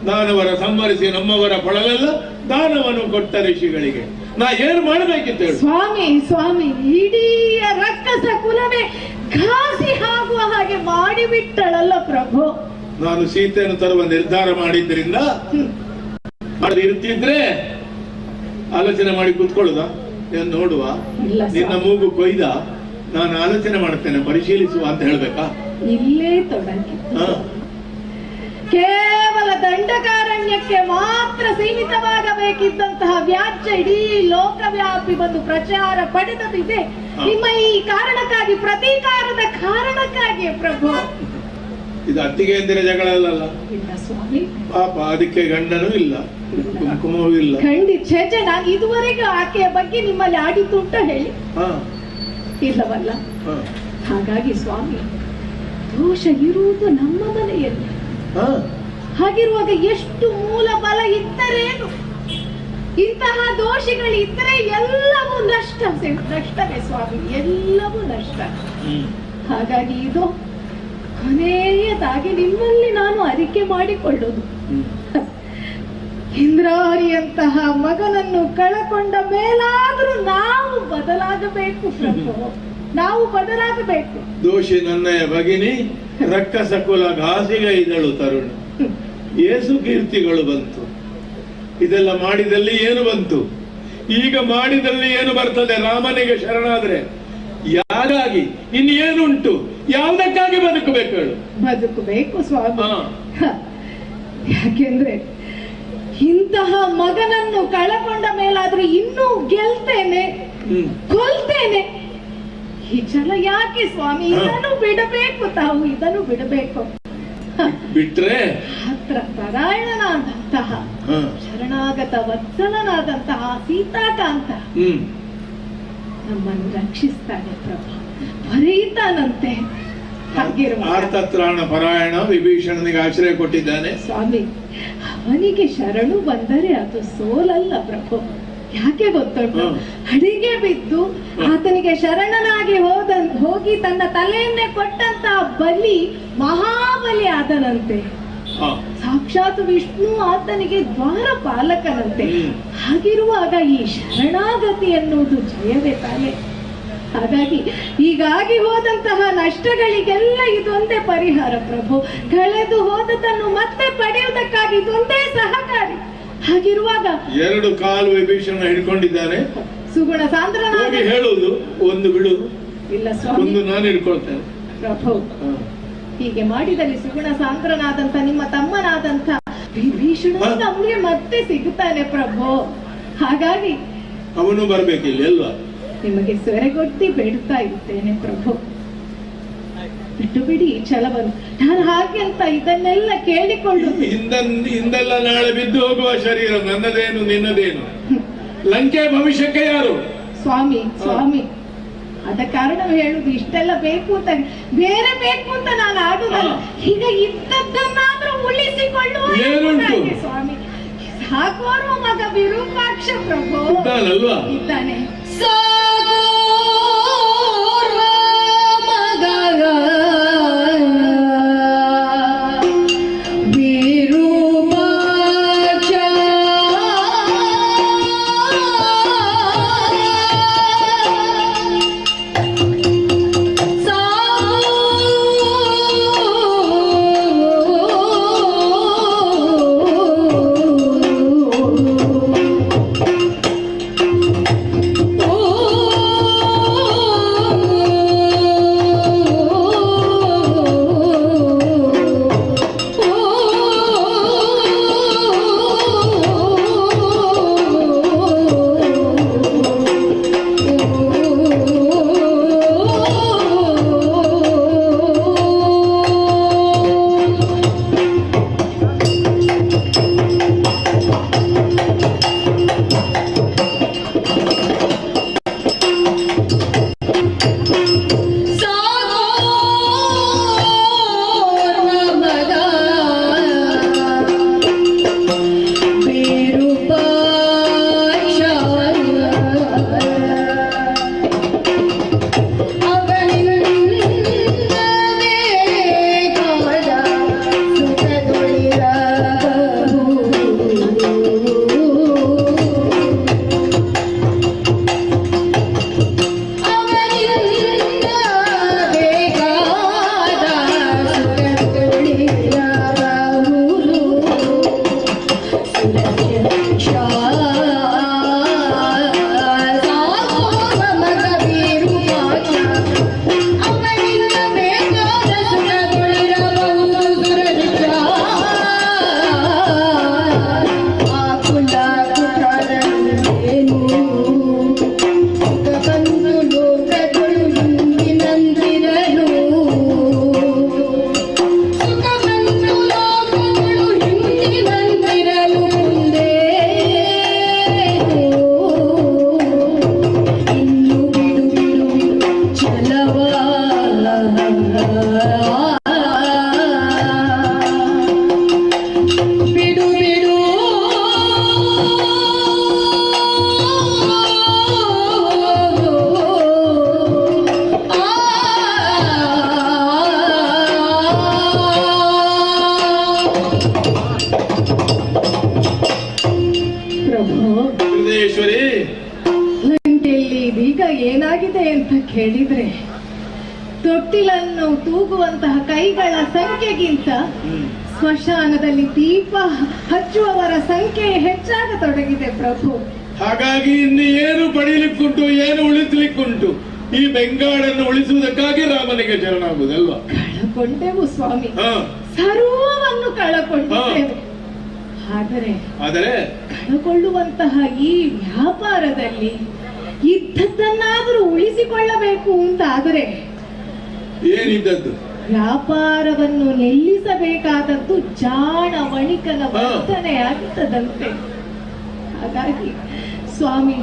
ದಾನವರ ಸಂವರಿಸಿ ನಮ್ಮವರ ಫಲವೆಲ್ಲ ದಾನವನ್ನು ಕೊಟ್ಟ ಋಷಿಗಳಿಗೆ. ನಾ ಏನು ಮಾಡಬೇಕಿತ್ತು ಹೇಳು? ಸ್ವಾಮಿ, ಇಡೀ ರಕ್ಕಸ ಕುಲವೇ ಘಾಸಿ ಆಗುವ ಹಾಗೆ ಮಾಡಿಬಿಟ್ಟಳಲ್ಲ ಪ್ರಭು. ನಾನು ಸೀತೆಯನ್ನು ತರುವ ನಿರ್ಧಾರ ಮಾಡಿದ್ರಿಂದ ಇರ್ತಿದ್ರೆ ಆಲೋಚನೆ ಮಾಡಿ ಕೂತ್ಕೊಳ್ಳುದ? ನೋಡುವ, ನಿನ್ನ ಮೂಗು ಕೊಯ್ದ, ನಾನು ಆಲೋಚನೆ ಮಾಡ್ತೇನೆ, ಪರಿಶೀಲಿಸುವ ಅಂತ ಹೇಳ್ಬೇಕಾ? ಇಲ್ಲೇ ತೊಡಗಿ ಕೇವಲ ದಂಡಕಾರಣ್ಯಕ್ಕೆ ಮಾತ್ರ ಸೀಮಿತವಾಗಬೇಕಿದ್ದಂತಹ ವ್ಯಾಜ್ಯ ಇಡೀ ಲೋಕವ್ಯಾಪಿ ಬಂದು ಪ್ರಚಾರ ಪಡೆದಿದೆ ನಿಮ್ಮ ಈ ಕಾರಣಕ್ಕಾಗಿ, ಪ್ರತೀಕಾರದ ಕಾರಣಕ್ಕಾಗಿ ಪ್ರಭು. ಇದು ಅತ್ತಿಗೆ ಎಂದಿರ ಜಗಳ ಅಲ್ಲಲ್ಲ ಸ್ವಾಮಿ. ಪಾಪ ಅದಕ್ಕೆ ಗಂಡನೂ ಇಲ್ಲ, ಕುಂಕುಮವೂ ಇಲ್ಲ. ಖಂಡಿತ ನಾನು ಇದುವರೆಗೂ ಆಕೆಯ ಬಗ್ಗೆ ನಿಮ್ಮಲ್ಲಿ ಆಡಿತುಂಟ ಹೇಳಿ ಇಲ್ಲವಲ್ಲ. ಹಾಗಾಗಿ ಸ್ವಾಮಿ, ದೋಷ ಇರುವುದು ನಮ್ಮ ಮನೆಯಲ್ಲಿ. ಹಾಗಿರುವಾಗ ಎಷ್ಟು ಮೂಲ ಬಲ ಇದ್ದರೇನು? ಇಂತಹ ದೋಷಿಗಳಿದ್ದರೆ ಎಲ್ಲವೂ ನಷ್ಟವೇ ಸ್ವಾಮಿ, ಎಲ್ಲವೂ ನಷ್ಟ. ಹಾಗಾಗಿ ಇದು ಕೊನೆಯದಾಗಿ ನಿಮ್ಮಲ್ಲಿ ನಾನು ಅರಿಕೆ ಮಾಡಿಕೊಳ್ಳುವುದು, ಇಂದ್ರಾರಿಯಂತಹ ಮಗನನ್ನು ಕಳಕೊಂಡ ಮೇಲಾದ್ರೂ ನಾವು ಬದಲಾಗಬೇಕು ಪ್ರಭು, ನಾವು ಬದಲಾಗಬೇಕು. ದೋಷಿ ನನ್ನಯ ಭಗಿನಿ ರಕ್ಕಸ ಕುಲ ಘಾಸಿಗೈದಳು ತರುಣ, ಏಸು ಕೀರ್ತಿಗಳು ಬಂತು. ಇದೆಲ್ಲ ಮಾಡಿದಲ್ಲಿ ಏನು ಬಂತು? ಈಗ ಮಾಡಿದಲ್ಲಿ ಏನು ಬರ್ತದೆ? ರಾಮನಿಗೆ ಶರಣಾದ್ರೆ ಯಾಗಾಗಿ ಇನ್ನೇನುಂಟು? ಯಾವುದಕ್ಕಾಗಿ ಬದುಕಬೇಕು ಹೇಳು? ಬದುಕಬೇಕು ಸ್ವಾಮಿ. ಯಾಕೆಂದ್ರೆ ಇಂತಹ ಮಗನನ್ನು ಕಳಕೊಂಡ ಮೇಲಾದ್ರೂ ಇನ್ನೂ ಗೆಲ್ತೇನೆ, ಕೊಲ್ತೇನೆ. ಈ ಛಲ ಯಾಕೆ ಸ್ವಾಮಿ? ಇದನ್ನು ಬಿಡಬೇಕು, ತಾವು ಇದನ್ನು ಬಿಡಬೇಕು. ಬಿಟ್ರೆ ಹತ್ರ ಪರಾಯಣನಾದಂತಹ ಶರಣಾಗತ ವತ್ಸಲನಾದಂತಹ ಸೀತಾಕಾಂತ ನಮ್ಮನ್ನು ರಕ್ಷಿಸ್ತಾನೆ ಪ್ರಭು, ಬರೀತಾನಂತೆ. ಆರ್ತತ್ರಾಣ ಪರಾಯಣ ವಿಭೀಷಣನಿಗೆ ಆಶ್ರಯ ಕೊಟ್ಟಿದ್ದಾನೆ ಸ್ವಾಮಿ. ಅವನಿಗೆ ಶರಣು ಬಂದರೆ ಅದು ಸೋಲಲ್ಲ ಪ್ರಭು. ಯಾಕೆ ಗೊತ್ತುಂಟು? ಅಡಿಗೆ ಬಿದ್ದು ಆತನಿಗೆ ಶರಣನಾಗಿ ಹೋಗಿ ತನ್ನ ತಲೆಯನ್ನೇ ಕೊಟ್ಟಂತ ಬಲಿ ಮಹಾಬಲಿ ಆದನಂತೆ. ಸಾಕ್ಷಾತ್ ವಿಷ್ಣು ಆತನಿಗೆ ದ್ವಾರ ಪಾಲಕನಂತೆ. ಹಾಗಿರುವಾಗ ಈ ಶರಣಾಗತಿ ಎನ್ನುವುದು ಜಯವೇ ತಾನೆ. ಹಾಗಾಗಿ ಹೀಗಾಗಿ ಹೋದಂತಹ ನಷ್ಟಗಳಿಗೆಲ್ಲ ಇದೊಂದೇ ಪರಿಹಾರ ಪ್ರಭು. ಕಳೆದು ಹೋದದನ್ನು ಮತ್ತೆ ಪಡೆಯುವುದಕ್ಕಾಗಿ ಇದೊಂದೇ ಸಹಕಾರಿ. ಹಾಗಿರುವಾಗ 2 ಕಾಲು ವಿಭೀಷಣ ಹಿಡ್ಕೊಂಡಿದ್ದಾನೆ. ಸುಗುಣ ಸಾಂದ್ರನಾಗಿ ಹೇಳುವುದು ಒಂದು ಬಿಡುವುದು ಇಲ್ಲ ಸ್ವಾಮಿ, ಒಂದು ನಾನು ಹಿಡ್ಕೊಳ್ತೇನೆ ಪ್ರಭು. ಹೀಗೆ ಮಾಡಿದಲ್ಲಿ ಸುಗುಣ ಸಾಂದ್ರನಾದಂತ ನಿಮ್ಮ ತಮ್ಮನಾದಂತ ವಿಭೀಷಣ ನಮ್ಗೆ ಮತ್ತೆ ಸಿಗುತ್ತಾನೆ ಪ್ರಭು. ಹಾಗಾಗಿ ಅವನು ಬರ್ಬೇಕಿಲ್ಲ ಅಲ್ವಾ? ನಿಮಗೆ ಸೆರೆಗೊತ್ತಿ ಬೇಡ್ತಾ ಇರ್ತೇನೆ ಪ್ರಭು, ಬಿಟ್ಟು ಬಿಡಿ ಈ ಛಲವನ್ನು. ನಾನು ಹಾಗೆ ಅಂತ ಇದನ್ನೆಲ್ಲ ಕೇಳಿಕೊಂಡು ಹಿಂದೆಲ್ಲ ನಾಳೆ ಬಿದ್ದು ಹೋಗುವ ಶರೀರ ನನ್ನದೇನು ನಿನ್ನದೇನು? ಲಂಕೆ ಭವಿಷ್ಯಕ್ಕೆ ಯಾರು? ಸ್ವಾಮಿ. ಅದ ಕಾರಣ ಹೇಳುದು ಇಷ್ಟೆಲ್ಲ ಬೇಕು ಅಂತ, ಬೇರೆ ಬೇಕು ಅಂತ ನಾನು ಆಡುದಲ್ಲ. ಈಗ ಇದ್ದದ್ದನ್ನಾದ್ರೂ ಉಳಿಸಿಕೊಳ್ಳುವ ಸ್ವಾಮಿ. ಸಾಕೋರುವ ಮಗ ವಿರೂಪಾಕ್ಷ ಪ್ರಭು ಇದ್ದಾನೆ. ಏನಾಗಿದೆ ಅಂತ ಕೇಳಿದ್ರೆ, ತೊಟ್ಟಿಲನ್ನು ತೂಗುವಂತಹ ಕೈಗಳ ಸಂಖ್ಯೆಗಿಂತ ಸ್ಮಶಾನದಲ್ಲಿ ದೀಪ ಹಚ್ಚುವವರ ಸಂಖ್ಯೆ ಹೆಚ್ಚಾಗತೊಡಗಿದೆ ಪ್ರಭು. ಹಾಗಾಗಿ ಇನ್ನು ಏನು ಪಡೀಲಿಕ್ಕುಂಟು, ಏನು ಉಳಿಸಲಿಕ್ಕುಂಟು? ಈ ಬೆಂಗಾಡನ್ನು ಉಳಿಸುವುದಕ್ಕಾಗಿ ರಾಮನಿಗೆ ಶರಣಾಗುವುದಲ್ವಾ? ಕಳಕೊಂಡೆವು ಸ್ವಾಮಿ, ಸರ್ವವನ್ನು ಕಳಕೊಂಡಿದ್ದೇವೆ. ಆದರೆ ಕಳಕೊಳ್ಳುವಂತಹ ಈ ವ್ಯಾಪಾರದಲ್ಲಿ ಇದ್ದದ್ದನ್ನಾದರೂ ಉಳಿಸಿಕೊಳ್ಳಬೇಕು ಅಂತ ಆದರೆ ಏನಿದ್ದದ್ದು? ವ್ಯಾಪಾರವನ್ನು ನಿಲ್ಲಿಸಬೇಕಾದದ್ದು ಜಾಣ ವಣಿಕನ ವರ್ತನೆಯಾಗುತ್ತದಂತೆ. ಹಾಗಾಗಿ ಸ್ವಾಮಿ,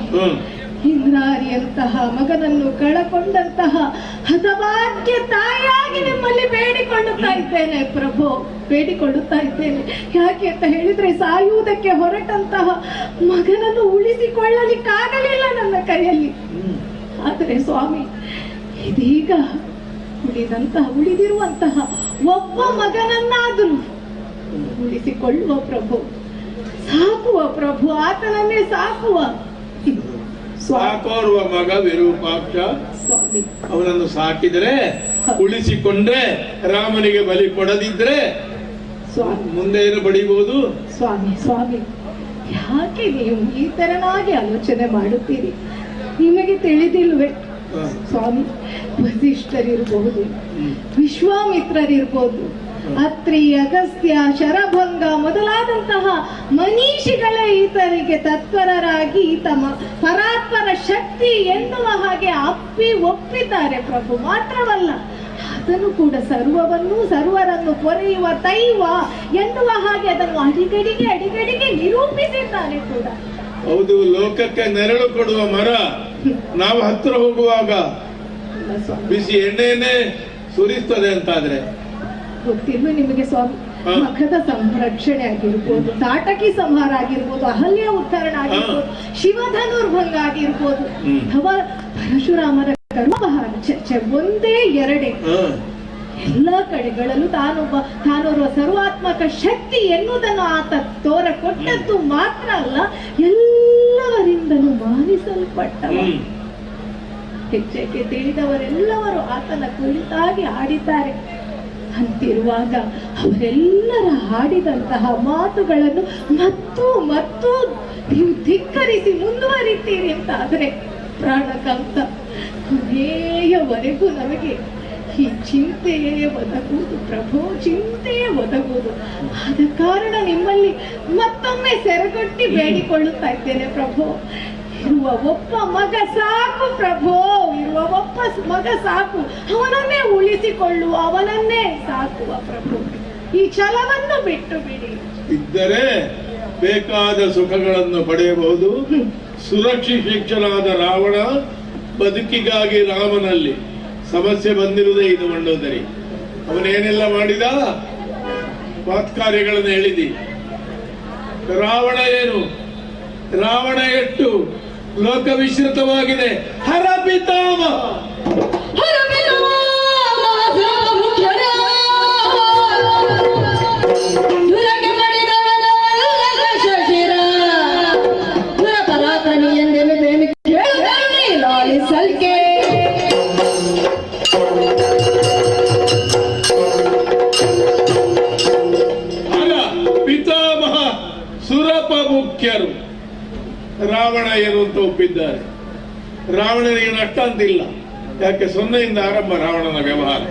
ಇಂದ್ರಾರಿಯಂತಹ ಮಗನನ್ನು ಕಳಕೊಂಡಂತಹ ಹತಭಾಗ್ಯ ತಾಯಿಯಾಗಿ ನಿಮ್ಮಲ್ಲಿ ಬೇಡಿಕೊಳ್ಳುತ್ತಾ ಇದ್ದೇನೆ ಪ್ರಭು, ಬೇಡಿಕೊಳ್ಳುತ್ತಾ ಇದ್ದೇನೆ. ಯಾಕೆ ಅಂತ ಹೇಳಿದ್ರೆ, ಸಾಯುವುದಕ್ಕೆ ಹೊರಟಂತಹ ಮಗನನ್ನು ಉಳಿಸಿಕೊಳ್ಳಲಿಕ್ಕಾಗಲಿಲ್ಲ ನನ್ನ ಕೈಯಲ್ಲಿ. ಆದರೆ ಸ್ವಾಮಿ, ಇದೀಗ ಉಳಿದಿರುವಂತಹ ಒಬ್ಬ ಮಗನನ್ನಾದರೂ ಉಳಿಸಿಕೊಳ್ಳುವ ಪ್ರಭು, ಸಾಕುವ ಪ್ರಭು, ಆತನನ್ನೇ ಸಾಕುವ. ಸಾಕೋರುವ ಮಗ ವಿರೂಪಾಕ್ಷ, ಅವನನ್ನು ಸಾಕಿದರೆ, ಉಳಿಸಿಕೊಂಡ್ರೆ, ರಾಮನಿಗೆ ಬಲಿ ಕೊಡದಿದ್ರೆ ಮುಂದೆ ಏನು ಬಡಿಬಹುದು? ಸ್ವಾಮಿ ಸ್ವಾಮಿ, ಯಾಕೆ ನೀವು ಈ ತರನಾಗಿ ಆಲೋಚನೆ ಮಾಡುತ್ತೀರಿ? ನಿಮಗೆ ತಿಳಿದಿಲ್ವೇ ಸ್ವಾಮಿ, ವಸಿಷ್ಠರಿರ್ಬಹುದು, ವಿಶ್ವಾಮಿತ್ರರಿರ್ಬೋದು, ಅತ್ರಿ, ಅಗಸ್ತ್ಯ, ಶರಭಂಗ ಮೊದಲಾದಂತಹ ಮನೀಷಿಗಳೇ ಈತನಿಗೆ ತತ್ಪರರಾಗಿ ತಮ್ಮ ಪರಾತ್ಪರ ಶಕ್ತಿ ಎನ್ನುವ ಹಾಗೆ ಒಪ್ಪಿದ್ದಾರೆ ಪ್ರಭು. ಮಾತ್ರವಲ್ಲ, ಅದನ್ನು ಕೂಡ ಸರ್ವರನ್ನು ಪೊರೆಯುವ ದೈವ ಎನ್ನುವ ಹಾಗೆ ಅದನ್ನು ಅಡಿಗಡಿಗೆ ನಿರೂಪಿಸಿದ್ದಾನೆ ಕೂಡ. ಹೌದು, ಲೋಕಕ್ಕೆ ನೆರಳು ಕೊಡುವ ಮರ. ನಾವು ಹತ್ತಿರ ಹೋಗುವಾಗ ಇಲ್ಲ ಸ್ವಾಮಿ. ಬಿಸಿ ಎಣ್ಣೆಯನ್ನೇ ಸುರಿಸ್ತದೆ ಅಂತಾದ್ರೆ ಗೊತ್ತಿಲ್ವ ನಿಮಗೆ ಸ್ವಾಮಿ? ಮಖದ ಸಂರಕ್ಷಣೆ ಆಗಿರ್ಬೋದು, ತಾಟಕಿ ಸಂಹಾರ ಆಗಿರ್ಬೋದು, ಅಹಲ್ಯ ಉದ್ಧರಣ ಆಗಿರ್ಬೋದು, ಶಿವಧನುರ್ಭಂಗ ಆಗಿರ್ಬೋದು, ಅಥವಾ ಪರಶುರಾಮರ ಕರ್ಮಬಹಾರ ಚರ್ಚೆ ಒಂದೇ ಎರಡೇ. ಎಲ್ಲ ಕಡೆಗಳಲ್ಲೂ ತಾನೋರ್ವ ಸರ್ವಾತ್ಮಕ ಶಕ್ತಿ ಎನ್ನುವುದನ್ನು ಆತ ತೋರಕೊಟ್ಟದ್ದು ಮಾತ್ರ ಅಲ್ಲ, ಎಲ್ಲವರಿಂದಲೂ ಮಾನಿಸಲ್ಪಟ್ಟವ. ಹೆಚ್ಚಕ್ಕೆ ತಿಳಿದವರೆಲ್ಲವರು ಆತನ ಕುರಿತಾಗಿ ಆಡಿದ್ದಾರೆ. ಅಂತಿರುವಾಗ ಅವರೆಲ್ಲರ ಹಾಡಿದಂತಹ ಮಾತುಗಳನ್ನು ಮತ್ತು ನೀವು ಧಿಕ್ಕರಿಸಿ ಮುಂದುವರಿತೀರಿ ಅಂತಾದರೆ ಪ್ರಾಣಕಾಂತ ಕೊನೆಯವರೆಗೂ ನಮಗೆ ಈ ಚಿಂತೆಯೇ ಒದಗುವುದು ಪ್ರಭು, ಚಿಂತೆಯೇ ಒದಗುವುದು. ಆದ ಕಾರಣ ನಿಮ್ಮಲ್ಲಿ ಮತ್ತೊಮ್ಮೆ ಸೆರಗೊಟ್ಟಿ ಬೇಡಿಕೊಳ್ಳುತ್ತಾ ಇದ್ದೇನೆ ಪ್ರಭು. ಇರುವ ಒಬ್ಬ ಮಗ ಸಾಕು ಪ್ರಭು, ಇರುವ ಒಬ್ಬ ಮಗ ಸಾಕು, ಅವನನ್ನೇ ಉಳಿಸಿಕೊಳ್ಳುವ, ಅವನನ್ನೇ ಸಾಕುವ ಪ್ರಭು. ಈ ಛಲವನ್ನು ಬಿಟ್ಟು ಬಿಡಿ. ಇದ್ದರೆ ಬೇಕಾದ ಸುಖಗಳನ್ನು ಪಡೆಯಬಹುದು. ಸುರಕ್ಷಿತನಾದ ರಾವಣ ಬದುಕಿಗಾಗಿ ರಾಮನಲ್ಲಿ ಸಮಸ್ಯೆ ಬಂದಿರುವುದೇ ಇದು ಮಂಡೋದರಿ. ಅವನೇನೆಲ್ಲ ಮಾಡಿದ ಮಾತ್ಕಾರ್ಯಗಳನ್ನು ಹೇಳಿದಿ. ರಾವಣ ಏನು, ರಾವಣ ಎಷ್ಟು ಲೋಕ ವಿಶ್ರುತವಾಗಿದೆ. ಹರ ಪಿತಾಮ ಪಿತಾಮಹ ಸುರಪ ಮುಖ್ಯರು ರಾವಣ ಏನು ಅಂತ ಒಪ್ಪಿದ್ದಾರೆ. ರಾವಣನಿಗೆ ನಷ್ಟ ಅಂತಿಲ್ಲ. ಯಾಕೆ? ಸೊನ್ನೆಯಿಂದ ಆರಂಭ ರಾವಣನ ವ್ಯವಹಾರ,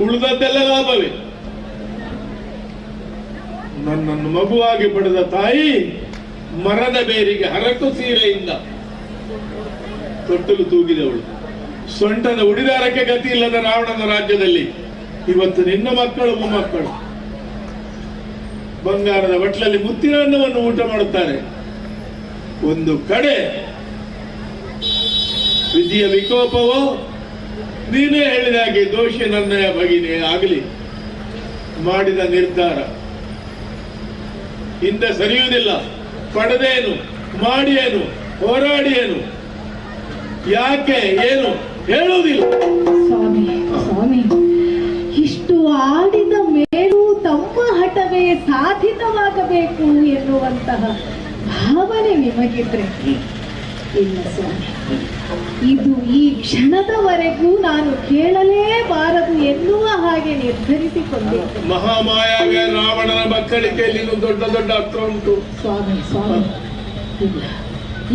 ಉಳಿದದ್ದೆಲ್ಲ ಲಾಭವೇ. ನನ್ನನ್ನು ಮಗುವಾಗಿ ಪಡೆದ ತಾಯಿ ಮರದ ಬೇರಿಗೆ ಹರಕು ಸೀರೆಯಿಂದ ತೊಟ್ಟಲು ತೂಗಿದವಳು. ಸೊಂಟದ ಉಡಿದಾರಕ್ಕೆ ಗತಿ ಇಲ್ಲದ ರಾವಣನ ರಾಜ್ಯದಲ್ಲಿ ಇವತ್ತು ನಿನ್ನ ಮಕ್ಕಳು ಮೊಮ್ಮಕ್ಕಳು ಬಂಗಾರದ ಬಟ್ಲಲ್ಲಿ ಮುತ್ತಿನ ಅನ್ನವನ್ನು ಊಟ ಮಾಡುತ್ತಾರೆ. ಒಂದು ಕಡೆ ವಿಧಿಯ ವಿಕೋಪವೋ, ನೀನೇ ಹೇಳಿದ ಹಾಗೆ ದೋಷಿ ನನ್ನಯ ಭಗಿನಿ ಆಗಲಿ, ಮಾಡಿದ ನಿರ್ಧಾರ ಹಿಂದೆ ಸರಿಯುವುದಿಲ್ಲ. ಪಡೆದೇನು, ಮಾಡಿಯೇನು, ಹೋರಾಡಿಯೇನು, ಯಾಕೆ ಏನು ಹೇಳುವುದಿಲ್ಲ. ಸ್ವಾಮಿ, ಇಷ್ಟು ಆಡಿದ ಮೇಲೂ ತಮ್ಮ ಹಠವೇ ಸಾಧಿತವಾಗಬೇಕು ಎನ್ನುವಂತಹ ಭಾವನೆ ನಿಮಗಿದ್ರೆ ಇಲ್ಲ ಸ್ವಾಮಿ, ಇದು ಈ ಕ್ಷಣದವರೆಗೂ ನಾನು ಕೇಳಲೇಬಾರದು ಎನ್ನುವ ಹಾಗೆ ನಿರ್ಧರಿಸಿಕೊಂಡಿದ್ದೆ. ಮಹಾಮಾಯಾಗೆ ರಾವಣನ ಮಕ್ಕಳಿಕೆಯಲ್ಲಿ ದೊಡ್ಡ ದೊಡ್ಡ ಅಸ್ತ್ರ ಉಂಟು ಸ್ವಾಮಿ.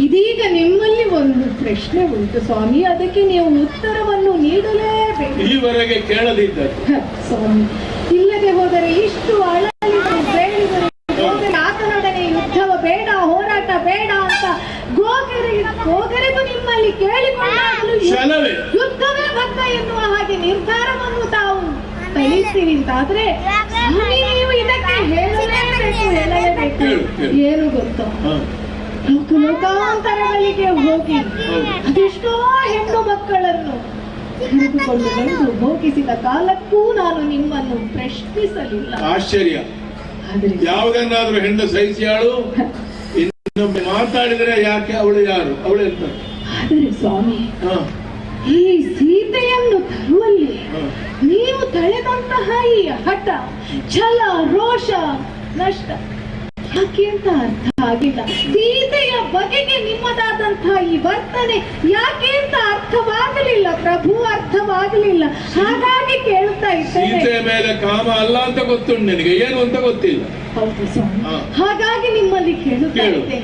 ಇದೀಗ ನಿಮ್ಮಲ್ಲಿ ಒಂದು ಪ್ರಶ್ನೆ ಉಂಟು ಸ್ವಾಮಿ, ಅದಕ್ಕೆ ನೀವು ಉತ್ತರವನ್ನು ನೀಡಲೇಬೇಕು. ಈವರೆಗೆ ಕೇಳದಿದ್ದರು ಸ್ವಾಮಿ, ಇಲ್ಲದೆ ಹೋದರೆ ಇಷ್ಟು ಅಳಲಿದರು ಬೇಡಿದರು, ಆತನೊಡನೆ ಯುದ್ಧವ ಬೇಡ, ಹೋರಾಟ ಬೇಡ ಅಂತ ಗೋಗರೆಗೂ ನಿಮ್ಮಲ್ಲಿ ಕೇಳಿಕೊಂಡಾಗಲೂ ಯುದ್ಧವೇ ಬದ್ಧ ಎನ್ನುವ ಹಾಗೆ ನಿರ್ಧಾರವನ್ನು ತಾವು ತಳಿಸ್ತೀರಿ ಅಂತಾದ್ರೆ ನೀವು ಇದಕ್ಕೆ ಹೇಳಲೇಬೇಕು. ಏನು ಗೊತ್ತೋ, ಲೋಕಾಂತರಗಳಿಗೆ ಹೋಗಿ ಅದೆಷ್ಟೋ ಹೆಣ್ಣು ಮಕ್ಕಳನ್ನು ಕರೆದುಕೊಂಡು ಬಂದು ಭೋಗಿಸಿದ ಕಾಲಕ್ಕೂ ನಾನು ನಿಮ್ಮನ್ನು ಪ್ರಶ್ನಿಸಲಿಲ್ಲ. ಆಶ್ಚರ್ಯ. ಯಾವುದನ್ನಾದ್ರೂ ಹೆಣ್ಣು ಸಹಿಸಿಯಾಳು, ಇನ್ನೊಮ್ಮೆ ಮಾತಾಡಿದರೆ ಯಾಕೆ ಅವಳು ಯಾರು, ಅವಳು ಎಂತ. ಆದರೆ ಸ್ವಾಮಿ, ಈ ಸೀತೆಯನ್ನು ತರುವಲ್ಲಿ ನೀವು ತಳೆದಂತಹ ಈ ಹಠ, ಛಲ, ರೋಷ, ನಷ್ಟ ಯಾಕೆ ಅಂತ ಅರ್ಥ ಆಗಿಲ್ಲ. ಸೀತೆಯ ಬಗೆಗೆ ನಿಮ್ಮದಾದಂತಹ ಈ ವರ್ತನೆ ಯಾಕೆ ಅಂತ ಅರ್ಥವಾಗಲಿಲ್ಲ ಪ್ರಭು, ಅರ್ಥವಾಗಲಿಲ್ಲ. ಹಾಗಾಗಿ ಕೇಳ್ತಾ ಇದ್ದೇನೆ. ಸೀತೆಯ ಮೇಲೆ ಕಾಮ ಅಲ್ಲ ಅಂತ ಗೊತ್ತುಂಟು ನಿನಗೆ, ಏನು ಅಂತ ಗೊತ್ತಿಲ್ಲ. ಹೌದು ಸ್ವಾಮಿ, ಹಾಗಾಗಿ ನಿಮ್ಮಲ್ಲಿ ಕೇಳುತ್ತಾ ಇದ್ದೇನೆ,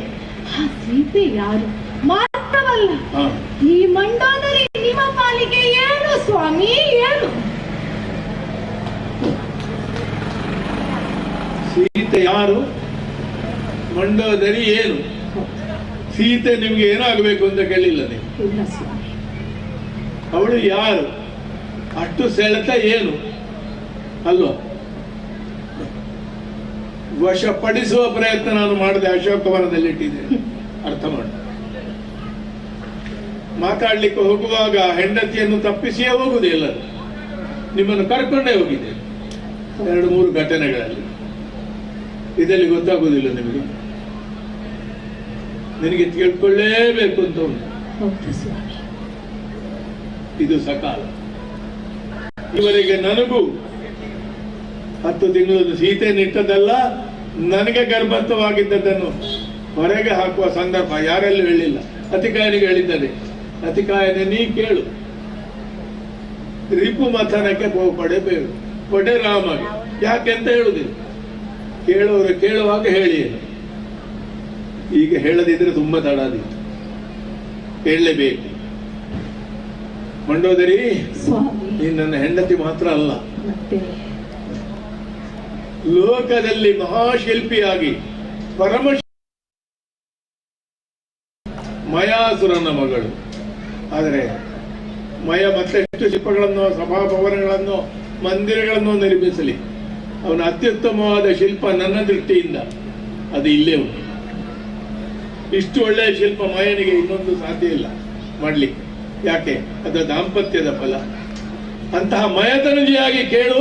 ಆ ಸೀತೆ ಯಾರು ಮಾತ್ರವಲ್ಲ, ಈ ಮಂಡೋದರಿ ನಿಮ್ಮ ಪಾಲಿಗೆ ಏನು ಸ್ವಾಮಿ, ಏನು? ಸೀತೆ ಯಾರು, ಮಂಡೋದರಿ ಏನು? ಸೀತೆ ನಿಮ್ಗೆ ಏನಾಗಬೇಕು ಅಂತ ಕೇಳಿಲ್ಲ ನೀವು. ಅವಳು ಯಾರು, ಅಷ್ಟು ಸೆಳೆತ ಏನು ಅಲ್ವಾ? ವಶಪಡಿಸುವ ಪ್ರಯತ್ನ ನಾನು ಮಾಡಿದೆ, ಅಶೋಕವನದಲ್ಲಿ ಇಟ್ಟಿದ್ದೇನೆ. ಅರ್ಥ ಮಾಡಿ. ಮಾತಾಡ್ಲಿಕ್ಕೆ ಹೋಗುವಾಗ ಹೆಂಡತಿಯನ್ನು ತಪ್ಪಿಸಿಯೇ ಹೋಗುದು ಎಲ್ಲರೂ. ನಿಮ್ಮನ್ನು ಕರ್ಕೊಂಡೇ ಹೋಗಿದೆ 2-3 ಘಟನೆಗಳಲ್ಲಿ. ಇದರಲ್ಲಿ ಗೊತ್ತಾಗುವುದಿಲ್ಲ ನಿಮಗೆ. ನಿನಗೆ ತಿಳ್ಕೊಳ್ಳೇಬೇಕು ಅಂತ ಉಂಟು. ಇದು ಸಕಾಲ. ಇವರಿಗೆ ನನಗೂ 10 ತಿಂಗಳು ಸೀತೆಯನ್ನಿಟ್ಟದಲ್ಲ, ನನಗೆ ಗರ್ಭಸ್ಥವಾಗಿದ್ದದನ್ನು ಹೊರಗೆ ಹಾಕುವ ಸಂದರ್ಭ ಯಾರೆಲ್ಲೂ ಹೇಳಿಲ್ಲ. ಅತಿಕಾಯನಿಗೆ ಹೇಳಿದ್ದಾರೆ, ಅತಿಕಾಯನೆ ನೀ ಕೇಳು, ರಿಪು ಮಥನಕ್ಕೆ ಪಡೆಬೇಡು, ಪಡೆ ರಾಮಗೆ. ಯಾಕೆ ಅಂತ ಹೇಳುದಿಲ್ಲ, ಕೇಳುವವರು ಕೇಳುವಾಗ ಹೇಳಿ. ಈಗ ಹೇಳದಿದ್ರೆ ತುಂಬಾ ತಡಾದಿತ್ತು, ಕೇಳಲೇಬೇಕು. ಮಂಡೋದರಿ, ನೀನು ನನ್ನ ಹೆಂಡತಿ ಮಾತ್ರ ಅಲ್ಲ, ಲೋಕದಲ್ಲಿ ಮಹಾಶಿಲ್ಪಿಯಾಗಿ ಪರಮ ಮಯಾಸುರನ ಮಗಳು. ಆದರೆ ಮಯ ಮತ್ತೆಷ್ಟು ಶಿಲ್ಪಗಳನ್ನು, ಸಭಾಭವನಗಳನ್ನು, ಮಂದಿರಗಳನ್ನು ನಿರ್ಮಿಸಲಿ, ಅವನ ಅತ್ಯುತ್ತಮವಾದ ಶಿಲ್ಪ ನನ್ನ ದೃಷ್ಟಿಯಿಂದ ಅದು ಇಲ್ಲೇ ಉಂಟು. ಇಷ್ಟು ಒಳ್ಳೆಯ ಶಿಲ್ಪ ಮಯನಿಗೆ ಇನ್ನೊಂದು ಸಾಧ್ಯ ಇಲ್ಲ ಮಾಡ್ಲಿಕ್ಕೆ. ಯಾಕೆ? ಅದು ದಾಂಪತ್ಯದ ಫಲ. ಅಂತಹ ಮಯತನುಜಿಯಾಗಿ ಕೇಳು,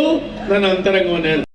ನನ್ನ ಅಂತರಂಗವನ್ನು ಹೇಳ್ತೇನೆ.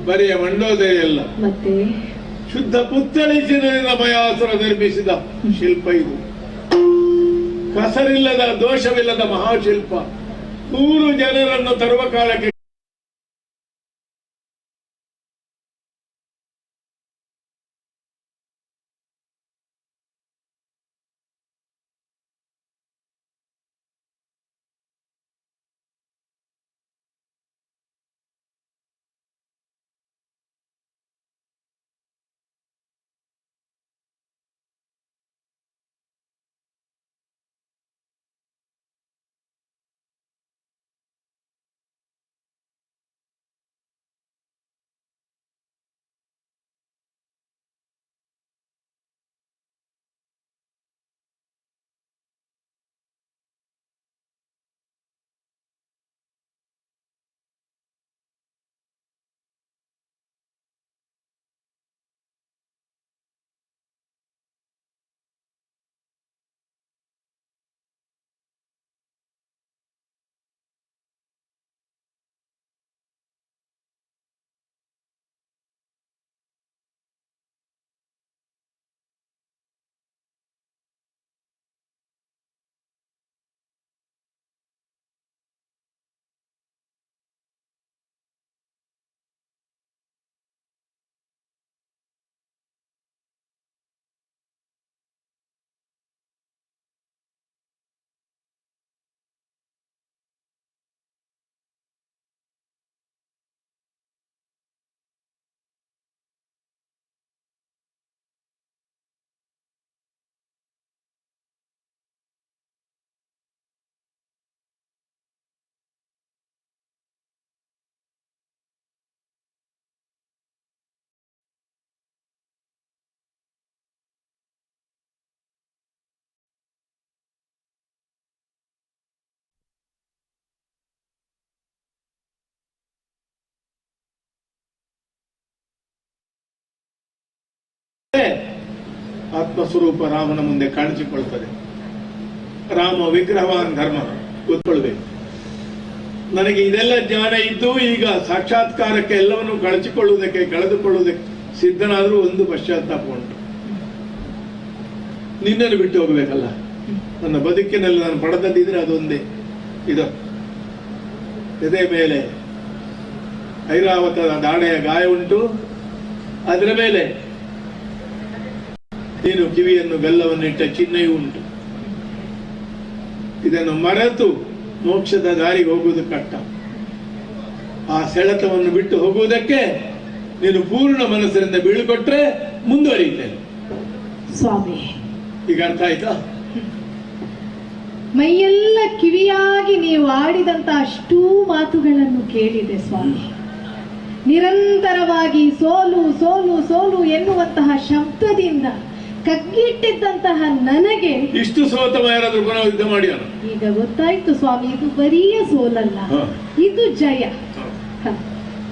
ಬರೆಯ ಮಂಡೋದರಿಯಲ್ಲ, ಮತ್ತೆ ಶುದ್ಧ ಪುತ್ಥಳಿ ಚಿನ್ನದಿಂದ ಮಯಾಸುರ ನಿರ್ಮಿಸಿದ ಶಿಲ್ಪ ಇದು. ಕಸರಿಲ್ಲದ, ದೋಷವಿಲ್ಲದ ಮಹಾಶಿಲ್ಪ. 100 ಜನರನ್ನು ತರುವ ಕಾಲಕ್ಕೆ ಆತ್ಮಸ್ವರೂಪ ರಾಮನ ಮುಂದೆ ಕಾಣಿಸಿಕೊಳ್ತದೆ. ರಾಮ ವಿಗ್ರಹವಾನ್ ಧರ್ಮ ಗೊತ್ತುಕೊಳ್ಬೇಕು. ನನಗೆ ಇದೆಲ್ಲ ಜ್ಞಾನ ಇದ್ದು ಈಗ ಸಾಕ್ಷಾತ್ಕಾರಕ್ಕೆ ಎಲ್ಲವನ್ನು ಕಳೆದುಕೊಳ್ಳುವುದಕ್ಕೆ ಸಿದ್ಧನಾದ್ರೂ ಒಂದು ಪಶ್ಚಾತ್ತಾಪ ಉಂಟು. ನಿನ್ನನ್ನು ಬಿಟ್ಟು ಹೋಗ್ಬೇಕಲ್ಲ. ನನ್ನ ಬದುಕಿನಲ್ಲಿ ನಾನು ಪಡೆದದ್ದಿದ್ರೆ ಅದೊಂದೇ. ಇದು ಎದೆ ಮೇಲೆ ಐರಾವತದ ದಾಡೆಯ ಗಾಯ ಉಂಟು. ಅದರ ಮೇಲೆ ನೀನು ಕಿವಿಯನ್ನು ಬೆಲ್ಲವನ್ನಿಟ್ಟ ಚಿಹ್ನೆಯೂ ಉಂಟು. ಇದನ್ನು ಮರೆತು ಮೋಕ್ಷದ ದಾರಿಗೆ ಹೋಗುವುದು ಕಷ್ಟ. ಆ ಸೆಳೆತವನ್ನು ಬಿಟ್ಟು ಹೋಗುವುದಕ್ಕೆ ನೀನು ಪೂರ್ಣ ಮನಸ್ಸಿನಿಂದ ಬೀಳ್ಕೊಟ್ರೆ ಮುಂದುವರಿಯುತ್ತೇನೆ. ಸ್ವಾಮಿ, ಈಗ ಅರ್ಥ ಆಯ್ತಾ? ಮೈಯೆಲ್ಲ ಕಿವಿಯಾಗಿ ನೀವು ಆಡಿದಂತ ಅಷ್ಟೂ ಮಾತುಗಳನ್ನು ಕೇಳಿದೆ ಸ್ವಾಮಿ. ನಿರಂತರವಾಗಿ ಸೋಲು ಸೋಲು ಸೋಲು ಎನ್ನುವಂತಹ ಶಬ್ದದಿಂದ ಕಗ್ಗಿಟ್ಟಿದ್ದಂತಹ ನನಗೆ ಇಷ್ಟು ಸೋತವ ಯಾರಾದ್ರೂ ಪುನಃ ಯುದ್ಧ ಮಾಡಿ ಈಗ ಗೊತ್ತಾಯ್ತು ಸ್ವಾಮಿ, ಇದು ಬರಿಯ ಸೋಲಲ್ಲ, ಇದು ಜಯ.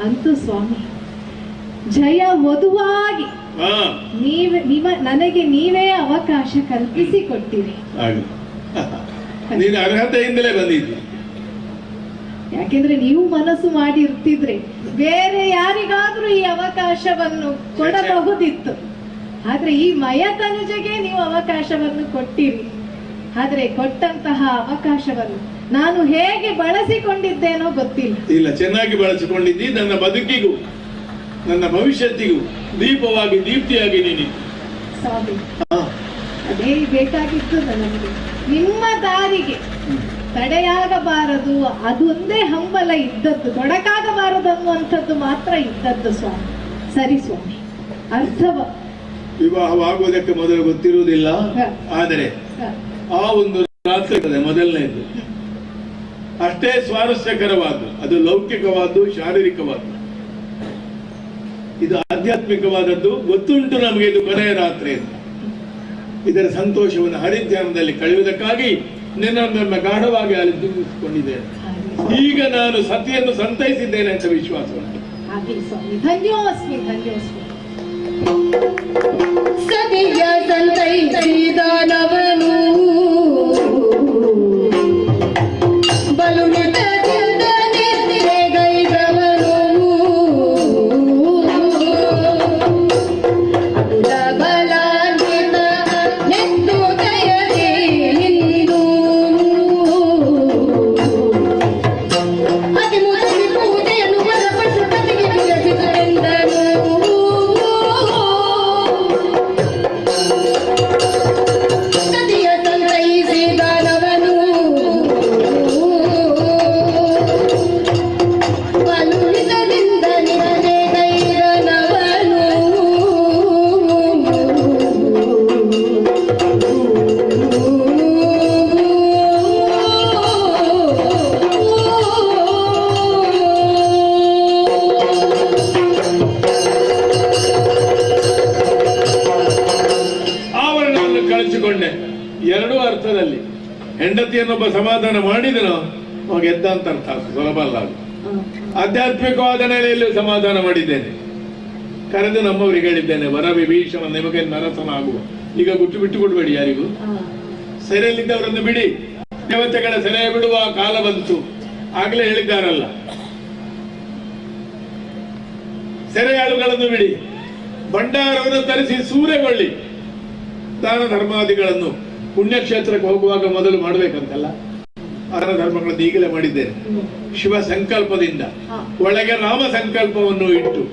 ಅಂತೂ ಸ್ವಾಮಿ, ಜಯ ವಧುವಾಗಿ ನನಗೆ ನೀವೇ ಅವಕಾಶ ಕಲ್ಪಿಸಿಕೊಟ್ಟಿರಿ. ನೀನು ಅರ್ಹತೆಯಿಂದಲೇ ಬಂದಿದ್ದಿ. ಯಾಕೆಂದ್ರೆ ನೀವು ಮನಸ್ಸು ಮಾಡಿರ್ತಿದ್ರೆ ಬೇರೆ ಯಾರಿಗಾದ್ರೂ ಈ ಅವಕಾಶವನ್ನು ಕೊಡಬಹುದಿತ್ತು. ಆದ್ರೆ ಈ ಮಯತನುಜಗೆ ನೀವು ಅವಕಾಶವನ್ನು ಕೊಟ್ಟಿರಿ. ಆದ್ರೆ ಕೊಟ್ಟಂತಹ ಅವಕಾಶವನ್ನು ನಾನು ಹೇಗೆ ಬಳಸಿಕೊಂಡಿದ್ದೇನೋ ಗೊತ್ತಿಲ್ಲ. ಇಲ್ಲ, ಚೆನ್ನಾಗಿ ಬಳಸಿಕೊಂಡಿದ್ದಿ. ನನ್ನ ಬದುಕಿಗೂ ನನ್ನ ಭವಿಷ್ಯತ್ತಿಗೂ ದೀಪವಾಗಿ ದೀಪ್ತಿಯಾಗಿ ನೀನು. ಸ್ವಾಮಿ, ಅದೇ ಬೇಕಾಗಿತ್ತು ನನಗೆ. ನಿಮ್ಮ ದಾರಿಗೆ ತಡೆಯಾಗಬಾರದು, ಅದೊಂದೇ ಹಂಬಲ ಇದ್ದದ್ದು, ತೊಡಕಾಗಬಾರದು ಅನ್ನುವಂಥದ್ದು ಮಾತ್ರ ಇದ್ದದ್ದು ಸ್ವಾಮಿ. ಸರಿ ಸ್ವಾಮಿ, ಅರ್ಥವ ವಿವಾಹವಾಗುವುದಕ್ಕೆ ಮೊದಲು ಗೊತ್ತಿರುವುದಿಲ್ಲ. ಆದರೆ ಆ ಒಂದು ರಾತ್ರಿ ಮೊದಲನೇದು ಅಷ್ಟೇ ಸ್ವಾರಸ್ಯಕರವಾದ್ದು. ಅದು ಲೌಕಿಕವಾದ್ದು, ಶಾರೀರಿಕವಾದ್ದು. ಇದು ಆಧ್ಯಾತ್ಮಿಕವಾದದ್ದು. ಗೊತ್ತುಂಟು ನಮಗೆ ಇದು ಕೊನೆಯ ರಾತ್ರಿ ಅಂತ. ಇದರ ಸಂತೋಷವನ್ನು ಹರಿಧ್ಯಾನದಲ್ಲಿ ಕಳೆಯುವುದಕ್ಕಾಗಿ ನಿನ್ನನ್ನು ಗಾಢವಾಗಿ ಆಲಿಸಿಕೊಂಡಿದ್ದೇನೆ. ಈಗ ನಾನು ಸತಿಯನ್ನು ಸಂತೈಸಿದ್ದೇನೆ ಅಂತ ವಿಶ್ವಾಸ ಉಂಟು. ಧನ್ಯೋಸ್ಮಿ, ಧನ್ಯೋಸ್ಮಿ. ಸತಿಯ ಸಂತೈಸಿದನವನು ಬಲು ನಿತದಿಂದ ನಿದ್ದೆಗೈದವನು ಅತುಲ ಬಲಾನ್ವಿತ ನೆತ್ತು ದಯದಿ ನಿಂದು ಅತಿ ಮುದಗಿ ಪೂಜೆಯನ್ನು ಬಲಪಡಿಸಿ ಪತಿಗೆ ವಿರಚಿತರೆಂದನು. ಸತಿಯ ಸಂತೈಸಿದನವನು ಬಲುಹಿತದಿಂದ ನಿದ್ದೆಗೈದನವನು ಆವರಣವನ್ನು ಕಳಿಸಿಕೊಂಡೆ. ಎರಡೂ ಅರ್ಥದಲ್ಲಿ. ಹೆಂಡತಿಯನ್ನೊಬ್ಬ ಸಮಾಧಾನ ಮಾಡಿದನೋ ಅವಾಗ ಗೆದ್ದ ಅಂತ ಅರ್ಥ. ಸುಲಭ ಅಲ್ಲ ಅದು. ಆಧ್ಯಾತ್ಮಿಕವಾದ ನೆಲೆಯಲ್ಲಿ ಸಮಾಧಾನ ಮಾಡಿದ್ದೇನೆ. ಕರೆದು ನಮ್ಮವರಿಗೆ ಹೇಳಿದ್ದೇನೆ, ವರ ವಿಭೀಷಣ ನಿಮಗೆ ನರಸನಾಗುವ. ಈಗ ಗುಟ್ಟು ಬಿಟ್ಟು ಕೊಡಬೇಡಿ ಯಾರಿಗೂ. ಸೆರೆಯಲ್ಲಿದ್ದವರನ್ನು ಬಿಡಿ, ದೇವತೆಗಳ ಸೆರೆ ಬಿಡುವ ಕಾಲ ಬಂತು. ಆಗ್ಲೇ ಹೇಳಿದ್ದಾರಲ್ಲ, ಸೆರೆಯಾಳುಗಳನ್ನು ಬಿಡಿ, ಭಂಡಾರವನ್ನು ತರಿಸಿ ಸೂರೆಗೊಳ್ಳಿ. ದಾನ ಧರ್ಮಾದಿಗಳನ್ನು ಪುಣ್ಯಕ್ಷೇತ್ರಕ್ಕೆ ಹೋಗುವಾಗ ಮೊದಲು ಮಾಡಬೇಕಂತಲ್ಲ. ದಾನ ಧರ್ಮಗಳನ್ನು ಈಗಲೇ ಮಾಡಿದ್ದೇನೆ. ಶಿವ ಸಂಕಲ್ಪದಿಂದ ಒಳಗೆ ರಾಮ ಸಂಕಲ್ಪವನ್ನು ಇಟ್ಟು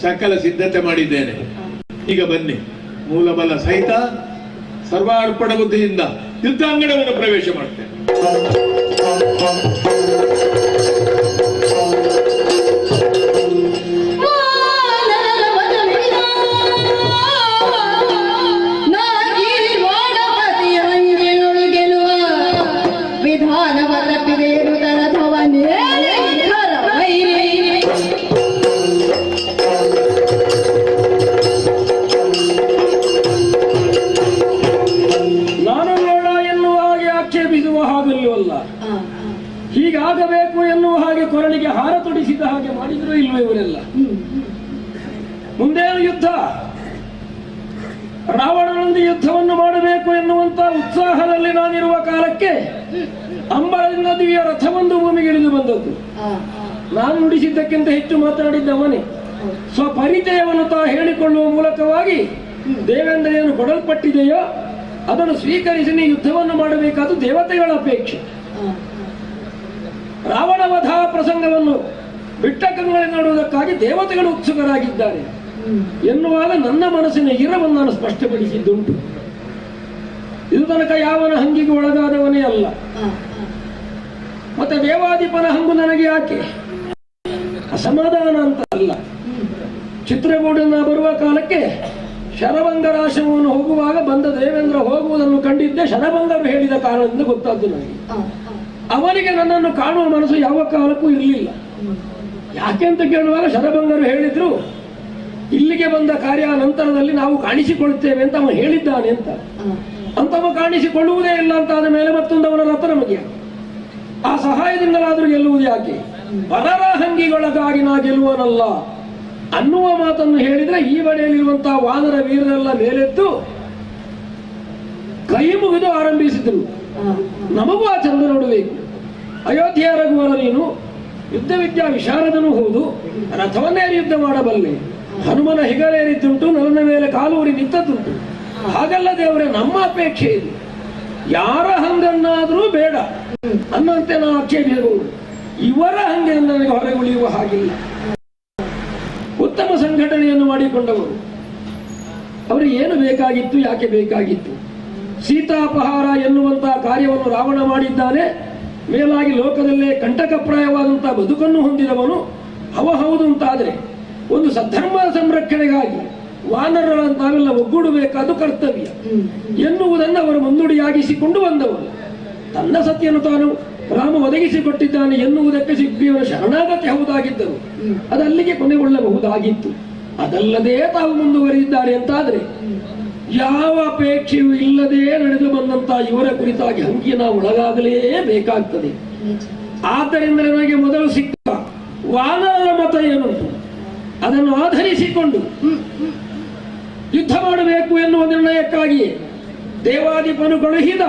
ಸಕಲ ಸಿದ್ಧತೆ ಮಾಡಿದ್ದೇನೆ. ಈಗ ಬನ್ನಿ, ಮೂಲಬಲ ಸಹಿತ ಸರ್ವಾರ್ಪಣ ಬುದ್ಧಿಯಿಂದ ಯುದ್ಧಾಂಗಣವನ್ನು ಪ್ರವೇಶ ಮಾಡ್ತೇನೆ. ವಿಧಾನವ ತಪ್ಪಿದೇನು ತರಧವನೇ ನಾನು ನೋಡ ಎನ್ನುವ ಹಾಗೆ ಆಕ್ಷೇಪಿಸುವ ಹಾಗಲ್ಲವಲ್ಲ. ಹೀಗಾಗಬೇಕು ಎನ್ನುವ ಹಾಗೆ ಕೊರಳಿಗೆ ಹಾರ ತೊಡಿಸಿದ ಹಾಗೆ ಮಾಡಿದ್ರು ಇಲ್ವೇ ಇವರೆಲ್ಲ. ಮುಂದೇನು ಯುದ್ಧ? ರಾವಣನೊಂದಿಗೆ ಯುದ್ಧವನ್ನು ಮಾಡಬೇಕು ಎನ್ನುವಂತ ಉತ್ಸಾಹದಲ್ಲಿ ನಾನಿರುವ ಕಾಲಕ್ಕೆ ಅಂಬರದಿಂದ ದಿವ್ಯ ರಥವೊಂದು ಭೂಮಿಗೆ ಇಳಿದು ಬಂದದ್ದು. ನಾನು ನುಡಿಸಿದ್ದಕ್ಕಿಂತ ಹೆಚ್ಚು ಮಾತನಾಡಿದ್ದವನೇ. ಸ್ವಪರಿಚಯವನ್ನು ತಾ ಹೇಳಿಕೊಳ್ಳುವ ಮೂಲಕವಾಗಿ ದೇವೇಂದ್ರ ಏನು ಕೊಡಲ್ಪಟ್ಟಿದೆಯೋ ಅದನ್ನು ಸ್ವೀಕರಿಸಿ ನೀ ಯುದ್ಧವನ್ನು ಮಾಡಬೇಕಾದ ದೇವತೆಗಳ ಅಪೇಕ್ಷೆ. ರಾವಣ ವಧ ಪ್ರಸಂಗವನ್ನು ಬಿಟ್ಟ ಕಂಗಳಲ್ಲಿ ನೋಡುವುದಕ್ಕಾಗಿ ದೇವತೆಗಳು ಉತ್ಸುಕರಾಗಿದ್ದಾರೆ ಎನ್ನುವಾಗ ನನ್ನ ಮನಸ್ಸಿನ ಇರವನ್ನು ನಾನು ಸ್ಪಷ್ಟಪಡಿಸಿದ್ದುಂಟು. ಇದು ತನಕ ಯಾವನ ಹಂಗಿಗೆ ಒಳಗಾದವನೇ ಅಲ್ಲ. ಮತ್ತೆ ದೇವಾಧಿಪನ ಹಂಗು ನನಗೆ ಯಾಕೆ ಅಸಮಾಧಾನ ಅಂತ ಅಲ್ಲ. ಚಿತ್ರಗೂಡಿನ ಬರುವ ಕಾಲಕ್ಕೆ ಶರಭಂಗರ ಆಶ್ರಮವನ್ನು ಹೋಗುವಾಗ ಬಂದ ದೇವೇಂದ್ರ ಹೋಗುವುದನ್ನು ಕಂಡಿದ್ದೆ. ಶರಭಂಗರು ಹೇಳಿದ ಕಾರಣದಿಂದ ಗೊತ್ತಾದ್ದು ನನಗೆ. ಅವನಿಗೆ ನನ್ನನ್ನು ಕಾಣುವ ಮನಸ್ಸು ಯಾವ ಕಾಲಕ್ಕೂ ಇರಲಿಲ್ಲ. ಯಾಕೆ ಅಂತ ಕೇಳುವಾಗ ಶರಭಂಗರು ಹೇಳಿದ್ರು, ಇಲ್ಲಿಗೆ ಬಂದ ಕಾರ್ಯ ನಂತರದಲ್ಲಿ ನಾವು ಕಾಣಿಸಿಕೊಳ್ಳುತ್ತೇವೆ ಅಂತ ಅವನು ಹೇಳಿದ್ದಾನೆ ಅಂತ. ಅಂತವ ಕಾಣಿಸಿಕೊಳ್ಳುವುದೇ ಇಲ್ಲ ಅಂತ ಆದ ಮೇಲೆ ಮತ್ತೊಂದು ಅವನ ರಥ ನಮಗೆ ಆ ಸಹಾಯದಿಂದಲಾದ್ರೂ ಗೆಲ್ಲುವುದು ಯಾಕೆ? ಪರರ ಹಂಗಿಗೊಳಗಾಗಿ ನಾ ಗೆಲ್ಲುವನಲ್ಲ ಅನ್ನುವ ಮಾತನ್ನು ಹೇಳಿದ್ರೆ ಈ ಬಳಿಯಲ್ಲಿರುವಂತಹ ವಾನರ ವೀರರೆಲ್ಲ ಮೇಲೆದ್ದು ಕೈ ಮುಗಿದು ಆರಂಭಿಸಿದ್ರು. ನಮಗೂ ಆ ಚಂದ ನೋಡಬೇಕು. ಅಯೋಧ್ಯೆಯ ರಘುವರ ನೀನು ಯುದ್ಧ ವಿದ್ಯಾ ವಿಶಾರದನೂ ಹೌದು, ರಥವನ್ನೇರಿ ಯುದ್ಧ ಮಾಡಬಲ್ಲೆ. ಹನುಮನ ಹೆಗಲೇರಿದ್ದುಂಟು, ನಲನ ಮೇಲೆ ಕಾಲೂರಿ ನಿಂತದ್ದುಂಟು. ಹಾಗಲ್ಲ ದೇವರೇ, ನಮ್ಮ ಅಪೇಕ್ಷೆ ಇದೆ. ಯಾರ ಹಂಗನ್ನಾದ್ರೂ ಬೇಡ ಅನ್ನಂತೆ ನಾವು ಆಕ್ಷೇಪಿಸಬಹುದು. ಇವರ ಹಂಗೆ ನನಗೆ ಹೊರಗೆ ಉಳಿಯುವ ಹಾಗಿಲ್ಲ. ಉತ್ತಮ ಸಂಘಟನೆಯನ್ನು ಮಾಡಿಕೊಂಡವರು. ಅವರಿಗೆ ಏನು ಬೇಕಾಗಿತ್ತು, ಯಾಕೆ ಬೇಕಾಗಿತ್ತು? ಸೀತಾಪಹಾರ ಎನ್ನುವಂತಹ ಕಾರ್ಯವನ್ನು ರಾವಣ ಮಾಡಿದ್ದಾನೆ. ಮೇಲಾಗಿ ಲೋಕದಲ್ಲೇ ಕಂಟಕಪ್ರಾಯವಾದಂತಹ ಬದುಕನ್ನು ಹೊಂದಿದವನು ಅವ ಹೌದು ಅಂತಾದ್ರೆ ಒಂದು ಸದ್ಧರ್ಮ ಸಂರಕ್ಷಣೆಗಾಗಿ ವಾನರರಂತಾವೆಲ್ಲ ಒಗ್ಗೂಡಬೇಕಾದ ಕರ್ತವ್ಯ ಎನ್ನುವುದನ್ನು ಅವರು ಮುನ್ನುಡಿಯಾಗಿಸಿಕೊಂಡು ಬಂದವರು. ತನ್ನ ಸತಿಯನ್ನು ತಾನು ರಾಮ ಒದಗಿಸಿಕೊಟ್ಟಿದ್ದಾನೆ ಎನ್ನುವುದಕ್ಕೆ ಸುಗ್ರೀವನ ಶರಣಾಗತಿ ಹೌದಾಗಿದ್ದರು. ಅದಲ್ಲಿಗೆ ಕೊನೆಗೊಳ್ಳಬಹುದಾಗಿತ್ತು. ಅದಲ್ಲದೆ ತಾವು ಮುಂದುವರಿದಿದ್ದಾರೆ ಅಂತಾದ್ರೆ ಯಾವ ಅಪೇಕ್ಷೆಯೂ ಇಲ್ಲದೆ ನಡೆದು ಬಂದಂತಹ ಇವರ ಕುರಿತಾಗಿ ಹಂಗಿನ ಒಳಗಾಗಲೇಬೇಕಾಗ್ತದೆ. ಆದ್ದರಿಂದ ನನಗೆ ಮೊದಲು ಸಿಕ್ಕ ವಾನರರ ಮತ ಏನುಂಟು ಅದನ್ನು ಆಧರಿಸಿಕೊಂಡು ಯುದ್ಧ ಮಾಡಬೇಕು ಎನ್ನುವ ನಿರ್ಣಯಕ್ಕಾಗಿಯೇ ದೇವಾಧಿಪನು ಕಳುಹಿದ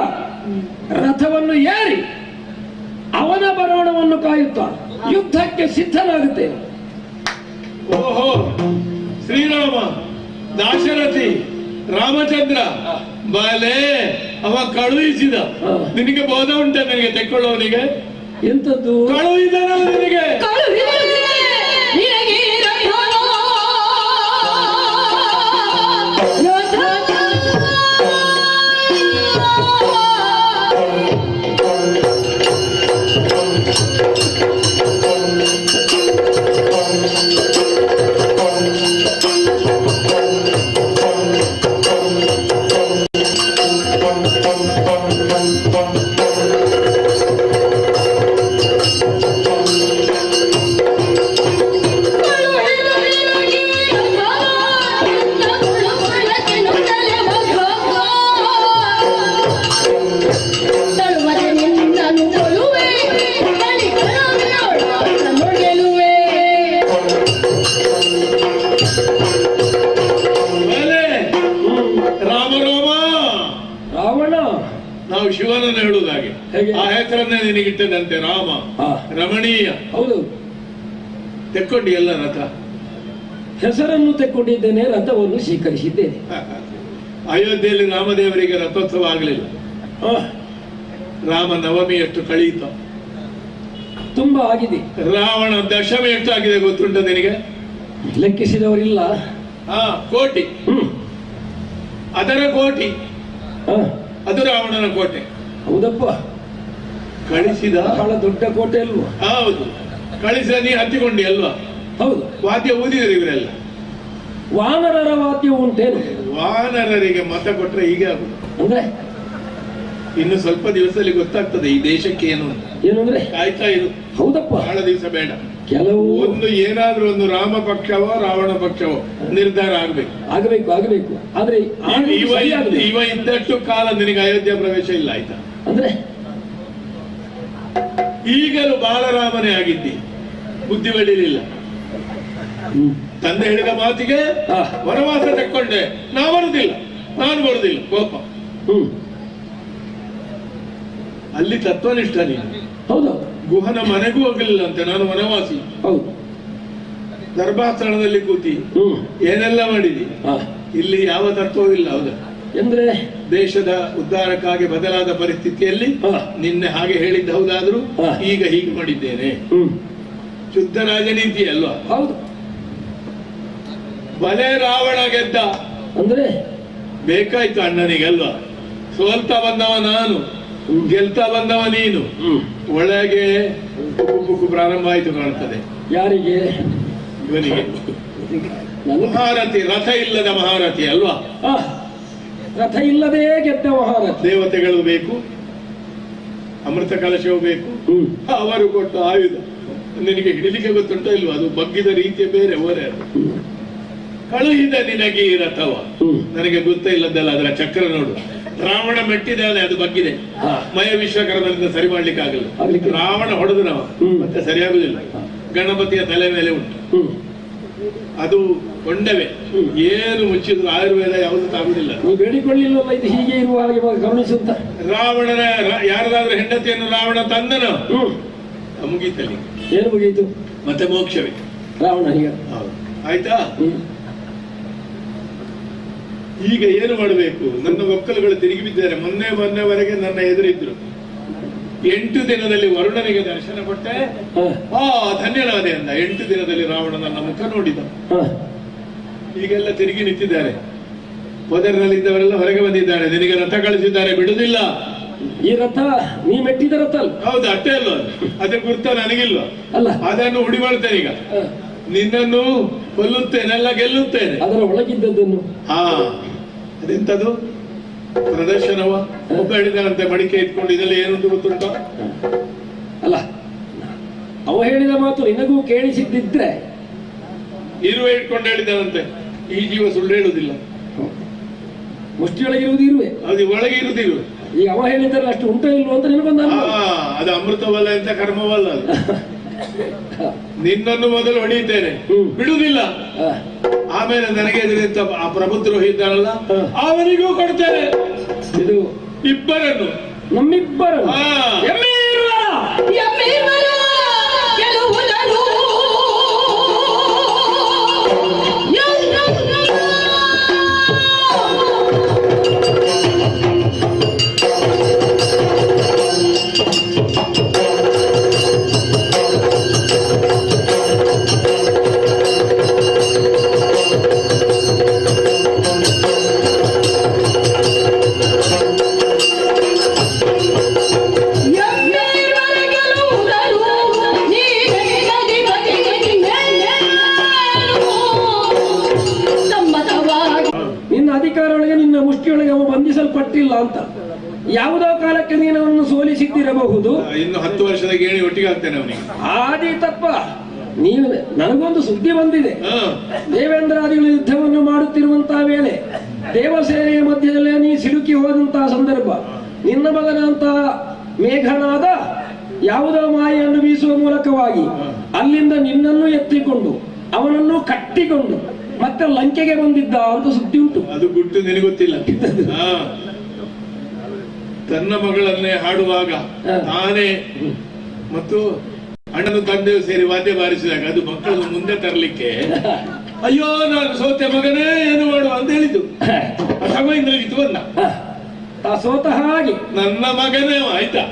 ರಥವನ್ನು ಏರಿ ಅವನ ಬರೋಣವನ್ನು ಕಾಯುತ್ತಾ ಯುದ್ಧಕ್ಕೆ ಸಿದ್ಧನಾಗುತ್ತೇನೆ. ಓಹೋ, ಶ್ರೀರಾಮ, ದಾಶರಥಿ, ರಾಮಚಂದ್ರ ಬಾಲೆ ಅವ ಕಳುಹಿಸಿದ. ನಿನಗೆ ಬೋಧ ಉಂಟ ನನಗೆ ತೆಕ್ಕೊಳ್ಳೋನಿಗೆ? ಎಂತದ್ದು ಕಳುಹಿದನಲ್ಲ ನಿನಗೆ? ನಾವು ಶಿವನನ್ನು ಹೇಳುವುದಾಗೆ ಆ ಹೆಸರನ್ನೇ ನಿನಗಿಟ್ಟದಂತೆ ರಾಮ ರಮಣೀಯ. ಹೌದು, ತೆಕ್ಕೊಂಡಿ ಎಲ್ಲ ರಥ ಹೆಸರನ್ನು ತೆಕ್ಕೊಂಡಿದ್ದೇನೆ, ರಥವನ್ನು ಸ್ವೀಕರಿಸಿದ್ದೇನೆ. ಅಯೋಧ್ಯೆಯಲ್ಲಿ ರಾಮದೇವರಿಗೆ ರಥೋತ್ಸವ ಆಗಲಿಲ್ಲ. ರಾಮ ನವಮಿ ಎಷ್ಟು ಕಳೆಯಿತ, ತುಂಬಾ ಆಗಿದೆ. ರಾವಣ ದಶಮಿ ಎಷ್ಟು ಆಗಿದೆ ಗೊತ್ತುಂಟ ನಿನಗೆ? ಲೆಕ್ಕಿಸಿದವರಿಲ್ಲ. ಕೋಟಿ, ಅದರ ಕೋಟಿ, ಅದು ರಾವಣನ ಕೋಟೆ. ಹೌದಪ್ಪ, ಕಳಿಸಿದ ಬಹಳ ದೊಡ್ಡ ಕೋಟೆ ಅಲ್ವಾ? ಹೌದು, ಕಳಿಸಿದ ನೀ ಹತ್ತಿಕೊಂಡಿ ಅಲ್ವಾ? ಹೌದು. ವಾದ್ಯ ಊದಿದರು ಇವರೆಲ್ಲ. ವಾನರರ ವಾದ್ಯ ಉಂಟೇನು? ವಾನರರಿಗೆ ಮತ ಕೊಟ್ರೆ ಹೀಗೆ ಆಗುದು. ಅಂದ್ರೆ ಇನ್ನು ಸ್ವಲ್ಪ ದಿವಸದಲ್ಲಿ ಗೊತ್ತಾಗ್ತದೆ ಈ ದೇಶಕ್ಕೆ ಏನು ಅಂತ. ಏನಂದ್ರೆ ಕಾಯ್ತಾ ಇರು. ಹೌದಪ್ಪ, ಬಹಳ ದಿವಸ ಬೇಡ. ಕೆಲವು ಒಂದು ಏನಾದ್ರೂ ಒಂದು ರಾಮ ಪಕ್ಷವೋ ರಾವಣ ಪಕ್ಷವೋ ನಿರ್ಧಾರ ಆಗ್ಬೇಕು. ಆಗಬೇಕು. ಆದ್ರೆ ಇವ ಇದ್ದಷ್ಟು ಕಾಲ ನಿನಗೆ ಅಯೋಧ್ಯ ಪ್ರವೇಶ ಇಲ್ಲ, ಆಯ್ತಾ? ಅಂದ್ರೆ ಈಗಲೂ ಬಾಲರಾಮನೇ ಆಗಿದ್ದಿ, ಬುದ್ಧಿ ಬೆಳಿಲಿಲ್ಲ. ತಂದೆ ಹೇಳಿದ ಮಾತಿಗೆ ವನವಾಸ ತಕ್ಕೊಂಡೆ, ನಾ ಬರುದಿಲ್ಲ. ನಾನು ಬರುದಿಲ್ಲ ಕೋಪ. ಅಲ್ಲಿ ತತ್ವನಿಷ್ಠ ನೀನು. ಹೌದು. ಗುಹನ ಮನೆಗೂ ಹೋಗಲಿಲ್ಲ ಅಂತೆ, ನಾನು ವನವಾಸಿ. ಹೌದು. ಗರ್ಭಾಸ್ಥಳದಲ್ಲಿ ಕೂತಿ ಏನೆಲ್ಲ ಮಾಡಿದಿ. ಇಲ್ಲಿ ಯಾವ ತತ್ವವಿಲ್ಲ. ಹೌದಾ? ಅಂದ್ರೆ ದೇಶದ ಉದ್ಧಾರಕ್ಕಾಗಿ ಬದಲಾದ ಪರಿಸ್ಥಿತಿಯಲ್ಲಿ ನಿನ್ನೆ ಹಾಗೆ ಹೇಳಿದ್ದ ಹೌದಾದ್ರೂ ಈಗ ಹೀಗೆ ಮಾಡಿದ್ದೇನೆ. ಶುದ್ಧ ರಾಜನೀತಿ ಅಲ್ವಾ? ಹೌದು. ಬಲೆ ರಾವಣ ಗೆದ್ದ ಅಂದ್ರೆ ಬೇಕಾಯ್ತು ಅಣ್ಣನಿಗೆ ಅಲ್ವಾ? ಸೋಲ್ತಾ ಬಂದವ ನಾನು, ಗೆಲ್ತಾ ಬಂದವ ನೀನು. ಒಳಗೆ ಕುಕ್ಕು ಪ್ರಾರಂಭ ಆಯ್ತು ಕಾಣ್ತದೆ. ಯಾರಿಗೆ? ಇವನಿಗೆ. ಮಹಾರಥಿ, ರಥ ಇಲ್ಲದ ಮಹಾರಥಿ ಅಲ್ವಾ? ರಥ ಇಲ್ಲದೆ ಗೆದ್ದ ಮಹಾರಥಿ. ದೇವತೆಗಳು ಬೇಕು, ಅಮೃತ ಕಲಶವು ಬೇಕು, ಅವರು ಕೊಟ್ಟ ಆಯುಧ. ನಿನಗೆ ಹಿಡಿಲಿಕ್ಕೆ ಗೊತ್ತುಂಟ ಇಲ್ವಾ? ಅದು ಬಗ್ಗಿದ ರೀತಿಯ ಬೇರೆ ಓರೆ. ಕಳುಹಿದ ನಿನಗೆ ಈ ರಥವ. ನನಗೆ ಗೊತ್ತ ಇಲ್ಲದಲ್ಲ ಅದರ ಚಕ್ರ ನೋಡು. ರಾವಣ ಮೆಟ್ಟಿದ್ದಾನೆ, ಅದು ಬಗ್ಗಿದೆ. ಮಯ ವಿಶ್ವಕರ್ಮದಿಂದ ಸರಿ ಮಾಡ್ಲಿಕ್ಕೆ ಆಗಲ್ಲ. ರಾವಣ ಹೊಡೆದು ನಾವು ಮತ್ತೆ ಸರಿಯಾಗುದಿಲ್ಲ. ಗಣಪತಿಯ ತಲೆ ಮೇಲೆ ಉಂಟು, ಅದು ಕೊಂಡವೇ. ಏನು ಮುಚ್ಚಿದ್ರು ಆಯುರ್ವೇದ ಯಾವುದು ತಾಗುದಿಲ್ಲ. ನೀವು ಬೇಡಿಕೊಳ್ಳಿಲ್ಲವಲ್ಲ, ಇದು ಹೀಗೆ ಇರುವ ಹಾಗೆ ಗಮನಿಸುತ್ತ. ರಾವಣನ ಯಾರದಾದ್ರೂ ಹೆಂಡತಿಯನ್ನು ರಾವಣ ತಂದನು, ಮುಗೀತಲ್ಲಿ. ಏನು ಮುಗೀತು? ಮತ್ತೆ ಮೋಕ್ಷವೇ ರಾವಣನಿಗೆ. ಆಯ್ತಾ? ಈಗ ಏನು ಮಾಡಬೇಕು? ನನ್ನ ಒಕ್ಕಲುಗಳು ತಿರುಗಿ ಬಿದ್ದಾರೆ. ಮೊನ್ನೆವರೆಗೆ ನನ್ನ ಎದುರಿದ್ರು. 8 ದಿನದಲ್ಲಿ ವರುಣನಿಗೆ ದರ್ಶನ ಕೊಟ್ಟೆ, ಧನ್ಯನಾದೆ ಅಂದ. 8 ದಿನದಲ್ಲಿ ರಾವಣ ನನ್ನ ಮುಖ ನೋಡಿದ. ಈಗೆಲ್ಲ ತಿರುಗಿ ನಿಂತಿದ್ದಾರೆ. ಪೊದರಿನಲ್ಲಿದ್ದವರೆಲ್ಲ ಹೊರಗೆ ಬಂದಿದ್ದಾರೆ. ನಿನಗೆ ರಥ ಕಳಿಸಿದ್ದಾರೆ, ಬಿಡುದಿಲ್ಲ. ಈ ರಥ ನೀ ಮೆಟ್ಟಿದ ರಥ ಅಲ್ಲ? ಹೌದು, ಅಷ್ಟೇ ಅಲ್ವಾ? ಅದ್ರ ಗುರ್ತ ನನಗಿಲ್ವಾ? ಅಲ್ಲ, ಅದನ್ನು ಹುಡಿ ಮಾಡ್ತೇನೆ. ಈಗ ನಿನ್ನನ್ನು ಕೊಲ್ಲುತ್ತೇನೆಲ್ಲ, ಗೆಲ್ಲುತ್ತೇನೆ. ಅದರ ಒಳಗಿದ್ದದ್ದನ್ನು. ಅದೆಂತದು ಪ್ರದರ್ಶನವ? ಒಬ್ಬ ಹೇಳಿದಂತೆ ಮಡಿಕೆ ಇಟ್ಕೊಂಡು ಇದೆಲ್ಲ ಏನೊಂದು ಗೊತ್ತುಂಟ? ಅಲ್ಲ, ಅವ ಹೇಳಿದ ಮಾತು ನಿನಗೂ ಕೇಳಿಸಿದ್ದಿದ್ರೆ. ಇರುವೆ ಇಟ್ಕೊಂಡು ಹೇಳಿದನಂತೆ, ಈ ಜೀವ ಸುಳ್ಳು ಹೇಳುವುದಿಲ್ಲ. ಮುಷ್ಟಿಯೊಳಗಿರುವುದು ಇರುವೆ, ಅದು ಒಳಗೆ ಇರುವುದು ಇರುವೆ. ಈಗ ಅವ ಹೇಳಿದ್ರೆ ಅಷ್ಟು ಉಂಟೋ ಇಲ್ವೋ ಅಂತ ನಿನಗೊಂದು ಅದು ಅಮೃತವಲ್ಲ, ಎಂತ ಕರ್ಮವಲ್ಲ. ನಿನ್ನನ್ನು ಮೊದಲು ಹೊಡೆಯುತ್ತೇನೆ, ಬಿಡುವುದಿಲ್ಲ. ಆಮೇಲೆ ನನಗೆ ಎದುರಿದ್ದ ಆ ಪ್ರಬುದ್ರೋಹಿ ಇದ್ದಾನಲ್ಲ, ಅವನಿಗೂ ಕೊಡ್ತೇನೆ. ಇದು ಇಬ್ಬರನ್ನು, ನಮ್ಮಿಬ್ಬರನ್ನು. ಅಧಿಕಾರೊಳಗೆ ನಿನ್ನ ಮುಷ್ಟಿಯೊಳಗೆ ಅವ ಬಂಧಿಸಲ್ಪಟ್ಟಿಲ್ಲ ಅಂತ. ಯಾವುದೋ ಕಾಲಕ್ಕೆ ನೀನು ಅವನನ್ನು ಸೋಲಿಸಿದ್ದಿರಬಹುದು. ಇನ್ನು 10 ವರ್ಷದ ಗೇಣಿ ಒಟ್ಟಿಗೆ ಆಗ್ತೇನೆ ಅವನಿಗೆ. ಆದೀತಪ್ಪ, ನೀವು ನನಗೊಂದು ಸುದ್ದಿ ಬಂದಿದೆ. ದೇವೇಂದ್ರಾದಿಗಳು ಯುದ್ಧವನ್ನು ಮಾಡುತ್ತಿರುವಂತಹ ವೇಳೆ ದೇವಸೇನೆಯ ಮಧ್ಯದಲ್ಲೇ ನೀ ಸಿಲುಕಿ ಹೋದಂತಹ ಸಂದರ್ಭ, ನಿನ್ನ ಮಗನಂತಹ ಮೇಘನಾದ ಯಾವುದೋ ಮಾಯೆಯನ್ನು ಬೀಸುವ ಮೂಲಕವಾಗಿ ಅಲ್ಲಿಂದ ನಿನ್ನನ್ನು ಎತ್ತಿಕೊಂಡು ಅವನನ್ನು ಕಟ್ಟಿಕೊಂಡು ಮತ್ತೆ ಲಂಕೆಗೆ ಬಂದಿದ್ದ ಅಂತ ಸುದ್ದಿ ಉಂಟು. ಅದು ಗುಟ್ಟು ನಿನಗೊತ್ತಿಲ್ಲ. ತನ್ನ ಮಗಳನ್ನೇ ಹಾಡುವಾಗ ತಾನೇ ಮತ್ತು ಅಣ್ಣನ ತಂದೆಯು ಸೇರಿ ವಾದ್ಯ ಬಾರಿಸಿದಾಗ ಅದು ಮಕ್ಕಳನ್ನು ಮುಂದೆ ತರಲಿಕ್ಕೆ, ಅಯ್ಯೋ ನಾನು ಸೋತೆ ಮಗನೇ ಏನು ಮಾಡುವ ಅಂತ ಹೇಳಿದ್ದು. ಅಥವಾ ಇಂದ್ರಜಿತ್ತು ಬಂದ, ಸೋತ ಹಾಗೆ ನನ್ನ ಮಗನೇ. ಆಯ್ತಾ?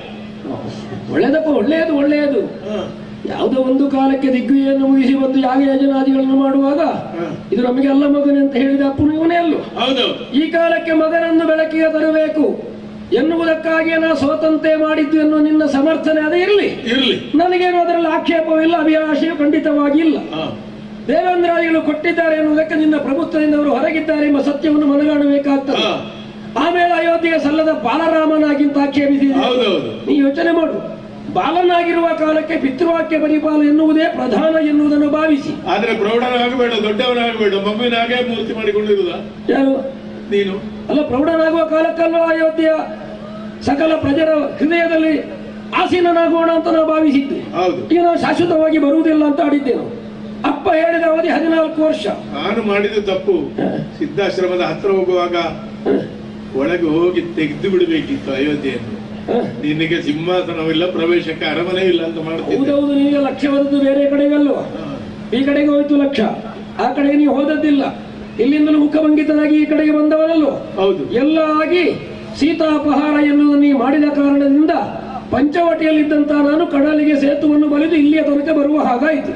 ಒಳ್ಳೇದಪ್ಪ, ಒಳ್ಳೆಯದು ಒಳ್ಳೆಯದು. ಯಾವುದೋ ಒಂದು ಕಾಲಕ್ಕೆ ದಿಗ್ವಿಜಯನ್ನು ಮುಗಿಸಿ ಬಂದು ಯಾಗ ಯಜನಾದಿಗಳನ್ನು ಮಾಡುವಾಗ ಇದು ನಮಗೆ ಅಲ್ಲ ಮಗನೇ ಅಂತ ಹೇಳಿದ ಅಪ್ಪನು ಇವನೇ ಅಲ್ಲೂ. ಈ ಕಾಲಕ್ಕೆ ಮಗನನ್ನು ಬೆಳಕಿಗೆ ತರಬೇಕು ಎನ್ನುವುದಕ್ಕಾಗಿ ನಾ ಸೋತಂತೆ ಮಾಡಿದ್ದು ಎನ್ನುವ ನಿನ್ನ ಸಮರ್ಥನೆ ಅದೇ ಇರಲಿ. ನನಗೇನು ಅದರಲ್ಲಿ ಆಕ್ಷೇಪವಿಲ್ಲ, ಅಭಿಲಾಷೆಯು ಖಂಡಿತವಾಗಿ ಇಲ್ಲ. ದೇವೇಂದ್ರಾದಿಗಳು ಕೊಟ್ಟಿದ್ದಾರೆ ಎನ್ನುವುದಕ್ಕೆ ನಿನ್ನ ಪ್ರಭುತ್ವದಿಂದ ಅವರು ಹೊರಗಿದ್ದಾರೆ ಎಂಬ ಸತ್ಯವನ್ನು ಮನಗಾಣಬೇಕಾಗ್ತದೆ. ಆಮೇಲೆ ಅಯೋಧ್ಯೆಗೆ ಸಲ್ಲದ ಬಾಲರಾಮನಾಗಿಂತ ಆಕ್ಷೇಪಿಸಿದೆ. ನೀ ಯೋಚನೆ ಮಾಡು, ಬಾಲನಾಗಿರುವ ಕಾಲಕ್ಕೆ ಪಿತೃವಾಕ್ಯ ಪರಿಪಾಲ ಎನ್ನುವುದೇ ಪ್ರಧಾನ ಎನ್ನುವುದನ್ನು ಭಾವಿಸಿ. ಆದ್ರೆ ಪ್ರೌಢನಾಗಬೇಡ, ದೊಡ್ಡವನಾಗಬೇಡ, ಮಗುವಿನಾಗೆ ಮೂರ್ತಿ ಮಾಡಿಕೊಂಡಿರುವುದ ಯಾರು ನೀನು? ಅಲ್ಲ, ಪ್ರೌಢನಾಗುವ ಕಾಲಕ್ಕಲ್ವ ಅಯೋಧ್ಯೆಯ ಸಕಲ ಪ್ರಜರ ಹೃದಯದಲ್ಲಿ ಆಸೀನನಾಗೋಣ ಅಂತ ನಾವು ಭಾವಿಸಿದ್ದೆ. ಈಗ ನಾವು ಶಾಶ್ವತವಾಗಿ ಬರುವುದಿಲ್ಲ ಅಂತ ಆಡಿದ್ದೇವೆ. ಅಪ್ಪ ಹೇಳಿದ ಅವಧಿ 14 ವರ್ಷ. ನಾನು ಮಾಡಿದ ತಪ್ಪು, ಸಿದ್ಧಾಶ್ರಮದ ಹತ್ರ ಹೋಗುವಾಗ ಒಳಗೆ ಹೋಗಿ ತೆಗೆದು ಬಿಡಬೇಕಿತ್ತು ಅಯೋಧ್ಯೆಯನ್ನು. ನಿನಗೆ ಸಿಂಹಾಸನವಿಲ್ಲ, ಪ್ರವೇಶಕ್ಕೆ ಅರಮನೆ ಇಲ್ಲ ಅಂತ ಮಾಡ್ತೀನಿ. ಹೌದೌದು, ನಿನಗೆ ಲಕ್ಷ್ಯ ಬರುದು ಬೇರೆ ಕಡೆಗಲ್ವ, ಈ ಕಡೆಗೆ ಹೋಯ್ತು ಲಕ್ಷ್ಯ, ಆ ಕಡೆಗೆ ನೀವು ಹೋದದ್ದಿಲ್ಲ. ಇಲ್ಲಿಂದಲೂ ಮುಖಭಂಗಿತನಾಗಿ ಈ ಕಡೆಗೆ ಬಂದವನಲ್ಲೋ. ಹೌದು, ಎಲ್ಲ ಆಗಿ ಸೀತಾಪಹಾರ ಎನ್ನುವುದು ನೀ ಮಾಡಿದ ಕಾರಣದಿಂದ ಪಂಚವಟಿಯಲ್ಲಿದ್ದಂತ ನಾನು ಕಡಲಿಗೆ ಸೇತುವನ್ನು ಬಲಿದು ಇಲ್ಲಿಯ ತನಕ ಬರುವ ಹಾಗಾಯಿತು.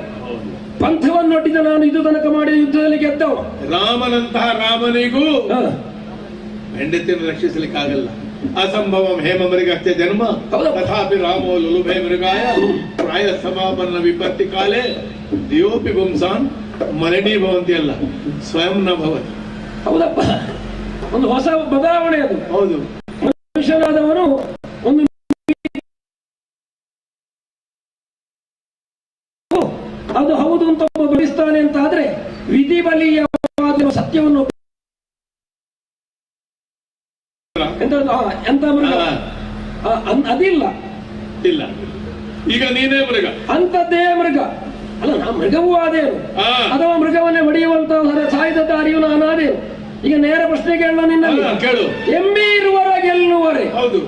ಪಂಥವನ್ನೊಟ್ಟಿದ ನಾನು ಇದು ತನಕ ಮಾಡಿದ ಯುದ್ಧದಲ್ಲಿ ಗೆದ್ದವ. ರಾಮನಂತಹ ರಾಮನಿಗೂ ಹೆಂಡತಿಯನ್ನು ರಕ್ಷಿಸಲಿಕ್ಕಾಗಲ್ಲ. ಅಸಂಭವಂ ಹೇಮಮರಿಗೆ ಅತ್ಯ ಜನ್ಮ ತಥಾಪಿ ರಾಮೋ ಲುಲುಭೆ ಮೃಗಾಯ ಪ್ರಾಯ ಸಮಾಪನ್ನ ವಿಪತ್ತಿ ಕಾಲೇ ದಿಯೋಪಿ ಪುಂಸಾನ್ ಮರಣಿ ಭವಂತಿ ಅಲ್ಲ ಸ್ವಯಂ ನ ಭವತಿ. ಹೌದಪ್ಪ, ಒಂದು ಹೊಸ ಬದಲಾವಣೆ ಅದು. ಹೌದು, ಮನುಷ್ಯನಾದವನು ಒಂದು ಅದು ಹೌದು ಅಂತ ಬಯಸ್ತಾನೆ ಅಂತ ಆದ್ರೆ ವಿಧಿ ಬಲಿಯವಾದ ಸತ್ಯವನ್ನು ಎಂತ ಮೃಗ ಅದಿಲ್ಲ ಇಲ್ಲ. ಈಗ ನೀನೇ ಮೃಗ, ಅಂತದ್ದೇ ಮೃಗ ಅಲ್ಲ. ನಾ ಮೃಗವೂ ಆದೇನು, ಅಥವಾ ಮೃಗವನ್ನೇ ಹೊಡೆಯುವಂತ ಸಾಯ್ದ ದಾರಿಯು ನಾನಾದೇನು. ಈಗ ನೇರ ಪ್ರಶ್ನೆ ಕೇಳೋಣ ನಿನ್ನಲ್ಲಿ. ಕೇಳು. ಎಂಬಿರುವರ ಗೆಲ್ಲುವರೆ. ಹೌದು,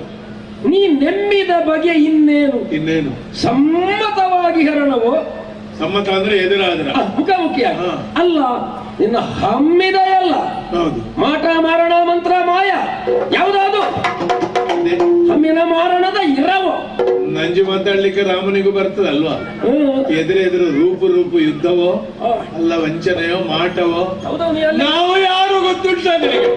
ನೀ ನೆಮ್ಮಿದ ಬಗೆ ಇನ್ನೇನು? ಇನ್ನೇನು ಸಮ್ಮತವಾಗಿ ಹರಣವೋ? ಸಮ್ಮತ ಅಂದ್ರೆ ಎದುರಾದ್ರ ಮುಖಾಮುಖಿಯಾಗಿ ಅಲ್ಲ, ನಿನ್ನ ಹಮ್ಮಿದ ಎಲ್ಲ. ಹೌದು, ಮಾಟ ಮಾರಣ ಮಂತ್ರ ಮಾಯ ಯಾವುದಾದು? ಹಮ್ಮಿನ ಮಾರಣದ ಇರವೋ? ನಂಜು ಮಾತಾಡ್ಲಿಕ್ಕೆ ರಾಮನಿಗೂ ಬರ್ತದಲ್ವಾ? ಎದುರೆದುರು ರೂಪು ಯುದ್ಧವೋ ಅಲ್ಲ ವಂಚನೆಯೋ ಮಾಟವೋ ನಾವು ಯಾರು ಗೊತ್ತುಂಟ ನಿನಗೆ?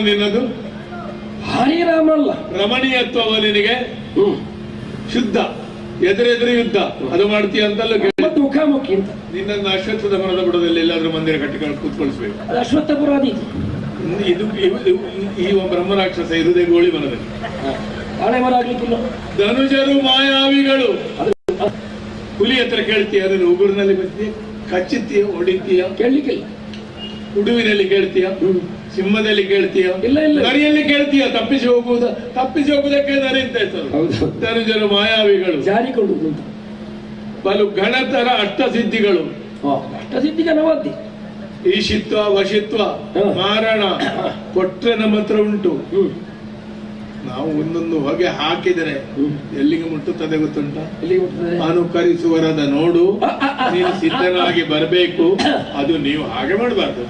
ನಿನ್ನದು ಹರಿರಾಮಲ್ಲ, ರಮಣೀಯತ್ವವ ನಿನಗೆ. ಶುದ್ಧ ಎದುರೆದುರು ಯುದ್ಧ ಅದು ಮಾಡ್ತೀಯ ಅಂತಲ್ಲ. ಮುಖಾಮುಖಿ ಅಂತ ನಿನ್ನನ್ನು ಅಶ್ವತ್ಥದ ಮರದ ಬುಡದಲ್ಲಿ ಎಲ್ಲಾದ್ರೂ ಮಂದಿರ ಕಟ್ಟಿ ಕೂತ್ಕೊಳಿಸ್ಬೇಕು. ಅಶ್ವತ್ಥಪುರ ಇದು ಈ ಬ್ರಹ್ಮರಾಕ್ಷಸ ಇರುವುದೇ ಗೋಳಿ ಮರದಲ್ಲಿ. ಹಳೆ ಮರ ಆಗ್ಲಿಕ್ಕಿಲ್ಲ. ಧನುಜರು ಮಾಯಾವಿಗಳು. ಹುಲಿ ಹತ್ರ ಕೇಳ್ತೀಯ, ಅದನ್ನು ಉಗುರಿನಲ್ಲಿ ಬರ್ತೀಯ, ಕಚ್ಚುತ್ತೀಯ, ಹೊಡಿತೀಯ, ಕೇಳಲಿಕ್ಕಿಲ್ಲ. ಉಡುವಿನಲ್ಲಿ ಕೇಳ್ತೀಯ, ಸಿಂಹದಲ್ಲಿ ಕೇಳ್ತೀಯ, ಇಲ್ಲ ಇಲ್ಲ ನರಿಯಲ್ಲಿ ಕೇಳ್ತೀಯ. ತಪ್ಪಿಸಿ ಹೋಗುವುದಕ್ಕೆ ನರಿ ಅಂತ ಹೆಸರು. ಧನುಜರು ಮಾಯಾವಿಗಳು, ಜಾರಿಕೊಂಡು ಬಲು ಗಣತರ ಅಷ್ಟಸಿದ್ಧಿಗಳು. ಅಷ್ಟಸಿದ್ಧಿ ಜನವಾದಿ. ಈಶಿತ್ವ, ವಶಿತ್ವ, ಮಾರಣ ಕೊಟ್ರೆ ನಮ್ಮ ಹತ್ರ ಉಂಟು. ನಾವು ಒಂದೊಂದು ಹೊಗೆ ಹಾಕಿದರೆ ಎಲ್ಲಿಗೆ ಮುಟ್ಟುತ್ತದೆ ಗೊತ್ತುಂಟ? ಅನುಕರಿಸುವರದ ನೋಡು, ನೀನು ಸಿದ್ಧನಾಗಿ ಬರಬೇಕು. ಅದು ನೀವು ಹಾಗೆ ಮಾಡಬಾರ್ದು,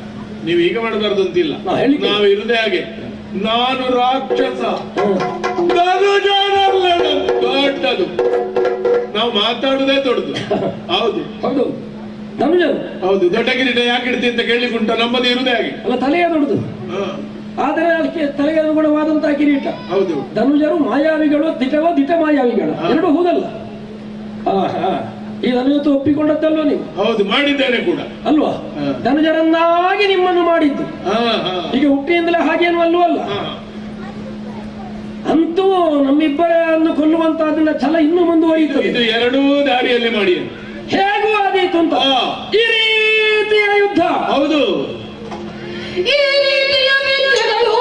ನೀವು ಹೀಗೆ ಮಾಡಬಾರ್ದು ಅಂತಿಲ್ಲ. ನಾವು ಇರುದೇ ಹಾಗೆ. ನಾನು ರಾಕ್ಷಸ, ದೊಡ್ಡದು. ನಾವು ಮಾತಾಡುದೇ ದೊಡ್ಡದು. ಹೌದು ಹೌದು, ಧನುಜರು ಹೌದು. ದೊಡ್ಡ ಕಿರೀಟ ಯಾಕೆ ಇಡ್ತಿ ಅಂತ ಕೇಳಲಿಕ್ಕುಂಟ? ನಮ್ಮದು ಇರುದೇ ಹಾಗೆ. ಅಲ್ಲ, ತಲೆಯ ದೊಡ್ಡದು, ಆದರೆ ಅದಕ್ಕೆ ತಲೆಗೆ ಅನುಗುಣವಾದಂತಹ ಕಿರೀಟ. ಹೌದು. ಧನುಜರು ಮಾಯಾವಿಗಳು, ದಿಟ ಮಾಯಾವಿಗಳು ಎರಡು ಹೌದಲ್ಲ? ಈ ಧನುಜತ್ತು ಒಪ್ಪಿಕೊಂಡದ್ದಲ್ವ ನೀವು? ಹೌದು, ಮಾಡಿದ್ದೇನೆ ಕೂಡ ಅಲ್ವಾ? ಧನುಜರನ್ನಾಗಿ ನಿಮ್ಮನ್ನು ಮಾಡಿದ್ದು ಈಗ ಹುಟ್ಟಿಯಿಂದಲೇ ಹಾಗೇನು ಅಲ್ವಲ್ಲ. ಅಂತೂ ನಮ್ಮಿಬ್ಬರನ್ನು ಕೊಲ್ಲುವಂತಹದನ್ನ ಛಲ ಇನ್ನೂ ಮುಂದುವರಿಯುತ್ತದೆ. ಇದು ಎರಡೂ ದಾರಿಯಲ್ಲಿ ಮಾಡಿ ಹೇಗೂ ಆದೀತು ಅಂತ ಈ ರೀತಿಯ ಯುದ್ಧ. ಹೌದು, ಈ ರೀತಿಯ ಮಿತ್ರಗಳು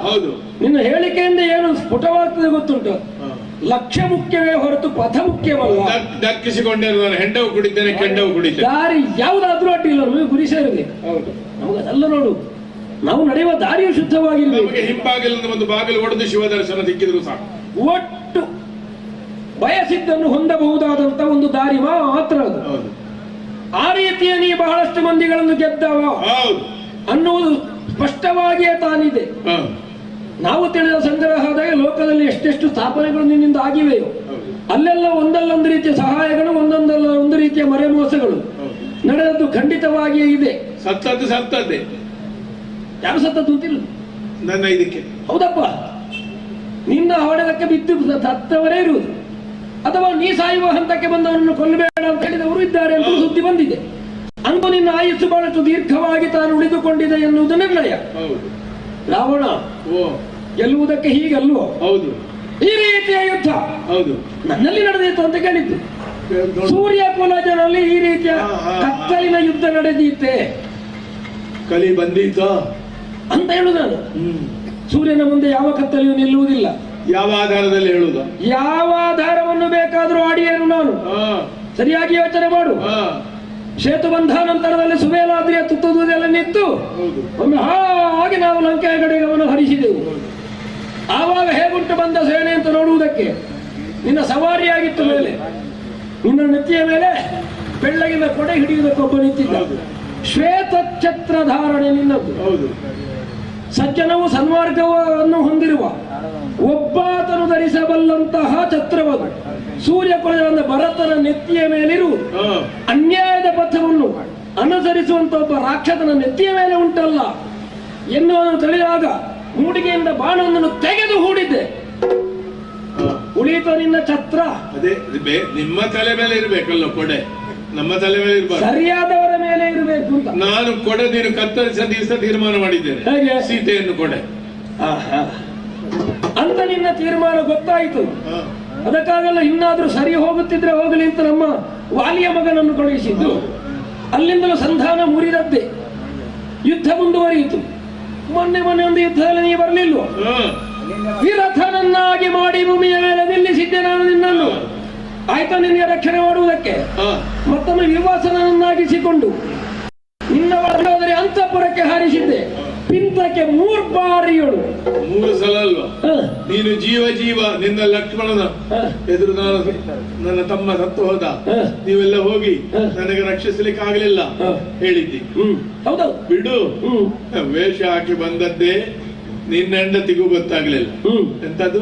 ಹೌದು. ನಿನ್ನ ಹೇಳಿಕೆಯಿಂದ ಏನು ಸ್ಫುಟವಾಗ್ತದೆ ಗೊತ್ತುಂಟು. ಲಕ್ಷ್ಯ ಮುಖ್ಯವೇ ಹೊರತು ಪಥ ಮುಖ್ಯವಲ್ಲ. ದಕ್ಕಿಸಿಕೊಂಡಿರುವ ಹೆಂಡವು ಕುಡಿತೇನೆ ಕೆಂಡವು ಕುಡಿತೇನೆ, ದಾರಿ ಯಾವುದಾದ್ರೂ ಅಡ್ಡಿಲ್ಲ, ನಮಗೆ ಗುರಿ ಸೇರಬೇಕು. ನಮಗೆ ಅದೆಲ್ಲ ನೋಡು, ನಾವು ನಡೆಯುವ ದಾರಿಯು ಶುದ್ಧವಾಗಿರಬೇಕು. ಹಿಂಬಾಗಿಲಿಂದ ಒಂದು ಬಾಗಿಲು ಹೊಡೆದು ಶಿವ ದರ್ಶನ ಸಿಕ್ಕಿದ್ರು ಸಾಕು. ಒಟ್ಟು ಬಯಸಿದ್ದನ್ನು ಹೊಂದಬಹುದಾದಂತ ಒಂದು ದಾರಿ ಮಾತ್ರ ಅದು. ಆ ರೀತಿಯ ನೀ ಬಹಳಷ್ಟು ಮಂದಿಗಳನ್ನು ಗೆದ್ದವ ಅನ್ನುವುದು ಸ್ಪಷ್ಟವಾಗಿಯೇ ತಾನಿದೆ. ನಾವು ತಿಳಿದ ಸಂಗ್ರಹದಾಗ ಲೋಕದಲ್ಲಿ ಎಷ್ಟೆಷ್ಟು ಸ್ಥಾಪನೆಗಳು ನಿನ್ನಿಂದ ಆಗಿವೆಯೋ ಅಲ್ಲೆಲ್ಲ ಒಂದಲ್ಲೊಂದು ರೀತಿಯ ಸಹಾಯಗಳು, ಒಂದೊಂದಲ್ಲ ಒಂದು ರೀತಿಯ ಮರೆಮೋಸಗಳು ನಡೆದದ್ದು ಖಂಡಿತವಾಗಿಯೇ ಇದೆ. ಸತ್ತದ್ದೇ ಯಾರು ಸತ್ತದ್ದು ಅಂತಿಲ್ಲ ನನ್ನ ಇದಕ್ಕೆ. ಹೌದಪ್ಪ, ನಿನ್ನ ಹೊಡೆದಕ್ಕೆ ಬಿದ್ದು ಸತ್ತವರೇ ಇರುವುದು, ಅಥವಾ ನೀ ಸಾಯುವ ಹಂತಕ್ಕೆ ಬಂದವರನ್ನು ಕೊಲ್ಲಬೇಡ ಅಂತ ಹೇಳಿದವರು ಇದ್ದಾರೆ ಅಂತ ಸುದ್ದಿ ಬಂದಿದೆ. ಅಂದು ನಿನ್ನ ಆಯುಸ್ಸು ಬಹಳಷ್ಟು ದೀರ್ಘವಾಗಿ ತಾನು ಉಳಿದುಕೊಂಡಿದೆ ಎನ್ನುವುದು ನಿರ್ಣಯ. ರಾವಣ ಗೆಲ್ಲುವುದಕ್ಕೆ ಹೀಗಲ್ವೋ? ಹೌದು. ಈ ರೀತಿಯ ಯುದ್ಧ ಹೌದು ನನ್ನಲ್ಲಿ ನಡೆದಿತ್ತು ಅಂತ ಕೇಳಿದ್ದು. ಸೂರ್ಯ ಕುಲಜನಲ್ಲಿ ಈ ರೀತಿಯ ಕತ್ತಲಿನ ಯುದ್ಧ ನಡೆದಿತ್ತೆ, ಕಲಿ ಬಂದೀತ ಅಂತ ಹೇಳುದು ನಾನು. ಸೂರ್ಯನ ಮುಂದೆ ಯಾವ ಕತ್ತಲೆಯೂ ನಿಲ್ಲುವುದಿಲ್ಲ. ಯಾವ ಆಧಾರದಲ್ಲಿ ಹೇಳುವುದು? ಯಾವ ಆಧಾರವನ್ನು ಬೇಕಾದರೂ ಆಡಿಯೇನು ನಾನು. ಸರಿಯಾಗಿ ಯೋಚನೆ ಮಾಡು. ಸೇತುಬಂಧ ನಂತರದಲ್ಲಿ ಸುಬೇಲಾದ್ರಿಯ ತುತ್ತುವುದೆಲ್ಲ ನಿಂತು ಒಮ್ಮೆ ಹಾಗೆ ನಾವು ಲಂಕೆಯ ಕಡೆ ಗಮನ ಹರಿಸಿದೆವು. ಆವಾಗ ಹೇಗುಂಟು ಬಂದ ಸೇನೆ ಅಂತ ನೋಡುವುದಕ್ಕೆ ನಿನ್ನ ಸವಾರಿಯಾಗಿತ್ತು ಮೇಲೆ. ನಿನ್ನ ನೆತ್ತಿಯ ಮೇಲೆ ಬೆಳ್ಳಗಿನ ಕೊಡೆ ಹಿಡಿಯುವುದಕ್ಕೊಬ್ಬ ನಿಂತಿದ್ದ. ಶ್ವೇತ ಛತ್ರ ಧಾರಣೆ ನಿನ್ನದ್ದು. ಸಜ್ಜನವು ಸನ್ಮಾರ್ಗವನ್ನು ಹೊಂದಿರುವ ಒಬ್ಬಾತನು ಧರಿಸಬಲ್ಲಂತಹ ಛತ್ರವದು. ಸೂರ್ಯ ಕೊಳೆದ ಭರತನ ನೆತ್ತಿಯ ಮೇಲಿರುವುದು. ಅನ್ಯಾಯದ ಪಥವನ್ನು ಅನುಸರಿಸುವಂತ ಒಬ್ಬ ರಾಕ್ಷಸನ ನೆತ್ತಿಯ ಮೇಲೆ ಉಂಟಲ್ಲ ಎನ್ನುವುದನ್ನು ತಿಳಿದಾಗ ಮೂಡಿಗೆಯಿಂದ ಬಾಣವನ್ನು ತೆಗೆದು ಹೂಡಿದ್ದೆ. ಉಳಿಯಿತು ನಿನ್ನ ಛತ್ರ. ಅದೇ ನಿಮ್ಮ ತಲೆ ಮೇಲೆ ಇರಬೇಕಲ್ಲ ಕೊಡೆ, ನಮ್ಮ ತಲೆ ಮೇಲೆ ಇರಬಾರ್ದು, ಸರಿಯಾದವರ ಮೇಲೆ ಇರಬೇಕು ಅಂತ. ನಾನು ಕೊಡೆ ನೀನು ಕತ್ತರಿಸಿದ ದಿವಸ ತೀರ್ಮಾನ ಮಾಡಿದ್ದೇನೆ. ಹೇಗೆ? ಸೀತೆಯನ್ನು ಕೊಡೆ ಅಂತ ನಿನ್ನ ತೀರ್ಮಾನ ಗೊತ್ತಾಯಿತು. ಅದಕ್ಕಾಗಲ್ಲ ಇನ್ನಾದ್ರೂ ಸರಿ ಹೋಗುತ್ತಿದ್ರೆ ಹೋಗಲಿ ಅಂತ ನಮ್ಮ ವಾಲಿಯ ಮಗನನ್ನು ಕಳುಹಿಸಿದ್ದು. ಅಲ್ಲಿಂದಲೂ ಸಂಧಾನ ಮುರಿದದ್ದೇ, ಯುದ್ಧ ಮುಂದುವರಿಯಿತು. ಮೊನ್ನೆ ಒಂದು ಯುದ್ಧದಲ್ಲಿ ನೀ ಬರಲಿಲ್ಲ. ವಿರಥನನ್ನಾಗಿ ಮಾಡಿ ಭೂಮಿಯ ಮೇಲೆ ನಿಲ್ಲಿಸಿದ್ದೆ ನಾನು ನಿನ್ನನ್ನು. ಆಯ್ತಾ ನಿನಗೆ ರಕ್ಷಣೆ ಮಾಡುವುದಕ್ಕೆ. ಮತ್ತೊಮ್ಮೆ ವಿವಾಸನನ್ನಾಗಿಸಿಕೊಂಡು ನಿನ್ನ ಒಳಗೋದರೆ ಅಂತಃಪುರಕ್ಕೆ ಹಾರಿಸಿದ್ದೆ. ಪಿಂತಕ್ಕೆ 3 ಬಾರಿಗಳು. 3 ಸಲ ಅಲ್ವಾ? ನೀನು ಜೀವ ನಿನ್ನ ಲಕ್ಷ್ಮಣನ ಎದುರು ನಾನು ನನ್ನ ತಮ್ಮ ಸತ್ತು ಹೋದ, ನೀವೆಲ್ಲ ಹೋಗಿ ನನಗೆ ರಕ್ಷಿಸಲಿಕ್ಕೆ ಆಗಲಿಲ್ಲ ಹೇಳಿದ್ದಿ. ಹೌದೌದು, ಬಿಡು. ವೇಷ ಹಾಕಿ ಬಂದದ್ದೇ ನಿನ್ನ ಹೆಂಡತಿಗೂ ಗೊತ್ತಾಗ್ಲಿಲ್ಲ. ಎಂತದು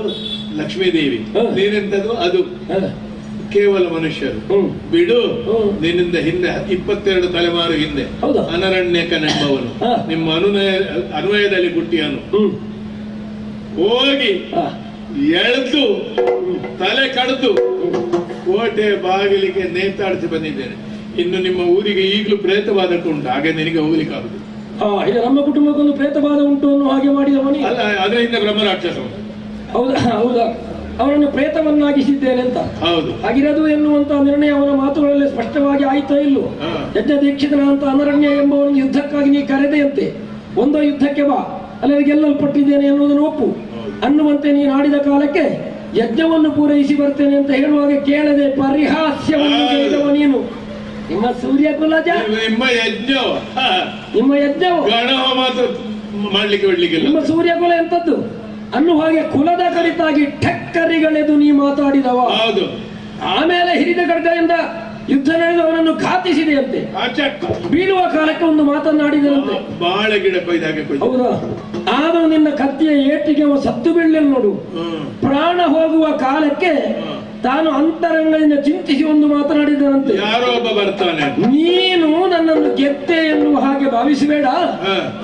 ಲಕ್ಷ್ಮೀದೇವಿ, ನೀನೆಂತದು ಅದು ಕೇವಲ ಮನುಷ್ಯರು. ಬಿಡು. ನಿನ್ನಿಂದ ಹಿಂದೆ 22 ತಲೆಮಾರು ಹಿಂದೆ ಅನರಣ್ಯಕನೆಂಬವನು ನಿಮ್ಮ ಅನ್ವಯದಲ್ಲಿ ಹುಟ್ಟಿಯನು ಹೋಗಿ ಎಳೆದು ತಲೆ ಕಡಿದು ಕೋಟೆ ಬಾಗಿಲಿಗೆ ನೇತಾಡಿಸಿ ಬಂದಿದ್ದೇನೆ. ಇನ್ನು ನಿಮ್ಮ ಊರಿಗೆ ಈಗಲೂ ಪ್ರೇತಬಾಧಕ ಉಂಟು, ಹಾಗೆ ನಿನಗೆ ಹೋಗ್ಲಿಕ್ಕೆ ಆಗುದು. ನಮ್ಮ ಕುಟುಂಬಕ್ಕೊಂದು ಪ್ರೇತಬಾಧ ಉಂಟು ಅನ್ನೋ ಹಾಗೆ ಮಾಡಿದವನಿ. ಅಲ್ಲ, ಅದರ ಹಿಂದೆ ಬ್ರಹ್ಮರಾಕ್ಷಸ. ಹೌದಾ? ಅವರನ್ನು ಪ್ರೇತವನ್ನಾಗಿಸಿದ್ದೇನೆ ಅಂತ. ಹೌದು. ಆಗಿರದು ಎನ್ನುವಂತ ನಿರ್ಣಯ ಅವನ ಮಾತುಗಳಲ್ಲಿ ಸ್ಪಷ್ಟವಾಗಿ ಆಯ್ತೋ ಇಲ್ಲೋ? ಯಜ್ಞ ದೀಕ್ಷಿತನ ಅಂತ ಅನರಣ್ಯ ಎಂಬವರನ್ನು ಯುದ್ಧಕ್ಕಾಗಿ ನೀ ಕರೆದೆಯಂತೆ. ಒಂದೋ ಯುದ್ಧಕ್ಕೆ ಬಾ, ಅಲ್ಲಿ ಗೆಲ್ಲಲ್ಪಟ್ಟಿದ್ದೇನೆ ಎನ್ನುವುದನ್ನು ಒಪ್ಪು ಅನ್ನುವಂತೆ ನೀನು ಆಡಿದ ಕಾಲಕ್ಕೆ ಯಜ್ಞವನ್ನು ಪೂರೈಸಿ ಬರ್ತೇನೆ ಅಂತ ಹೇಳುವಾಗ ಕೇಳದೆ ಪರಿಹಾಸ್ಯವನ್ನು ನೀನು. ನಿಮ್ಮ ಸೂರ್ಯ ಕುಲಜ, ನಿಮ್ಮ ಯಜ್ಞವು ಮಾಡ್ಲಿಕ್ಕೆ ನಿಮ್ಮ ಸೂರ್ಯ ಕುಲ ಎಂತದ್ದು ಅನ್ನುವ ಹಾಗೆ ಕುಲದ ಕರಿತಾಗಿ ಠಕ್ಕರಿಗಳೆದು ನೀ ಮಾತಾಡಿದವ. ಆಮೇಲೆ ಹಿರಿದ ಖಡ್ಗದಿಂದ ಯುದ್ಧ ನಡೆದವನನ್ನು ಘಾತಿಸಿದೆಯಂತೆ. ಬೀಳುವ ಕಾಲಕ್ಕೆ ಒಂದು ಮಾತನ್ನಾಡಿದರಂತೆ. ಬಾಳೆ ಗಿಡ ಕೊಯ್ದಾಗೆ. ಹೌದಾ? ಆದರೂ ನಿನ್ನ ಕತ್ತಿಯ ಏಟಿಗೆ ಅವ ಸತ್ತು ಬೀಳಲಿಲ್ಲ ನೋಡು. ಪ್ರಾಣ ಹೋಗುವ ಕಾಲಕ್ಕೆ ತಾನು ಅಂತರಂಗದಿಂದ ಚಿಂತಿಸಿ ಒಂದು ಮಾತನಾಡಿದರಂತೆ. ಯಾರೋ ಒಬ್ಬ ಬರ್ತಾನೆ, ನೀನು ನನ್ನನ್ನು ಗೆದ್ದೆ ಎನ್ನುವ ಹಾಗೆ ಭಾವಿಸಬೇಡ.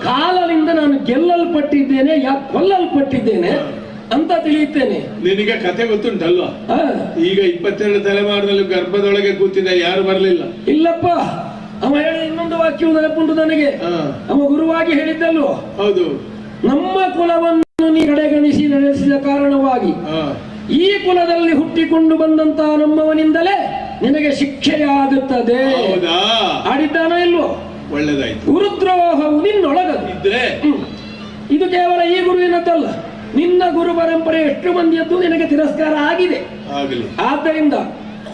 ಕಾಲದಿಂದ ನಾನು ಗೆಲ್ಲಲ್ಪಟ್ಟಿದ್ದೇನೆ, ಯಾಕೆ ಕೊಲ್ಲಲ್ಪಟ್ಟಿದ್ದೇನೆ ಅಂತ ತಿಳಿಯುತ್ತೇನೆ. ನಿನಗೆ ಕತೆ ಗೊತ್ತುಂಟಲ್ವಾ? ಈಗ 22 ತಲೆಮಾರಿನಲ್ಲಿ ಗರ್ಭದೊಳಗೆ ಕೂತಿದ್ದ ಯಾರು ಬರಲಿಲ್ಲ. ಇಲ್ಲಪ್ಪ, ಅವ ಹೇಳಿ ಇನ್ನೊಂದು ವಾಕ್ಯವು ನೆನಪುಂಟು ನನಗೆ. ಅವ ಗುರುವಾಗಿ ಹೇಳಿದ್ದಲ್ವ? ಹೌದು. ನಮ್ಮ ಕುಲವನ್ನು ನೀ ಕಡೆಗಣಿಸಿ ನಡೆಸಿದ ಕಾರಣವಾಗಿ ಈ ಕುಲದಲ್ಲಿ ಹುಟ್ಟಿಕೊಂಡು ಬಂದಂತಹ ನಮ್ಮವನಿಂದಲೇ ನಿನಗೆ ಶಿಕ್ಷೆಯಾಗುತ್ತದೆ. ಆಡಿದ್ದಾನೋ ಇಲ್ವೋ? ಒಳ್ಳೆದಾಯ್ತು. ಗುರುದ್ರೋಹವು ನಿನ್ನೊಳಗದು ಇದ್ರೆ ಇದು ಕೇವಲ ಈ ಗುರುವಿನದ್ದಲ್ಲ, ನಿನ್ನ ಗುರು ಪರಂಪರೆ ಎಷ್ಟು ಮಂದಿಯದ್ದು ನಿನಗೆ ತಿರಸ್ಕಾರ ಆಗಿದೆ. ಆದ್ದರಿಂದ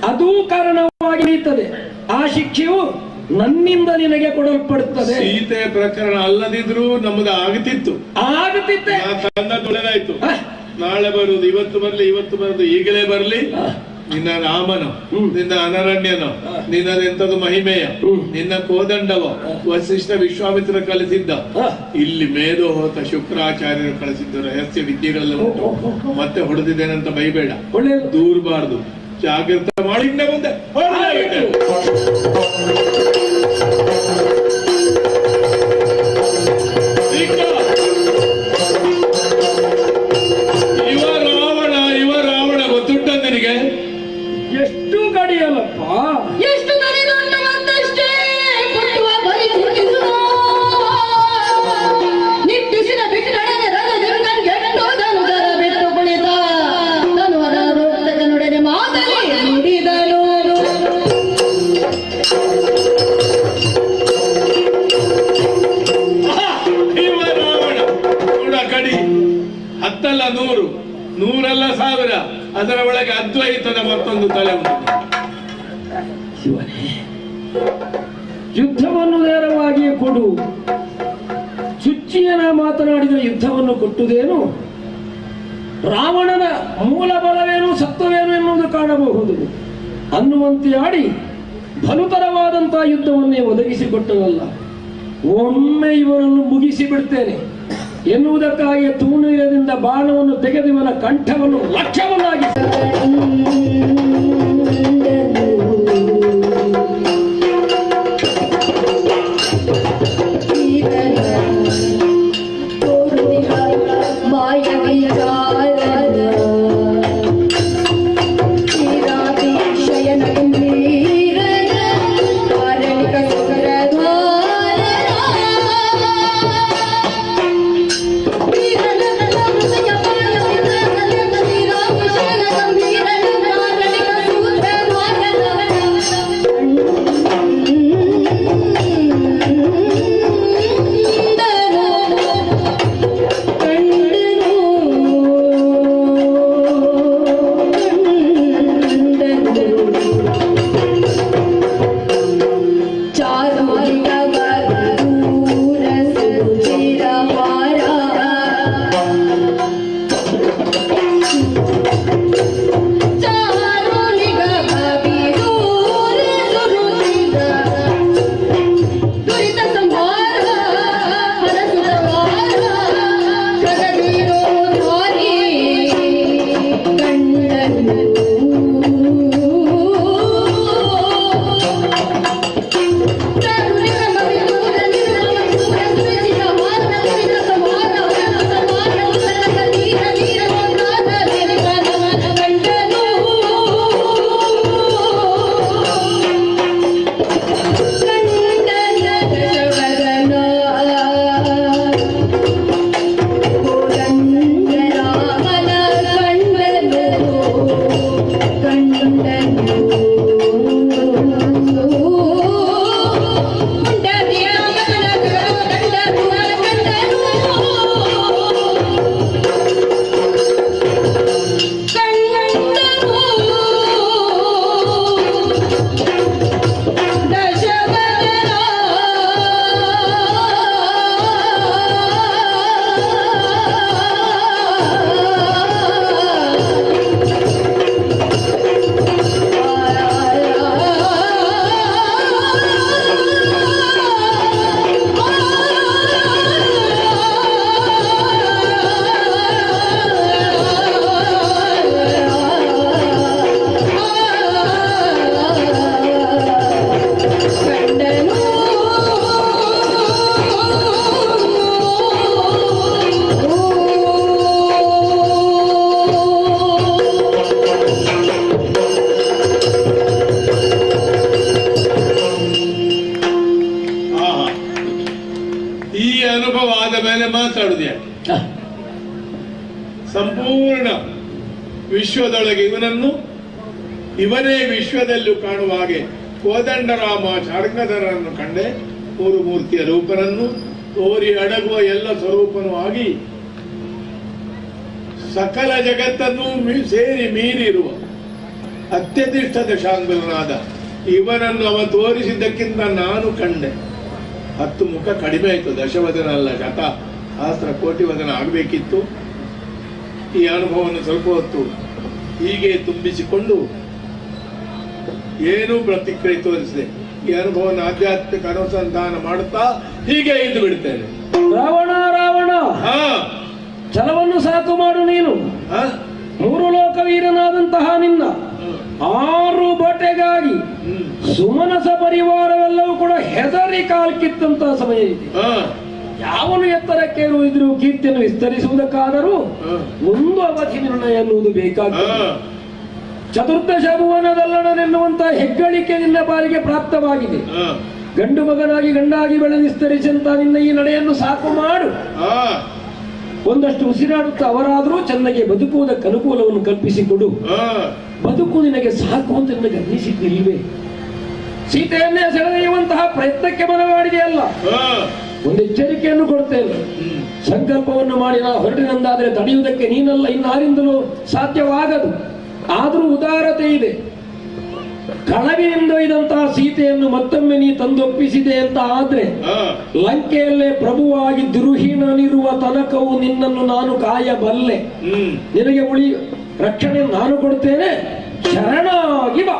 ಅದೂ ಕಾರಣವಾಗಿ ಇರ್ತದೆ. ಆ ಶಿಕ್ಷೆಯು ನನ್ನಿಂದ ನಿನಗೆ ಕೊಡಲ್ಪಡುತ್ತದೆ. ಸೀತೆ ಪ್ರಕರಣ ಅಲ್ಲದಿದ್ರೂ ನಮ್ಮದು ಆಗುತ್ತಿತ್ತು. ಒಳ್ಳೆದಾಯ್ತು. ನಾಳೆ ಬರುವುದು, ಇವತ್ತು ಬರುದು, ಈಗಲೇ ಬರ್ಲಿ. ನಿನ್ನ ರಾಮನು, ನಿನ್ನ ಅನರಣ್ಯನು, ನಿನ್ನದೆಂತದು ಮಹಿಮೆಯ, ನಿನ್ನ ಕೋದಂಡವ ವಸಿಷ್ಠ ವಿಶ್ವಾಮಿತ್ರ ಕಲಿಸಿದ್ದ, ಇಲ್ಲಿ ಮೇಧೋ ಹೋತ ಶುಕ್ರಾಚಾರ್ಯರು ಕಳಿಸಿದ್ದ ರಹಸ್ಯ ವಿದ್ಯೆಗಳೆಲ್ಲ ಉಂಟು. ಮತ್ತೆ ಹೊಡೆದಿದ್ದೇನಂತ ಬೈಬೇಡ, ದೂರಬಾರ್ದು, ಜಾಗ್ರತೆ ಮಾಡಿ ಮುಂದೆ. ಇವ ರಾವಣ ಗೊತ್ತುಂಟ ನಿನಗೆ? ಎಷ್ಟು ಗಡಿಯಲ್ಲಪ್ಪ, ಎಷ್ಟು ಗಡಿಗಂಡ ಮತ್ತಷ್ಟೇ ಕೊಟ್ಟುವ ಬಲಿ ಕುಡಿಸುವ ನಿಟ್ಟಿಸಿದ ಬಿಟ್ಟಡನೆ ರಥದಿಂದ ಗೆಟ್ಟೋದನು ದರ ಬಿಟ್ಟು ಕುಳಿತ ತನು ಅದರೊಡನೆ ಮಾತಲಿ ನುಡಿದನು. ಇವ ರಾವಣ ಕೂಡ ಕಡಿ, ಹತ್ತಲ್ಲ 100, 100 1000, ಅದರ ಒಳಗೆ ಅದ್ವೈತದ ಮತ್ತೊಂದು ತಲೆ ಉಂಟು. ಶಿವನೇ, ಯುದ್ಧವನ್ನು ನೇರವಾಗಿ ಕೊಡು. ಚುಚ್ಚಿಯನ ಮಾತನಾಡಿದ ಯುದ್ಧವನ್ನು ಕೊಟ್ಟುದೇನು? ರಾವಣನ ಮೂಲ ಬಲವೇನು ಸತ್ವವೇನು ಎನ್ನುವುದು ಕಾಣಬಹುದು ಅನ್ನುವಂತೆ ಆಡಿ ಫಲುತರವಾದಂತಹ ಯುದ್ಧವನ್ನೇ ಒದಗಿಸಿಕೊಟ್ಟನಲ್ಲ. ಒಮ್ಮೆ ಇವರನ್ನು ಮುಗಿಸಿ ಬಿಡ್ತೇನೆ ಎನ್ನುವುದಕ್ಕಾಗಿ ತೂಣೀರದಿಂದ ಬಾಣವನ್ನು ತೆಗೆದು ಇವನ ಕಂಠವನ್ನು ಲಕ್ಷ್ಯವನ್ನಾಗಿ ಸಂಪೂರ್ಣ ವಿಶ್ವದೊಳಗೆ ಇವನೇ ವಿಶ್ವದಲ್ಲೂ ಕಾಣುವ ಹಾಗೆ ಕೋದಂಡರಾಮ ಶಾರ್ಂಗಧರನನ್ನು ಕಂಡೆ. 3 ಮೂರ್ತಿಯ ರೂಪರನ್ನು ತೋರಿ ಅಡಗುವ ಎಲ್ಲ ಸ್ವರೂಪನೂ ಆಗಿ ಸಕಲ ಜಗತ್ತನ್ನು ಸೇರಿ ಮೀರಿರುವ ಅತ್ಯಧಿಷ್ಠ ದಶಾಂಗುಲನಾದ ಇವನನ್ನು ಅವ ತೋರಿಸಿದ್ದಕ್ಕಿಂತ ನಾನು ಕಂಡೆ 10 ಮುಖ ಕಡಿಮೆ ಆಯಿತು. ದಶವದನ ಅಲ್ಲ, ಸಹಸ್ರ ಕೋಟಿ ವದನ ಆಗಬೇಕಿತ್ತು. ಈ ಅನುಭವವನ್ನು ಸ್ವಲ್ಪ ಹೊತ್ತು ಹೀಗೆ ತುಂಬಿಸಿಕೊಂಡು ಏನೂ ಪ್ರತಿಕ್ರಿಯೆ ತೋರಿಸಿದೆ. ಈ ಅನುಭವವನ್ನು ಆಧ್ಯಾತ್ಮಿಕ ಅನುಸಂಧಾನ ಮಾಡುತ್ತಾ ಹೀಗೆ ಇದ್ದು ಬಿಡ್ತೇನೆ. ರಾವಣ ರಾವಣ, ಛಲವನ್ನು ಸಾಕು ಮಾಡು ನೀನು. 3 ಲೋಕವೀರನಾದಂತಹ ನಿನ್ನ 6 ಬಟೆಗಾಗಿ ಸುಮನಸ ಪರಿವಾರವೆಲ್ಲವೂ ಕೂಡ ಹೆದರಿ ಕಾಲ್ಕಿತ್ತಂತಹ ಸಮಯ ಇದೆ. ಯಾವನು ಎತ್ತರಕ್ಕೇರುವುದಿದ್ರು ಕೀರ್ತಿಯನ್ನು ವಿಸ್ತರಿಸುವುದಕ್ಕಾದರೂ ಒಂದು ಅವಧಿ ನಿರ್ಣಯ ಎನ್ನುವುದು ಬೇಕಾಗುತ್ತದೆ. ಚತುರ್ದಶ ಭುವನದಲ್ಲಣನೆನ್ನುವಂತಹ ಹೆಗ್ಗಳಿಕೆ ನಿನ್ನ ಪಾಲಿಗೆ ಪ್ರಾಪ್ತವಾಗಿದೆ. ಗಂಡು ಮಗನಾಗಿ ಗಂಡಾಗಿ ಬೆಳೆದು ವಿಸ್ತರಿಸಂತ ನಿನ್ನ ಈ ನಡೆಯನ್ನು ಸಾಕು ಮಾಡು. ಒಂದಷ್ಟು ಉಸಿರಾಡುತ್ತಾ ಅವರಾದರೂ ಚೆನ್ನಾಗಿ ಬದುಕುವುದಕ್ಕೆ ಅನುಕೂಲವನ್ನು ಕಲ್ಪಿಸಿಕೊಡು. ಬದುಕು ನಿನಗೆ ಸಾಕು ಅಂತ ನಿನಗೆ ಅನ್ನಿಸಿದ್ದಿಲ್ವೇ? ಸೀತೆಯನ್ನೇ ಸೆಳೆದೊಯ್ಯುವಂತಹ ಪ್ರಯತ್ನಕ್ಕೆ ಮನವಾಡಿದೆಯಲ್ಲ, ಒಂದು ಎಚ್ಚರಿಕೆಯನ್ನು ಕೊಡ್ತೇನೆ. ಸಂಕಲ್ಪವನ್ನು ಮಾಡಿ ನಾ ಹೊರಟಿನಂದಾದರೆ ತಡೆಯುವುದಕ್ಕೆ ನೀನಲ್ಲ, ಇನ್ನಾರಿಂದಲೂ ಸಾಧ್ಯವಾಗದು. ಆದರೂ ಉದಾರತೆ ಇದೆ. ಕಳವಿನಿಂದೊಯ್ದಂತಹ ಸೀತೆಯನ್ನು ಮತ್ತೊಮ್ಮೆ ನೀ ತಂದೊಪ್ಪಿಸಿದೆ ಅಂತ ಆದ್ರೆ ಲಂಕೆಯಲ್ಲೇ ಪ್ರಭುವಾಗಿ ದುರುಹೀನನಿರುವ ತನಕವು ನಿನ್ನನ್ನು ನಾನು ಕಾಯಬಲ್ಲೆ. ನಿನಗೆ ರಕ್ಷಣೆ ನಾನು ಕೊಡ್ತೇನೆ, ಶರಣಾಗಿ ಬಾ.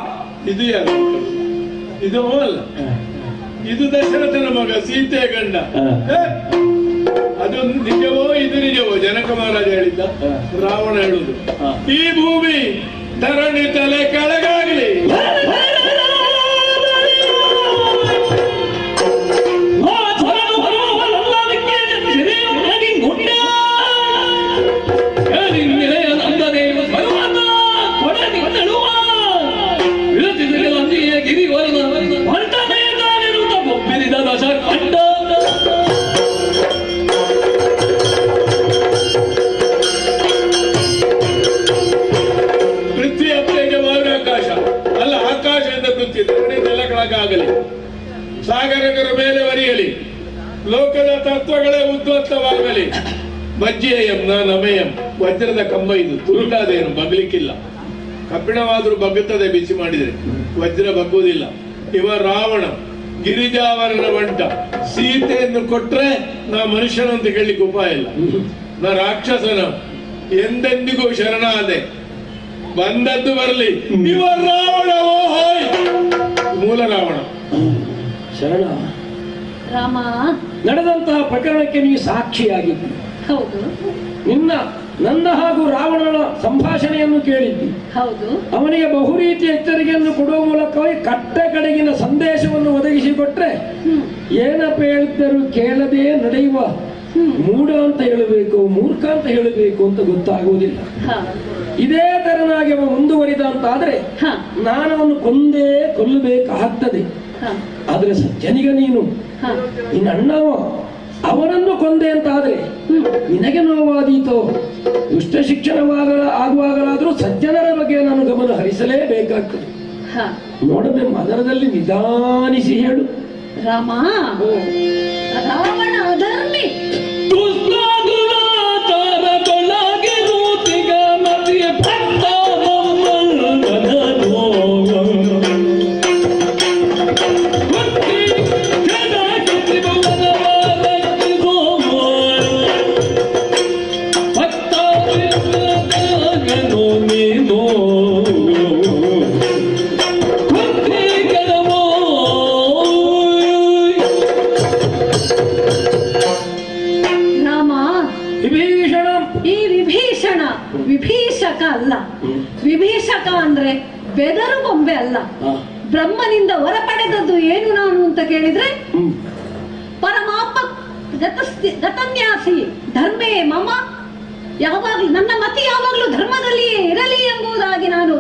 ಇದು ಯಾರು? ಇದು ಅಲ್ಲ, ಇದು ದಶರಥನ ಮಗ, ಸೀತೆಯ ಗಂಡ. ಅದು ನಿಜವೋ ಇದು ನಿಜವೋ? ಜನಕ ಮಹಾರಾಜ ಹೇಳಿದ್ದ, ರಾವಣ ಹೇಳುದು ಈ ಭೂಮಿ ಧರಣಿ ತಲೆ ಕೆಳಗಾಗಲಿ. ಆಗಲಿ, ಸಾಗರಗಳ ಮೇಲೆ ಒರೆಯಲಿ, ಲೋಕದ ತತ್ವಗಳೇ ಉದ್ವತ್ತವಾಗಲಿ. ಮಜ್ಜಿಯಂ ನಮಯಂ, ವಜ್ರದ ಕಂಬ ಇದು, ತುರುಟಾದೇನು ಬಗ್ಲಿಕ್ಕಿಲ್ಲ. ಕಬ್ಬಿಣವಾದ್ರೂ ಬಗ್ಗುತ್ತದೆ ಬಿಸಿ ಮಾಡಿದ್ರೆ, ವಜ್ರ ಬಗ್ಗುವುದಿಲ್ಲ. ಇವ ರಾವಣ ಗಿರಿಜಾವರನ ಬಂಟ. ಸೀತೆಯನ್ನು ಕೊಟ್ರೆ ನಾ ಮನುಷ್ಯನಂತ ಕೇಳಲಿಕ್ಕೆ ಉಪಾಯ ಇಲ್ಲ. ನಾ ರಾಕ್ಷಸನ ಎಂದೆಂದಿಗೂ ಶರಣಾದೆ. ಬಂದದ್ದು ಬರಲಿ. ಇವ ರಾವಣ ಹೋಯ್, ಮೂಲ ರಾವಣ. ಶರಣ ರಾಮ, ನಡೆದಂತಹ ಪ್ರಕರಣಕ್ಕೆ ನೀವು ಸಾಕ್ಷಿಯಾಗಿದ್ದಿ. ಹೌದು. ನನ್ನ ಹಾಗೂ ರಾವಣನ ಸಂಭಾಷಣೆಯನ್ನು ಕೇಳಿದ್ದಿ. ಹೌದು. ಅವನಿಗೆ ಬಹು ರೀತಿಯ ಎಚ್ಚರಿಕೆಯನ್ನು ಕೊಡುವ ಮೂಲಕವೇ ಕಟ್ಟ ಕಡೆಗಿನ ಸಂದೇಶವನ್ನು ಒದಗಿಸಿಕೊಟ್ರೆ ಏನಪ್ಪ ಹೇಳಿದ್ದರು ಕೇಳದೆ ನಡೆಯುವ ಮೂಢ ಅಂತ ಹೇಳಬೇಕು, ಮೂರ್ಖ ಅಂತ ಹೇಳಬೇಕು ಅಂತ ಗೊತ್ತಾಗುವುದಿಲ್ಲ. ಇದೇ ತರನಾಗಿ ಅವ ಮುಂದುವರಿದ ಅಂತಾದ್ರೆ ನಾನು ಅವನು ಕೊಲ್ಲಬೇಕಾಗ್ತದೆ. ಆದ್ರೆ ಸಜ್ಜನಿಗ ನೀನು ನಿನ್ನ ಅಣ್ಣವ ಅವನನ್ನು ಕೊಂದೆ ಅಂತಾದ್ರೆ ನಿನಗೆ ನೋವಾದೀತೋ? ದುಷ್ಟ ಆಗುವಾಗಲಾದ್ರೂ ಸಜ್ಜನರ ಬಗ್ಗೆ ನಾನು ಗಮನ ಹರಿಸಲೇಬೇಕಾಗ್ತದೆ. ನೋಡದೆ ಮದರದಲ್ಲಿ ನಿಧಾನಿಸಿ ಹೇಳು. ರಾಮ, ರಾವಣ ಅಧರ್ಮಿ. ವಿಭೀಷಕ ಅಲ್ಲ. ವಿಭೀಷಕ ಅಂದ್ರೆ ಬೆದರು ಬೊಂಬೆ ಅಲ್ಲ. ಬ್ರಹ್ಮನಿಂದ ಹೊರ ಪಡೆದದ್ದು ಏನು ನಾನು ಅಂತ ಕೇಳಿದ್ರೆ ಪರಮಾತ್ಮ ಗತನ್ಯಾಸಿ ಧರ್ಮೇ ಮಮ, ಯಾವಾಗಲೂ ನನ್ನ ಮತಿ ಯಾವಾಗಲೂ ಧರ್ಮದಲ್ಲಿಯೇ ಇರಲಿ ಎಂಬುದಾಗಿ ನಾನು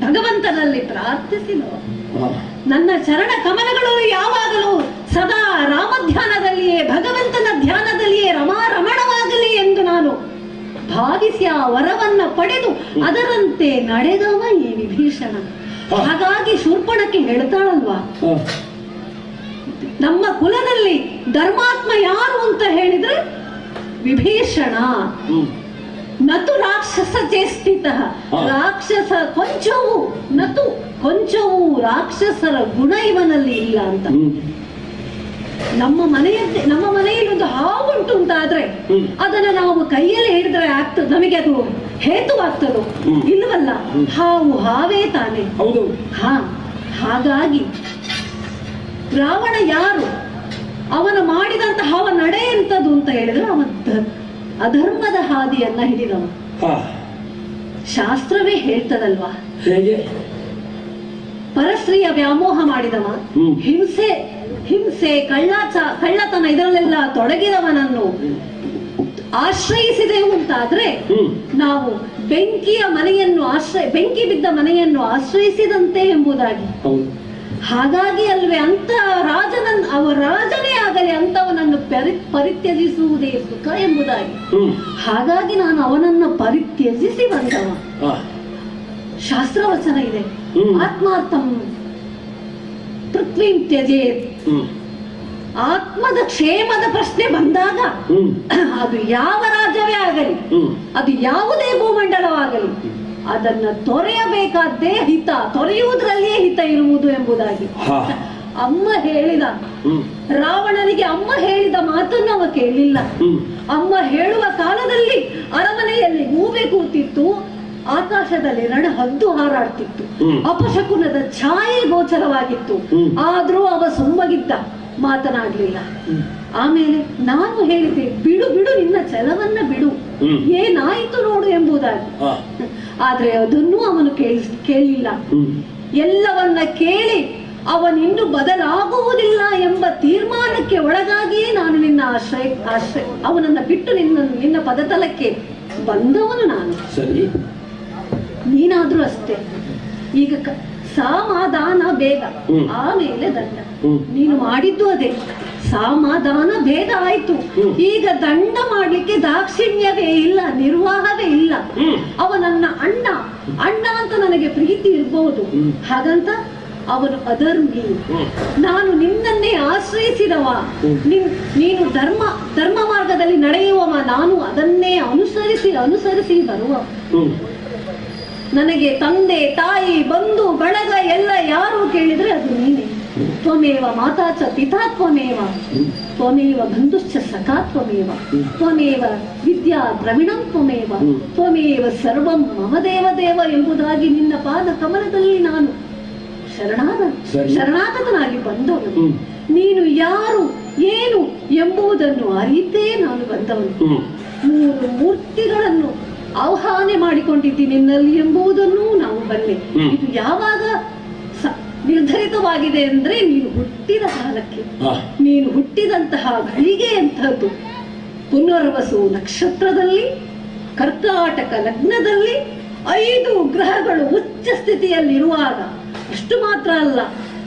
ಭಗವಂತನಲ್ಲಿ ಪ್ರಾರ್ಥಿಸಿದೋ. ನನ್ನ ಚರಣ ಕಮಲಗಳು ಯಾವಾಗಲೂ ಸದಾ ರಾಮಧ್ಯಾನದಲ್ಲಿಯೇ ಭಗವಂತನ ಧ್ಯಾನದಲ್ಲಿಯೇ ರಮಾರಮಣವಾಗಲಿ ಎಂದು ನಾನು ಭಾವಿಸಿ ಆ ವರವನ್ನ ಪಡೆದು ಅದರಂತೆ ನಡೆದವ ಈ ವಿಭೀಷಣ. ಹಾಗಾಗಿ ಶೂರ್ಪಣಕ್ಕೆ ಹೇಳ್ತಾಳಲ್ವಾ, ನಮ್ಮ ಕುಲದಲ್ಲಿ ಧರ್ಮಾತ್ಮ ಯಾರು ಅಂತ ಹೇಳಿದ್ರೆ ವಿಭೀಷಣ. ನತು ರಾಕ್ಷಸ ಚೇಷ್ಟಿತ, ರಾಕ್ಷಸ ಕೊಂಚವೂ ರಾಕ್ಷಸರ ಗುಣ ಇವನಲ್ಲಿ ಇಲ್ಲ ಅಂತ. ನಮ್ಮ ಮನೆಯಲ್ಲಿ ಒಂದು ಹಾವು ಉಂಟು ಅಂತಾದ್ರೆ ಅದನ್ನ ನಾವು ಕೈಯಲ್ಲಿ ಹಿಡಿದ್ರೆ ಆಗ್ತದೆ, ನಮಗೆ ಅದು ಹೇತುವಾಗ್ತದೋ ಇಲ್ಲವಲ್ಲ? ಹಾವೇ ತಾನೆ. ಹಾಗಾಗಿ ರಾವಣ ಯಾರು, ಅವನ ಮಾಡಿದಂತಹ ನಡೆ ಎಂತದು ಅಂತ ಹೇಳಿದ್ರೆ ಅವ ಅಧರ್ಮದ ಹಾದಿಯನ್ನ ಹಿಡಿದವ. ಶಾಸ್ತ್ರವೇ ಹೇಳ್ತದಲ್ವಾ, ಪರಸ್ತ್ರೀಯ ವ್ಯಾಮೋಹ ಮಾಡಿದವ, ಹಿಂಸೆ ಕಳ್ಳತನ ಇದರಲ್ಲೆಲ್ಲ ತೊಡಗಿದವನನ್ನು ಆಶ್ರಯಿಸಿದೆವು ಅಂತಾದ್ರೆ ನಾವು ಬೆಂಕಿ ಬಿದ್ದ ಮನೆಯನ್ನು ಆಶ್ರಯಿಸಿದಂತೆ ಎಂಬುದಾಗಿ. ಹಾಗಾಗಿ ಅಲ್ವೇ ಅಂತ ರಾಜನೇ ಆಗಲಿ ಅಂತವನನ್ನು ಪರಿತ್ಯಜಿಸುವುದೇ ಸುಖ ಎಂಬುದಾಗಿ. ಹಾಗಾಗಿ ನಾನು ಅವನನ್ನು ಪರಿತ್ಯಜಿಸಿ ಬಂದವ. ಶಾಸ್ತ್ರವಚನ ಇದೆ, ಆತ್ಮಾರ್ಥಂ ಪೃಥ್ವೀಂ ತ್ಯಜೇತ್. ಆತ್ಮದ ಕ್ಷೇಮದ ಪ್ರಶ್ನೆ ಬಂದಾಗ ಅದು ಯಾವ ರಾಜ್ಯವೇ ಆಗಲಿ, ಅದು ಯಾವುದೇ ಭೂಮಂಡಲವಾಗಲಿ, ಅದನ್ನ ತೊರೆಯಬೇಕಾದ್ದೇ ಹಿತ, ತೊರೆಯುವುದರಲ್ಲಿಯೇ ಹಿತ ಇರುವುದು ಎಂಬುದಾಗಿ. ಅಮ್ಮ ಹೇಳಿದ ರಾವಣನಿಗೆ, ಅಮ್ಮ ಹೇಳಿದ ಮಾತನ್ನು ಅವ ಕೇಳಲಿಲ್ಲ. ಅಮ್ಮ ಹೇಳುವ ಕಾಲದಲ್ಲಿ ಅರಮನೆಯಲ್ಲಿ ಗೂಬೆ ಕೂತಿತ್ತು, ಆಕಾಶದಲ್ಲಿ ಹದ್ದು ಹಾರಾಡ್ತಿತ್ತು, ಅಪಶಕುನದ ಛಾಯೆ ಗೋಚರವಾಗಿತ್ತು. ಆದ್ರೂ ಅವ ಸುಮ್ಮಗಿದ್ದ, ಮಾತನಾಡ್ಲಿಲ್ಲ. ಆಮೇಲೆ ನಾನು ಹೇಳಿದೆ, ಬಿಡು ನಿನ್ನ ಛಲವನ್ನ ಬಿಡು, ಏನಾಯ್ತು ನೋಡು ಎಂಬುದಾಗಿ. ಆದ್ರೆ ಅದನ್ನೂ ಅವನು ಕೇಳಲಿಲ್ಲ. ಎಲ್ಲವನ್ನ ಕೇಳಿ ಅವನಿನ್ನು ಬದಲಾಗುವುದಿಲ್ಲ ಎಂಬ ತೀರ್ಮಾನಕ್ಕೆ ಒಳಗಾಗಿಯೇ ನಾನು ನಿನ್ನ ಅವನನ್ನ ಬಿಟ್ಟು ನಿನ್ನ ಪದತಲಕ್ಕೆ ಬಂದವನು ನಾನು. ನೀನಾದ್ರೂ ಅಷ್ಟೇ. ಈಗ ಸಮಾಧಾನ ಬೇಗ, ಆಮೇಲೆ ದಂಡ. ನೀನು ಮಾಡಿದ್ದು ಅದೇ, ಸಮಾಧಾನ ಭೇದ ಆಯ್ತು. ಈಗ ದಂಡ ಮಾಡ್ಲಿಕ್ಕೆ ದಾಕ್ಷಿಣ್ಯವೇ ಇಲ್ಲ, ನಿರ್ವಾಹವೇ ಇಲ್ಲ. ಅವ ನನ್ನ ಅಣ್ಣ ಅಂತ ನನಗೆ ಪ್ರೀತಿ ಇರ್ಬಹುದು, ಹಾಗಂತ ಅವನು ಅಧರ್ಮಿ. ನಾನು ನಿನ್ನನ್ನೇ ಆಶ್ರಯಿಸಿದವ, ನೀನು ಧರ್ಮ ಮಾರ್ಗದಲ್ಲಿ ನಡೆಯುವವ, ನಾನು ಅದನ್ನೇ ಅನುಸರಿಸಿ ಬರುವ. ನನಗೆ ತಂದೆ ತಾಯಿ ಬಂಧು ಬಳಗ ಎಲ್ಲ ಯಾರು ಕೇಳಿದ್ರೆ ಅದು ನೀನೆ. ತ್ವಮೇವ ಮಾತಾ ಚ ಪಿತಾ ತ್ವಮೇವ, ತ್ವಮೇವ ಬಂಧುಶ್ಚ ಸಖಾ ತ್ವಮೇವ, ತ್ವಮೇವ ವಿದ್ಯಾ ದ್ರವಿಣಂ ತ್ವಮೇವ, ತ್ವಮೇವ ಸರ್ವಂ ಮಮ ದೇವ ಎಂಬುದಾಗಿ ನಿನ್ನ ಪಾದ ಕಮಲದಲ್ಲಿ ನಾನು ಶರಣಾಗತನಾಗಿ ಬಂದವನು. ನೀನು ಯಾರು ಏನು ಎಂಬುದನ್ನು ಅರಿತೇ ನಾನು ಬಂದವನು. 3 ಮೂರ್ತಿಗಳನ್ನು ಆಹ್ವಾನ ಮಾಡಿಕೊಂಡಿದ್ದೀನಿ ನಿನ್ನಲ್ಲಿ ಎಂಬುದನ್ನು ನಾವು ಬಲ್ಲೆ. ಇದು ಯಾವಾಗ ನಿರ್ಧರಿತವಾಗಿದೆ ಅಂದ್ರೆ ನೀನು ಹುಟ್ಟಿದ ಕಾಲಕ್ಕೆ, ನೀನು ಹುಟ್ಟಿದಂತಹ ಘಳಿಗೆ ಅಂತಹದ್ದು. ಪುನರ್ವಸು ನಕ್ಷತ್ರದಲ್ಲಿ, ಕರ್ಕಾಟಕ ಲಗ್ನದಲ್ಲಿ 5 ಗ್ರಹಗಳು ಉಚ್ಚ ಸ್ಥಿತಿಯಲ್ಲಿರುವಾಗ, ಅಷ್ಟು ಮಾತ್ರ ಅಲ್ಲ,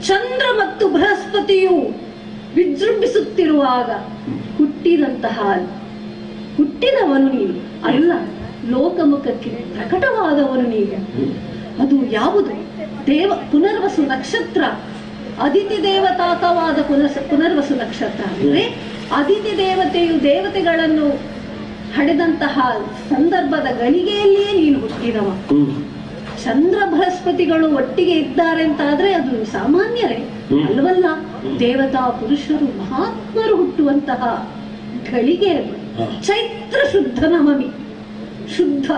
ಚಂದ್ರ ಮತ್ತು ಬೃಹಸ್ಪತಿಯು ವಿಜೃಂಭಿಸುತ್ತಿರುವಾಗ ಹುಟ್ಟಿದವನು ನೀನು ಅಲ್ಲ, ಲೋಕಮುಖಕ್ಕೆ ಪ್ರಕಟವಾದವನು ನೀನು. ಅದು ಯಾವುದು? ಪುನರ್ವಸು ನಕ್ಷತ್ರ, ಅದಿತಿ ದೇವತಾಕವಾದ ಪುನರ್ವಸು ನಕ್ಷತ್ರ ಅಂದ್ರೆ ಅದಿತಿ ದೇವತೆಗಳನ್ನು ಹಡೆದಂತಹ ಸಂದರ್ಭದ ಗಳಿಗೆಯಲ್ಲಿಯೇ ನೀನು ಹುಟ್ಟಿದವ. ಚಂದ್ರ ಬೃಹಸ್ಪತಿಗಳು ಒಟ್ಟಿಗೆ ಇದ್ದಾರೆ ಅಂತಾದ್ರೆ ಅದು ಸಾಮಾನ್ಯರೇ ಅಲ್ವಲ್ಲ. ದೇವತಾ ಪುರುಷರು ಮಹಾತ್ಮರು ಹುಟ್ಟುವಂತಹ ಗಳಿಗೆ. ಚೈತ್ರ ಶುದ್ಧ ನವಮಿ, ಶುದ್ಧ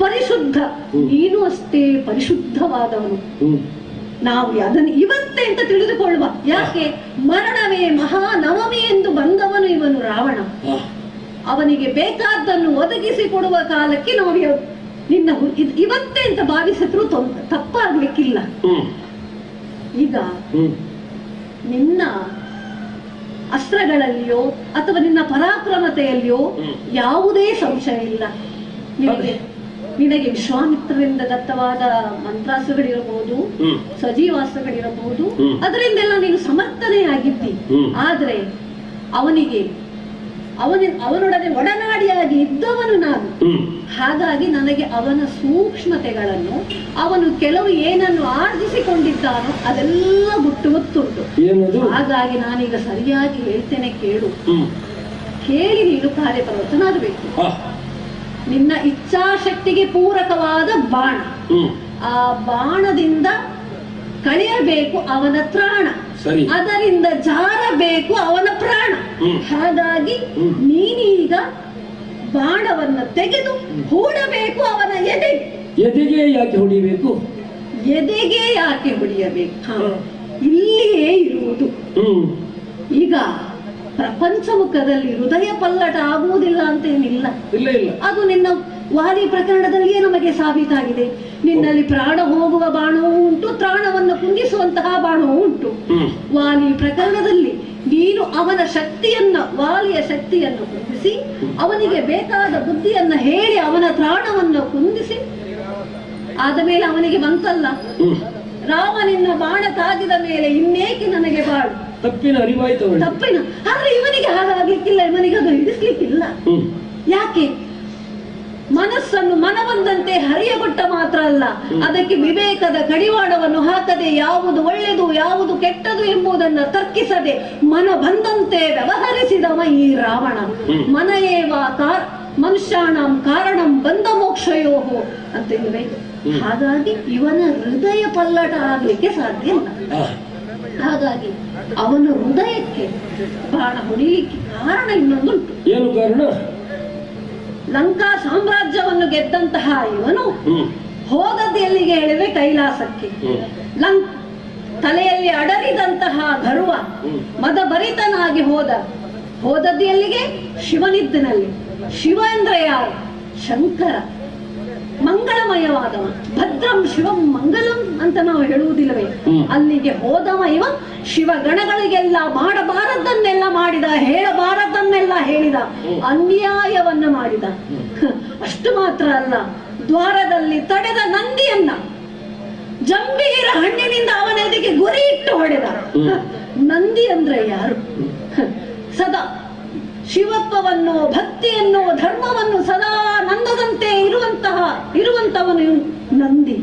ಪರಿಶುದ್ಧ, ನೀನು ಅಷ್ಟೇ ಪರಿಶುದ್ಧವಾದವನು. ನಾವು ಅದನ್ನು ಇವತ್ತೇ ಅಂತ ತಿಳಿದುಕೊಳ್ಳುವ. ಯಾಕೆ? ಮರಣವೇ ಮಹಾನವಮಿ ಎಂದು ಬಂದವನು ಇವನು ರಾವಣ. ಅವನಿಗೆ ಬೇಕಾದ್ದನ್ನು ಒದಗಿಸಿ ಕೊಡುವ ಕಾಲಕ್ಕೆ ನಾವು ನಿನ್ನ ಇವತ್ತೇ ಅಂತ ಭಾವಿಸಿದ್ರು ತಪ್ಪಾಗ್ಲಿಕ್ಕಿಲ್ಲ. ಈಗ ನಿನ್ನ ಅಸ್ತ್ರಗಳಲ್ಲಿಯೋ ಅಥವಾ ನಿನ್ನ ಪರಾಕ್ರಮತೆಯಲ್ಲಿಯೋ ಯಾವುದೇ ಸಂಶಯ ಇಲ್ಲ. ನಿನಗೆ ವಿಶ್ವಾಮಿತ್ರರಿಂದ ದತ್ತವಾದ ಮಂತ್ರಾಸ್ತ್ರಗಳಿರಬಹುದು, ಸಜೀವಾಸ್ತ್ರಗಳಿರಬಹುದು, ಅದರಿಂದೆಲ್ಲ ನೀನು ಸಮರ್ಥನೆಯಾಗಿದ್ದಿ. ಆದ್ರೆ ಅವನಿಗೆ ಅವನೊಡನೆ ಒಡನಾಡಿಯಾಗಿ ಇದ್ದವನು ನಾನು. ಹಾಗಾಗಿ ನನಗೆ ಅವನ ಸೂಕ್ಷ್ಮತೆಗಳನ್ನು, ಅವನು ಕೆಲವು ಏನನ್ನು ಆರ್ಜಿಸಿಕೊಂಡಿದ್ದಾನೋ ಅದೆಲ್ಲ ಗೊತ್ತುಂಟು. ಹಾಗಾಗಿ ನಾನೀಗ ಸರಿಯಾಗಿ ಹೇಳ್ತೇನೆ, ಕೇಳು. ಕೇಳಿ ನೀನು ಕಾರ್ಯಪ್ರವೃತ್ತನಾಗಬೇಕು. ನಿನ್ನ ಇಚ್ಛಾಶಕ್ತಿಗೆ ಪೂರಕವಾದ ಬಾಣ, ಆ ಬಾಣದಿಂದ ಕಳೆಯಬೇಕು ಅವನ ತ್ರಾಣ, ಅದರಿಂದ ಜಾರಬೇಕು ಅವನ ಪ್ರಾಣ. ಹಾಗಾಗಿ ನೀನೀಗ ಬಾಣವನ್ನು ತೆಗೆದು ಹೂಡಬೇಕು ಅವನ ಎದೆಗೆ ಯಾಕೆ ಹೊಡಿಬೇಕು? ಎದೆಗೆ ಯಾಕೆ ಹೊಡೆಯಬೇಕು? ಇಲ್ಲಿಯೇ ಇರುವುದು. ಈಗ ಪ್ರಪಂಚ ಮುಖದಲ್ಲಿ ಹೃದಯ ಪಲ್ಲಟ ಆಗುವುದಿಲ್ಲ ಅಂತ ಏನಿಲ್ಲ. ಅದು ನಿನ್ನ ವಾಲಿ ಪ್ರಕರಣದಲ್ಲಿಯೇ ನಮಗೆ ಸಾಬೀತಾಗಿದೆ. ನಿನ್ನಲ್ಲಿ ಪ್ರಾಣ ಹೋಗುವ ಬಾಣವೂ ಉಂಟು, ತ್ರಾಣವನ್ನು ಕುಂದಿಸುವಂತಹ ಬಾಣವೂ ಉಂಟು. ವಾಲಿ ಪ್ರಕರಣದಲ್ಲಿ ನೀನು ಅವನ ಶಕ್ತಿಯನ್ನ, ವಾಲಿಯ ಶಕ್ತಿಯನ್ನು ಕುಂದಿಸಿ ಅವನಿಗೆ ಬೇಕಾದ ಬುದ್ಧಿಯನ್ನ ಹೇಳಿ ಅವನ ತ್ರಾಣವನ್ನು ಕುಂದಿಸಿ ಆದ ಮೇಲೆ ಅವನಿಗೆ ಬಂತಲ್ಲ, ರಾಮ ನಿನ್ನ ಬಾಣ ತಾಗಿದ ಮೇಲೆ ಇನ್ನೇಕೆ ನನಗೆ ಬಾಳು, ತಪ್ಪಿನ ಅರಿವಾಯ್ತು. ತಪ್ಪಿನ ಆದ್ರೆ ಇವನಿಗೆ ಹಾಗಾಗ್ಲಿಕ್ಕಿಲ್ಲ, ಇವನಿಗೆ ಅದು ಹಿಡಿಸ್ಲಿಕ್ಕಿಲ್ಲ. ಯಾಕೆ? ಮನಸ್ಸನ್ನು ಮನವಂದಂತೆ ಹರಿಯಗೊಟ್ಟ ಮಾತ್ರ ಅಲ್ಲ, ಅದಕ್ಕೆ ವಿವೇಕದ ಕಡಿವಾಣವನ್ನು ಹಾಕದೆ ಯಾವುದು ಒಳ್ಳೆದು ಯಾವುದು ಕೆಟ್ಟದು ಎಂಬುದನ್ನು ತರ್ಕಿಸದೆ ಮನ ಬಂದಂತೆ ವ್ಯವಹರಿಸಿದವ ಈ ರಾವಣ. ಮನಯೇವ ಮನುಷ್ಯಾಣಂ ಕಾರಣಂ ಬಂಧ ಮೋಕ್ಷಯೋಹೋ ಅಂತ ಇವೆ. ಹಾಗಾಗಿ ಇವನ ಹೃದಯ ಪಲ್ಲಟ ಆಗ್ಲಿಕ್ಕೆ ಸಾಧ್ಯ ಇಲ್ಲ. ಹಾಗಾಗಿ ಅವನ ಹೃದಯಕ್ಕೆ ಬಾಣ ಹೊಡಿಲಿಕ್ಕೆ ಕಾರಣ ಇನ್ನೊಂದುಂಟು. ಏನು ಕಾರಣ? ಲಂಕಾ ಸಾಮ್ರಾಜ್ಯವನ್ನು ಗೆದ್ದಂತಹ ಇವನು ಹೋದದ್ದು ಎಲ್ಲಿಗೆ ಹೇಳಿದ್ರೆ ಕೈಲಾಸಕ್ಕೆ. ತಲೆಯಲ್ಲಿ ಅಡರಿದಂತಹ ಗರ್ವ ಮದಭರಿತನಾಗಿ ಹೋದದ್ದು ಎಲ್ಲಿಗೆ? ಶಿವನಿದ್ದಿನಲ್ಲಿ. ಶಿವ ಅಂದ್ರೆ ಯಾರು? ಶಂಕರ, ಮಂಗಳಮಯವಾದವ. ಭದ್ರಂ ಶಿವಂ ಮಂಗಲಂ ಅಂತ ನಾವು ಹೇಳುವುದಿಲ್ಲವೇ? ಅಲ್ಲಿಗೆ ಹೋದವ ಇವ. ಶಿವಗಣಗಳಿಗೆಲ್ಲ ಮಾಡಬಾರದನ್ನೆಲ್ಲ ಮಾಡಿದ, ಹೇಳಬಾರದನ್ನೆಲ್ಲ ಹೇಳಿದ, ಅನ್ಯಾಯವನ್ನ ಮಾಡಿದ. ಅಷ್ಟು ಮಾತ್ರ ಅಲ್ಲ, ದ್ವಾರದಲ್ಲಿ ತಡೆದ ನಂದಿಯನ್ನ ಜಂಬೀರ ಹಣ್ಣಿನಿಂದ ಅವನೆದೆಗೆ ಗುರಿ ಇಟ್ಟು ಹೊಡೆದ. ನಂದಿ ಅಂದ್ರೆ ಯಾರು? ಸದಾ ಶಿವತ್ವವನ್ನು, ಭಕ್ತಿಯನ್ನು, ಧರ್ಮವನ್ನು ಸದಾ ನಂದದಂತೆ ಇರುವಂತವನು ನಂದಿ.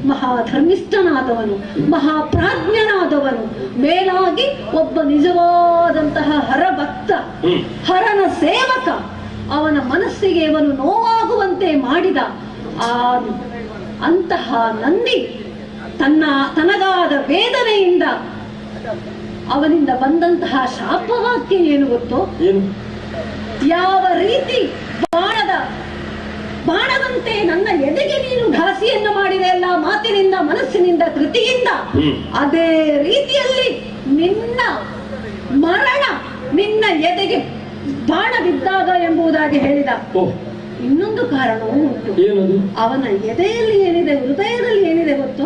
ಮಹಾಧರ್ಮಿಷ್ಠನಾದವನು, ಮಹಾಪ್ರಾಜ್ಞನಾದವನು, ಮೇಲಾಗಿ ಒಬ್ಬ ನಿಜವಾದಂತಹ ಹರಭಕ್ತ, ಹರನ ಸೇವಕ. ಅವನ ಮನಸ್ಸಿಗೆ ಅವನು ನೋವಾಗುವಂತೆ ಮಾಡಿದ ಅಂತಹ ನಂದಿ ತನಗಾದ ವೇದನೆಯಿಂದ ಅವನಿಂದ ಬಂದಂತಹ ಶಾಪವಾಕ್ಯ ಏನು ಗೊತ್ತೋ? ಯಾವ ರೀತಿ ಬಾಣದಂತೆ ನನ್ನ ಎದೆಗೆ ನೀನು ಘಾಸಿಯನ್ನು ಮಾಡಿದೆ ಅಲ್ಲ, ಮಾತಿನಿಂದ, ಮನಸ್ಸಿನಿಂದ, ಕೃತಿಯಿಂದ, ಅದೇ ರೀತಿಯಲ್ಲಿ ನಿನ್ನ ಮರಣ ನಿನ್ನ ಎದೆಗೆ ಬಾಣ ಬಿದ್ದಾಗ ಎಂಬುದಾಗಿ ಹೇಳಿದ. ಇನ್ನೊಂದು ಕಾರಣವೂ ಉಂಟು. ಅವನ ಎದೆಯಲ್ಲಿ ಏನಿದೆ, ಹೃದಯದಲ್ಲಿ ಏನಿದೆ ಗೊತ್ತೋ?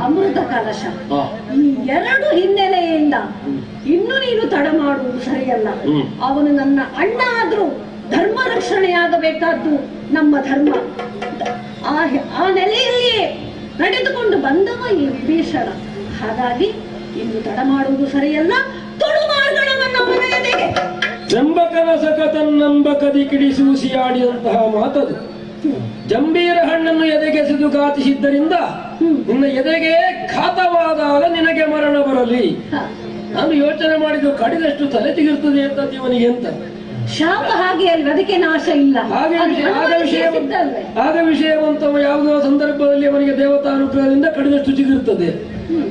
ಅಮೃತ ಕಲಶ. ಈ ಎರಡು ಹಿನ್ನೆಲೆಯಿಂದ ಇನ್ನು ನೀನು ತಡ ಮಾಡುವುದು ಸರಿಯಲ್ಲ. ಅವನು ನನ್ನ ಅಣ್ಣ ಆದ್ರೂ ಧರ್ಮ ರಕ್ಷಣೆಯಾಗಬೇಕಾದ್ದು ನಮ್ಮ ಧರ್ಮ. ಆ ನೆಲೆಯಲ್ಲಿಯೇ ನಡೆದುಕೊಂಡು ಬಂದವ ಈ ವಿಭೀಷಣ. ಹಾಗಾಗಿ ಇನ್ನು ತಡ ಮಾಡುವುದು ಸರಿಯಲ್ಲ. ತೊಡು ಮಾರ್ಗಣವನ್ನು ಅವನ ಎದೆಗೆ ಜಂಬಕನ ಸಖತನ್ನಂಬಕದಿ ಕಿಡಿಸೂಸಿಯಾಡಿದಂತಹ ಮಾತದು. ಜಂಬೀರ ಹಣ್ಣನ್ನು ಎದೆಗೆಸೆದು ಘಾತಿಸಿದ್ದರಿಂದ ನಿನ್ನ ಎದೆಗೆ ಘಾತವಾದಾಗ ನಿನಗೆ ಮರಣ ಬರಲಿ. ನಾನು ಯೋಚನೆ ಮಾಡಿದ್ದು ಕಡಿದಷ್ಟು ತಲೆ ತಿಗಿರ್ತದೆ ಅಂತ ಇವನಿಗೆ ಅಂತ ಶಾಪ. ಹಾಗೆ ಅಲ್ವ, ಅದಕ್ಕೆ ನಾಶ ಇಲ್ಲ. ಆಗ ವಿಷಯವಂತವ ಯಾವುದೋ ಸಂದರ್ಭದಲ್ಲಿ ಅವನಿಗೆ ದೇವತಾನುಗ್ರಹದಿಂದ ಕಡಿದಷ್ಟು ಚಿಗಿರ್ತದೆ.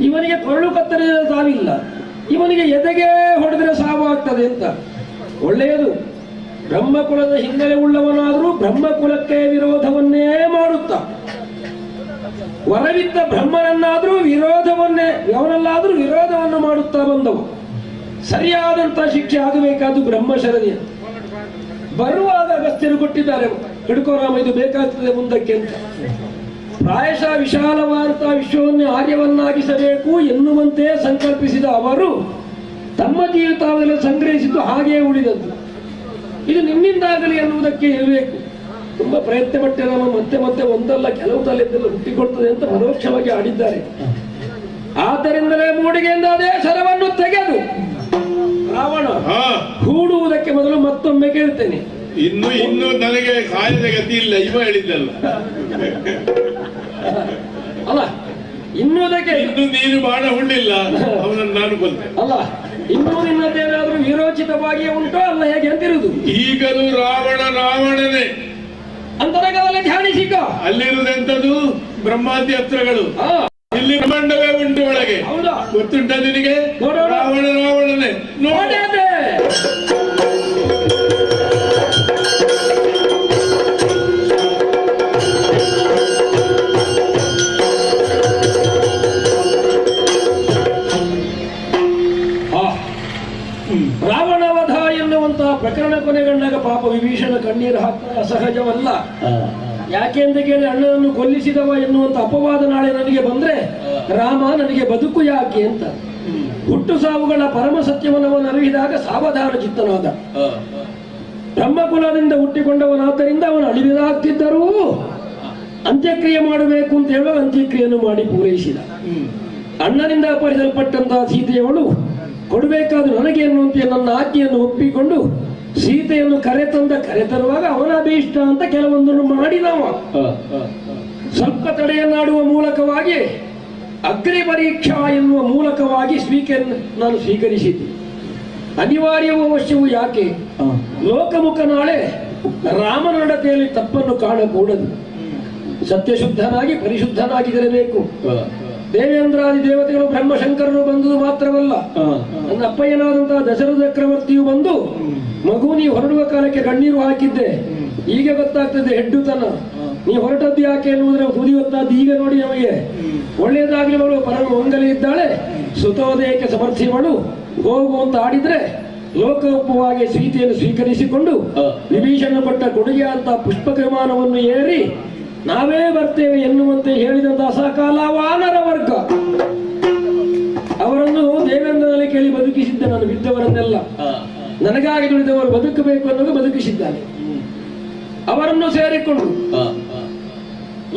ಇವನಿಗೆ ಕೊರಳು ಕತ್ತರಿಸಿದ ಸಾವಿಲ್ಲ, ಇವನಿಗೆ ಎದೆಗೆ ಹೊಡೆದರೆ ಸಾವು ಆಗ್ತದೆ ಅಂತ. ಒಳ್ಳೆಯದು. ಬ್ರಹ್ಮಕುಲದ ಹಿನ್ನೆಲೆ ಉಳ್ಳವನಾದರೂ ಬ್ರಹ್ಮಕುಲಕ್ಕೆ ವಿರೋಧವನ್ನೇ ಮಾಡುತ್ತಾ, ವರವಿದ್ದ ಬ್ರಹ್ಮನನ್ನಾದರೂ ಅವನಲ್ಲಾದರೂ ವಿರೋಧವನ್ನು ಮಾಡುತ್ತಾ ಬಂದವು. ಸರಿಯಾದಂತಹ ಶಿಕ್ಷೆ ಆಗಬೇಕಾದ್ದು ಬ್ರಹ್ಮಶರದಿಯ. ಬರುವಾಗ ಅಗಸ್ತ್ಯರು ಕೊಟ್ಟಿದ್ದಾರೆ, ಹಿಡ್ಕೋರಾಮ ಇದು ಬೇಕಾಗ್ತದೆ ಮುಂದಕ್ಕೆ ಅಂತ. ಪ್ರಾಯಶಃ ವಿಶಾಲವಾದಂತಹ ವಿಶ್ವವನ್ನೇ ಆರ್ಯವನ್ನಾಗಿಸಬೇಕು ಎನ್ನುವಂತೆ ಸಂಕಲ್ಪಿಸಿದ ಅವರು ತಮ್ಮ ಜೀವಿತಾವಧಿಯಲ್ಲಿ ಸಂಗ್ರಹಿಸಿದ್ದು ಹಾಗೆಯೇ ಉಳಿದದ್ದು. ಇದು ನಿಮ್ಮಿಂದಾಗಲಿ ಎನ್ನುವುದಕ್ಕೆ ಇರಬೇಕು. ತುಂಬಾ ಪ್ರಯತ್ನ ಪಟ್ಟೆ ನಮ್ಮ ಮತ್ತೆ ಮತ್ತೆ ಒಂದಲ್ಲ ಕೆಲವು ತಲೆಯಿಂದೆಲ್ಲ ಹುಟ್ಟಿಕೊಳ್ತದೆ ಅಂತ ಪರೋಕ್ಷವಾಗಿ ಆಡಿದ್ದಾರೆ. ಆದ್ದರಿಂದಲೇ ಮೂಡಿಗೆಯಿಂದ ಅದೇ ಶರವನ್ನು ತೆಗೆದು ರಾವಣ ಹಾ, ಹೂಡುವುದಕ್ಕೆ ಮೊದಲು ಮತ್ತೊಮ್ಮೆ ಕೇಳ್ತೇನೆ. ಇನ್ನು ನನಗೆ ಕಾಯದ ಗತಿ ಇಲ್ಲ, ಇವ ಹೇಳಿದ್ದಲ್ಲ. ಅಲ್ಲ ಇನ್ನುವುದಕ್ಕೆ ಇನ್ನು ನೀನು ಬಾಣ ಹುಡ್ಲಿಲ್ಲ, ಅವನನ್ನು ನಾನು ಕೊಲ್ತೇನೆ. ಅಲ್ಲ ಇನ್ನೂ ನಿನ್ನದೇನಾದ್ರೂ ವಿರೋಚಿತವಾಗಿಯೇ ಉಂಟೋ ಅಲ್ಲ ಹೇಗೆ ಅಂತಿರುವುದು? ಈಗಲೂ ರಾವಣನೇ ಅಂತರಗಾಲಲ್ಲಿ ಧ್ಯಾನಿಸಿಕ. ಅಲ್ಲಿರುವುದೆಂತದು ಬ್ರಹ್ಮಾದಿ ಅಸ್ತ್ರಗಳು, ಇಲ್ಲಿ ಬ್ರಹ್ಮಾಂಡವೇ ಉಂಟು ಒಳಗೆ. ಹೌದಾ? ಗೊತ್ತುಂಟ ನಿನಗೆ? ರಾವಣನೇ ನೋಡಿ. ರಾವಣವಧ ಎನ್ನುವಂತಹ ಪ್ರಕರಣ ಕೊನೆಗೊಂಡಾಗ ಪಾಪ ವಿಭೀಷಣ ಕಣ್ಣೀರು ಹಾಕ್ತಾರೆ, ಅಸಹಜವಲ್ಲ. ಯಾಕೆಂತ ಕೇಳಿ ಅಣ್ಣನನ್ನು ಕೊಲ್ಲಿಸಿದವ ಎನ್ನುವಂತ ಅಪವಾದ ನಾಳೆ ನನಗೆ ಬಂದ್ರೆ ರಾಮ ನನಗೆ ಬದುಕು ಯಾಕೆ ಅಂತ ಹುಟ್ಟು ಸಾವುಗಳ ಪರಮ ಸತ್ಯವನ್ನು ಅರಿವಿದಾಗ ಸಾವಧಾನ ಚಿತ್ತನಾದ. ಬ್ರಹ್ಮಕುಲದಿಂದ ಹುಟ್ಟಿಕೊಂಡವನಾದ್ದರಿಂದ ಅವನು ಅಳಿವಿದಾಗ್ತಿದ್ದರೂ ಅಂತ್ಯಕ್ರಿಯೆ ಮಾಡಬೇಕು ಅಂತ ಹೇಳುವ ಅಂತ್ಯಕ್ರಿಯೆಯನ್ನು ಮಾಡಿ ಪೂರೈಸಿದ. ಅಣ್ಣನಿಂದ ಅಪಹರಿಸಲ್ಪಟ್ಟಂತಹ ಸೀತೆಯವಳು ಕೊಡಬೇಕಾದ ನನಗೆ ಎನ್ನುವಂತೆ ನನ್ನ ಆಜ್ಞೆಯನ್ನು ಒಪ್ಪಿಕೊಂಡು ಸೀತೆಯನ್ನು ಕರೆತರುವಾಗ ಅವನ ಅಭೀಷ್ಟ ಅಂತ ಕೆಲವೊಂದನ್ನು ಮಾಡಿದವ. ಸ್ವಲ್ಪ ತಡೆಯನ್ನಾಡುವ ಮೂಲಕವಾಗಿ ಅಗ್ನಿ ಪರೀಕ್ಷಾ ಎನ್ನುವ ಮೂಲಕವಾಗಿ ನಾನು ಸ್ವೀಕರಿಸಿದ್ದೆ. ಅನಿವಾರ್ಯವೂ ಅವಶ್ಯವೂ ಯಾಕೆ? ಲೋಕಮುಖ ನಾಳೆ ರಾಮನ ನಡತೆಯಲ್ಲಿ ತಪ್ಪನ್ನು ಕಾಣಕೂಡದು. ಸತ್ಯಶುದ್ಧನಾಗಿ ಪರಿಶುದ್ಧನಾಗಿರಬೇಕು. ದೇವೇಂದ್ರಾದಿ ದೇವತೆಗಳು ಬ್ರಹ್ಮಶಂಕರರು ಬಂದುದು ಮಾತ್ರವಲ್ಲ, ನನ್ನ ಅಪ್ಪಯ್ಯನಾದಂತಹ ದಶರಥ ಚಕ್ರವರ್ತಿಯು ಬಂದು ಮಗು ನೀ ಹೊರಡುವ ಕಾಲಕ್ಕೆ ಕಣ್ಣೀರು ಹಾಕಿದ್ದೆ, ಈಗ ಗೊತ್ತಾಗ್ತದೆ ಹೆಡ್ಡುತನ, ನೀ ಹೊರಟದ್ದು ಯಾಕೆ ಎನ್ನುವುದರ ತುದಿ ಹೊತ್ತಾದ್ದು ಈಗ ನೋಡಿ ನಮಗೆ. ಒಳ್ಳೆಯದಾಗಲಿ ಅವಳು ಪರಮ ಮಂಗಲಿ ಇದ್ದಾಳೆ, ಸುತೋದಯಕ್ಕೆ ಸಮರ್ಥಿವಳು, ಹೋಗು ಅಂತ ಆಡಿದ್ರೆ ಲೋಕೋಪವಾಗಿ ಸೀತೆಯನ್ನು ಸ್ವೀಕರಿಸಿಕೊಂಡು ವಿಭೀಷಣ ಕೊಟ್ಟ ಕೊಡುಗೆ ಅಂತ ಪುಷ್ಪಕ ವಿಮಾನವನ್ನು ಏರಿ ನಾವೇ ಬರ್ತೇವೆ ಎನ್ನುವಂತೆ ಹೇಳಿದಂತಹ ಸಕಾಲ ವಾನರ ವರ್ಗ ಅವರನ್ನು ದೇವೇಂದ್ರನಲ್ಲಿ ಕೇಳಿ ಬದುಕಿಸಿದ್ದ. ನಾನು ಬಿದ್ದವರನ್ನೆಲ್ಲ ನನಗಾಗಿ ದುಡಿದವರು ಬದುಕಬೇಕು ಅನ್ನೋದು ಬದುಕಿಸಿದ್ದಾನೆ. ಅವರನ್ನು ಸೇರಿಕೊಂಡು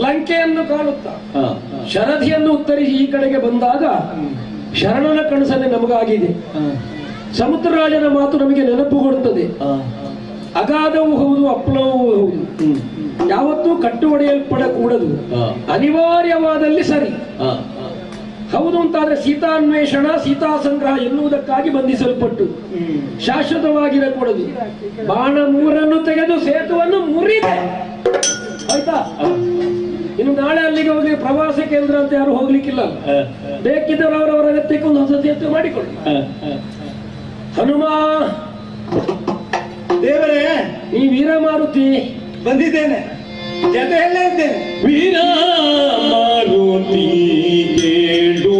ಲಂಕೆಯನ್ನು ಕಾಣುತ್ತಾ ಶರಧಿಯನ್ನು ಉತ್ತರಿಸಿ ಈ ಕಡೆಗೆ ಬಂದಾಗ ಶರಣನ ಕನಸನ್ನೇ ನಮಗಾಗಿದೆ. ಸಮುದ್ರರಾಜನ ಮಾತು ನಮಗೆ ನೆನಪು ಕೊಡುತ್ತದೆ. ಅಗಾಧವೂ ಹೌದು, ಅಪ್ಲವೂ ಹೌದು. ಯಾವತ್ತೂ ಕಟ್ಟು ಹೊಡೆಯಲ್ಪಡಕೂಡದು, ಅನಿವಾರ್ಯವಾದಲ್ಲಿ ಸರಿ. ಹೌದು ಅಂತಾದ್ರೆ ಸೀತಾನ್ವೇಷಣ ಸೀತಾ ಸಂಗ್ರಹ ಎನ್ನುವುದಕ್ಕಾಗಿ ಬಂಧಿಸಲ್ಪಟ್ಟು ಶಾಶ್ವತವಾಗಿರಕೂಡದು. ಬಾಣ ಮೂರನ್ನು ತೆಗೆದು ಸೇತುವನ್ನು ಮುರಿದೆ ಆಯ್ತಾ. ಇನ್ನು ನಾಳೆ ಅಲ್ಲಿಗೆ ಹೋಗಿ ಪ್ರವಾಸ ಕೇಂದ್ರ ಅಂತ ಯಾರು ಹೋಗ್ಲಿಕ್ಕಿಲ್ಲ. ಬೇಕಿದ್ದವರು ಅವರವರ ಅಗತ್ಯಕ್ಕೊಂದು ಹೊಸ ಸೇತುವೆ ಮಾಡಿಕೊಳ್ಳಿ. ಹನುಮ ದೇವರೇ, ನೀ ವೀರಮಾರುತಿ ಬಂದಿದ್ದೇನೆ, ಜೊತೆಯಲ್ಲೇ ಇದ್ದೇನೆ. ವೀರಮಾರುತಿ ಕೇಳು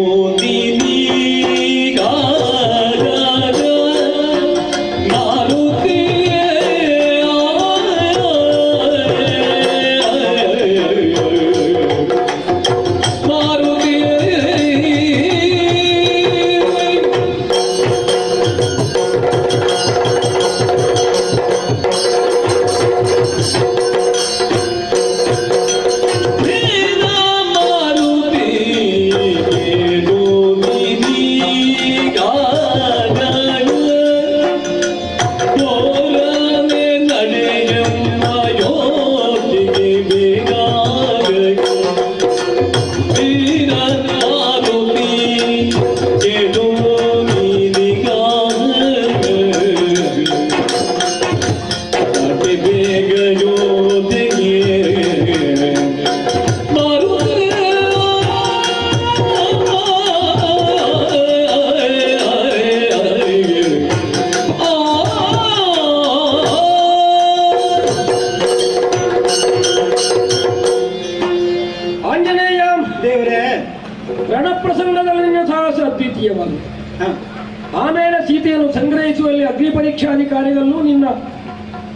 ಆಮೇಲೆ ಸೀತೆಯನ್ನು ಸಂಗ್ರಹಿಸುವಲ್ಲಿ ಅಗ್ನಿ ಪರೀಕ್ಷಾಧಿಕಾರಿಗಳಲ್ಲೂ ನಿನ್ನ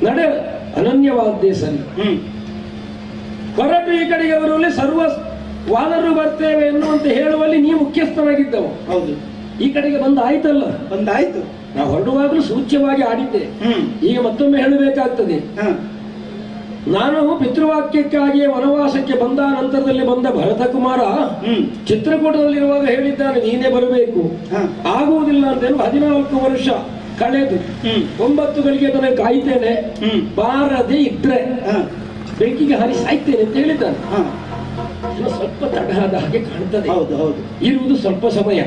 ನಡೆ ಅನನ್ಯವಾದ್ದೇ ಸರಿ. ಹೊರಟು ಈ ಕಡೆಗೆ ಅವರಲ್ಲಿ ಸರ್ವ ವಾನರು ಬರ್ತೇವೆ ಎನ್ನುವಂತೆ ಹೇಳುವಲ್ಲಿ ನೀ ಮುಖ್ಯಸ್ಥನಾಗಿದ್ದವು. ಹೌದು, ಈ ಕಡೆಗೆ ಬಂದಾಯ್ತಲ್ಲ. ಬಂದಾಯ್ತು. ನಾವು ಹೊರಡುವಾಗಲೂ ಸೂಚ್ಯವಾಗಿ ಆಡಿದ್ದೆ. ಈಗ ಮತ್ತೊಮ್ಮೆ ಹೇಳಬೇಕಾಗ್ತದೆ. ನಾನು ಪಿತೃವಾಕ್ಯಕ್ಕಾಗಿಯೇ ವನವಾಸಕ್ಕೆ ಬಂದ ನಂತರದಲ್ಲಿ ಬಂದ ಭರತ ಕುಮಾರ ಚಿತ್ರಕೂಟದಲ್ಲಿರುವಾಗ ಹೇಳಿದ್ದಾನೆ ನೀನೇ ಬರಬೇಕು. ಆಗುವುದಿಲ್ಲ ಅಂತ 14 ವರ್ಷ ಕಳೆದು 9 ಗಳಿಗೆ ತನಕ ಕಾಯ್ತೇನೆ, ಬಾರದೆ ಇದ್ರೆ ಬೆಂಕಿಗೆ ಹಾರಿ ಸಾಯ್ತೇನೆ ಅಂತ ಹೇಳಿದ್ದಾನೆ. ಸ್ವಲ್ಪ ತಡ ಆದ ಹಾಗೆ ಕಾಣ್ತದೆ. ಹೌದು ಹೌದು, ಇರುವುದು ಸ್ವಲ್ಪ ಸಮಯ.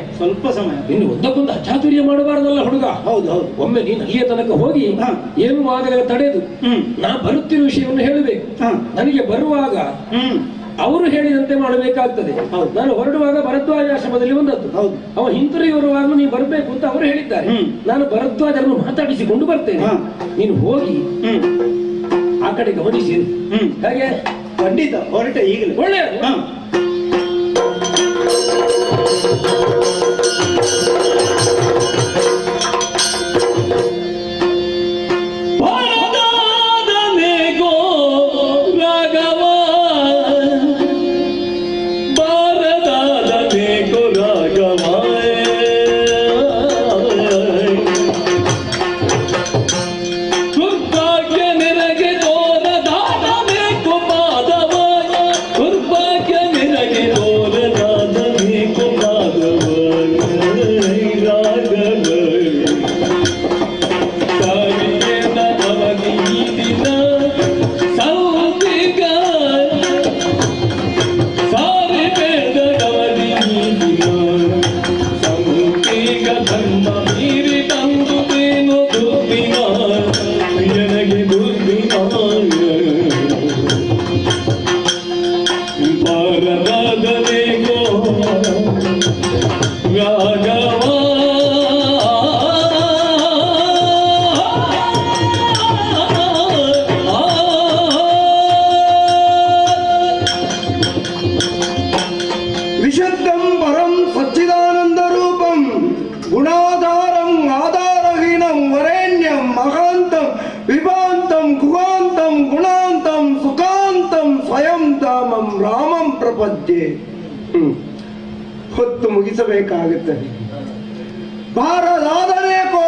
ಇನ್ನು ಒಂದಕ್ಕೊಂದು ಅಚಾತುರ್ಯ ಮಾಡಬಾರದಲ್ಲ ಹುಡುಗ. ಹೌದು ಹೌದು, ಒಮ್ಮೆ ನೀನು ಅಲ್ಲಿಯ ತನಕ ಹೋಗಿ ಏನು ಆಗಲ್ಲ ತಡೆದು ನಾ ಬರುತ್ತಿರುವ ವಿಷಯವನ್ನು ಹೇಳಬೇಕು. ನನಗೆ ಬರುವಾಗ ಅವರು ಹೇಳಿದಂತೆ ಮಾಡಬೇಕಾಗ್ತದೆ. ನಾನು ಹೊರಡುವಾಗ ಭರದ್ವಾಜಾಶ್ರಮದಲ್ಲಿ ಒಂದದ್ದು, ಅವ ಹಿಂತಿರುಗಿ ಬರುವಾಗಲೂ ನೀವು ಬರಬೇಕು ಅಂತ ಅವರು ಹೇಳಿದ್ದಾರೆ. ನಾನು ಭರದ್ವಾಜರನ್ನು ಮಾತಾಡಿಸಿಕೊಂಡು ಬರ್ತೇನೆ. ನೀನು ಹೋಗಿ ಆ ಕಡೆ ಗಮನಿಸಿ. ಹಾಗೆ ಖಂಡಿತ ಹೊರಟೆ ಈಗಲೇ. ಒಳ್ಳೆಯದು. ವಿಶುದ್ಧಂ ಪರಂ ಸಚ್ಚಿದಾನಂದ ರೂಪಂ ಗುಣಾಧಾರಂ ಆಧಾರಹೀನಂ ವರೇಣ್ಯಂ ಮಹಾಂತಂ ವಿಭಾಂತಂ ಕುಗಾಂತಂ ಗುಣಾಂತಂ ಸುಖಾಂತಂ ಸ್ವಯಂ ಧಾಮಂ ರಾಮಂ ಪ್ರಪದ್ಯೆ. ಹೊತ್ತು ಮುಗಿಸಬೇಕಾಗುತ್ತದೆ. ಬಾರದಾದನೇಕೋ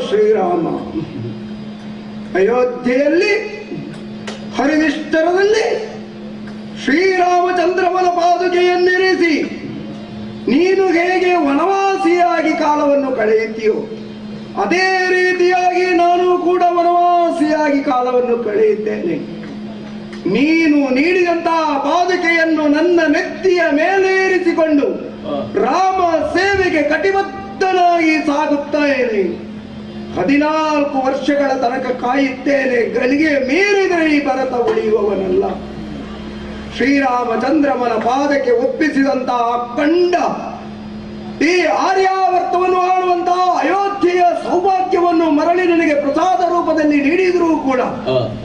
ಶ್ರೀರಾಮ. ಅಯೋಧ್ಯೆಯಲ್ಲಿ ಹರಿವಿಷ್ಟರದಲ್ಲಿ ಶ್ರೀರಾಮಚಂದ್ರಮನ ಪಾದುಕೆಯನ್ನಿರಿಸಿ ನೀನು ಹೇಗೆ ವನವಾಸಿಯಾಗಿ ಕಾಲವನ್ನು ಕಳೆಯುತ್ತೀಯೋ ಅದೇ ರೀತಿಯಾಗಿ ನಾನು ಕೂಡ ವನವಾಸಿಯಾಗಿ ಕಾಲವನ್ನು ಕಳೆಯುತ್ತೇನೆ. ನೀನು ನೀಡಿದಂತಹ ಪಾದುಕೆಯನ್ನು ನನ್ನ ನೆತ್ತಿಯ ಮೇಲೇರಿಸಿಕೊಂಡು ರಾಮ ಸೇವೆಗೆ ಕಟಿಬದ್ಧನಾಗಿ ಸಾಗುತ್ತೇನೆ. 14 ವರ್ಷಗಳ ತನಕ ಕಾಯುತ್ತೇನೆ. ಗಳಿಗೆ ಮೀರಿದರೆ ಈ ಭರತ ಉಳಿಯುವವನಲ್ಲ. ಶ್ರೀರಾಮಚಂದ್ರಮನ ಪಾದಕ್ಕೆ ಒಪ್ಪಿಸಿದಂತಹ ಕಂಡ ಈ ಆರ್ಯಾವರ್ತವನ್ನು ಆಳುವಂತಹ ಅಯೋಧ್ಯೆಯ ಸೌಭಾಗ್ಯವನ್ನು ಮರಳಿ ನನಗೆ ಪ್ರಸಾದ ರೂಪದಲ್ಲಿ ನೀಡಿದರೂ ಕೂಡ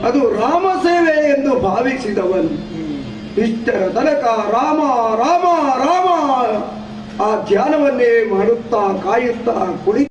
ಅದು ರಾಮ ಸೇವೆ ಎಂದು ಭಾವಿಸಿದವನು. ಇಷ್ಟರ ತನಕ ರಾಮ ರಾಮ ರಾಮ ಆ ಧ್ಯಾನವನ್ನೇ ಮಾಡುತ್ತಾ ಕಾಯುತ್ತಾ ಕುಳಿತ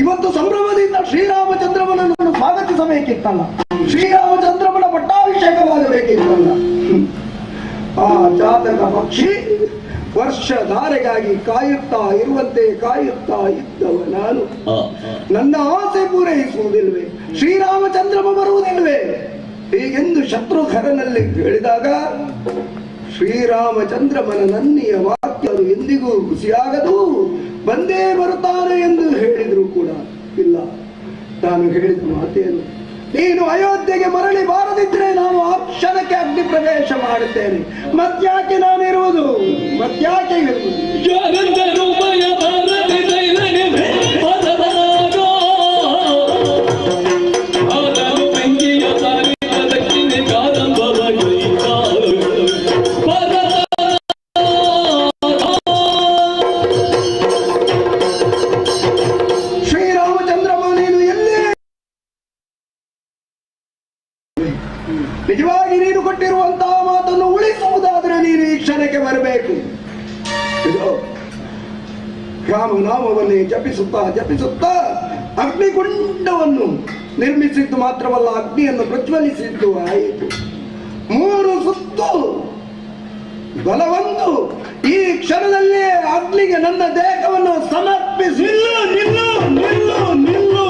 ಇವತ್ತು ಸಂಭ್ರಮದಿಂದ ಶ್ರೀರಾಮಚಂದ್ರನನ್ನು ಸ್ವಾಗತಿಸಬೇಕಿತ್ತಲ್ಲ, ಶ್ರೀರಾಮಚಂದ್ರನ ಪಟ್ಟಾಭಿಷೇಕವಾಗಬೇಕಿತ್ತಲ್ಲ. ಆ ಜಾತಕ ಪಕ್ಷಿ ವರ್ಷಧಾರೆಗಾಗಿ ಕಾಯುತ್ತಾ ಇರುವಂತೆ ಕಾಯುತ್ತಾ ಇದ್ದವ ನಾನು. ನನ್ನ ಆಸೆ ಪೂರೈಸುವುದಿಲ್ವೇ? ಶ್ರೀರಾಮಚಂದ್ರಮ ಬರುವುದಿಲ್ವೇ? ಹೀಗೆಂದು ಶತ್ರುಘರನಲ್ಲಿ ಹೇಳಿದಾಗ ಶ್ರೀರಾಮಚಂದ್ರಮನ ನನ್ನಿಯ ವಾಕ್ಯ ಅದು ಎಂದಿಗೂ ಹುಸಿಯಾಗದು, ಬಂದೇ ಬರುತ್ತಾನೆ ಎಂದು ಹೇಳಿದ್ರು ಕೂಡ ಇಲ್ಲ. ನಾನು ಹೇಳಿದ ಮಾತೇನು? ನೀನು ಅಯೋಧ್ಯೆಗೆ ಮರಳಿ ಬಾರದಿದ್ರೆ ನಾನು ಆ ಕ್ಷಣಕ್ಕೆ ಅಗ್ನಿ ಪ್ರವೇಶ ಮಾಡುತ್ತೇನೆ. ಮತ್ಯಾಕೆ ನಾನಿರುವುದು? ಮತ್ಯಾಕೆ ಇರುವುದು? ನಿಜವಾಗಿ ನೀನು ಕೊಟ್ಟಿರುವಂತಹ ಮಾತನ್ನು ಉಳಿಸುವುದಾದರೆ ನೀನು ಈ ಕ್ಷಣಕ್ಕೆ ಬರಬೇಕು. ಇದು ರಾಮನಾಮವನ್ನೇ ಜಪಿಸುತ್ತಾ ಜಪಿಸುತ್ತಾ ಅಗ್ನಿಗುಂಡವನ್ನು ನಿರ್ಮಿಸಿದ್ದು ಮಾತ್ರವಲ್ಲ, ಅಗ್ನಿಯನ್ನು ಪ್ರಜ್ವಲಿಸಿದ್ದು ಆಯಿತು. 3 ಸುತ್ತು ಬಲವಂದು ಈ ಕ್ಷಣದಲ್ಲೇ ಅಗ್ನಿಗೆ ನನ್ನ ದೇಹವನ್ನು ಸಮರ್ಪಿಸಿ ನಿಲ್ಲು ನಿಲ್ಲು ನಿಲ್ಲು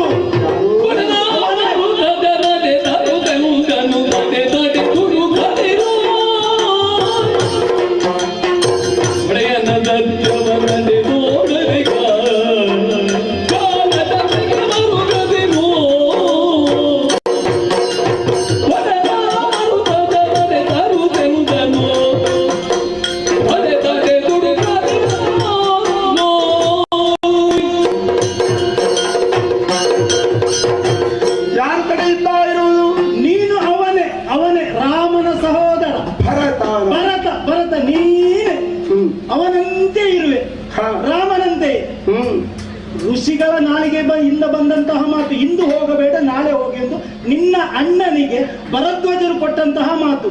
ಅವನಂತೆ ಇರುವೆ, ರಾಮನಂತೆ. ಋಷಿಗಳ ನಾಲಿಗೆ ಇಂದ ಬಂದಂತಹ ಮಾತು, ಇಂದು ಹೋಗಬೇಡ ನಾಳೆ ಹೋಗಿ ಎಂದು ನಿನ್ನ ಅಣ್ಣನಿಗೆ ಭರದ್ವಾಜರು ಕೊಟ್ಟಂತಹ ಮಾತು.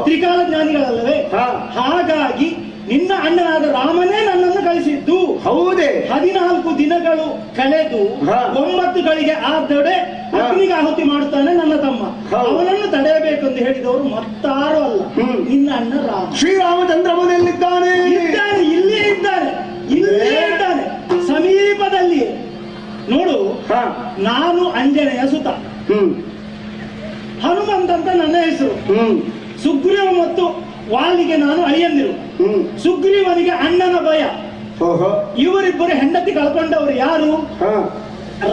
ತ್ರಿಕಾಲ ಜ್ಞಾನಿಗಳಲ್ಲವೇ? ಹಾಗಾಗಿ ನಿನ್ನ ಅಣ್ಣನಾದ ರಾಮನೇ ನನ್ನನ್ನು ಕಳಿಸಿದ್ದು. ಹೌದೇ? 14 ದಿನಗಳು ಕಳೆದು 9 ಗಳಿಗೆ ಆದೊಡೆ ಅಗ್ನಿಗೆ ಆಹುತಿ ಮಾಡುತ್ತಾನೆ ನನ್ನ ತಮ್ಮ. ಅವನನ್ನು ತಡೆಯಬೇಕೆಂದು ಹೇಳಿದವರು ಮತ್ತಾರು ಅಲ್ಲ, ನಿನ್ನ ಅಣ್ಣ ರಾಮ. ಶ್ರೀರಾಮಚಂದ್ರಮನೆಯಲ್ಲಿದ್ದಾನೆ, ಇದ್ದಾನೆ, ಇಲ್ಲೇ ಇದ್ದಾನೆ, ಇಲ್ಲೇ ಇದ್ದಾನೆ, ಸಮೀಪದಲ್ಲಿ ನೋಡು. ನಾನು ಅಂಜನೆಯ ಸುತ, ಹನುಮಂತ ಅಂತ ನನ್ನ ಹೆಸರು. ಸುಗ್ರೀವ ಮತ್ತು ವಾಲಿಗೆ ನಾನು ಅಳಿಯಂದಿರು. ಸುಗ್ರೀವನಿಗೆ ಅಣ್ಣನ ಭಯ. ಇವರಿಬ್ಬರು ಹೆಂಡತಿ ಕಳ್ಕೊಂಡವರು ಯಾರು?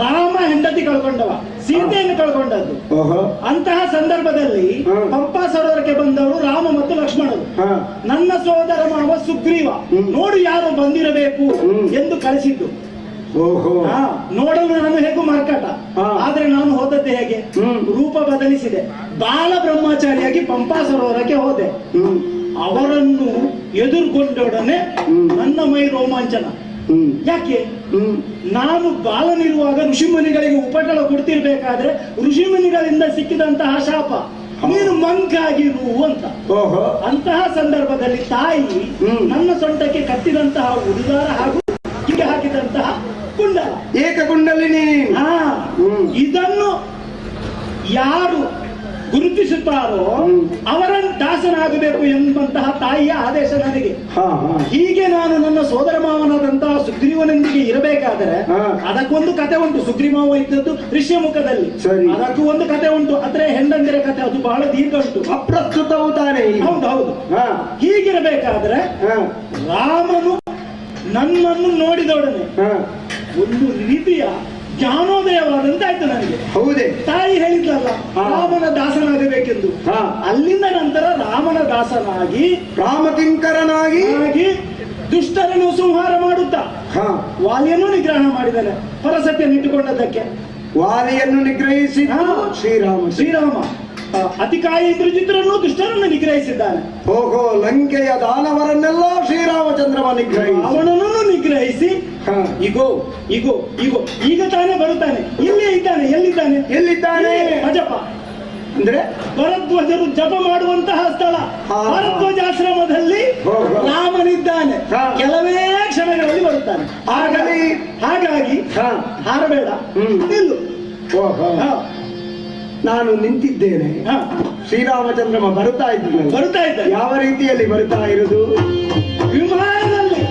ರಾಮ ಹೆಂಡತಿ ಕಳ್ಕೊಂಡವ, ಸೀತೆಯನ್ನು ಕಳ್ಕೊಂಡದ್ದು. ಅಂತಹ ಸಂದರ್ಭದಲ್ಲಿ ಪಂಪಾ ಸರೋವರಕ್ಕೆ ಬಂದವರು ರಾಮ ಮತ್ತು ಲಕ್ಷ್ಮಣರು. ನನ್ನ ಸೋದರ ಮಾವ ಸುಗ್ರೀವ ನೋಡು ಯಾರು ಬಂದಿರಬೇಕು ಎಂದು ಕಳಿಸಿದ್ದು. ಓಹೋ. ನೋಡಲು ನಾನು ಹೇಗೂ ಮಾರ್ಕಾಟ, ಆದ್ರೆ ನಾನು ಹೋದದ್ದು ಹೇಗೆ, ರೂಪ ಬದಲಿಸಿದೆ. ಬಾಲ ಬ್ರಹ್ಮಚಾರಿಯಾಗಿ ಪಂಪಾ ಸರೋವರಕ್ಕೆ ಹೋದೆ. ಅವರನ್ನು ಎದುರುಗೊಂಡೊಡನೆ ನನ್ನ ಮೈ ರೋಮಾಂಚನ. ಯಾಕೆ, ನಾನು ಬಾಲನಿರುವಾಗ ಋಷಿಮುನಿಗಳಿಗೆ ಉಪಟಳ ಕೊಡ್ತಿರ್ಬೇಕಾದ್ರೆ ಋಷಿಮುನಿಗಳಿಂದ ಸಿಕ್ಕಿದಂತಹ ಶಾಪ, ನೀನು ಮಂಕಾಗಿರು ಅಂತ. ಅಂತಹ ಸಂದರ್ಭದಲ್ಲಿ ತಾಯಿ ನನ್ನ ಸೊಂಟಕ್ಕೆ ಕಟ್ಟಿದಂತಹ ಉಡುಗಾರ ಹಾಗೂ ಹೀಗೆ ಹಾಕಿದಂತಹ ಕುಂಡಲ, ಏಕಕುಂಡಲಿನಿ. ಇದನ್ನು ಯಾರು ಗುರುತಿಸುತ್ತಾರೋ ಅವರ ದಾಸನಾಗಬೇಕು ಎಂಬಂತಹ ತಾಯಿಯ ಆದೇಶ ನನಗೆ. ಹೀಗೆ ನಾನು ನನ್ನ ಸೋದರ ಮಾವನಾದಂತಹ ಸುಗ್ರೀವನೊಂದಿಗೆ ಇರಬೇಕಾದರೆ ಅದಕ್ಕೊಂದು ಕತೆ ಉಂಟು. ಸುಗ್ರೀಮಾವ ಇದ್ದದ್ದು ಋಷ್ಯಮುಖದಲ್ಲಿ, ಅದಕ್ಕೂ ಒಂದು ಕತೆ ಉಂಟು. ಅದ್ರೆ ಹೆಂಡಂದಿರ ಕತೆ, ಅದು ಬಹಳ ದೀರ್ಘ ಉಂಟು, ಅಪ್ರಸ್ತುತವೂ ತಾನೆ. ಹೌದು. ಹೀಗಿರಬೇಕಾದ್ರೆ ರಾಮನು ನನ್ನನ್ನು ನೋಡಿದೊಡನೆ ಒಂದು ರೀತಿಯ ಜ್ಞಾನೋದಯವಾದಂತಾಯ್ತು ನನಗೆ. ಹೌದೇ, ತಾಯಿ ಹೇಳಿದ್ಲಲ್ಲ ರಾಮನ ದಾಸನಾಗಬೇಕೆಂದು. ಅಲ್ಲಿಂದ ನಂತರ ರಾಮನ ದಾಸನಾಗಿ ರಾಮಕಿಂಕರನಾಗಿ ದುಷ್ಟರನ್ನು ಸಂಹಾರ ಮಾಡುತ್ತಾ ವಾಲಿಯನ್ನು ನಿಗ್ರಹ ಮಾಡಿದ್ದಾನೆ. ಹೊರಸತ್ಯನ್ನು ಇಟ್ಟುಕೊಂಡದ್ದಕ್ಕೆ ವಾಲಿಯನ್ನು ನಿಗ್ರಹಿಸಿ ಶ್ರೀರಾಮ ಅತಿಕಾಯಿ ಇಂದ್ರಜಿತ್ರನ್ನು ದುಷ್ಟರನ್ನು ನಿಗ್ರಹಿಸಿದ್ದಾನೆ. ಓಹೋ, ಲಂಕೆಯ ದಾನವರನ್ನೆಲ್ಲ ಶ್ರೀರಾಮಚಂದ್ರಮ ಅವನನ್ನು ನಿಗ್ರಹಿಸಿ ಇಗೋ ಈಗ ತಾನೇ ಬರುತ್ತಾನೆ. ಇಲ್ಲೇ ಇದ್ದಾನೆ. ಎಲ್ಲಿದ್ದಾನೆ? ಭಜಪ ಅಂದ್ರೆ ಭರದ್ವಾಜರು ಜಪ ಮಾಡುವಂತಹ ಸ್ಥಳ, ಭರದ್ವಾಜಾಶ್ರಮದಲ್ಲಿ ರಾಮನಿದ್ದಾನೆ. ಕೆಲವೇ ಕ್ಷಣಗಳಲ್ಲಿ ಬರುತ್ತಾನೆ. ಹಾಗಾಗಿ ಹಾರಬೇಡ, ನಿಲ್ಲು. ನಾನು ನಿಂತಿದ್ದೇನೆ. ಶ್ರೀರಾಮಚಂದ್ರಮ ಬರುತ್ತಾ ಇದ್ದ. ಯಾವ ರೀತಿಯಲ್ಲಿ ಬರುತ್ತಾ ಇರುವುದು? ವಿಮಾನದಲ್ಲಿ.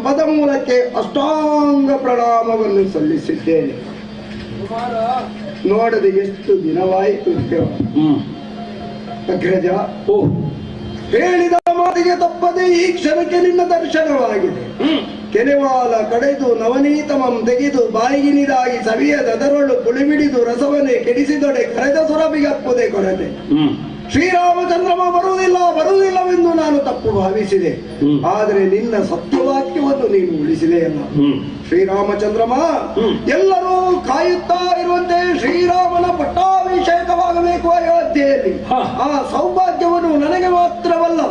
ಪದಮೂಲಕ್ಕೆ ಅಷ್ಟಾಂಗ ಪ್ರಣಾಮವನ್ನು ಸಲ್ಲಿಸಿದ್ದೇನೆ. ನೋಡದೆ ಎಷ್ಟು ದಿನವಾಯಿತು ಅಗ್ರಜ. ಹೇಳಿದ ಮಾತಿಗೆ ತಪ್ಪದೆ ಈ ಕ್ಷಣಕ್ಕೆ ನಿನ್ನ ದರ್ಶನವಾಗಿದೆ. ಕೆನೆವಾಲ ಕಡೆದು ನವನೀತಮಂ ತೆಗೆದು ಬಾಯಿಗಿನಿದಾಗಿ ಸವಿಯದರೊಳು ಪುಳಿಬಿಡಿದು ರಸವನ್ನೇ ಕೆಡಿಸಿದೊಡೆ ಕರೆದ ಸುರಬಿಗಪ್ಪದೆ ಕೊರತೆ. ಶ್ರೀರಾಮಚಂದ್ರಮ ಬರುವುದಿಲ್ಲವೆಂದು ನಾನು ತಪ್ಪು ಭಾವಿಸಿದೆ. ಆದರೆ ನಿನ್ನ ಸತ್ಯವಾಕ್ಯವನ್ನು ನೀನು ಉಳಿಸಿದೆಯಲ್ಲ ಶ್ರೀರಾಮಚಂದ್ರಮ. ಎಲ್ಲರೂ ಕಾಯುತ್ತಾ ಇರುವಂತೆ ಶ್ರೀರಾಮನ ಪಟ್ಟಾಭಿಷೇಕವಾಗಬೇಕು ಅಯೋಧ್ಯೆಯಲ್ಲಿ. ಆ ಸೌಭಾಗ್ಯವನ್ನು ನನಗೆ ಮಾತ್ರವಲ್ಲ,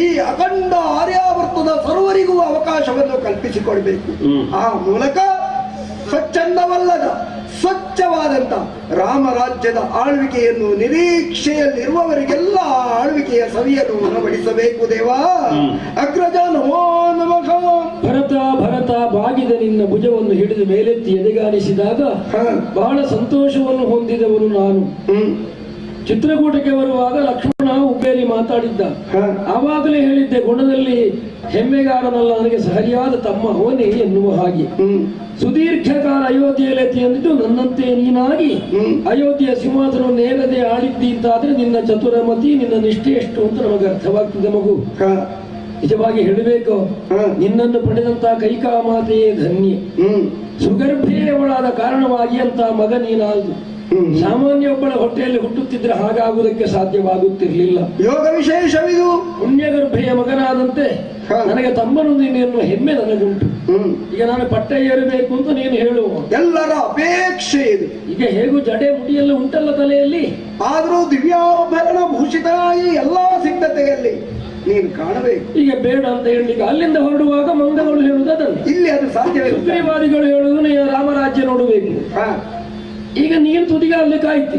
ಈ ಅಖಂಡ ಆರ್ಯಾವರ್ತದ ಸರ್ವರಿಗೂ ಅವಕಾಶವನ್ನು ಕಲ್ಪಿಸಿಕೊಡ್ಬೇಕು. ಆ ಮೂಲಕ ಸ್ವಚ್ಛಂದವಲ್ಲದ ಸ್ವಚ್ಛವಾದಂತ ರಾಮರಾಜ್ಯದ ಆಳ್ವಿಕೆಯನ್ನು ನಿರೀಕ್ಷೆಯಲ್ಲಿರುವವರಿಗೆಲ್ಲ ಆಳ್ವಿಕೆಯ ಸವಿಯನ್ನು ಉಣಬಡಿಸಬೇಕು ದೇವಾ. ಅಗ್ರಜ ನಮೋ ನಮಃ. ಭರತ ಬಾಗಿದ ನಿನ್ನ ಭುಜವನ್ನು ಹಿಡಿದು ಮೇಲೆತ್ತಿ ಎದೆಗಾಲಿಸಿದಾಗ ಬಹಳ ಸಂತೋಷವನ್ನು ಹೊಂದಿದವನು ನಾನು. ಚಿತ್ರಕೂಟಕ್ಕೆ ಬರುವಾಗ ಲಕ್ಷ್ಮಣ ಉಪ್ಪೇರಿ ಮಾತಾಡಿದ್ದ. ಆವಾಗಲೇ ಹೇಳಿದ್ದೆ, ಗುಣದಲ್ಲಿ ಹೆಮ್ಮೆಗಾರನಲ್ಲ, ನನಗೆ ಸರಿಯಾದ ತಮ್ಮ ಅವನೇ ಎನ್ನುವ ಹಾಗೆ. ಸುದೀರ್ಘ ಕಾಲ ಅಯೋಧ್ಯೆಯಲ್ಲಿ ಎಂದಿದ್ದು ನನ್ನಂತೆ ನೀನಾಗಿ ಅಯೋಧ್ಯೆಯ ಸಿಂಹಾಸನವನ್ನು ನೇರದೆ ಆಳಿದ್ದಿ ಅಂತಾದ್ರೆ ನಿನ್ನ ಚತುರಮತಿ, ನಿನ್ನ ನಿಷ್ಠೆ ಎಷ್ಟು ಅಂತ ನಮಗೆ ಅರ್ಥವಾಗ್ತದೆ ಮಗು. ನಿಜವಾಗಿ ಹೇಳಬೇಕು, ನಿನ್ನನ್ನು ಪಡೆದಂತ ಕೈಕಾ ಮಾತೆಯೇ ಧನ್ಯ. ಸುಗರ್ಭೆಯವಳಾದ ಕಾರಣವಾಗಿ ಅಂತ ಮಗ ನೀನಾದು. ಸಾಮಾನ್ಯ ಒಬ್ಬಳ ಹೊಟ್ಟೆಯಲ್ಲಿ ಹುಟ್ಟುತ್ತಿದ್ರೆ ಹಾಗಾಗುವುದಕ್ಕೆ ಸಾಧ್ಯವಾಗುತ್ತಿರಲಿಲ್ಲ. ಯೋಗ ವಿಶೇಷವಿದು. ಪುಣ್ಯಗರ್ಭೆಯ ಮಗನಾದಂತೆ ನನಗೆ ತಮ್ಮನು ನೀನು ಹೆಮ್ಮೆ ನನಗುಂಟು. ಈಗ ನಾನು ಪಟ್ಟ ಏರಬೇಕು ಅಂತ ನೀನು ಹೇಳುವ ಎಲ್ಲರ ಅಪೇಕ್ಷೆ ಇದು. ಈಗ ಹೇಗೂ ಜಡೆ ಮುಡಿಯೆಲ್ಲ ಉಂಟಲ್ಲ ತಲೆಯಲ್ಲಿ, ಆದರೂ ದಿವ್ಯಾಭರಣ ಭೂಷಿತನಾಗಿ ಎಲ್ಲಾ ಸಿದ್ಧತೆಯಲ್ಲಿ ನೀನು ಕಾಣಬೇಕು. ಈಗ ಬೇಡ ಅಂತ ಹೇಳಲಿಕ್ಕೆ ಅಲ್ಲಿಂದ ಹೊರಡುವಾಗ ಮಂಗಗಳು ಹೇಳುವುದು ಅದನ್ನು, ಇಲ್ಲಿ ಅದು ಸಾಧ್ಯವಿಲ್ಲ. ಸುಗ್ರೀವಾದಿಗಳು ಹೇಳುವುದು ನೀವು ರಾಮರಾಜ್ಯ ನೋಡಬೇಕು. ಈಗ ನೀನು ತುದಿಗಾಗಲಿಕ್ಕೆ ಕಾಯ್ತಿ.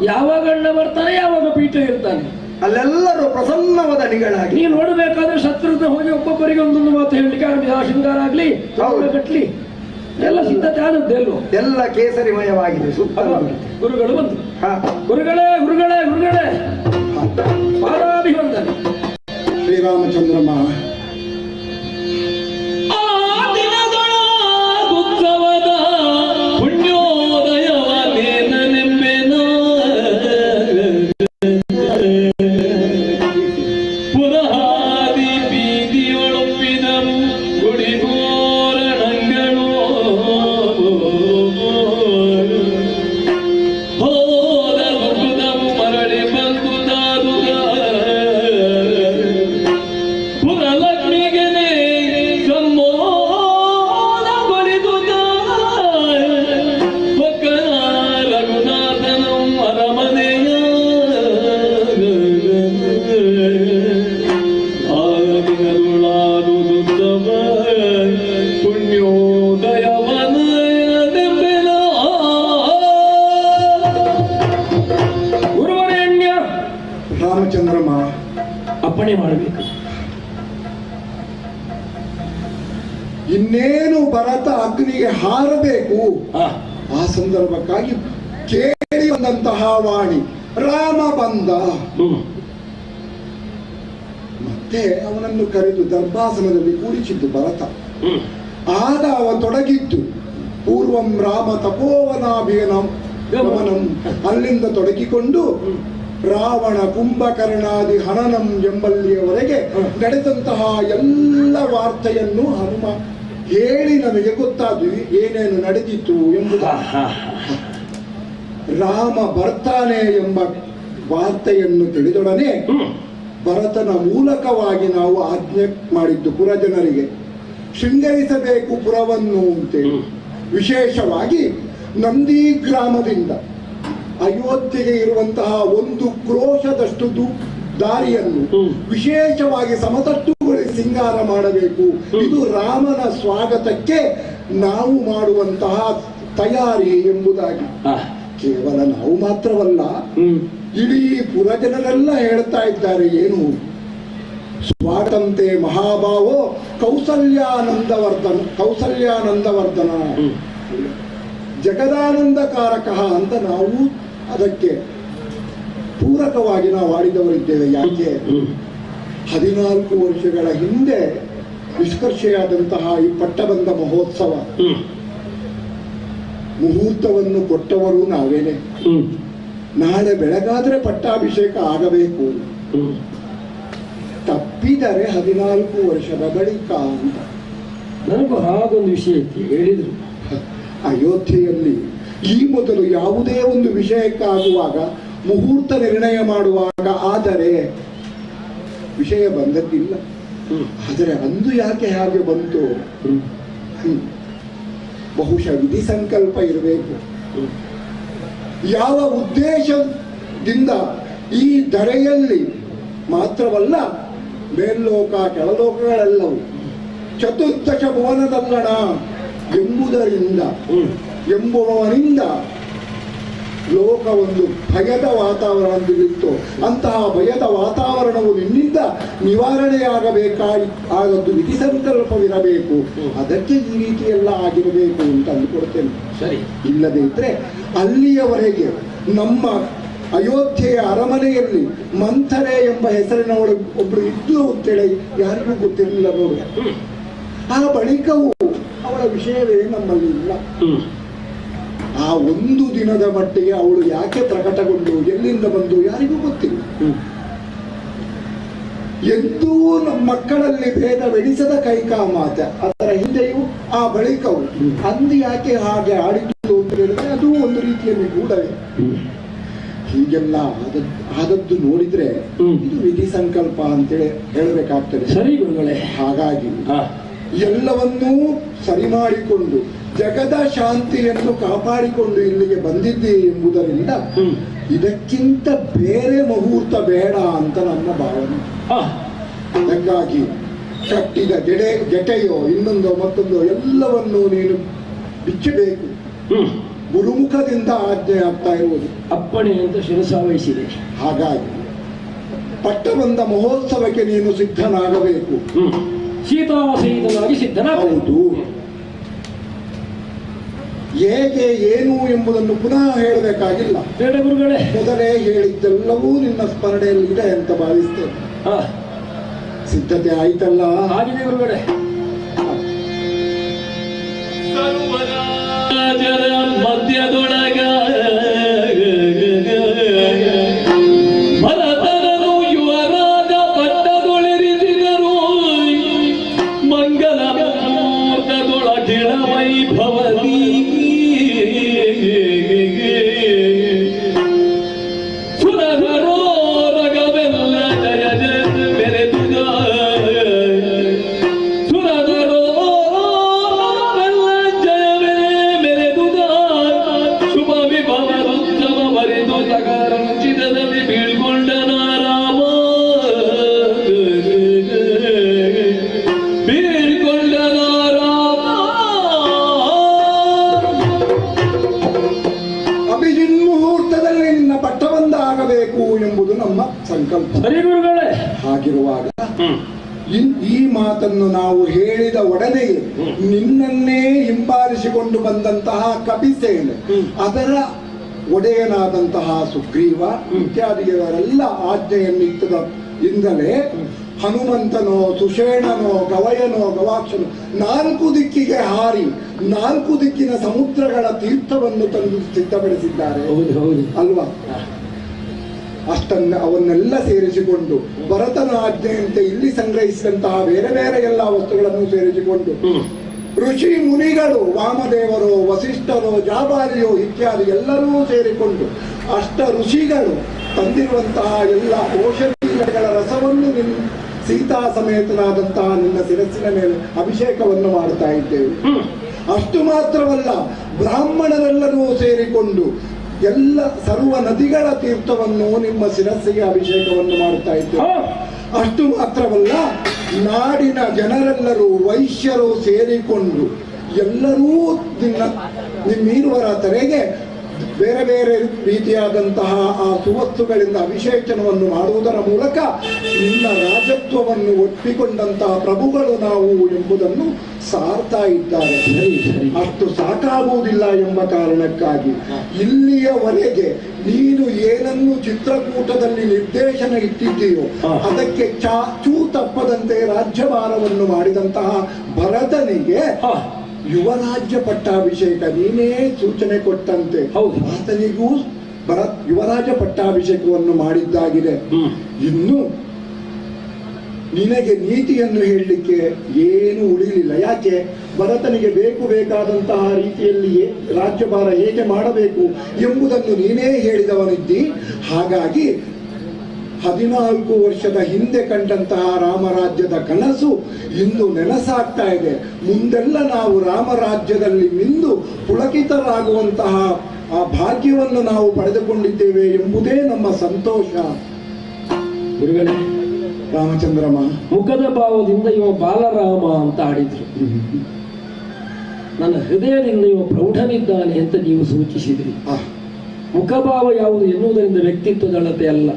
ಯಾವಾಗ ಅಣ್ಣ ಬರ್ತಾನೆ, ಯಾವಾಗ ಪೀಠ ಇರ್ತಾನೆ, ಅಲ್ಲೆಲ್ಲರೂ ಪ್ರಸನ್ನವಾದ ನಿಗಳಾಗಿ ನೀನು ನೋಡಬೇಕಾದ್ರೆ ಶತ್ರುಘ್ನ ಹೋಗಿ ಒಬ್ಬೊಬ್ಬರಿಗೆ ಒಂದೊಂದು ಮಾತು ಹೇಳಲಿಕ್ಕೆ ಆ ಶೃಂಗಾರ ಆಗ್ಲಿ ಕಟ್ಲಿ ಎಲ್ಲ ಸಿದ್ಧತೆ ಆದದ್ದೆಲ್ಲೋ ಎಲ್ಲ ಕೇಸರಿಮಯವಾಗಿದೆ. ಗುರುಗಳು ಬಂತು. ಗುರುಗಳೇ ಗುರುಗಳೇ ಗುರುಗಳೇ ಪಾದಾಭಿವಂದನೆ. ಶ್ರೀರಾಮಚಂದ್ರಮ್ಮ ರಾಮಚಂದ್ರಮ್ಮ ಅಪ್ಪಣೆ ಮಾಡಬೇಕು. ಇನ್ನೇನು ಭರತ ಅಗ್ನಿಗೆ ಹಾರಬೇಕು. ಆ ಸಂದರ್ಭಕ್ಕಾಗಿ ಕೇಳಿ ಬಂದಂತಹ ವಾಣಿ ರಾಮ ಬಂದ. ಮತ್ತೆ ಅವನನ್ನು ಕರೆದು ದರ್ಭಾಸನದಲ್ಲಿ ಕೂಡಿಸಿದ್ದು ಭರತ. ಆಗ ಅವ ತೊಡಗಿದ್ದು ಪೂರ್ವಂ ರಾಮ ತಪೋವನಾಭಿಯನಂ ಗಮನಂ, ಅಲ್ಲಿಂದ ತೊಡಗಿಕೊಂಡು ರಾವಣ ಕುಂಭಕರ್ಣಾದಿ ಹನನಂ ಎಂಬಲ್ಲಿಯವರೆಗೆ ನಡೆದಂತಹ ಎಲ್ಲ ವಾರ್ತೆಯನ್ನು ಹನುಮ ಹೇಳಿ ನಮಗೆ ಗೊತ್ತಾದ್ವಿ ಏನೇನು ನಡೆದಿತ್ತು ಎಂಬುದು. ರಾಮ ಬರ್ತಾನೆ ಎಂಬ ವಾರ್ತೆಯನ್ನು ತಿಳಿದೊಡನೆ ಭರತನ ಮೂಲಕವಾಗಿ ನಾವು ಆಜ್ಞೆ ಮಾಡಿದ್ದು ಪುರಜನರಿಗೆ ಶೃಂಗರಿಸಬೇಕು ಪುರವನ್ನು ಅಂತೇಳಿ. ವಿಶೇಷವಾಗಿ ನಂದಿ ಗ್ರಾಮದಿಂದ ಅಯೋಧ್ಯೆಗೆ ಇರುವಂತಹ 1 ಕ್ರೋಶದಷ್ಟು ದಾರಿಯನ್ನು ವಿಶೇಷವಾಗಿ ಸಮತಟ್ಟುಗೊಳಿಸಿ ಸಿಂಗಾರ ಮಾಡಬೇಕು. ಇದು ರಾಮನ ಸ್ವಾಗತಕ್ಕೆ ನಾವು ಮಾಡುವಂತಹ ತಯಾರಿ ಎಂಬುದಾಗಿ ಕೇವಲ ನಾವು ಮಾತ್ರವಲ್ಲ, ಇಡೀ ಪುರಜನರೆಲ್ಲ ಹೇಳ್ತಾ ಇದ್ದಾರೆ. ಏನು ಸ್ವಾಗತಂತೆ ಮಹಾಭಾವೋ ಕೌಸಲ್ಯಾನಂದವರ್ಧನ ಜಗದಾನಂದಕಾರಕ ಅಂತ ನಾವು ಅದಕ್ಕೆ ಪೂರಕವಾಗಿ ನಾವು ಆಡಿದವರಿದ್ದೇವೆ. ಯಾಕೆ 14 ವರ್ಷಗಳ ಹಿಂದೆ ನಿಷ್ಕರ್ಷೆಯಾದಂತಹ ಈ ಪಟ್ಟಬಂಧ ಮಹೋತ್ಸವ ಮುಹೂರ್ತವನ್ನು ಕೊಟ್ಟವರು ನಾವೇನೆ. ನಾಳೆ ಬೆಳಗಾದ್ರೆ ಪಟ್ಟಾಭಿಷೇಕ ಆಗಬೇಕು, ತಪ್ಪಿದರೆ 14 ವರ್ಷದ ಬಳಿಕ ಅಂತ. ನನಗೂ ಹಾಗೊಂದು ವಿಷಯ ಹೇಳಿದ್ರು. ಅಯೋಧ್ಯೆಯಲ್ಲಿ ಈ ಮೊದಲು ಯಾವುದೇ ಒಂದು ವಿಷಯಕ್ಕಾಗುವಾಗ ಮುಹೂರ್ತ ನಿರ್ಣಯ ಮಾಡುವಾಗ ಆದರೆ ವಿಷಯ ಬಂದದ್ದಿಲ್ಲ. ಆದರೆ ಅಂದು ಯಾಕೆ ಹಾಗೆ ಬಂತು? ಬಹುಶಃ ವಿಧಿ ಸಂಕಲ್ಪ ಇರಬೇಕು. ಯಾವ ಉದ್ದೇಶದಿಂದ ಈ ಧರೆಯಲ್ಲಿ ಮಾತ್ರವಲ್ಲ, ಮೇಲ್ಲೋಕ ಕೆಳಲೋಕಗಳೆಲ್ಲವೂ ಚತುರ್ದಶ ಭುವನದಲ್ಲಣ ಎಂಬುವವನಿಂದ ಲೋಕ ಒಂದು ಭಯದ ವಾತಾವರಣದಲ್ಲಿತ್ತು. ಅಂತಹ ಭಯದ ವಾತಾವರಣವು ನಿನ್ನಿಂದ ನಿವಾರಣೆಯಾಗಬೇಕಾದದ್ದು ವಿಧಿ ಸಂಕಲ್ಪವಿರಬೇಕು. ಅದಕ್ಕೆ ಈ ರೀತಿಯೆಲ್ಲ ಆಗಿರಬೇಕು ಅಂತ ಅಂದುಕೊಡ್ತೇನೆ. ಸರಿ, ಇಲ್ಲದೇ ಇದ್ರೆ ಅಲ್ಲಿಯವರೆಗೆ ನಮ್ಮ ಅಯೋಧ್ಯೆಯ ಅರಮನೆಯಲ್ಲಿ ಮಂಥರೆ ಎಂಬ ಹೆಸರಿನವಳು ಒಬ್ರು ಇದ್ದು ಅಂತೇಳಿ ಯಾರಿಗೂ ಗೊತ್ತಿರಲಿಲ್ಲ ನೋಡಿ. ಆ ಬಳಿಕವೂ ಅವಳ ವಿಷಯವೇ ನಮ್ಮಲ್ಲಿ ಇಲ್ಲ. ಆ 1 ದಿನದ ಮಟ್ಟಿಗೆ ಅವಳು ಯಾಕೆ ಪ್ರಕಟಗೊಂಡು ಎಲ್ಲಿಂದ ಬಂದು ಯಾರಿಗೂ ಗೊತ್ತಿಲ್ಲ. ಎಂದೂ ನಮ್ಮ ಮಕ್ಕಳಲ್ಲಿ ಭೇದವೆಣಿಸದ ಕೈಕಾಮಾತ, ಅದರ ಹಿಂದೆಯೂ ಆ ಬಳಿಕವು ಅಂದು ಯಾಕೆ ಹಾಗೆ ಆಡಿತು ಅಂತ ಹೇಳಿದ್ರೆ ಅದು ಒಂದು ರೀತಿಯಲ್ಲಿ ಗೂಢವೇ. ಹೀಗೆಲ್ಲ ಆದದ್ದು ನೋಡಿದ್ರೆ ಇದು ವಿಧಿ ಸಂಕಲ್ಪ ಅಂತೇಳಿ ಹೇಳಬೇಕಾಗ್ತದೆ. ಸರಿ ಗುರುಗಳೇ. ಹಾಗಾಗಿ ಎಲ್ಲವನ್ನೂ ಸರಿ ಮಾಡಿಕೊಂಡು ಜಗದ ಶಾಂತಿಯನ್ನು ಕಾಪಾಡಿಕೊಂಡು ಇಲ್ಲಿಗೆ ಬಂದಿದ್ದೆ ಎಂಬುದರಿಂದ ಇದಕ್ಕಿಂತ ಬೇರೆ ಮುಹೂರ್ತ ಬೇಡ ಅಂತ ನನ್ನ ಭಾವನೆ. ಅದಕ್ಕಾಗಿ ಕಟ್ಟಿದ ಗೆಟೆಯೋ ಇನ್ನೊಂದೋ ಮತ್ತೊಂದೋ ಎಲ್ಲವನ್ನೂ ನೀನು ಬಿಚ್ಚಬೇಕು. ಗುರುಮುಖದಿಂದ ಆಜ್ಞೆ ಆಗ್ತಾ ಇರುವುದು ಅಪ್ಪಣೆ ಅಂತ ಶಿರಸಾವಹಿಸಿದೆ. ಹಾಗಾಗಿ ಪಟ್ಟಬಂಧ ಮಹೋತ್ಸವಕ್ಕೆ ನೀನು ಸಿದ್ಧನಾಗಬೇಕು. ಸೀತಾಸಹಿತನಾಗಿ ಸಿದ್ಧನಾಗಬಹುದು. ಹೇಗೆ ಏನು ಎಂಬುದನ್ನು ಪುನಃ ಹೇಳಬೇಕಾಗಿಲ್ಲ. ಬೇಡ ಗುರುಗಳೇ, ಮೊದಲೇ ಹೇಳಿದ್ದೆಲ್ಲವೂ ನಿನ್ನ ಸ್ಮರಣೆಯಲ್ಲಿ ಇದೆ ಅಂತ ಭಾವಿಸ್ತೇನೆ. ಸಿದ್ಧತೆ ಆಯ್ತಲ್ಲ? ಆಗಿದೆ ಗುರುಗಳೇ. ಮಧ್ಯದೊಳಗ ಹಾಗಿರುವಾಗ ಈ ಮಾತನ್ನು ನಾವು ಹೇಳಿದ ಒಡನೆ ನಿನ್ನನ್ನೇ ಹಿಂಬಾಲಿಸಿಕೊಂಡು ಬಂದಂತಹ ಕಪಿಸೇನೆ, ಅದರ ಒಡೆಯನಾದಂತಹ ಸುಗ್ರೀವ ಇತ್ಯಾದಿಯವರೆಲ್ಲ ಆಜ್ಞೆಯನ್ನು ಇಂದಲೇ ಹನುಮಂತನೋ ಸುಷೇಣನೋ ಗವಯನೋ ಗವಾಕ್ಷನೋ 4 ದಿಕ್ಕಿಗೆ ಹಾರಿ 4 ದಿಕ್ಕಿನ ಸಮುದ್ರಗಳ ತೀರ್ಥವನ್ನು ತಂದು ಸಿದ್ಧಪಡಿಸಿದ್ದಾರೆ ಅಲ್ವಾ? ಅವನ್ನೆಲ್ಲ ಸೇರಿಸಿಕೊಂಡು ಭರತನ ಆಜ್ಞೆಯಂತೆ ಇಲ್ಲಿ ಸಂಗ್ರಹಿಸಿದಂತಹ ಬೇರೆ ಬೇರೆ ಎಲ್ಲ ವಸ್ತುಗಳನ್ನು ಸೇರಿಸಿಕೊಂಡು ಋಷಿ ಮುನಿಗಳು ವಾಮದೇವರು ವಸಿಷ್ಠರು ಜಾಬಾಲಿಯೋ ಇತ್ಯಾದಿ ಎಲ್ಲರೂ ಸೇರಿಕೊಂಡು ಅಷ್ಟ ಋಷಿಗಳು ತಂದಿರುವಂತಹ ಎಲ್ಲ ಔಷಧಿಗಳ ರಸವನ್ನು ಸೀತಾ ಸಮೇತನಾದಂತಹ ನಿನ್ನ ಶಿರಸ್ಸಿನ ಮೇಲೆ ಅಭಿಷೇಕವನ್ನು ಮಾಡ್ತಾ ಇದ್ದೇವೆ. ಅಷ್ಟು ಮಾತ್ರವಲ್ಲ, ಬ್ರಾಹ್ಮಣರೆಲ್ಲರೂ ಸೇರಿಕೊಂಡು ಎಲ್ಲ ಸರ್ವ ನದಿಗಳ ತೀರ್ಥವನ್ನು ನಿಮ್ಮ ಶಿರಸ್ಸಿಗೆ ಅಭಿಷೇಕವನ್ನು ಮಾಡುತ್ತಾ ಇದ್ದೇವೆ. ಅಷ್ಟು ಮಾತ್ರವಲ್ಲ, ನಾಡಿನ ಜನರೆಲ್ಲರೂ ವೈಶ್ಯರು ಸೇರಿಕೊಂಡು ಎಲ್ಲರೂ ನಿಮ್ಮೀರುವರ ತಲೆಗೆ ಬೇರೆ ಬೇರೆ ರೀತಿಯಾದಂತಹ ಆ ಸುವಸ್ತುಗಳಿಂದ ಅಭಿಷೇಚನವನ್ನು ಮಾಡುವುದರ ಮೂಲಕ ನಿನ್ನ ರಾಜತ್ವವನ್ನು ಒಪ್ಪಿಕೊಂಡಂತಹ ಪ್ರಭುಗಳು ನಾವು ಎಂಬುದನ್ನು ಸಾರ್ತಾ ಇದ್ದಾರೆ. ಅಷ್ಟು ಸಾಕಾಗುವುದಿಲ್ಲ ಎಂಬ ಕಾರಣಕ್ಕಾಗಿ ಇಲ್ಲಿಯವರೆಗೆ ನೀನು ಏನನ್ನು ಚಿತ್ರಕೂಟದಲ್ಲಿ ನಿರ್ದೇಶನ ಇಟ್ಟಿದ್ದೀಯೋ ಅದಕ್ಕೆ ಚೂ ತಪ್ಪದಂತೆ ರಾಜ್ಯಭಾರವನ್ನು ಮಾಡಿದಂತಹ ಭರತನಿಗೆ ಯುವರಾಜ್ಯ ಪಟ್ಟಾಭಿಷೇಕ ನೀನೇ ಸೂಚನೆ ಕೊಟ್ಟಂತೆ ಆತನಿಗೂ ಯುವರಾಜ ಪಟ್ಟಾಭಿಷೇಕವನ್ನು ಮಾಡಿದ್ದಾಗಿದೆ. ಇನ್ನು ನಿನಗೆ ನೀತಿಯನ್ನು ಹೇಳಲಿಕ್ಕೆ ಏನು ಉಳಿಲಿಲ್ಲ. ಯಾಕೆ? ಭರತನಿಗೆ ಬೇಕಾದಂತಹ ರೀತಿಯಲ್ಲಿಯೇ ರಾಜ್ಯಭಾರ ಹೇಗೆ ಮಾಡಬೇಕು ಎಂಬುದನ್ನು ನೀನೇ ಹೇಳಿದವನಿದ್ದಿ. ಹಾಗಾಗಿ 14 ವರ್ಷದ ಹಿಂದೆ ಕಂಡಂತಹ ರಾಮರಾಜ್ಯದ ಕನಸು ಇಂದು ನೆನಸಾಗ್ತಾ ಇದೆ. ಮುಂದೆಲ್ಲ ನಾವು ರಾಮರಾಜ್ಯದಲ್ಲಿ ಮಿಂದು ಪುಳಕಿತರಾಗುವಂತಹ ಆ ಭಾಗ್ಯವನ್ನು ನಾವು ಪಡೆದುಕೊಂಡಿದ್ದೇವೆ ಎಂಬುದೇ ನಮ್ಮ ಸಂತೋಷ. ಗುರುಗಳೇ, ರಾಮಚಂದ್ರಮ ಮುಖದ ಭಾವದಿಂದ ಇವ ಬಾಲರಾಮ ಅಂತ ಆಡಿದ್ರು. ನನ್ನ ಹೃದಯದಿಂದ ಇವ ಪ್ರೌಢನಿದ್ದಾನೆ ಅಂತ ನೀವು ಸೂಚಿಸಿದ್ರಿ. ಮುಖಭಾವ ಯಾವುದು ಎನ್ನುವುದರಿಂದ ವ್ಯಕ್ತಿತ್ವದ ಅಳತೆ ಅಲ್ಲ.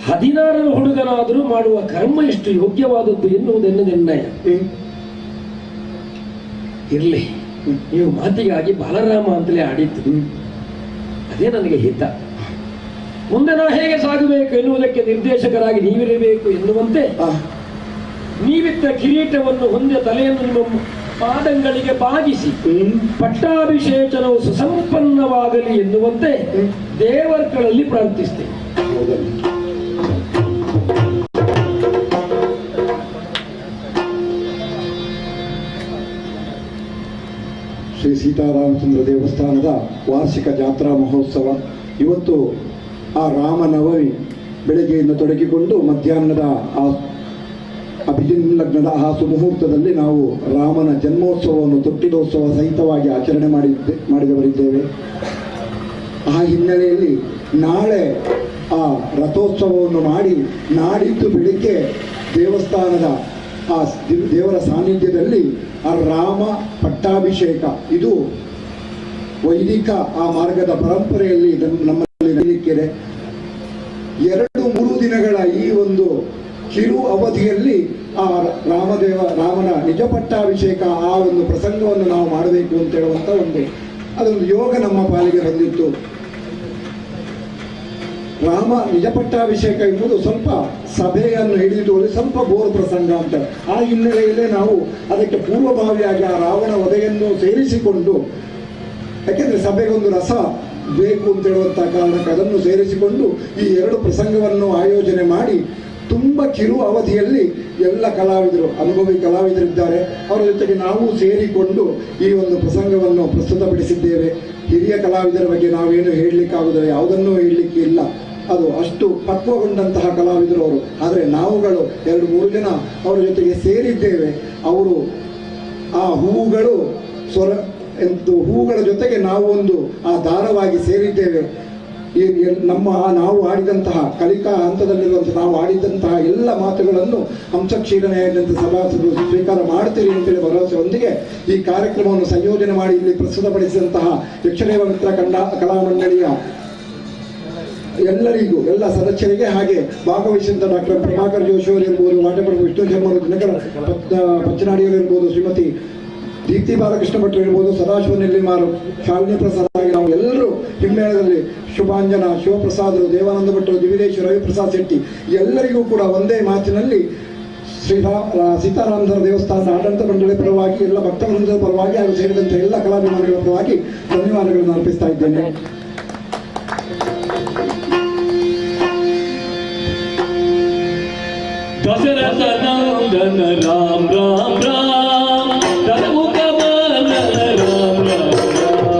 16ರ ಹುಡುಗನಾದರೂ ಮಾಡುವ ಕರ್ಮ ಎಷ್ಟು ಯೋಗ್ಯವಾದದ್ದು ಎನ್ನುವುದೆನ್ನ ನಿರ್ಣಯ. ಇರ್ಲಿ, ನೀವು ಮಾತಿಗಾಗಿ ಬಾಲರಾಮ ಅಂತಲೇ ಆಡಿದ್ದು, ಅದೇ ನನಗೆ ಹಿತ. ಮುಂದೆ ನಾವು ಹೇಗೆ ಸಾಗಬೇಕು ಎನ್ನುವುದಕ್ಕೆ ನಿರ್ದೇಶಕರಾಗಿ ನೀವಿರಬೇಕು ಎನ್ನುವಂತೆ ನೀವಿದ್ದ ಕಿರೀಟವನ್ನು ಹೊಂದಿದ ತಲೆಯನ್ನು ನಿಮ್ಮ ಪಾದಂಗಳಿಗೆ ಬಾಗಿಸಿ ಪಟ್ಟಾಭಿಷೇಚನವು ಸುಸಂಪನ್ನವಾಗಲಿ ಎನ್ನುವಂತೆ ದೇವರುಗಳಲ್ಲಿ ಪ್ರಾರ್ಥಿಸ್ತೇನೆ. ಸೀತಾರಾಮಚಂದ್ರ ದೇವಸ್ಥಾನದ ವಾರ್ಷಿಕ ಜಾತ್ರಾ ಮಹೋತ್ಸವ. ಇವತ್ತು ಆ ರಾಮನವಮಿ ಬೆಳಗ್ಗೆಯಿಂದ ತೊಡಗಿಕೊಂಡು ಮಧ್ಯಾಹ್ನದ ಆ ಅಭಿಜಿನ್ ಲಗ್ನದ ಆ ಸುಮುಹೂರ್ತದಲ್ಲಿ ನಾವು ರಾಮನ ಜನ್ಮೋತ್ಸವವನ್ನು ತೊಟ್ಟಿಲೋತ್ಸವ ಸಹಿತವಾಗಿ ಆಚರಣೆ ಮಾಡಿದವರಿದ್ದೇವೆ. ಆ ಹಿನ್ನೆಲೆಯಲ್ಲಿ ನಾಳೆ ಆ ರಥೋತ್ಸವವನ್ನು ಮಾಡಿ ನಾಡಿದ್ದು ಬೆಳಿಗ್ಗೆ ದೇವಸ್ಥಾನದ ಆ ದೇವರ ಸಾನ್ನಿಧ್ಯದಲ್ಲಿ ಆ ರಾಮ ಪಟ್ಟಾಭಿಷೇಕ, ಇದು ವೈದಿಕ ಆ ಮಾರ್ಗದ ಪರಂಪರೆಯಲ್ಲಿ ನಮ್ಮಲ್ಲಿ ನಡೆಯಲಿಕ್ಕಿದೆ. 2-3 ದಿನಗಳ ಈ ಒಂದು ಕಿರು ಅವಧಿಯಲ್ಲಿ ಆ ರಾಮನ ನಿಜ ಪಟ್ಟಾಭಿಷೇಕ ಆ ಒಂದು ಪ್ರಸಂಗವನ್ನು ನಾವು ಮಾಡಬೇಕು ಅಂತ ಹೇಳುವಂತ ಅದೊಂದು ಯೋಗ ನಮ್ಮ ಪಾಲಿಗೆ ಬಂದಿತ್ತು. ರಾಮ ನಿಜ ಪಟ್ಟಾಭಿಷೇಕ ಎಂಬುದು ಸ್ವಲ್ಪ ಸಭೆಯನ್ನು ಹಿಡಿದುಕೊಳ್ಳಿ ಸ್ವಲ್ಪ ಬೋರ್ ಪ್ರಸಂಗ ಅಂತ. ಆ ಹಿನ್ನೆಲೆಯಲ್ಲೇ ನಾವು ಅದಕ್ಕೆ ಪೂರ್ವಭಾವಿಯಾಗಿ ಆ ರಾವಣ ವಧೆಯನ್ನು ಸೇರಿಸಿಕೊಂಡು, ಯಾಕೆಂದ್ರೆ ಸಭೆಗೊಂದು ರಸ ಬೇಕು ಅಂತ ಹೇಳುವಂತಹ ಕಾರಣಕ್ಕೆ ಅದನ್ನು ಸೇರಿಸಿಕೊಂಡು ಈ 2 ಪ್ರಸಂಗವನ್ನು ಆಯೋಜನೆ ಮಾಡಿ ತುಂಬ ಕಿರು ಅವಧಿಯಲ್ಲಿ ಎಲ್ಲ ಕಲಾವಿದರು, ಅನುಭವಿ ಕಲಾವಿದರಿದ್ದಾರೆ, ಅವರ ಜೊತೆಗೆ ನಾವು ಸೇರಿಕೊಂಡು ಈ ಒಂದು ಪ್ರಸಂಗವನ್ನು ಪ್ರಸ್ತುತಪಡಿಸಿದ್ದೇವೆ. ಹಿರಿಯ ಕಲಾವಿದರ ಬಗ್ಗೆ ನಾವೇನು ಹೇಳಲಿಕ್ಕಾಗುವುದಿಲ್ಲ, ಯಾವುದನ್ನೂ ಹೇಳಲಿಕ್ಕೆ ಇಲ್ಲ, ಅದು ಅಷ್ಟು ಪಕ್ವಗೊಂಡಂತಹ ಕಲಾವಿದರು ಅವರು. ಆದರೆ ನಾವುಗಳು 2-3 ಜನ ಅವರ ಜೊತೆಗೆ ಸೇರಿದ್ದೇವೆ. ಅವರು ಆ ಹೂವುಗಳು ಹೂವುಗಳ ಜೊತೆಗೆ ನಾವು ಒಂದು ಆ ದಾರವಾಗಿ ಸೇರಿದ್ದೇವೆ. ನಾವು ಆಡಿದಂತಹ ಕಲಿಕಾ ಹಂತದಲ್ಲಿರುವಂತಹ ನಾವು ಆಡಿದಂತಹ ಎಲ್ಲ ಮಾತುಗಳನ್ನು ಹಂಸಕ್ಷೀರನೆಯಾದಂಥ ಸಭಾಸದರು ಸ್ವೀಕಾರ ಮಾಡ್ತೀರಿ ಅಂತೇಳಿ ಭರವಸೆಯೊಂದಿಗೆ ಈ ಕಾರ್ಯಕ್ರಮವನ್ನು ಸಂಯೋಜನೆ ಮಾಡಿ ಇಲ್ಲಿ ಪ್ರಸ್ತುತಪಡಿಸಿದಂತಹ ಯಕ್ಷದೇವ ಮಿತ್ರ ಕಲಾಮಂಡಳಿಯ ಎಲ್ಲರಿಗೂ, ಎಲ್ಲ ಸದಸ್ಯರಿಗೆ, ಹಾಗೆ ಭಾಗವಹಿಸಿದಂಥ ಡಾಕ್ಟರ್ ಪ್ರಭಾಕರ್ ಜೋಶಿ ಅವರು ಇರ್ಬೋದು, ವಾಟಪ್ರಭು ವಿಷ್ಣು ಶರ್ಮ, ದಿನಕರ ಪಚ್ಚನಾಡಿಯವರು ಇರ್ಬೋದು, ಶ್ರೀಮತಿ ದೀಪ್ತಿ ಬಾಲಕೃಷ್ಣ ಭಟ್ರು ಇರ್ಬೋದು, ಸದಾಶಿವ ನೆಲ್ಲಿಮಾರು, ಶಾಲಿನಿ ಪ್ರಸಾದ್ ಆಗಿ ನಾವು ಎಲ್ಲರೂ ಹಿಮ್ಮೇಳದಲ್ಲಿ ಶುಭಾಂಜನ, ಶಿವಪ್ರಸಾದರು, ದೇವಾನಂದ ಭಟ್ರು, ದಿವಿದೇಶ್, ರವಿಪ್ರಸಾದ್ ಶೆಟ್ಟಿ ಎಲ್ಲರಿಗೂ ಕೂಡ ಒಂದೇ ಮಾತಿನಲ್ಲಿ ಸೀತಾರಾಮಚಂದ್ರ ದೇವಸ್ಥಾನದ ಆಡಳಿತ ಮಂಡಳಿ ಪರವಾಗಿ, ಎಲ್ಲ ಭಕ್ತವೃಂದದ ಪರವಾಗಿ ಹಾಗೂ ಸೇರಿದಂತೆ ಎಲ್ಲ ಕಲಾಭಿಮಾನಿಗಳ ಪರವಾಗಿ ಧನ್ಯವಾದಗಳನ್ನು ಅರ್ಪಿಸ್ತಾ ಇದ್ದೇನೆ. दशरथ नंदन राम राम राम, जनमुख मदन राम राम राम,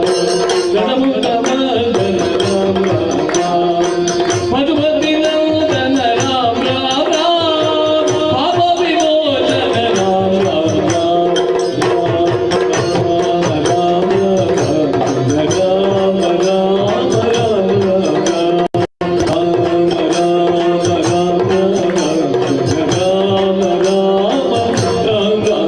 जनमुख मदन राम राम राम, मधुमती नंदन राम राम राम, पाप विमोचन राम राम राम, राम राम राम राम राम राम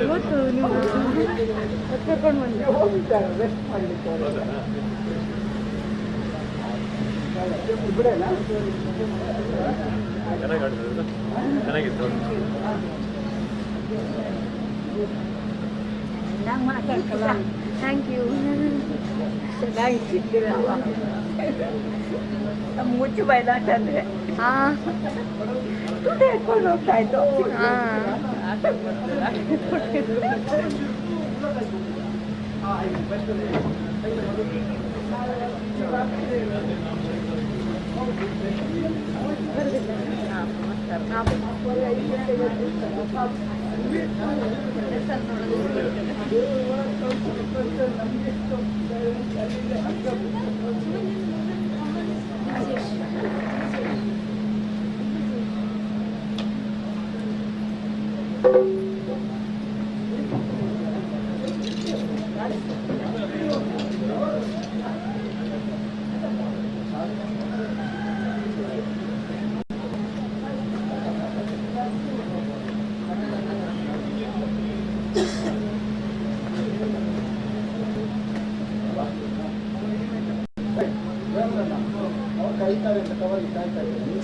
ಇವತ್ತು ನೀವು ಕರ್ಕೊಂಡು ಬಂದು ಚೆನ್ನಾಗಿತ್ತು. Thank you. ಮುಚ್ಚು ಬಯಲಾಟ ಅಂದ್ರೆ ದುಡ್ಡು ಎತ್ಕೊಂಡು ಹೋಗ್ತಾ ಇತ್ತು. ಕಾಯ್ತಾರೆ ಅಂತ ಕವರ್ ಕಾಯ್ತಾ ಇದ್ದೀನಿ.